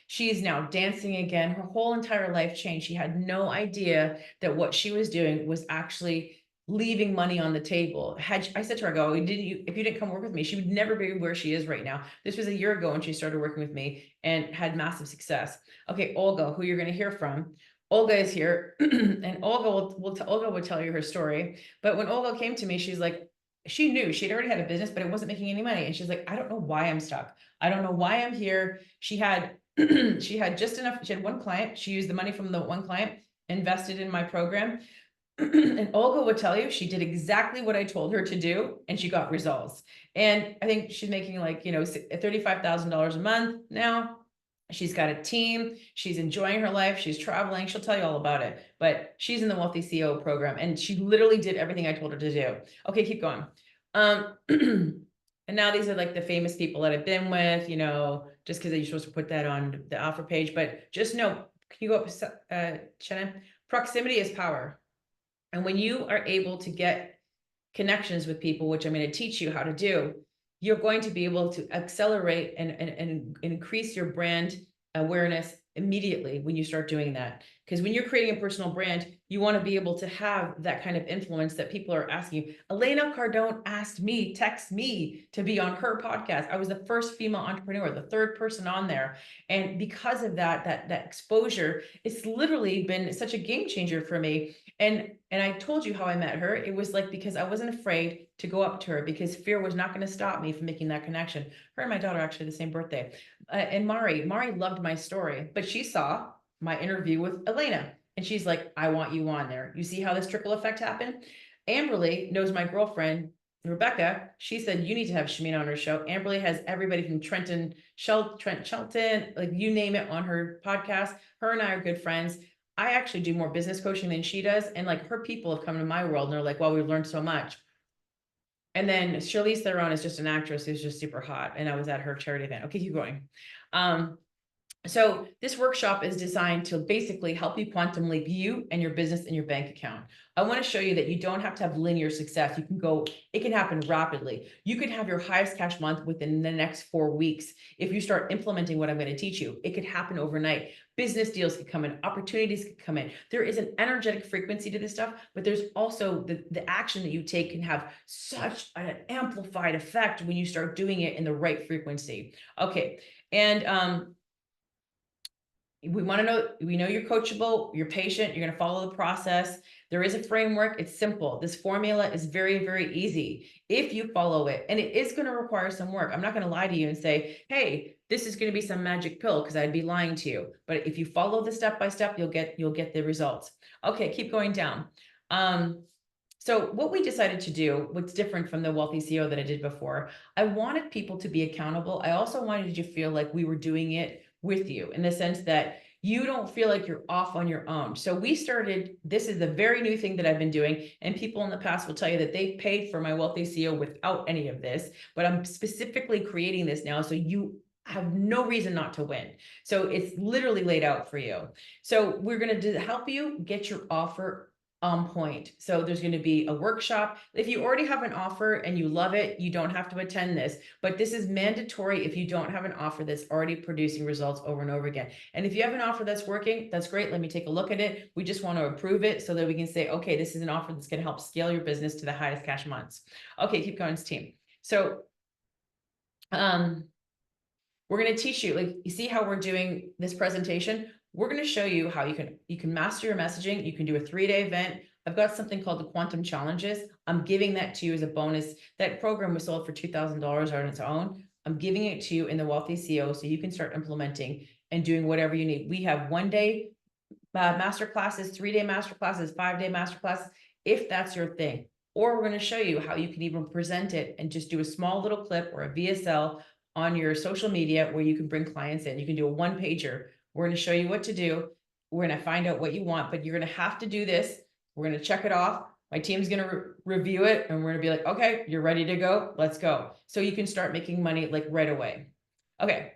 She is now dancing again. Her whole entire life changed. She had no idea that what she was doing was actually leaving money on the table. I said to her, if you didn't come work with me, she would never be where she is right now. This was a year ago when she started working with me and had massive success. Okay, Olga, who you're going to hear from. Olga is here, and Olga will tell you her story. But when Olga came to me, she's like, she knew she'd already had a business, but it wasn't making any money. And she's like, I don't know why I'm stuck. I don't know why I'm here. She had just enough. She had one client. She used the money from the one client, invested in my program. And Olga would tell you, she did exactly what I told her to do. And she got results. And I think she's making like, $35,000 a month now. She's got a team. She's enjoying her life. She's traveling. She'll tell you all about it, but she's in the Wealthy CEO program and she literally did everything I told her to do. Okay, keep going. And now these are like the famous people that I've been with, just because you're supposed to put that on the offer page, but just know, can you go up, Shannon? Proximity is power. And when you are able to get connections with people, which I'm going to teach you how to do, you're going to be able to accelerate and increase your brand awareness immediately when you start doing that. Because when you're creating a personal brand, you want to be able to have that kind of influence that people are asking you. Elena Cardone text me to be on her podcast. I was the first female entrepreneur, the third person on there. And because of that exposure, it's literally been such a game changer for me. And I told you how I met her. It was like, because I wasn't afraid to go up to her because fear was not going to stop me from making that connection. Her and my daughter actually the same birthday. And Mari loved my story, but she saw my interview with Elena and she's like, I want you on there. You see how this trickle effect happened? Amberly knows my girlfriend, Rebecca. She said, you need to have Shamina on her show. Amberly has everybody from Trent Shelton, like you name it on her podcast. Her and I are good friends. I actually do more business coaching than she does. And like her people have come to my world and they're like, well, we've learned so much. And then Charlize Theron is just an actress who's just super hot. And I was at her charity event. Okay, keep going. So this workshop is designed to basically help you quantum leap you and your business and your bank account. I want to show you that you don't have to have linear success. You can go, it can happen rapidly. You could have your highest cash month within the next 4 weeks. If you start implementing what I'm going to teach you, it could happen overnight. Business deals could come in, opportunities could come in. There is an energetic frequency to this stuff, but there's also the action that you take can have such an amplified effect when you start doing it in the right frequency. Okay. And, we want to know, we know you're coachable, you're patient, you're going to follow the process. There is a framework. It's simple. This formula is very, very easy if you follow it, and it is going to require some work. I'm not going to lie to you and say, hey, this is going to be some magic pill, because I'd be lying to you. But if you follow the step by step, you'll get the results. Okay, keep going down. So what we decided to do, what's different from the Wealthy CEO that I did before, I wanted people to be accountable. I also wanted you to feel like we were doing it with you, in the sense that you don't feel like you're off on your own. So we started, this is a very new thing that I've been doing, and people in the past will tell you that they paid for my Wealthy CEO without any of this, but I'm specifically creating this now so you have no reason not to win. So it's literally laid out for you. So we're going to help you get your offer on point. So there's going to be a workshop. If you already have an offer and you love it, you don't have to attend this, but this is mandatory if you don't have an offer that's already producing results over and over again. And if you have an offer that's working, that's great. Let me take a look at it. We just want to approve it so that we can say, okay, this is an offer that's going to help scale your business to the highest cash months. Okay, keep going, team. So, we're going to teach you, like, you see how we're doing this presentation? We're going to show you how you can master your messaging. You can do a 3-day event. I've got something called the Quantum Challenges. I'm giving that to you as a bonus. That program was sold for $2,000 on its own. I'm giving it to you in the Wealthy CEO so you can start implementing and doing whatever you need. We have 1-day master classes, 3-day master classes, 5-day master classes, if that's your thing. Or we're going to show you how you can even present it and just do a small little clip or a VSL on your social media where you can bring clients in. You can do a 1-pager. We're going to show you what to do. We're going to find out what you want, but you're going to have to do this. We're going to check it off. My team's going to review it, and we're going to be like, okay, you're ready to go. Let's go. So you can start making money like right away. Okay.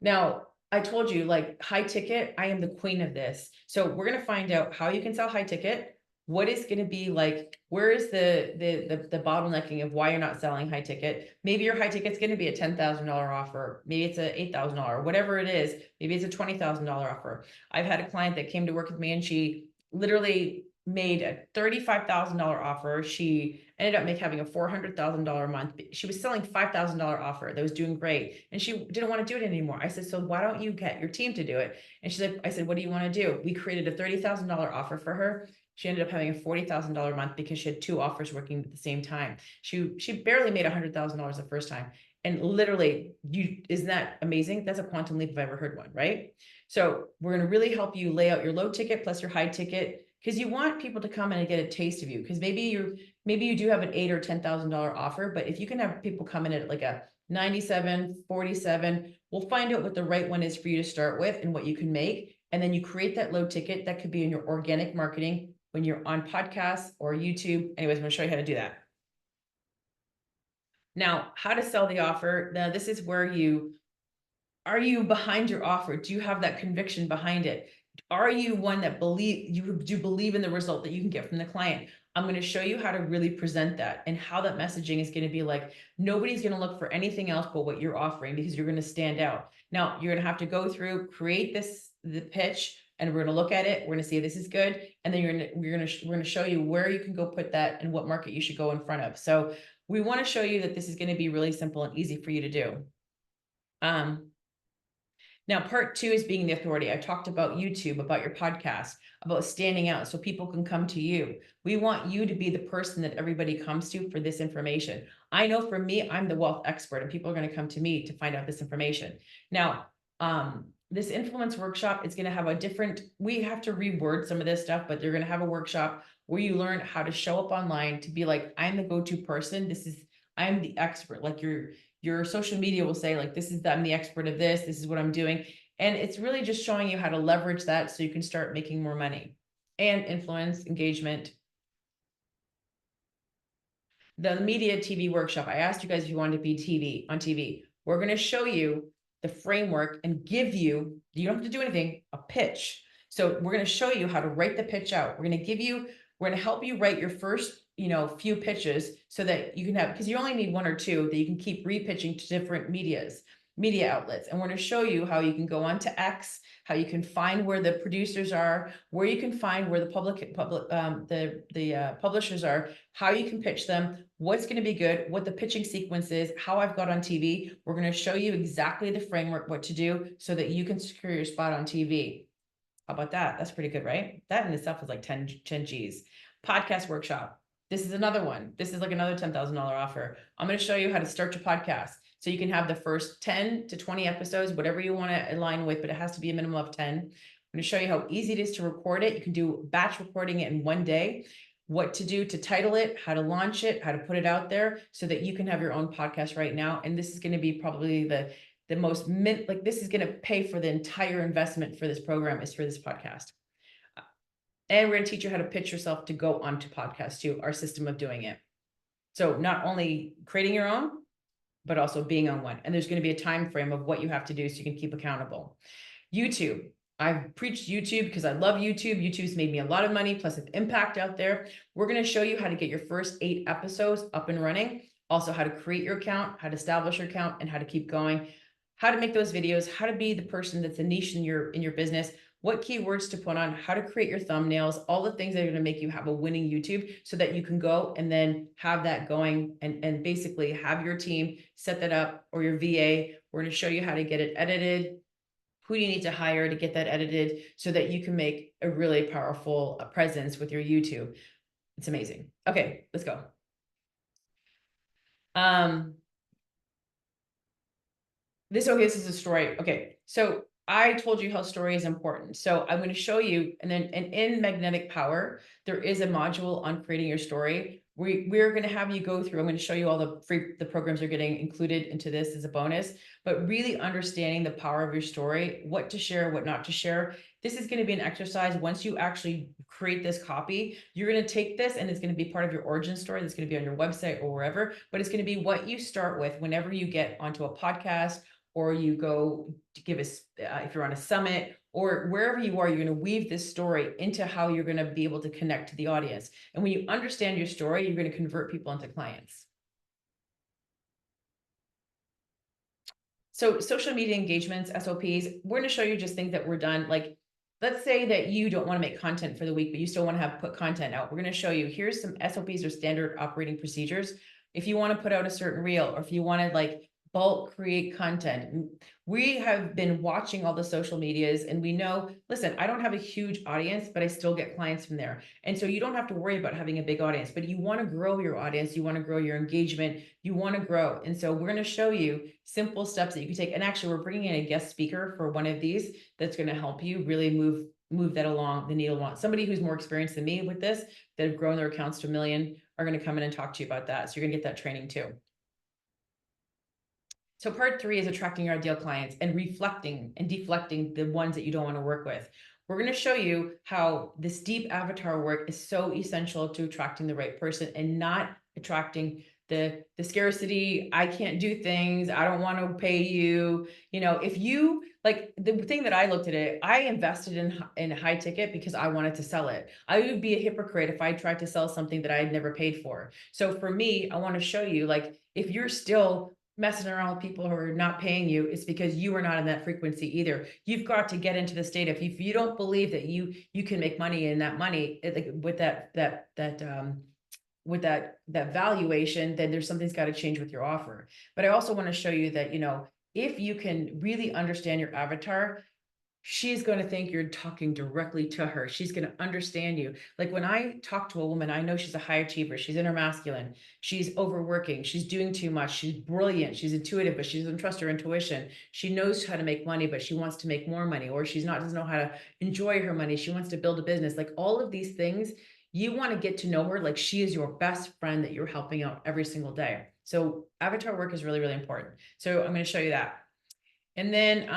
Now, I told you, like, high ticket, I am the queen of this. So we're going to find out how you can sell high ticket. What is going to be like, where is the bottlenecking of why you're not selling high ticket? Maybe your high ticket's going to be a $10,000 offer. Maybe it's a $8,000, whatever it is. Maybe it's a $20,000 offer. I've had a client that came to work with me, and she literally made a $35,000 offer. She ended up having a $400,000 a month. She was selling $5,000 offer that was doing great, and she didn't want to do it anymore. I said, so why don't you get your team to do it? And she's like, I said, what do you want to do? We created a $30,000 offer for her. She ended up having a $40,000 a month because she had 2 offers working at the same time. She barely made $100,000 the first time. And literally, isn't that amazing? That's a quantum leap if I've ever heard one, right? So we're going to really help you lay out your low ticket plus your high ticket, because you want people to come in and get a taste of you. Because maybe you do have an $8,000 or $10,000 offer, but if you can have people come in at like a 97, 47, we'll find out what the right one is for you to start with and what you can make. And then you create that low ticket that could be in your organic marketing when you're on podcasts or YouTube. Anyways, I'm going to show you how to do that. Now, how to sell the offer. Now, this is where are you behind your offer? Do you have that conviction behind it? Are you one that do believe in the result that you can get from the client? I'm going to show you how to really present that and how that messaging is going to be like, nobody's going to look for anything else but what you're offering, because you're going to stand out. Now, you're going to have to go through, create the pitch, and we're going to look at it. We're going to see if this is good. And then we're going to show you where you can go put that and what market you should go in front of. So we want to show you that this is going to be really simple and easy for you to do. Now, part 2 is being the authority. I talked about YouTube, about your podcast, about standing out so people can come to you. We want you to be the person that everybody comes to for this information. I know for me, I'm the wealth expert, and people are going to come to me to find out this information. Now, this influence workshop is going to have we have to reword some of this stuff, but they're going to have a workshop where you learn how to show up online to be like, I'm the go-to person. I'm the expert. Like your social media will say, like, I'm the expert of this. This is what I'm doing. And it's really just showing you how to leverage that so you can start making more money and influence engagement. The media TV workshop. I asked you guys if you wanted to be on TV. We're going to show you the framework and give you, you don't have to do anything, a pitch. So we're going to show you how to write the pitch out. We're going to help you write your first, few pitches so that you can have, because you only need one or two that you can keep repitching to different media outlets. And we're going to show you how you can go on to X, how you can find where the producers are, where you can find where the publishers are, how you can pitch them, what's going to be good, what the pitching sequence is, how I've got on TV. We're going to show you exactly the framework, what to do so that you can secure your spot on TV. How about that? That's pretty good, right? That in itself is like 10 G's. Podcast workshop. This is another one. This is like another $10,000 offer. I'm going to show you how to start your podcast. So you can have the first 10 to 20 episodes, whatever you want to align with, but it has to be a minimum of 10. I'm going to show you how easy it is to record it. You can do batch recording it in one day, what to do to title it, how to launch it, how to put it out there so that you can have your own podcast right now. And this is going to be probably the most this is going to pay for the entire investment for this program is for this podcast. And we're going to teach you how to pitch yourself to go onto podcasts too, our system of doing it. So not only creating your own, but also being on one. And there's going to be a time frame of what you have to do so you can keep accountable. YouTube. I've preached YouTube because I love YouTube. YouTube's made me a lot of money, plus its impact out there. We're going to show you how to get your first 8 episodes up and running. Also how to create your account, how to establish your account, and how to keep going, how to make those videos, how to be the person that's a niche in your business, what keywords to put on, how to create your thumbnails, all the things that are going to make you have a winning YouTube so that you can go and then have that going and basically have your team set that up, or your VA. We're going to show you how to get it edited, who you need to hire to get that edited so that you can make a really powerful presence with your YouTube. It's amazing. Okay, let's go. This is a story. Okay, so I told you how story is important. So I'm going to show you, and in Magnetic Power, there is a module on creating your story. We're going to have you go through, I'm going to show you all the programs you're getting included into this as a bonus, but really understanding the power of your story, what to share, what not to share. This is going to be an exercise. Once you actually create this copy, you're going to take this and it's going to be part of your origin story. That's going to be on your website or wherever, but it's going to be what you start with whenever you get onto a podcast, or you go to give us, if you're on a summit or wherever you are, you're going to weave this story into how you're going to be able to connect to the audience. And when you understand your story, you're going to convert people into clients. So social media engagements, SOPs, we're going to show you just things that were done. Like, let's say that you don't want to make content for the week, but you still want to put content out. We're going to show you, here's some SOPs or standard operating procedures. If you want to put out a certain reel, or if you want to bulk create content. We have been watching all the social medias and we know, listen, I don't have a huge audience, but I still get clients from there. And so you don't have to worry about having a big audience, but you want to grow your audience. You want to grow your engagement. You want to grow. And so we're going to show you simple steps that you can take. And actually we're bringing in a guest speaker for one of these that's going to help you really move that along the needle along. Somebody who's more experienced than me with this, that have grown their accounts to 1 million, are going to come in and talk to you about that. So you're going to get that training too. So part 3 is attracting your ideal clients and reflecting and deflecting the ones that you don't want to work with. We're going to show you how this deep avatar work is so essential to attracting the right person and not attracting the scarcity. I can't do things. I don't want to pay you. If you the thing that I looked at it, I invested in high ticket because I wanted to sell it. I would be a hypocrite if I tried to sell something that I had never paid for. So for me, I want to show you, if you're still messing around with people who are not paying you, it's because you are not in that frequency either. You've got to get into the state of, if you don't believe that you can make money in that money with that valuation, then there's something's got to change with your offer. But I also want to show you that, if you can really understand your avatar, she's going to think you're talking directly to her. She's going to understand you. Like when I talk to a woman, I know she's a high achiever. She's intermasculine. She's overworking. She's doing too much. She's brilliant. She's intuitive, but she doesn't trust her intuition. She knows how to make money, but she wants to make more money, or doesn't know how to enjoy her money. She wants to build a business. Like all of these things, you want to get to know her like she is your best friend that you're helping out every single day. So avatar work is really, really important. So I'm going to show you that. And then,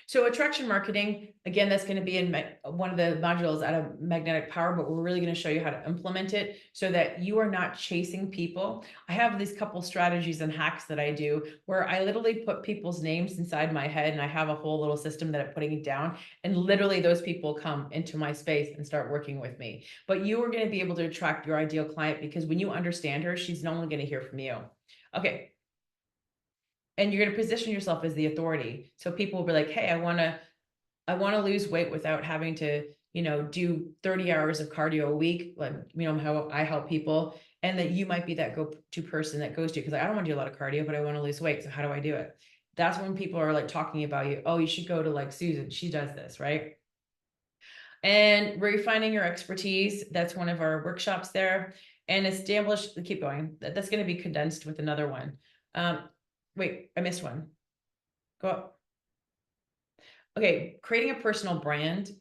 So attraction marketing, again, that's going to be in one of the modules out of Magnetic Power, but we're really going to show you how to implement it so that you are not chasing people. I have these couple strategies and hacks that I do where I literally put people's names inside my head, and I have a whole little system that I'm putting it down, and literally those people come into my space and start working with me. But you are going to be able to attract your ideal client, because when you understand her, she's not only going to hear from you. Okay. And you're going to position yourself as the authority. So people will be like, hey, I want to lose weight without having to, do 30 hours of cardio a week. Like, how I help people. And that you might be that go-to person that goes to, because I don't want to do a lot of cardio, but I want to lose weight. So how do I do it? That's when people are like talking about you. Oh, you should go to like Susan. She does this, right? And refining your expertise. That's one of our workshops there. And establish, keep going. That's going to be condensed with another one. Wait, I missed one. Go up. Okay, creating a personal brand.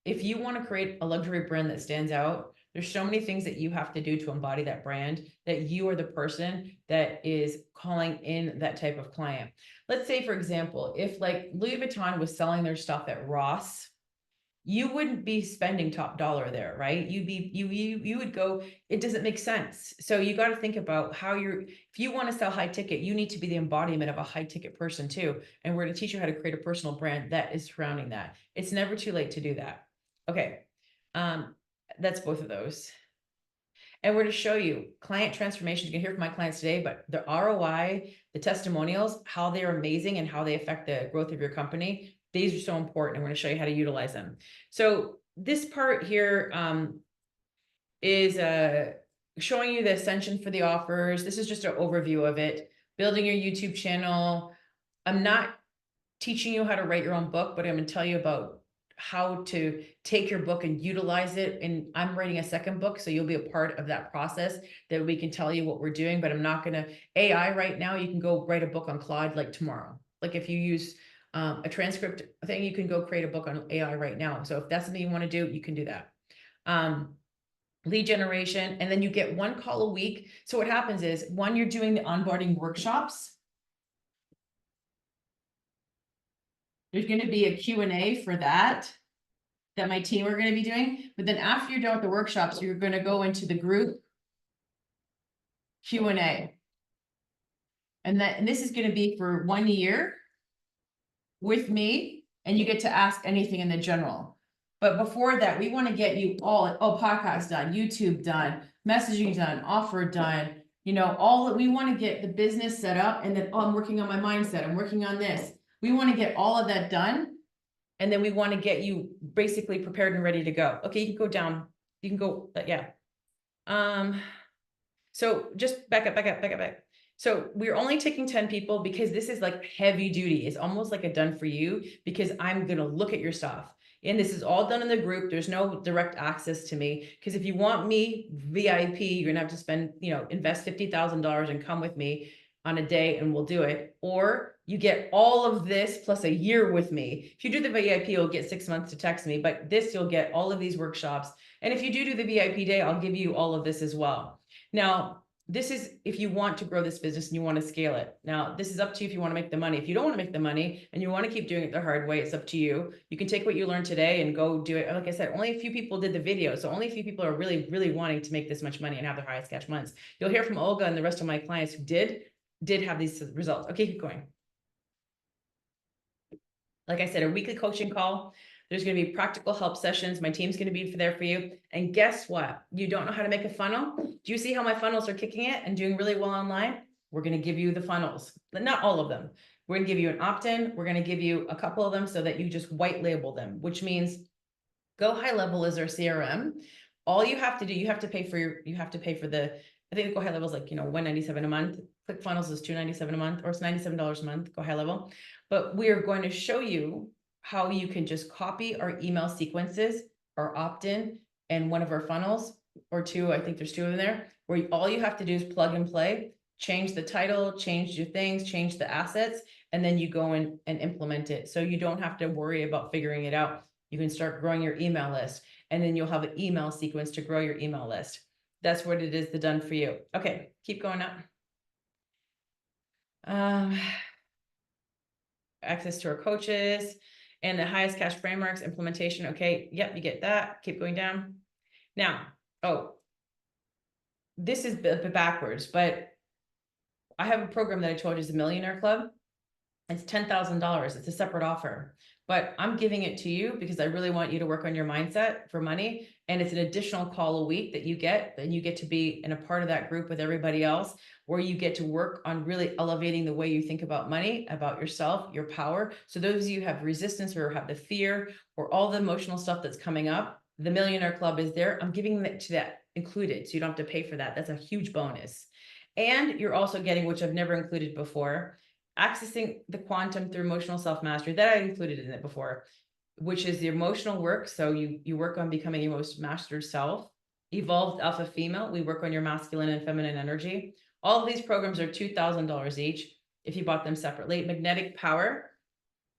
If you want to create a luxury brand that stands out, there's so many things that you have to do to embody that brand, that you are the person that is calling in that type of client. Let's say, for example, if like Louis Vuitton was selling their stuff at Ross, you wouldn't be spending top dollar there, right? You would go, it doesn't make sense. So you got to think about how if you want to sell high ticket, you need to be the embodiment of a high ticket person too. And we're going to teach you how to create a personal brand that is surrounding that. It's never too late to do that. Okay. That's both of those. And we're to show you client transformation. You can hear from my clients today, but the ROI, the testimonials, how they're amazing and how they affect the growth of your company. These are so important, and we're going to show you how to utilize them. So this part here is showing you the ascension for the offers. This is just an overview of it. Building your YouTube channel. I'm not teaching you how to write your own book, but I'm going to tell you about how to take your book and utilize it. And I'm writing a second book, so you'll be a part of that process, that we can tell you what we're doing, but I'm not going to AI right now. You can go write a book on Claude like tomorrow. Like if you use a transcript thing, you can go create a book on AI right now. So if that's something you want to do, you can do that. Lead generation, and then you get one call a week. So what happens is, when you're doing the onboarding workshops, there's going to be a Q&A for that my team are going to be doing. But then after you're done with the workshops, you're going to go into the group Q&A. And this is going to be for 1 year with me, and you get to ask anything in the general. But before that, we want to get you all, podcast done, YouTube done, messaging done, offer done, we want to get the business set up, and then, I'm working on my mindset, I'm working on this. We want to get all of that done. And then we want to get you basically prepared and ready to go. Okay, you can go down. You can go, yeah. So just back up. So we're only taking 10 people because this is like heavy duty. It's almost like a done for you, because I'm going to look at your stuff. And this is all done in the group. There's no direct access to me, because if you want me VIP, you're going to have to spend, invest $50,000 and come with me on a day, and we'll do it. Or you get all of this plus a year with me. If you do the VIP, you'll get 6 months to text me, but this, you'll get all of these workshops. And if you do the VIP day, I'll give you all of this as well. Now, this is if you want to grow this business and you want to scale it. Now, this is up to you if you want to make the money. If you don't want to make the money and you want to keep doing it the hard way, it's up to you. You can take what you learned today and go do it. Like I said, only a few people did the video. So only a few people are really, really wanting to make this much money and have their highest cash months. You'll hear from Olga and the rest of my clients who did have these results. Okay, keep going. Like I said, a weekly coaching call. There's going to be practical help sessions. My team's going to be there for you. And guess what? You don't know how to make a funnel? Do you see how my funnels are kicking it and doing really well online? We're going to give you the funnels, but not all of them. We're going to give you an opt-in. We're going to give you a couple of them so that you just white label them, which means Go High Level is our CRM. All you have to do, you have to pay for the, I think Go High Level is like, $197 a month. ClickFunnels is $297 a month, or it's $97 a month, Go High Level. But we are going to show you how you can just copy our email sequences, our opt-in, and one of our funnels, or two, I think there's two of them there, where all you have to do is plug and play, change the title, change your things, change the assets, and then you go in and implement it. So you don't have to worry about figuring it out. You can start growing your email list, and then you'll have an email sequence to grow your email list. That's what it is, the done for you. Okay, keep going up. Access to our coaches. And the highest cash frameworks implementation. Okay. Yep. You get that. Keep going down. Now, oh, this is backwards, but I have a program that I told you is the Millionaire Club. It's $10,000. It's a separate offer, but I'm giving it to you because I really want you to work on your mindset for money. And it's an additional call a week that you get, and you get to be in a part of that group with everybody else, where you get to work on really elevating the way you think about money, about yourself, your power. So those of you who have resistance or have the fear or all the emotional stuff that's coming up, the Millionaire Club is there. I'm giving it to that included. So you don't have to pay for that. That's a huge bonus. And you're also getting, which I've never included before, accessing the quantum through emotional self-mastery that I included in it before, which is the emotional work. So you work on becoming your most mastered self. Evolved Alpha Female, we work on your masculine and feminine energy. All of these programs are $2,000 each if you bought them separately. Magnetic Power,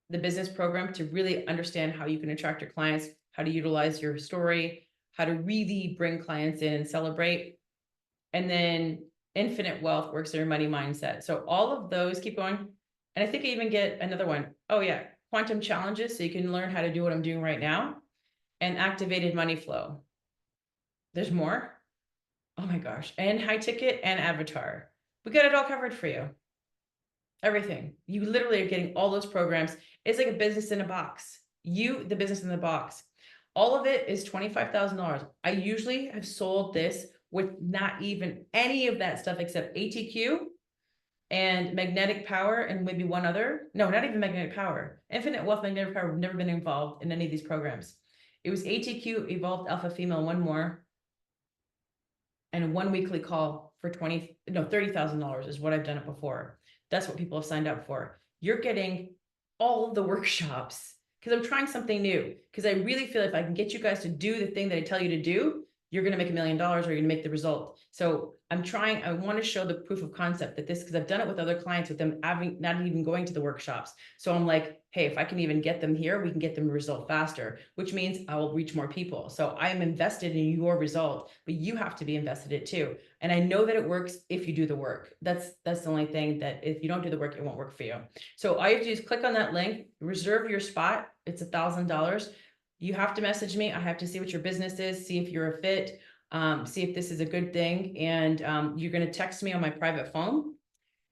the business program to really understand how you can attract your clients, how to utilize your story, how to really bring clients in and celebrate. And then Infinite Wealth works on your money mindset. So all of those, keep going. And I think I even get another one. Oh yeah, Quantum Challenges. So you can learn how to do what I'm doing right now. And Activated Money Flow. There's more. Oh my gosh. And High Ticket and Avatar. We got it all covered for you. Everything. You literally are getting all those programs. It's like a business in a box. You, the business in the box. All of it is $25,000. I usually have sold this with not even any of that stuff except ATQ and Magnetic Power and maybe one other. No, not even Magnetic Power. Infinite Wealth, Magnetic Power have never been involved in any of these programs. It was ATQ, Evolved Alpha Female, one more, and one weekly call for $30,000 is what I've done it before. That's what people have signed up for. You're getting all of the workshops because I'm trying something new. Because I really feel if I can get you guys to do the thing that I tell you to do, you're going to make $1 million or you're going to make the result. So I'm trying, I want to show the proof of concept that this, because I've done it with other clients with them having not even going to the workshops. So I'm like, hey, if I can even get them here, we can get them a result faster, which means I will reach more people. So I am invested in your result, but you have to be invested in it too. And I know that it works if you do the work. That's the only thing that if you don't do the work, it won't work for you. So all you have to do is click on that link, reserve your spot. It's $1,000. You have to message me. I have to see what your business is, see if you're a fit, see if this is a good thing. And you're going to text me on my private phone.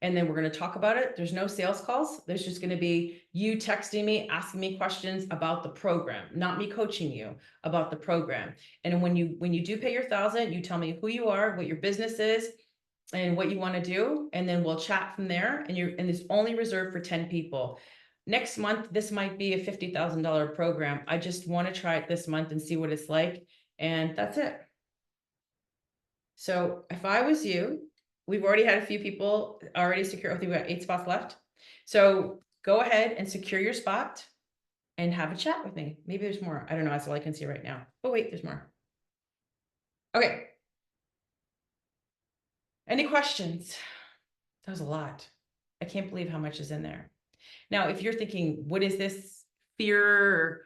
And then we're going to talk about it. There's no sales calls. There's just going to be you texting me, asking me questions about the program, not me coaching you about the program. And when you do pay your $1,000, you tell me who you are, what your business is, and what you want to do. And then we'll chat from there. And it's only reserved for 10 people. Next month, this might be a $50,000 program. I just want to try it this month and see what it's like. And that's it. So if I was you, we've already had a few people already secure. I think we got 8 spots left. So go ahead and secure your spot and have a chat with me. Maybe there's more. I don't know. That's all I can see right now. Oh, wait, there's more. Okay. Any questions? That was a lot. I can't believe how much is in there. Now, if you're thinking, what is this fear?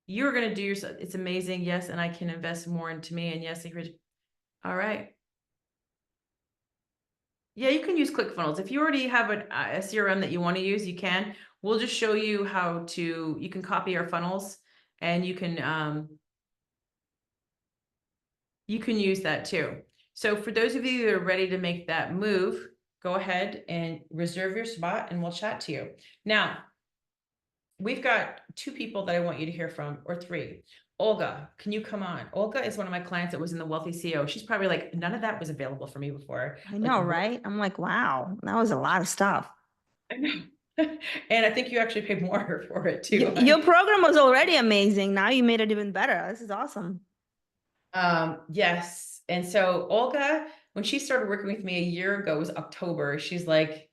You're going to do yourself. It's amazing. Yes. And I can invest more into me. And yes, all right. Yeah, you can use ClickFunnels. If you already have a CRM that you want to use, you can. We'll just show you how to, you can copy our funnels and you can use that too. So for those of you that are ready to make that move, go ahead and reserve your spot and we'll chat to you. Now, we've got 2 people that I want you to hear from, or 3. Olga, can you come on? Olga is one of my clients that was in the Wealthy CEO. She's probably like, none of that was available for me before. I know, right? I'm like, wow, that was a lot of stuff. I know. And I think you actually paid more for it too. Your program was already amazing. Now you made it even better. This is awesome. Yes. And so Olga, when she started working with me a year ago, it was October. She's like,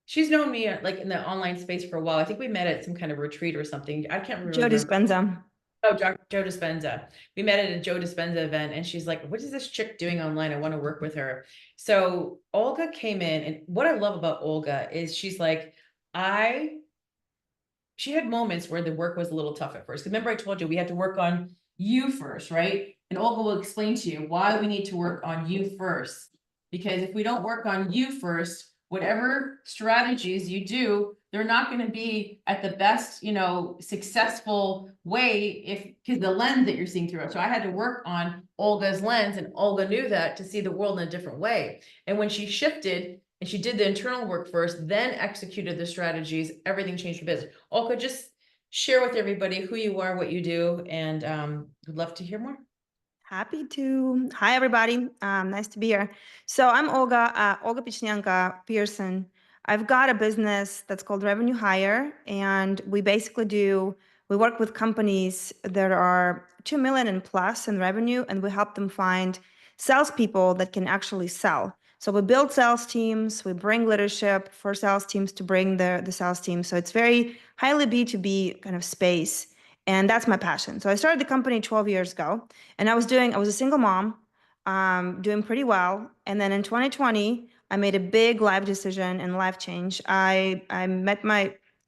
she's known me like in the online space for a while. I think we met at some kind of retreat or something. I can't remember. Joe Dispenza. Oh, Joe Dispenza. We met at a Joe Dispenza event and she's like, what is this chick doing online? I want to work with her. So Olga came in, and what I love about Olga is she's like, she had moments where the work was a little tough at first. Remember I told you we had to work on you first, right? And Olga will explain to you why we need to work on you first. Because if we don't work on you first, whatever strategies you do, they're not going to be at the best, successful way because the lens that you're seeing through it. So I had to work on Olga's lens, and Olga knew that, to see the world in a different way. And when she shifted and she did the internal work first, then executed the strategies, everything changed her business. Olga, just share with everybody who you are, what you do, and would love to hear more. Happy to. Hi, everybody. Nice to be here. So I'm Olga Pichnyanka Pearson. I've got a business that's called Revenue Hire, and we work with companies that are 2 million and plus in revenue, and we help them find salespeople that can actually sell. So we build sales teams, we bring leadership for sales teams to bring the sales team. So it's very highly B2B kind of space. And that's my passion. So I started the company 12 years ago, and I was a single mom, doing pretty well. And then in 2020, I made a big life decision and life change. I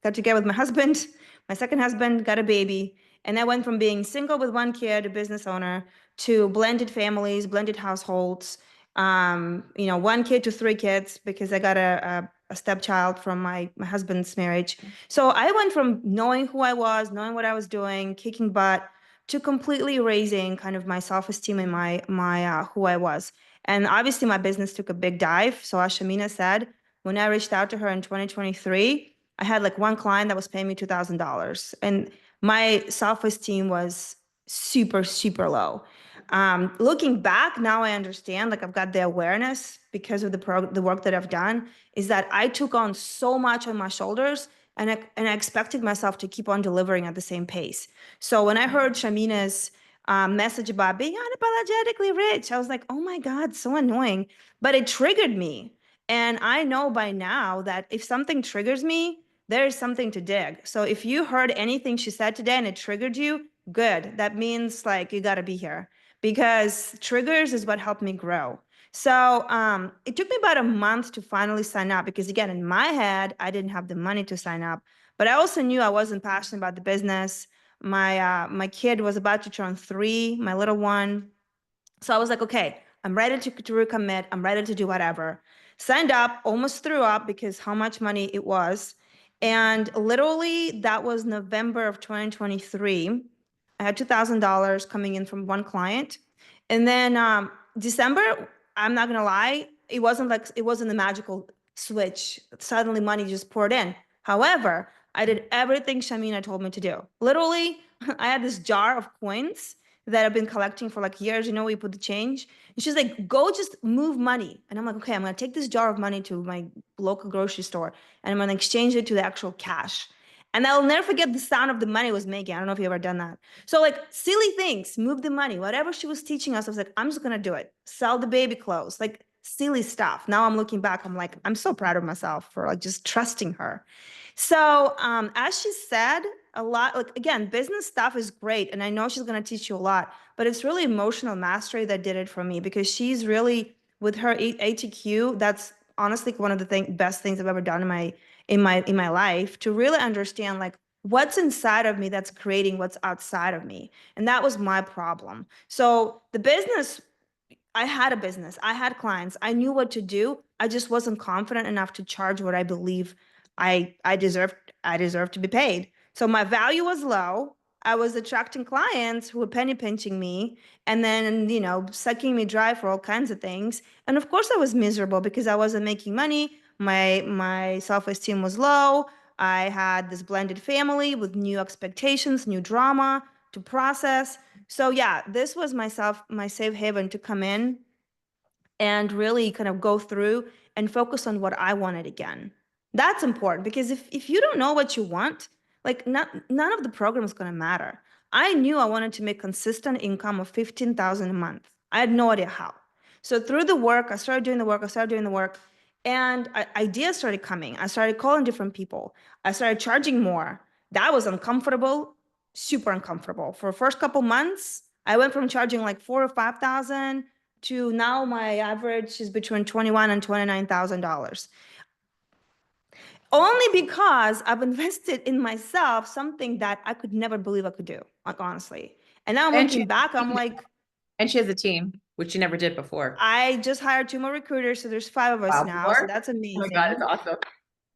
got together with my husband, my second husband, got a baby. And I went from being single with one kid, a business owner, to blended families, blended households, 1 kid to 3 kids, because I got a stepchild from my husband's marriage. So I went from knowing who I was, knowing what I was doing, kicking butt, to completely raising kind of my self-esteem and my who I was. And obviously my business took a big dive. So as Shamina said, when I reached out to her in 2023, I had like 1 client that was paying me $2,000. And my self-esteem was super, super low. Looking back, now I understand, like I've got the awareness because of the work that I've done, is that I took on so much on my shoulders, and I expected myself to keep on delivering at the same pace. So when I heard Shamina's message about being unapologetically rich, I was like, oh my God, so annoying. But it triggered me. And I know by now that if something triggers me, there's something to dig. So if you heard anything she said today and it triggered you, good. That means like you got to be here, because triggers is what helped me grow. So it took me about a month to finally sign up, because again, in my head, I didn't have the money to sign up, but I also knew I wasn't passionate about the business. My kid was about to turn 3, my little one. So I was like, okay, I'm ready to recommit. I'm ready to do whatever. Signed up, almost threw up because how much money it was. And literally that was November of 2023. I had $2,000 coming in from 1 client. And then December, I'm not gonna lie, it wasn't the magical switch. Suddenly money just poured in. However, I did everything Shamina told me to do. Literally, I had this jar of coins that I've been collecting for like years, where you put the change. And she's like, go just move money. And I'm like, okay, I'm gonna take this jar of money to my local grocery store and I'm gonna exchange it to the actual cash. And I'll never forget the sound of the money was making. I don't know if you've ever done that. So like silly things, move the money, whatever she was teaching us, I was like, I'm just gonna do it. Sell the baby clothes, like silly stuff. Now I'm looking back, I'm like, I'm so proud of myself for like just trusting her. So as she said, a lot, like again, business stuff is great. And I know she's gonna teach you a lot, but it's really emotional mastery that did it for me, because she's really, with her ATQ, that's honestly one of the best things I've ever done in my life, to really understand like what's inside of me that's creating what's outside of me. And that was my problem. So the business, I had a business, I had clients, I knew what to do. I just wasn't confident enough to charge what I believe I deserved to be paid. So my value was low. I was attracting clients who were penny pinching me and then, sucking me dry for all kinds of things. And of course I was miserable because I wasn't making money. My self-esteem was low. I had this blended family with new expectations, new drama to process. So yeah, this was my safe haven to come in and really kind of go through and focus on what I wanted again. That's important, because if you don't know what you want, like none of the program is going to matter. I knew I wanted to make consistent income of $15,000 a month. I had no idea how. So through the work, I started doing the work, and ideas started coming. I started calling different people. I started charging more. That was uncomfortable, super uncomfortable. For the first couple months, I went from charging like $4,000 or $5,000 to now my average is between $21,000 and $29,000. Only because I've invested in myself something that I could never believe I could do, like honestly. And now I'm looking back, I'm like, and she has a team. which you never did before. I just hired 2 more recruiters, so there's 5 of us Wow, now. more? So that's Oh amazing. my God, it's awesome.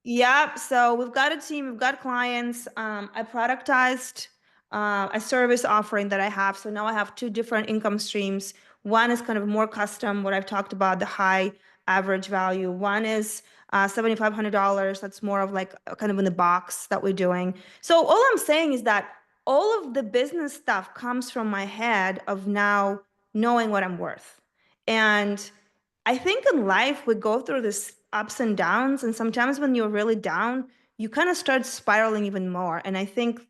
Yep. So we've got a team, we've got clients. I productized a service offering that I have. So now I have 2 different income streams. One is kind of more custom, what I've talked about, the high average value. One is $7,500. That's more of like kind of in the box that we're doing. So all I'm saying is that all of the business stuff comes from my head of now knowing what I'm worth. And I think in life we go through this ups and downs, and sometimes when you're really down, you kind of start spiraling even more. And I think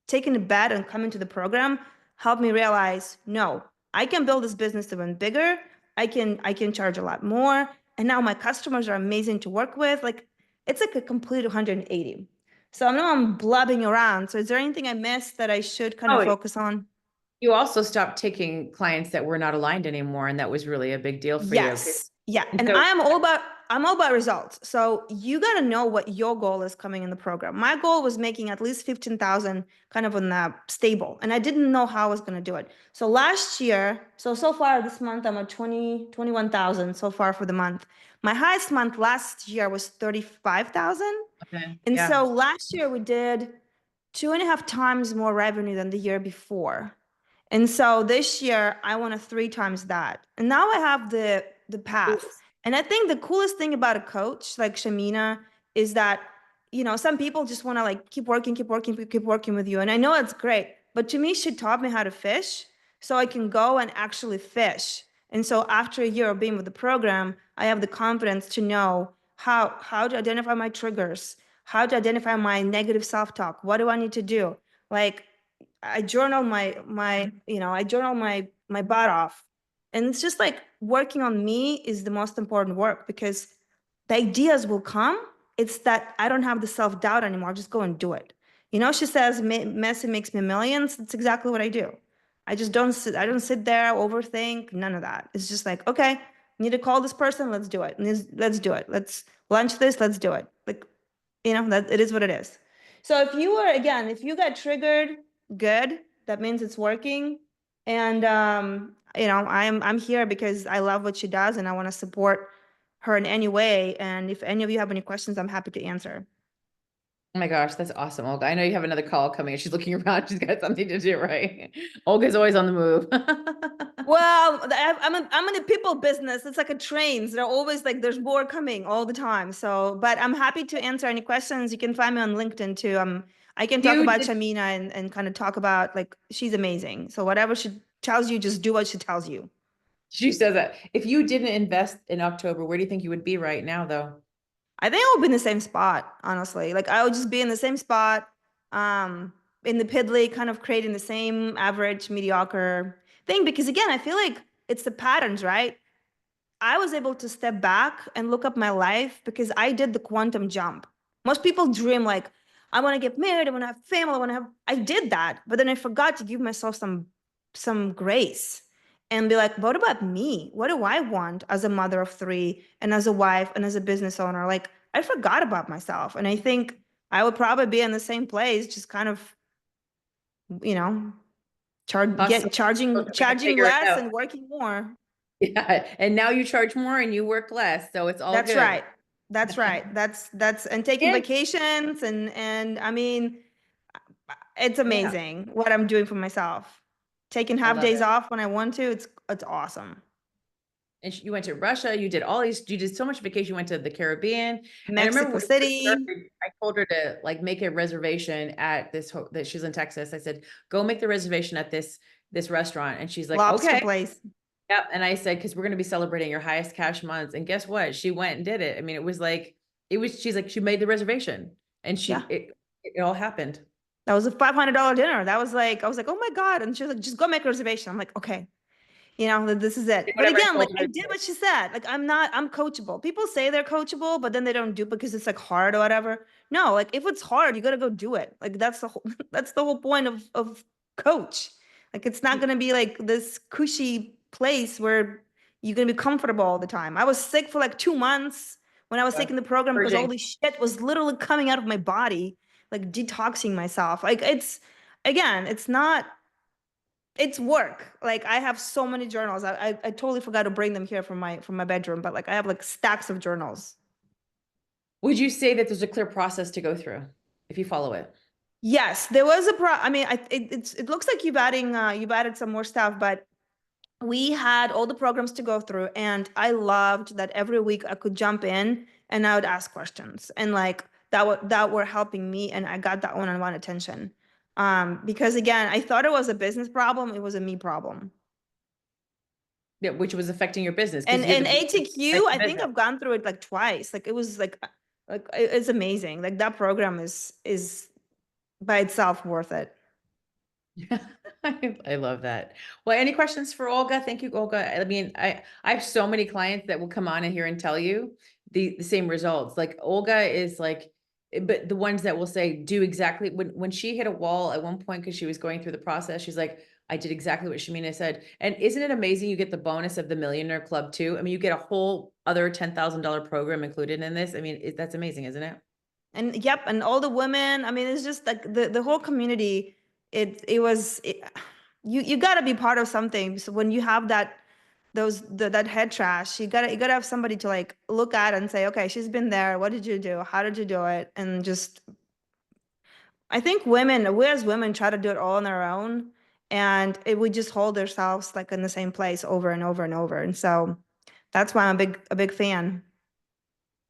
taking a bet and coming to the program helped me realize, no, I can build this business even bigger. I can charge a lot more. And now my customers are amazing to work with. Like it's like a complete 180. So I know I'm blubbing around. So is there anything I missed that I should kind of focus on? You also stopped taking clients that were not aligned anymore, and that was really a big deal for you. Yes. Yeah. And so- I'm all about results. So you got to know what your goal is coming in the program. My goal was making at least 15,000 kind of on the stable. And I didn't know how I was going to do it. So last year, so far this month, I'm at 21,000 so far for the month. My highest month last year was 35,000. Okay. And yeah. so last year we did 2.5 times more revenue than the year before. And so this year I want to 3 times that. And now I have the path. And I think the coolest thing about a coach like Shamina is that, you know, some people just want to like keep working with you. And I know it's great, but to me, she taught me how to fish so I can go and actually fish. And so after a year of being with the program, I have the confidence to know how to identify my triggers, how to identify my negative self-talk. What do I need to do? Like I journal my butt off. And it's just like working on me is the most important work because the ideas will come. It's that I don't have the self-doubt anymore. Just go and do it. You know, she says messy makes me millions. That's exactly what I do. I don't sit there, overthink, none of that. It's just like, okay, need to call this person, let's do it. Let's do it. Let's launch this, let's do it. Like, you know, that it is what it is. So if you got triggered, good, that means it's working. And you know, I'm here because I love what she does and I want to support her in any way. And if any of you have any questions, I'm happy to answer. Oh my gosh, that's awesome, Olga. I know you have another call coming and she's looking around. She's got something to do, right? Olga's always on the move. Well, I'm in the people business. It's like a train. They're always like, there's more coming all the time. So, but I'm happy to answer any questions. You can find me on LinkedIn too. I can talk about Shamina and kind of talk about like, she's amazing. So whatever she tells you, just do what she tells you. She says that. If you didn't invest in October, where do you think you would be right now though? I think I would be in the same spot, honestly. Like I would just be in the same spot, in the piddly, kind of creating the same average, mediocre thing. Because again, I feel like it's the patterns, right? I was able to step back and look up my life because I did the quantum jump. Most people dream like, I want to get married, I want to have family, I did that. But then I forgot to give myself some grace and be like, what about me? What do I want as a mother of 3 and as a wife and as a business owner? Like I forgot about myself. And I think I would probably be in the same place, just kind of, you know, charging less and working more. Yeah. And now you charge more and you work less. So it's all That's good. right. That's right. That's and taking vacations and I mean, it's amazing what I'm doing for myself. Taking half days off when I want to, it's awesome. And you went to Russia, you did so much vacation, you went to the Caribbean. Mexico City. I told her to like make a reservation at that she's in Texas. I said, go make the reservation at this restaurant. And she's like, Lobster okay. place. Yep. And I said, because we're going to be celebrating your highest cash months. And guess what? She went and did it. I mean, she's like, she made the reservation and it all happened. That was a $500 dinner. That was like, I was like, oh my God. And she was like, just go make a reservation. I'm like, okay, you know, this is it. But again, like I did what she said. Like, I'm coachable. People say they're coachable, but then they don't do it because it's like hard or whatever. No, like if it's hard, you got to go do it. Like that's the whole point of coach. Like, it's not going to be like this cushy place where you're going to be comfortable all the time. I was sick for like 2 months when I was taking the program because all this shit was literally coming out of my body, like detoxing myself. Like it's not it's work. Like I have so many journals. I totally forgot to bring them here from my bedroom, but like I have like stacks of journals. Would you say that there's a clear process to go through if you follow it? Yes, there was a I mean, it looks like you've added some more stuff, but we had all the programs to go through, and I loved that every week I could jump in and I would ask questions, and like that were helping me, and I got that one-on-one attention. Because again, I thought it was a business problem, it was a me problem. Yeah, which was affecting your business. 'cause And you're the ATQ, I think business. I've gone through it like twice. Like it was like it's amazing. Like that program is by itself worth it. I love that. Well, any questions for Olga? Thank you, Olga. I mean, I have so many clients that will come on in here and tell you the same results. Like Olga is like, but the ones that will say do exactly when she hit a wall at one point because she was going through the process, she's like, I did exactly what Shamina said. And isn't it amazing you get the bonus of the Millionaire Club too? I mean, you get a whole other $10,000 program included in this. I mean, that's amazing, isn't it? And yep, and all the women, I mean, it's just like the whole community, you gotta be part of something. So when you have that head trash, you gotta have somebody to like look at and say, okay, she's been there. What did you do? How did you do it? And just, I think we as women try to do it all on our own, and we just hold ourselves like in the same place over and over and over. And so that's why I'm a big fan.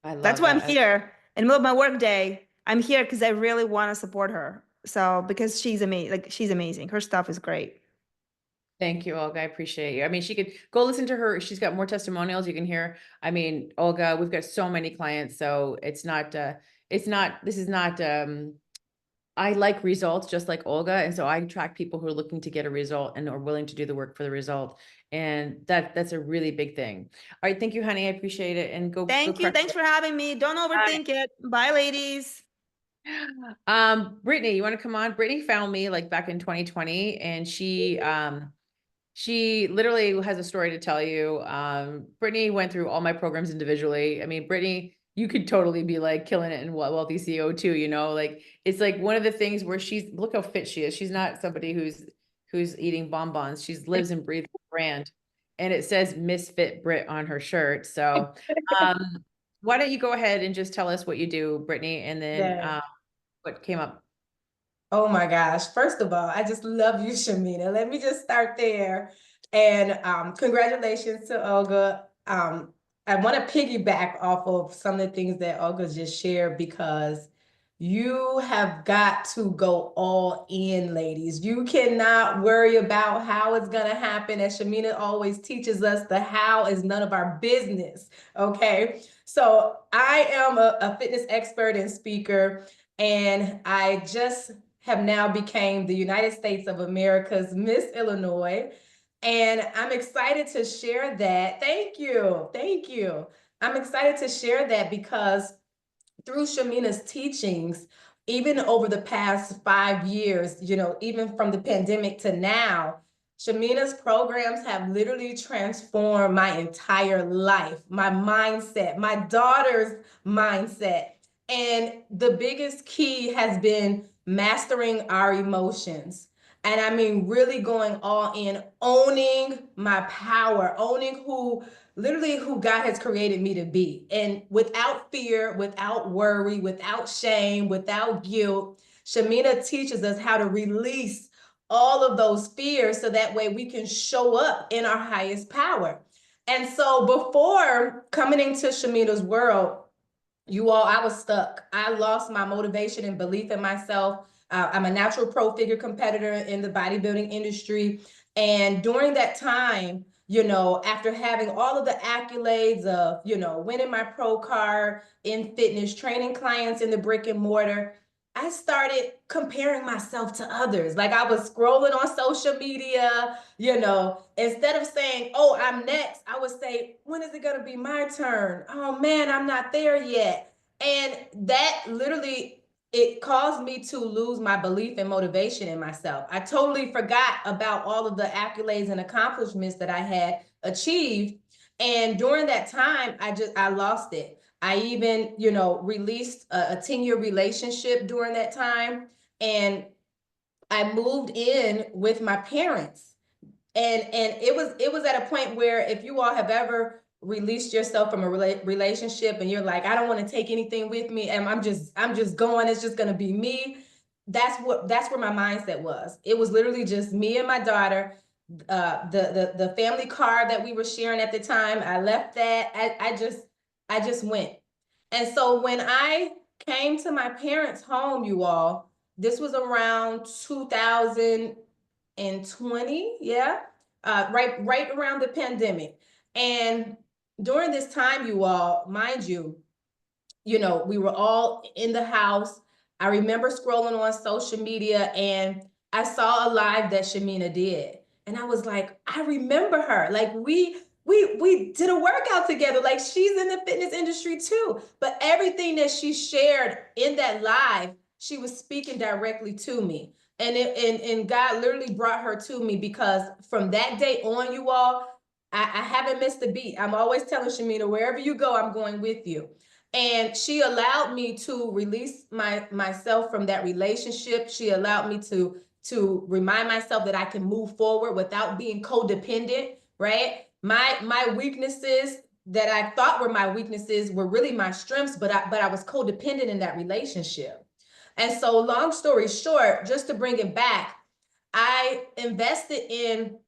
That's why I'm here. In the middle of my work day, I'm here because I really want to support her. So because she's amazing, like she's amazing. Her stuff is great. Thank you, Olga. I appreciate you. I mean, she could go listen to her. She's got more testimonials you can hear. I mean, Olga, we've got so many clients, so this is not, I like results just like Olga. And so I track people who are looking to get a result and are willing to do the work for the result. And that's a really big thing. All right. Thank you, honey. I appreciate it. And go. Thank you. Thanks for having me. Don't overthink it. Bye, ladies. Brittany, you want to come on? Brittany found me like back in 2020, and she literally has a story to tell you. Brittany went through all my programs individually. I mean, Brittany, you could totally be like killing it in Wealthy CEO too, you know, like it's like one of the things where look how fit she is. She's not somebody who's eating bonbons. She lives and breathes the brand, and it says Misfit Brit on her shirt. So, why don't you go ahead and just tell us what you do, Brittany, and then what came up? Oh my gosh. First of all, I just love you, Shamina. Let me just start there. And congratulations to Olga. I want to piggyback off of some of the things that Olga just shared, because you have got to go all in, ladies. You cannot worry about how it's going to happen. As Shamina always teaches us, the how is none of our business. Okay. So I am a fitness expert and speaker, and I just have now became the United States of America's Miss Illinois. And I'm excited to share that. Thank you. Thank you. I'm excited to share that because through Shamina's teachings, even over the past 5 years, you know, even from the pandemic to now, Shamina's programs have literally transformed my entire life, my mindset, my daughter's mindset. And the biggest key has been mastering our emotions. And I mean, really going all in, owning my power, owning who God has created me to be. And without fear, without worry, without shame, without guilt, Shamina teaches us how to release all of those fears so that way we can show up in our highest power. And so before coming into Shamina's world, you all, I was stuck. I lost my motivation and belief in myself. I'm a natural pro figure competitor in the bodybuilding industry. And during that time, you know, after having all of the accolades of, you know, winning my pro card in fitness, training clients in the brick and mortar, I started comparing myself to others. Like I was scrolling on social media, you know, instead of saying, oh, I'm next, I would say, when is it going to be my turn? Oh man, I'm not there yet. And that literally, it caused me to lose my belief and motivation in myself. I totally forgot about all of the accolades and accomplishments that I had achieved. And during that time, I lost it. I even, you know, released a 10-year relationship during that time. And I moved in with my parents. And it was at a point where if you all have ever released yourself from a relationship and you're like, I don't want to take anything with me, and I'm just going, it's just gonna be me. That's where my mindset was. It was literally just me and my daughter. The family car that we were sharing at the time, I left that. I just went. And so when I came to my parents' home, you all, this was around 2020, yeah, right around the pandemic. And during this time, you all, mind you, we were all in the house. I remember scrolling on social media and I saw a live that Shamina did. And I was like, I remember her. Like we did a workout together. Like she's in the fitness industry too. But everything that she shared in that live, she was speaking directly to me. And God literally brought her to me, because from that day on, you all, I haven't missed a beat. I'm always telling Shamina, wherever you go, I'm going with you. And she allowed me to release myself from that relationship. She allowed me to remind myself that I can move forward without being codependent, right? My weaknesses that I thought were my weaknesses were really my strengths, but I was codependent in that relationship. And so long story short, just to bring it back, I invested in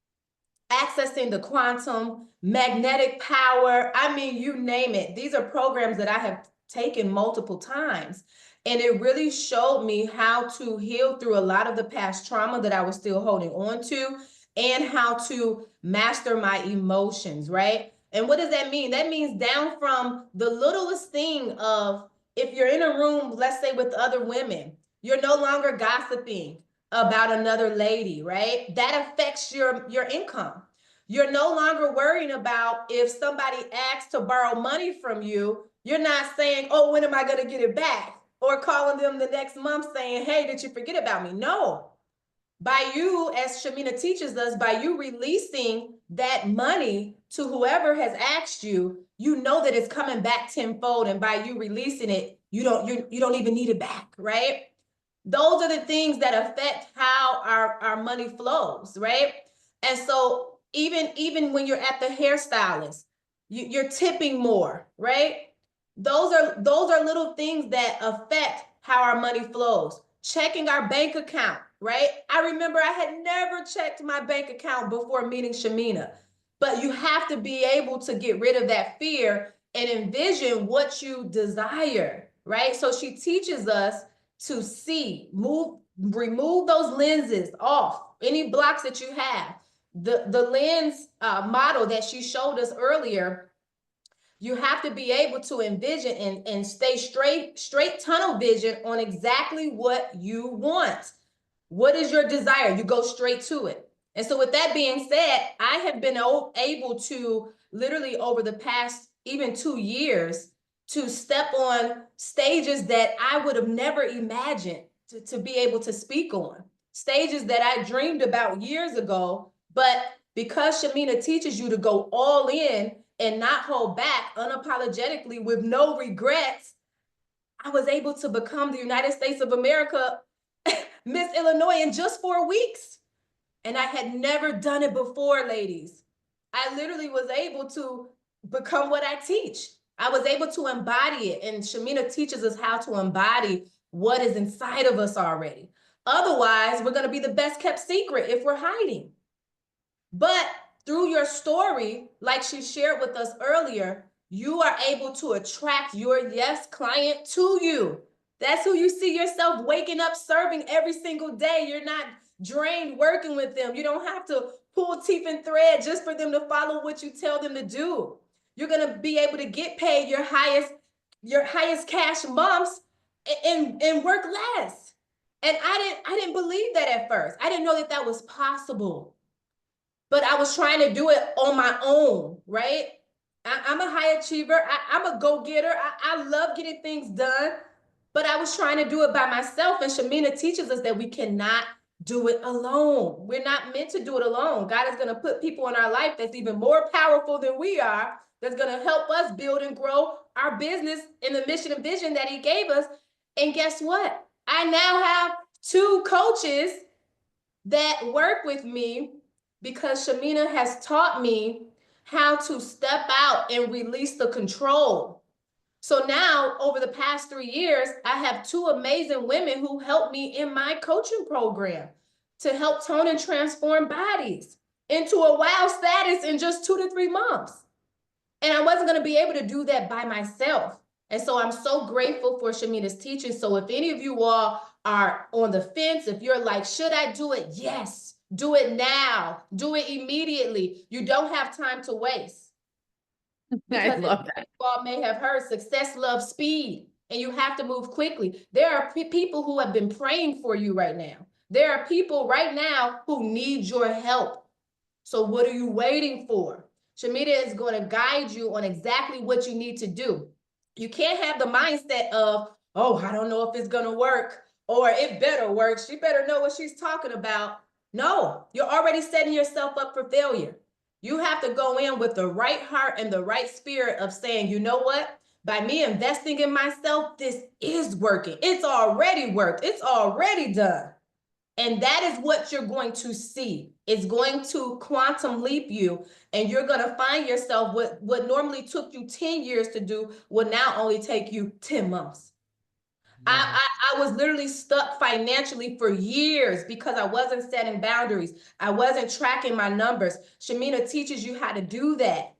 accessing the quantum, magnetic power. I mean, you name it. These are programs that I have taken multiple times. And it really showed me how to heal through a lot of the past trauma that I was still holding on to, and how to master my emotions, right? And what does that mean? That means down from the littlest thing of, if you're in a room, let's say with other women, you're no longer gossiping about another lady, right? That affects your income. You're no longer worrying about if somebody asks to borrow money from you, you're not saying, oh, when am I gonna get it back? Or calling them the next month saying, hey, did you forget about me? No. By you, as Shamina teaches us, by you releasing that money to whoever has asked you, you know that it's coming back tenfold. And by you releasing it, you don't even need it back, right? Those are the things that affect how our money flows, right? And so even when you're at the hairstylist, you're tipping more, right? Those are little things that affect how our money flows. Checking our bank account, right? I remember I had never checked my bank account before meeting Shamina, but you have to be able to get rid of that fear and envision what you desire, right? So she teaches us to see, remove those lenses off, any blocks that you have. The lens model that she showed us earlier, you have to be able to envision and stay straight tunnel vision on exactly what you want. What is your desire? You go straight to it. And so with that being said, I have been able to literally over the past even 2 years to step on stages that I would have never imagined to be able to speak on. Stages that I dreamed about years ago, but because Shamina teaches you to go all in and not hold back unapologetically with no regrets, I was able to become the United States of America Miss Illinois in just 4 weeks. And I had never done it before, ladies. I literally was able to become what I teach. I was able to embody it. And Shamina teaches us how to embody what is inside of us already. Otherwise, we're going to be the best kept secret if we're hiding. But through your story, like she shared with us earlier, you are able to attract your yes client to you. That's who you see yourself waking up serving every single day. You're not drained working with them. You don't have to pull teeth and thread just for them to follow what you tell them to do. You're going to be able to get paid your highest cash months and work less. And I didn't believe that at first. I didn't know that that was possible. But I was trying to do it on my own, right? I'm a high achiever. I'm a go-getter. I love getting things done. But I was trying to do it by myself. And Shamina teaches us that we cannot do it alone. We're not meant to do it alone. God is going to put people in our life that's even more powerful than we are, that's going to help us build and grow our business in the mission and vision that he gave us. And guess what? I now have 2 coaches that work with me because Shamina has taught me how to step out and release the control. So now, over the past 3 years, I have 2 amazing women who helped me in my coaching program to help tone and transform bodies into a wow status in just 2 to 3 months. And I wasn't going to be able to do that by myself. And so I'm so grateful for Shamina's teaching. So if any of you all are on the fence, if you're like, should I do it? Yes, do it now. Do it immediately. You don't have time to waste. I love that. You all may have heard success loves speed, and you have to move quickly. There are people who have been praying for you right now. There are people right now who need your help. So what are you waiting for? Shamina is going to guide you on exactly what you need to do. You can't have the mindset of, oh, I don't know if it's going to work, or it better work. She better know what she's talking about. No, you're already setting yourself up for failure. You have to go in with the right heart and the right spirit of saying, you know what? By me investing in myself, this is working. It's already worked. It's already done. And that is what you're going to see. It's going to quantum leap you, and you're going to find yourself what normally took you 10 years to do will now only take you 10 months. I was literally stuck financially for years because I wasn't setting boundaries. I wasn't tracking my numbers. Shamina teaches you how to do that.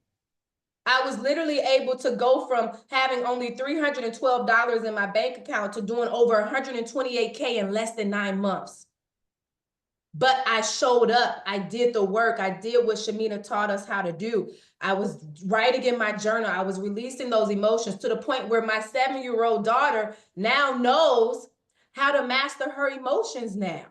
I was literally able to go from having only $312 in my bank account to doing over $128K in less than 9 months. But I showed up, I did the work, I did what Shamina taught us how to do. I was writing in my journal, I was releasing those emotions to the point where my 7-year-old daughter now knows how to master her emotions now.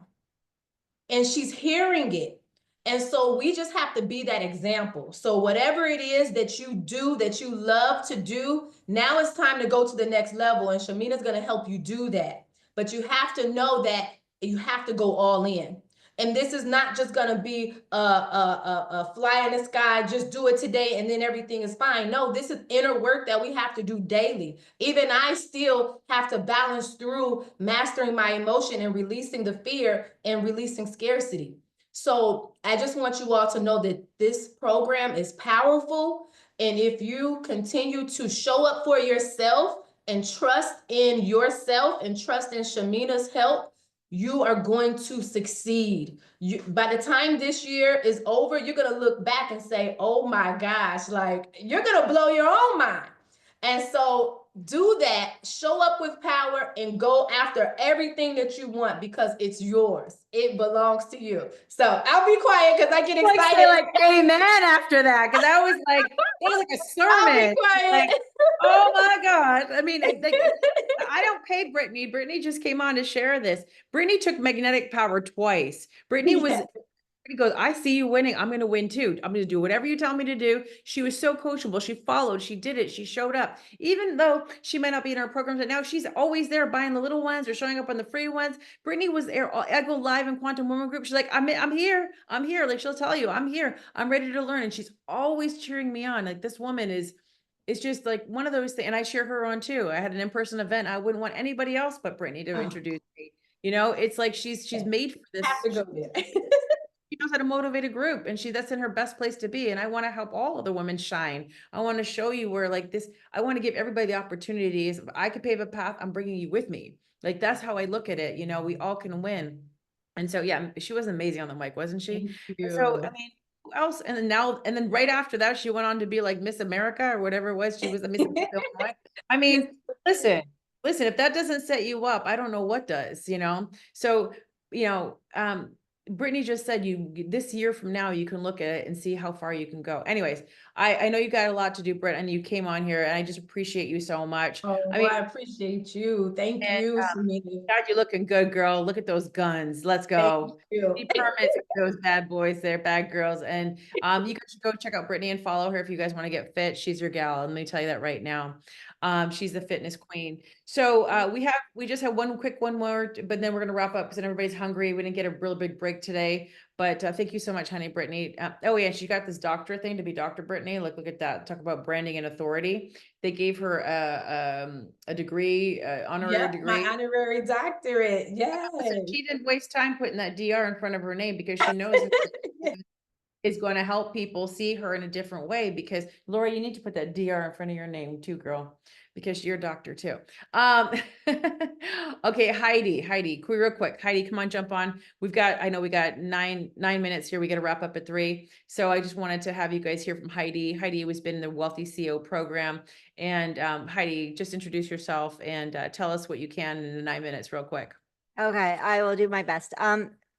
And she's hearing it. And so we just have to be that example. So whatever it is that you do, that you love to do, now it's time to go to the next level. And Shamina's gonna help you do that. But you have to know that you have to go all in. And this is not just going to be a fly in the sky, just do it today and then everything is fine. No, this is inner work that we have to do daily. Even I still have to balance through mastering my emotion and releasing the fear and releasing scarcity. So I just want you all to know that this program is powerful. And if you continue to show up for yourself and trust in yourself and trust in Shamina's help, you are going to succeed. By the time this year is over, you're going to look back and say, oh my gosh, like you're going to blow your own mind. And so do that, show up with power and go after everything that you want because it's yours. It belongs to you. So I'll be quiet because I get excited. Like amen after that, because I was like, it was like a sermon. I'll be quiet. Like, oh my God. I mean, like, I don't pay Brittany. Brittany just came on to share this. Brittany took magnetic power twice. Brittany was, Brittany goes, I see you winning. I'm going to win too. I'm going to do whatever you tell me to do. She was so coachable. She followed, she did it. She showed up, even though she might not be in our programs right now. She's always there buying the little ones or showing up on the free ones. Brittany was there. I go live in Quantum Women Group. She's like, I'm here. I'm here. Like she'll tell you, I'm here. I'm ready to learn. And she's always cheering me on. Like this woman is just like one of those things. And I cheer her on too. I had an in-person event. I wouldn't want anybody else but Brittany to introduce me. You know, it's like she's made for this. Have to go there. She knows how to motivate a group, and that's in her best place to be. And I want to help all of the women shine. I want to show you where like this, I want to give everybody the opportunities. If I could pave a path, I'm bringing you with me. Like, that's how I look at it. You know, we all can win. And so, yeah, she was amazing on the mic, wasn't she? So, I mean, who else? And then right after that, she went on to be like Miss America or whatever it was. She was the Miss Illinois. I mean, listen, if that doesn't set you up, I don't know what does, you know? So, you know, Brittany just said this year from now, you can look at it and see how far you can go. Anyways, I know you got a lot to do, Britt, and you came on here and I just appreciate you so much. Oh, I appreciate you. Thank you. God, you're looking good, girl. Look at those guns. Let's go. Be permits those bad boys there, bad girls. And you guys should go check out Brittany and follow her if you guys want to get fit. She's your gal. Let me tell you that right now. She's the fitness queen. So we just have one more, but then we're going to wrap up because then everybody's hungry. We didn't get a real big break today, but thank you so much, honey, Brittany. Oh yeah, she got this doctorate thing to be Dr. Brittany. Look at that. Talk about branding and authority. They gave her a degree, honorary degree. My honorary doctorate. Yeah. So she didn't waste time putting that DR in front of her name because she knows is going to help people see her in a different way, because Laura, you need to put that DR in front of your name too, girl, because you're a doctor too. Okay, Heidi, real quick. Heidi, come on, jump on. I know we got nine minutes here. We got to wrap up at 3. So I just wanted to have you guys hear from Heidi. Heidi has been in the Wealthy CEO program. And Heidi, just introduce yourself and tell us what you can in the 9 minutes real quick. Okay, I will do my best.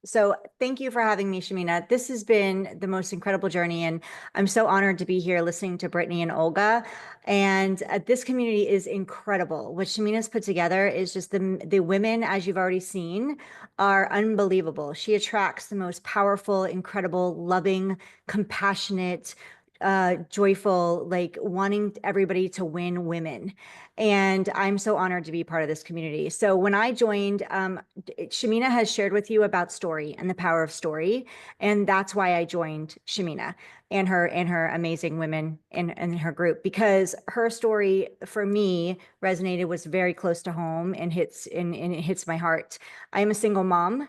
So thank you for having me, Shamina. This has been the most incredible journey, and I'm so honored to be here listening to Brittany and Olga. And this community is incredible. What Shamina's put together is just the women, as you've already seen, are unbelievable. She attracts the most powerful, incredible, loving, compassionate, joyful, like wanting everybody to win women. And I'm so honored to be part of this community. So when I joined, Shamina has shared with you about story and the power of story. And that's why I joined Shamina and her amazing women in her group, because her story for me resonated, was very close to home and it hits my heart. I'm a single mom.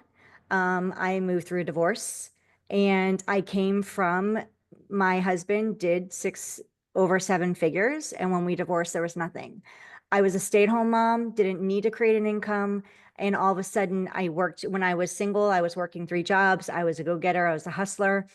I moved through a divorce, and I came from, my husband did over 7 figures. And when we divorced, there was nothing. I was a stay-at-home mom, didn't need to create an income. And all of a sudden I worked, when I was single, I was working 3 jobs. I was a go-getter. I was a hustler.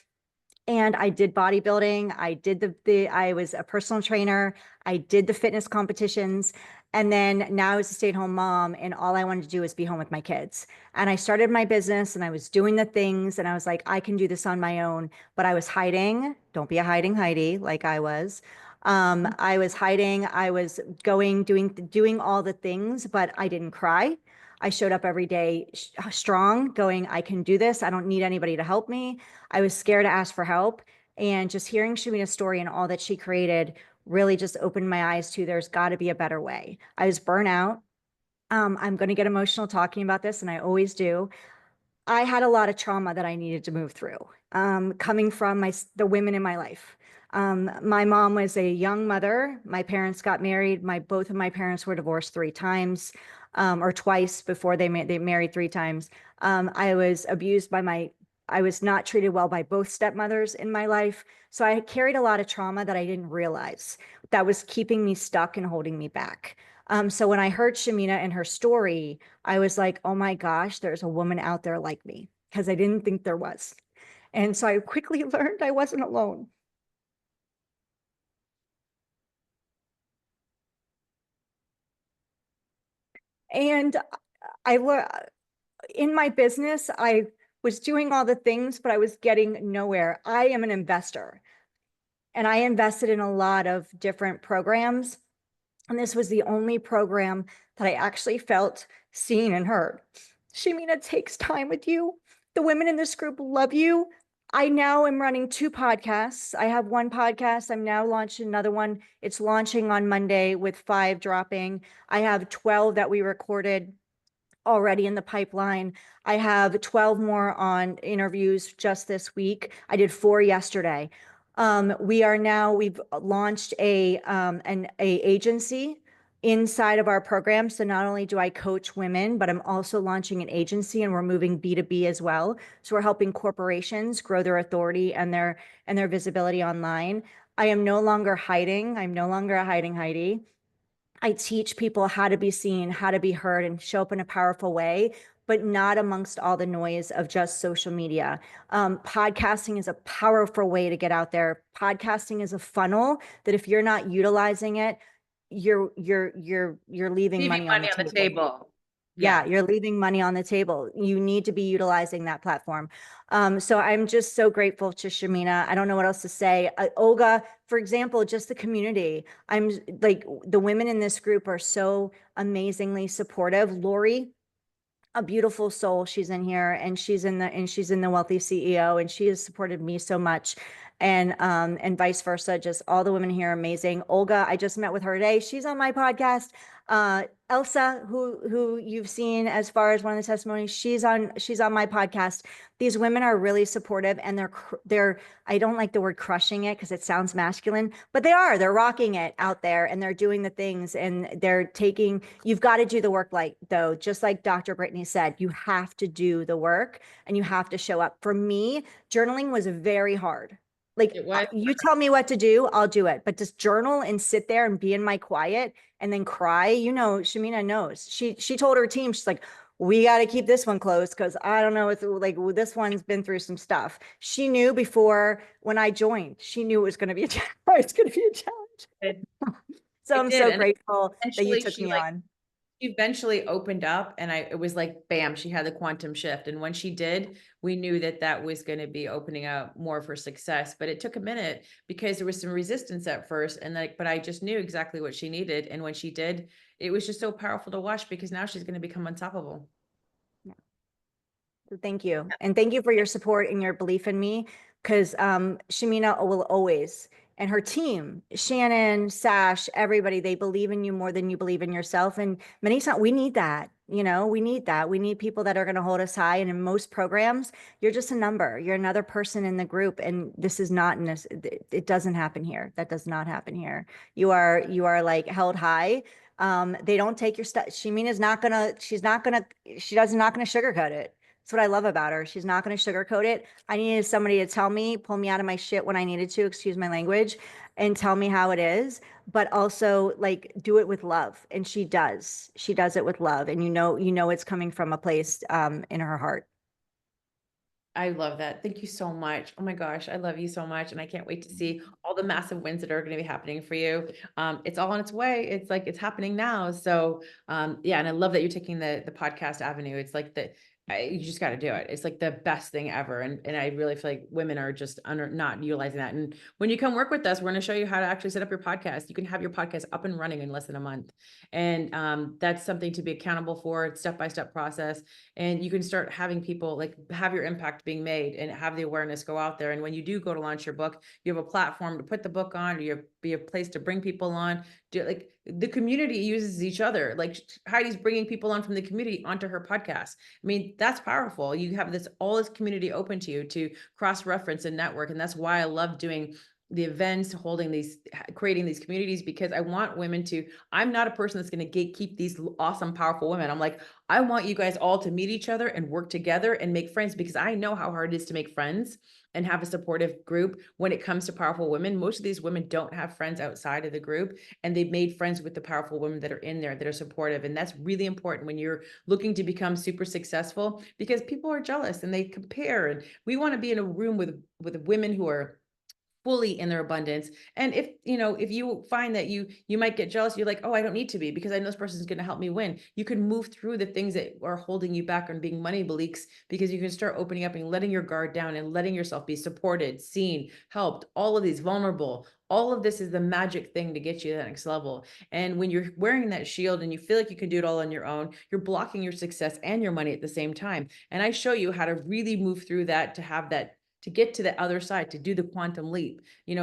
And I did bodybuilding. I did I was a personal trainer. I did the fitness competitions. And then now I was a stay-at-home mom, and all I wanted to do was be home with my kids. And I started my business, and I was doing the things, and I was like, I can do this on my own. But I was hiding. Don't be a hiding Heidi like I was. I was hiding. I was doing all the things, but I didn't cry. I showed up every day strong, going, I can do this. I don't need anybody to help me. I was scared to ask for help. And just hearing Shamina's story and all that she created really just opened my eyes to, there's got to be a better way. I was burnt out. I'm going to get emotional talking about this, and I always do. I had a lot of trauma that I needed to move through, coming from the women in my life. My mom was a young mother. My parents got married. Both of my parents were divorced 3 times, or twice before they married 3 times. I was abused I was not treated well by both stepmothers in my life. So I carried a lot of trauma that I didn't realize that was keeping me stuck and holding me back. So when I heard Shamina and her story, I was like, oh my gosh, there's a woman out there like me, because I didn't think there was. And so I quickly learned I wasn't alone. And in my business, I was doing all the things, but I was getting nowhere. I am an investor, and I invested in a lot of different programs. And this was the only program that I actually felt seen and heard. Shamina takes time with you. The women in this group love you. I now am running 2 podcasts. I have 1 podcast. I'm now launching another one. It's launching on Monday with 5 dropping. I have 12 that we recorded already in the pipeline. I have 12 more on interviews just this week. I did 4 yesterday. We've launched an agency inside of our program. So not only do I coach women, but I'm also launching an agency, and we're moving B2B as well. So we're helping corporations grow their authority and their visibility online. I am no longer hiding. I'm no longer a hiding Heidi. I teach people how to be seen, how to be heard, and show up in a powerful way, but not amongst all the noise of just social media. Podcasting is a powerful way to get out there. Podcasting is a funnel that if you're not utilizing it, you're leaving money on the table. Yeah, you're leaving money on the table. You need to be utilizing that platform. So I'm just so grateful to Shamina. I don't know what else to say. Olga, for example, just the community. I'm like, the women in this group are so amazingly supportive. Lori, a beautiful soul, she's in here, and she's in the Wealthy CEO, and she has supported me so much. and vice versa. Just all the women here are amazing. Olga, I just met with her today. She's on my podcast. Elsa, who you've seen as far as one of the testimonies, she's on my podcast. These women are really supportive, and they're I don't like the word crushing it because it sounds masculine, but they're rocking it out there, and they're doing the things, and you've got to do the work, like, though, just like Dr. Brittany said, you have to do the work and you have to show up. For me, journaling was very hard. Like, you tell me what to do, I'll do it. But just journal and sit there and be in my quiet and then cry. Shamina knows. She told her team, she's like, we got to keep this one closed because I don't know, it's like, this one's been through some stuff. She knew before when I joined, she knew it was going to be a challenge. It's going to be a challenge. So I'm so grateful that you took me on. She eventually opened up, and it was like, bam, she had the quantum shift. And when she did, we knew that was going to be opening up more for success. But it took a minute because there was some resistance at first. But I just knew exactly what she needed. And when she did, it was just so powerful to watch because now she's going to become unstoppable. Yeah. So thank you. And thank you for your support and your belief in me, because Shamina will always, and her team, Shannon, Sash, everybody, they believe in you more than you believe in yourself. And many times we need that, we need that. We need people that are going to hold us high. And in most programs, you're just a number. You're another person in the group. And this is not, it doesn't happen here. That does not happen here. You are like held high. They don't take your stuff. Shamina's not going to sugarcoat it. That's what I love about her. She's not going to sugarcoat it. I needed somebody to tell me, pull me out of my shit when I needed to, excuse my language, and tell me how it is, but also like do it with love. And she does. She does it with love. And you know it's coming from a place in her heart. I love that. Thank you so much. Oh my gosh, I love you so much. And I can't wait to see all the massive wins that are going to be happening for you. It's all on its way. It's like, it's happening now. So yeah. And I love that you're taking the podcast avenue. It's like you just got to do it. It's like the best thing ever. And I really feel like women are just not utilizing that. And when you come work with us, we're going to show you how to actually set up your podcast. You can have your podcast up and running in less than a month. And that's something to be accountable for. It's step-by-step process. And you can start having people like have your impact being made and have the awareness go out there. And when you do go to launch your book, you have a platform to put the book on, you be a place to bring people on. Like the community uses each other. Like Heidi's bringing people on from the community onto her podcast. I mean, that's powerful. You have all this community open to you to cross-reference and network. And that's why I love doing the events, creating these communities, because I want women I'm not a person that's going to gatekeep these awesome, powerful women. I'm like, I want you guys all to meet each other and work together and make friends, because I know how hard it is to make friends and have a supportive group when it comes to powerful women. Most of these women don't have friends outside of the group, and they've made friends with the powerful women that are in there that are supportive. And that's really important when you're looking to become super successful, because people are jealous and they compare. And we want to be in a room with women who are fully in their abundance. And if you find that you might get jealous, you're like, oh, I don't need to be, because I know this person is going to help me win. You can move through the things that are holding you back on being money bleaks, because you can start opening up and letting your guard down and letting yourself be supported, seen, helped, all of these vulnerable. All of this is the magic thing to get you to the next level. And when you're wearing that shield and you feel like you can do it all on your own, you're blocking your success and your money at the same time. And I show you how to really move through that, to have that, to get to the other side, to do the quantum leap,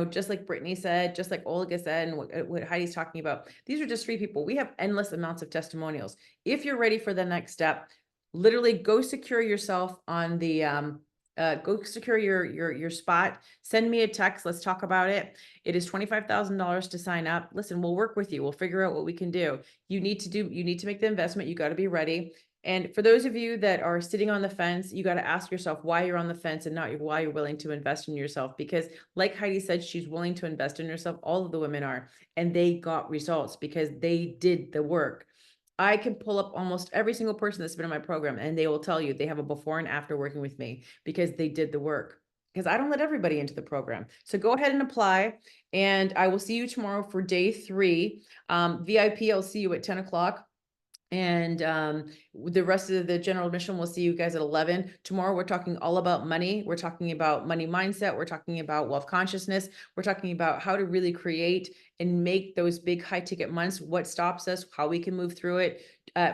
just like Brittany said, just like Olga said, and what Heidi's talking about. These are just 3 people. We have endless amounts of testimonials. If you're ready for the next step, literally go secure yourself on the, go secure your spot. Send me a text. Let's talk about it. It is $25,000 to sign up. Listen, we'll work with you. We'll figure out what we can do. You need to make the investment. You got to be ready. And for those of you that are sitting on the fence, you got to ask yourself why you're on the fence and not why you're willing to invest in yourself. Because like Heidi said, she's willing to invest in herself. All of the women are, and they got results because they did the work. I can pull up almost every single person that's been in my program, and they will tell you they have a before and after working with me because they did the work. Because I don't let everybody into the program. So go ahead and apply, and I will see you tomorrow for day 3. VIP, I'll see you at 10 o'clock. And the rest of the general admission, we'll see you guys at 11. Tomorrow, we're talking all about money. We're talking about money mindset. We're talking about wealth consciousness. We're talking about how to really create and make those big high ticket months, what stops us, how we can move through it.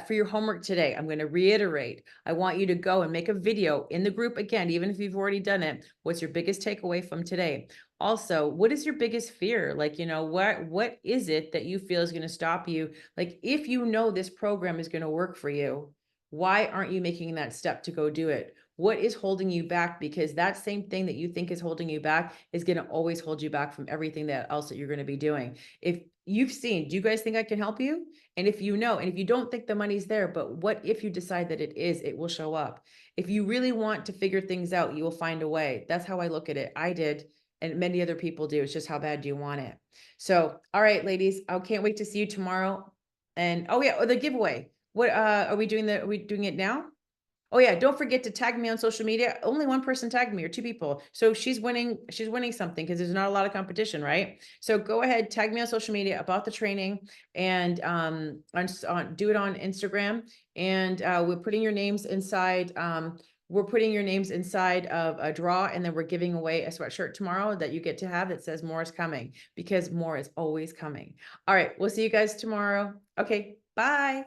For your homework today, I'm going to reiterate, I want you to go and make a video in the group again, even if you've already done it. What's your biggest takeaway from today? also, what is your biggest fear? Like, you know, what is it that you feel is going to stop you? Like, if you know this program is going to work for you, why aren't you making that step to go do it? What is holding you back? Because that same thing that you think is holding you back is going to always hold you back from everything that else that you're going to be doing. If you've seen, do you guys think I can help you? And if you know, and if you don't think the money's there, but what if you decide that it is, it will show up. If you really want to figure things out, you will find a way. That's how I look at it. I did, and many other people do. It's just how bad do you want it? So, all right, ladies, I can't wait to see you tomorrow. And oh yeah, the giveaway. What are we doing? Are we doing it now? Oh yeah, don't forget to tag me on social media. Only one person tagged me, or 2 people. So she's winning something because there's not a lot of competition, right? So go ahead, tag me on social media about the training, and do it on Instagram. And we're putting your names inside. We're putting your names inside of a draw, and then we're giving away a sweatshirt tomorrow that you get to have that says more is coming, because more is always coming. All right, we'll see you guys tomorrow. Okay, bye.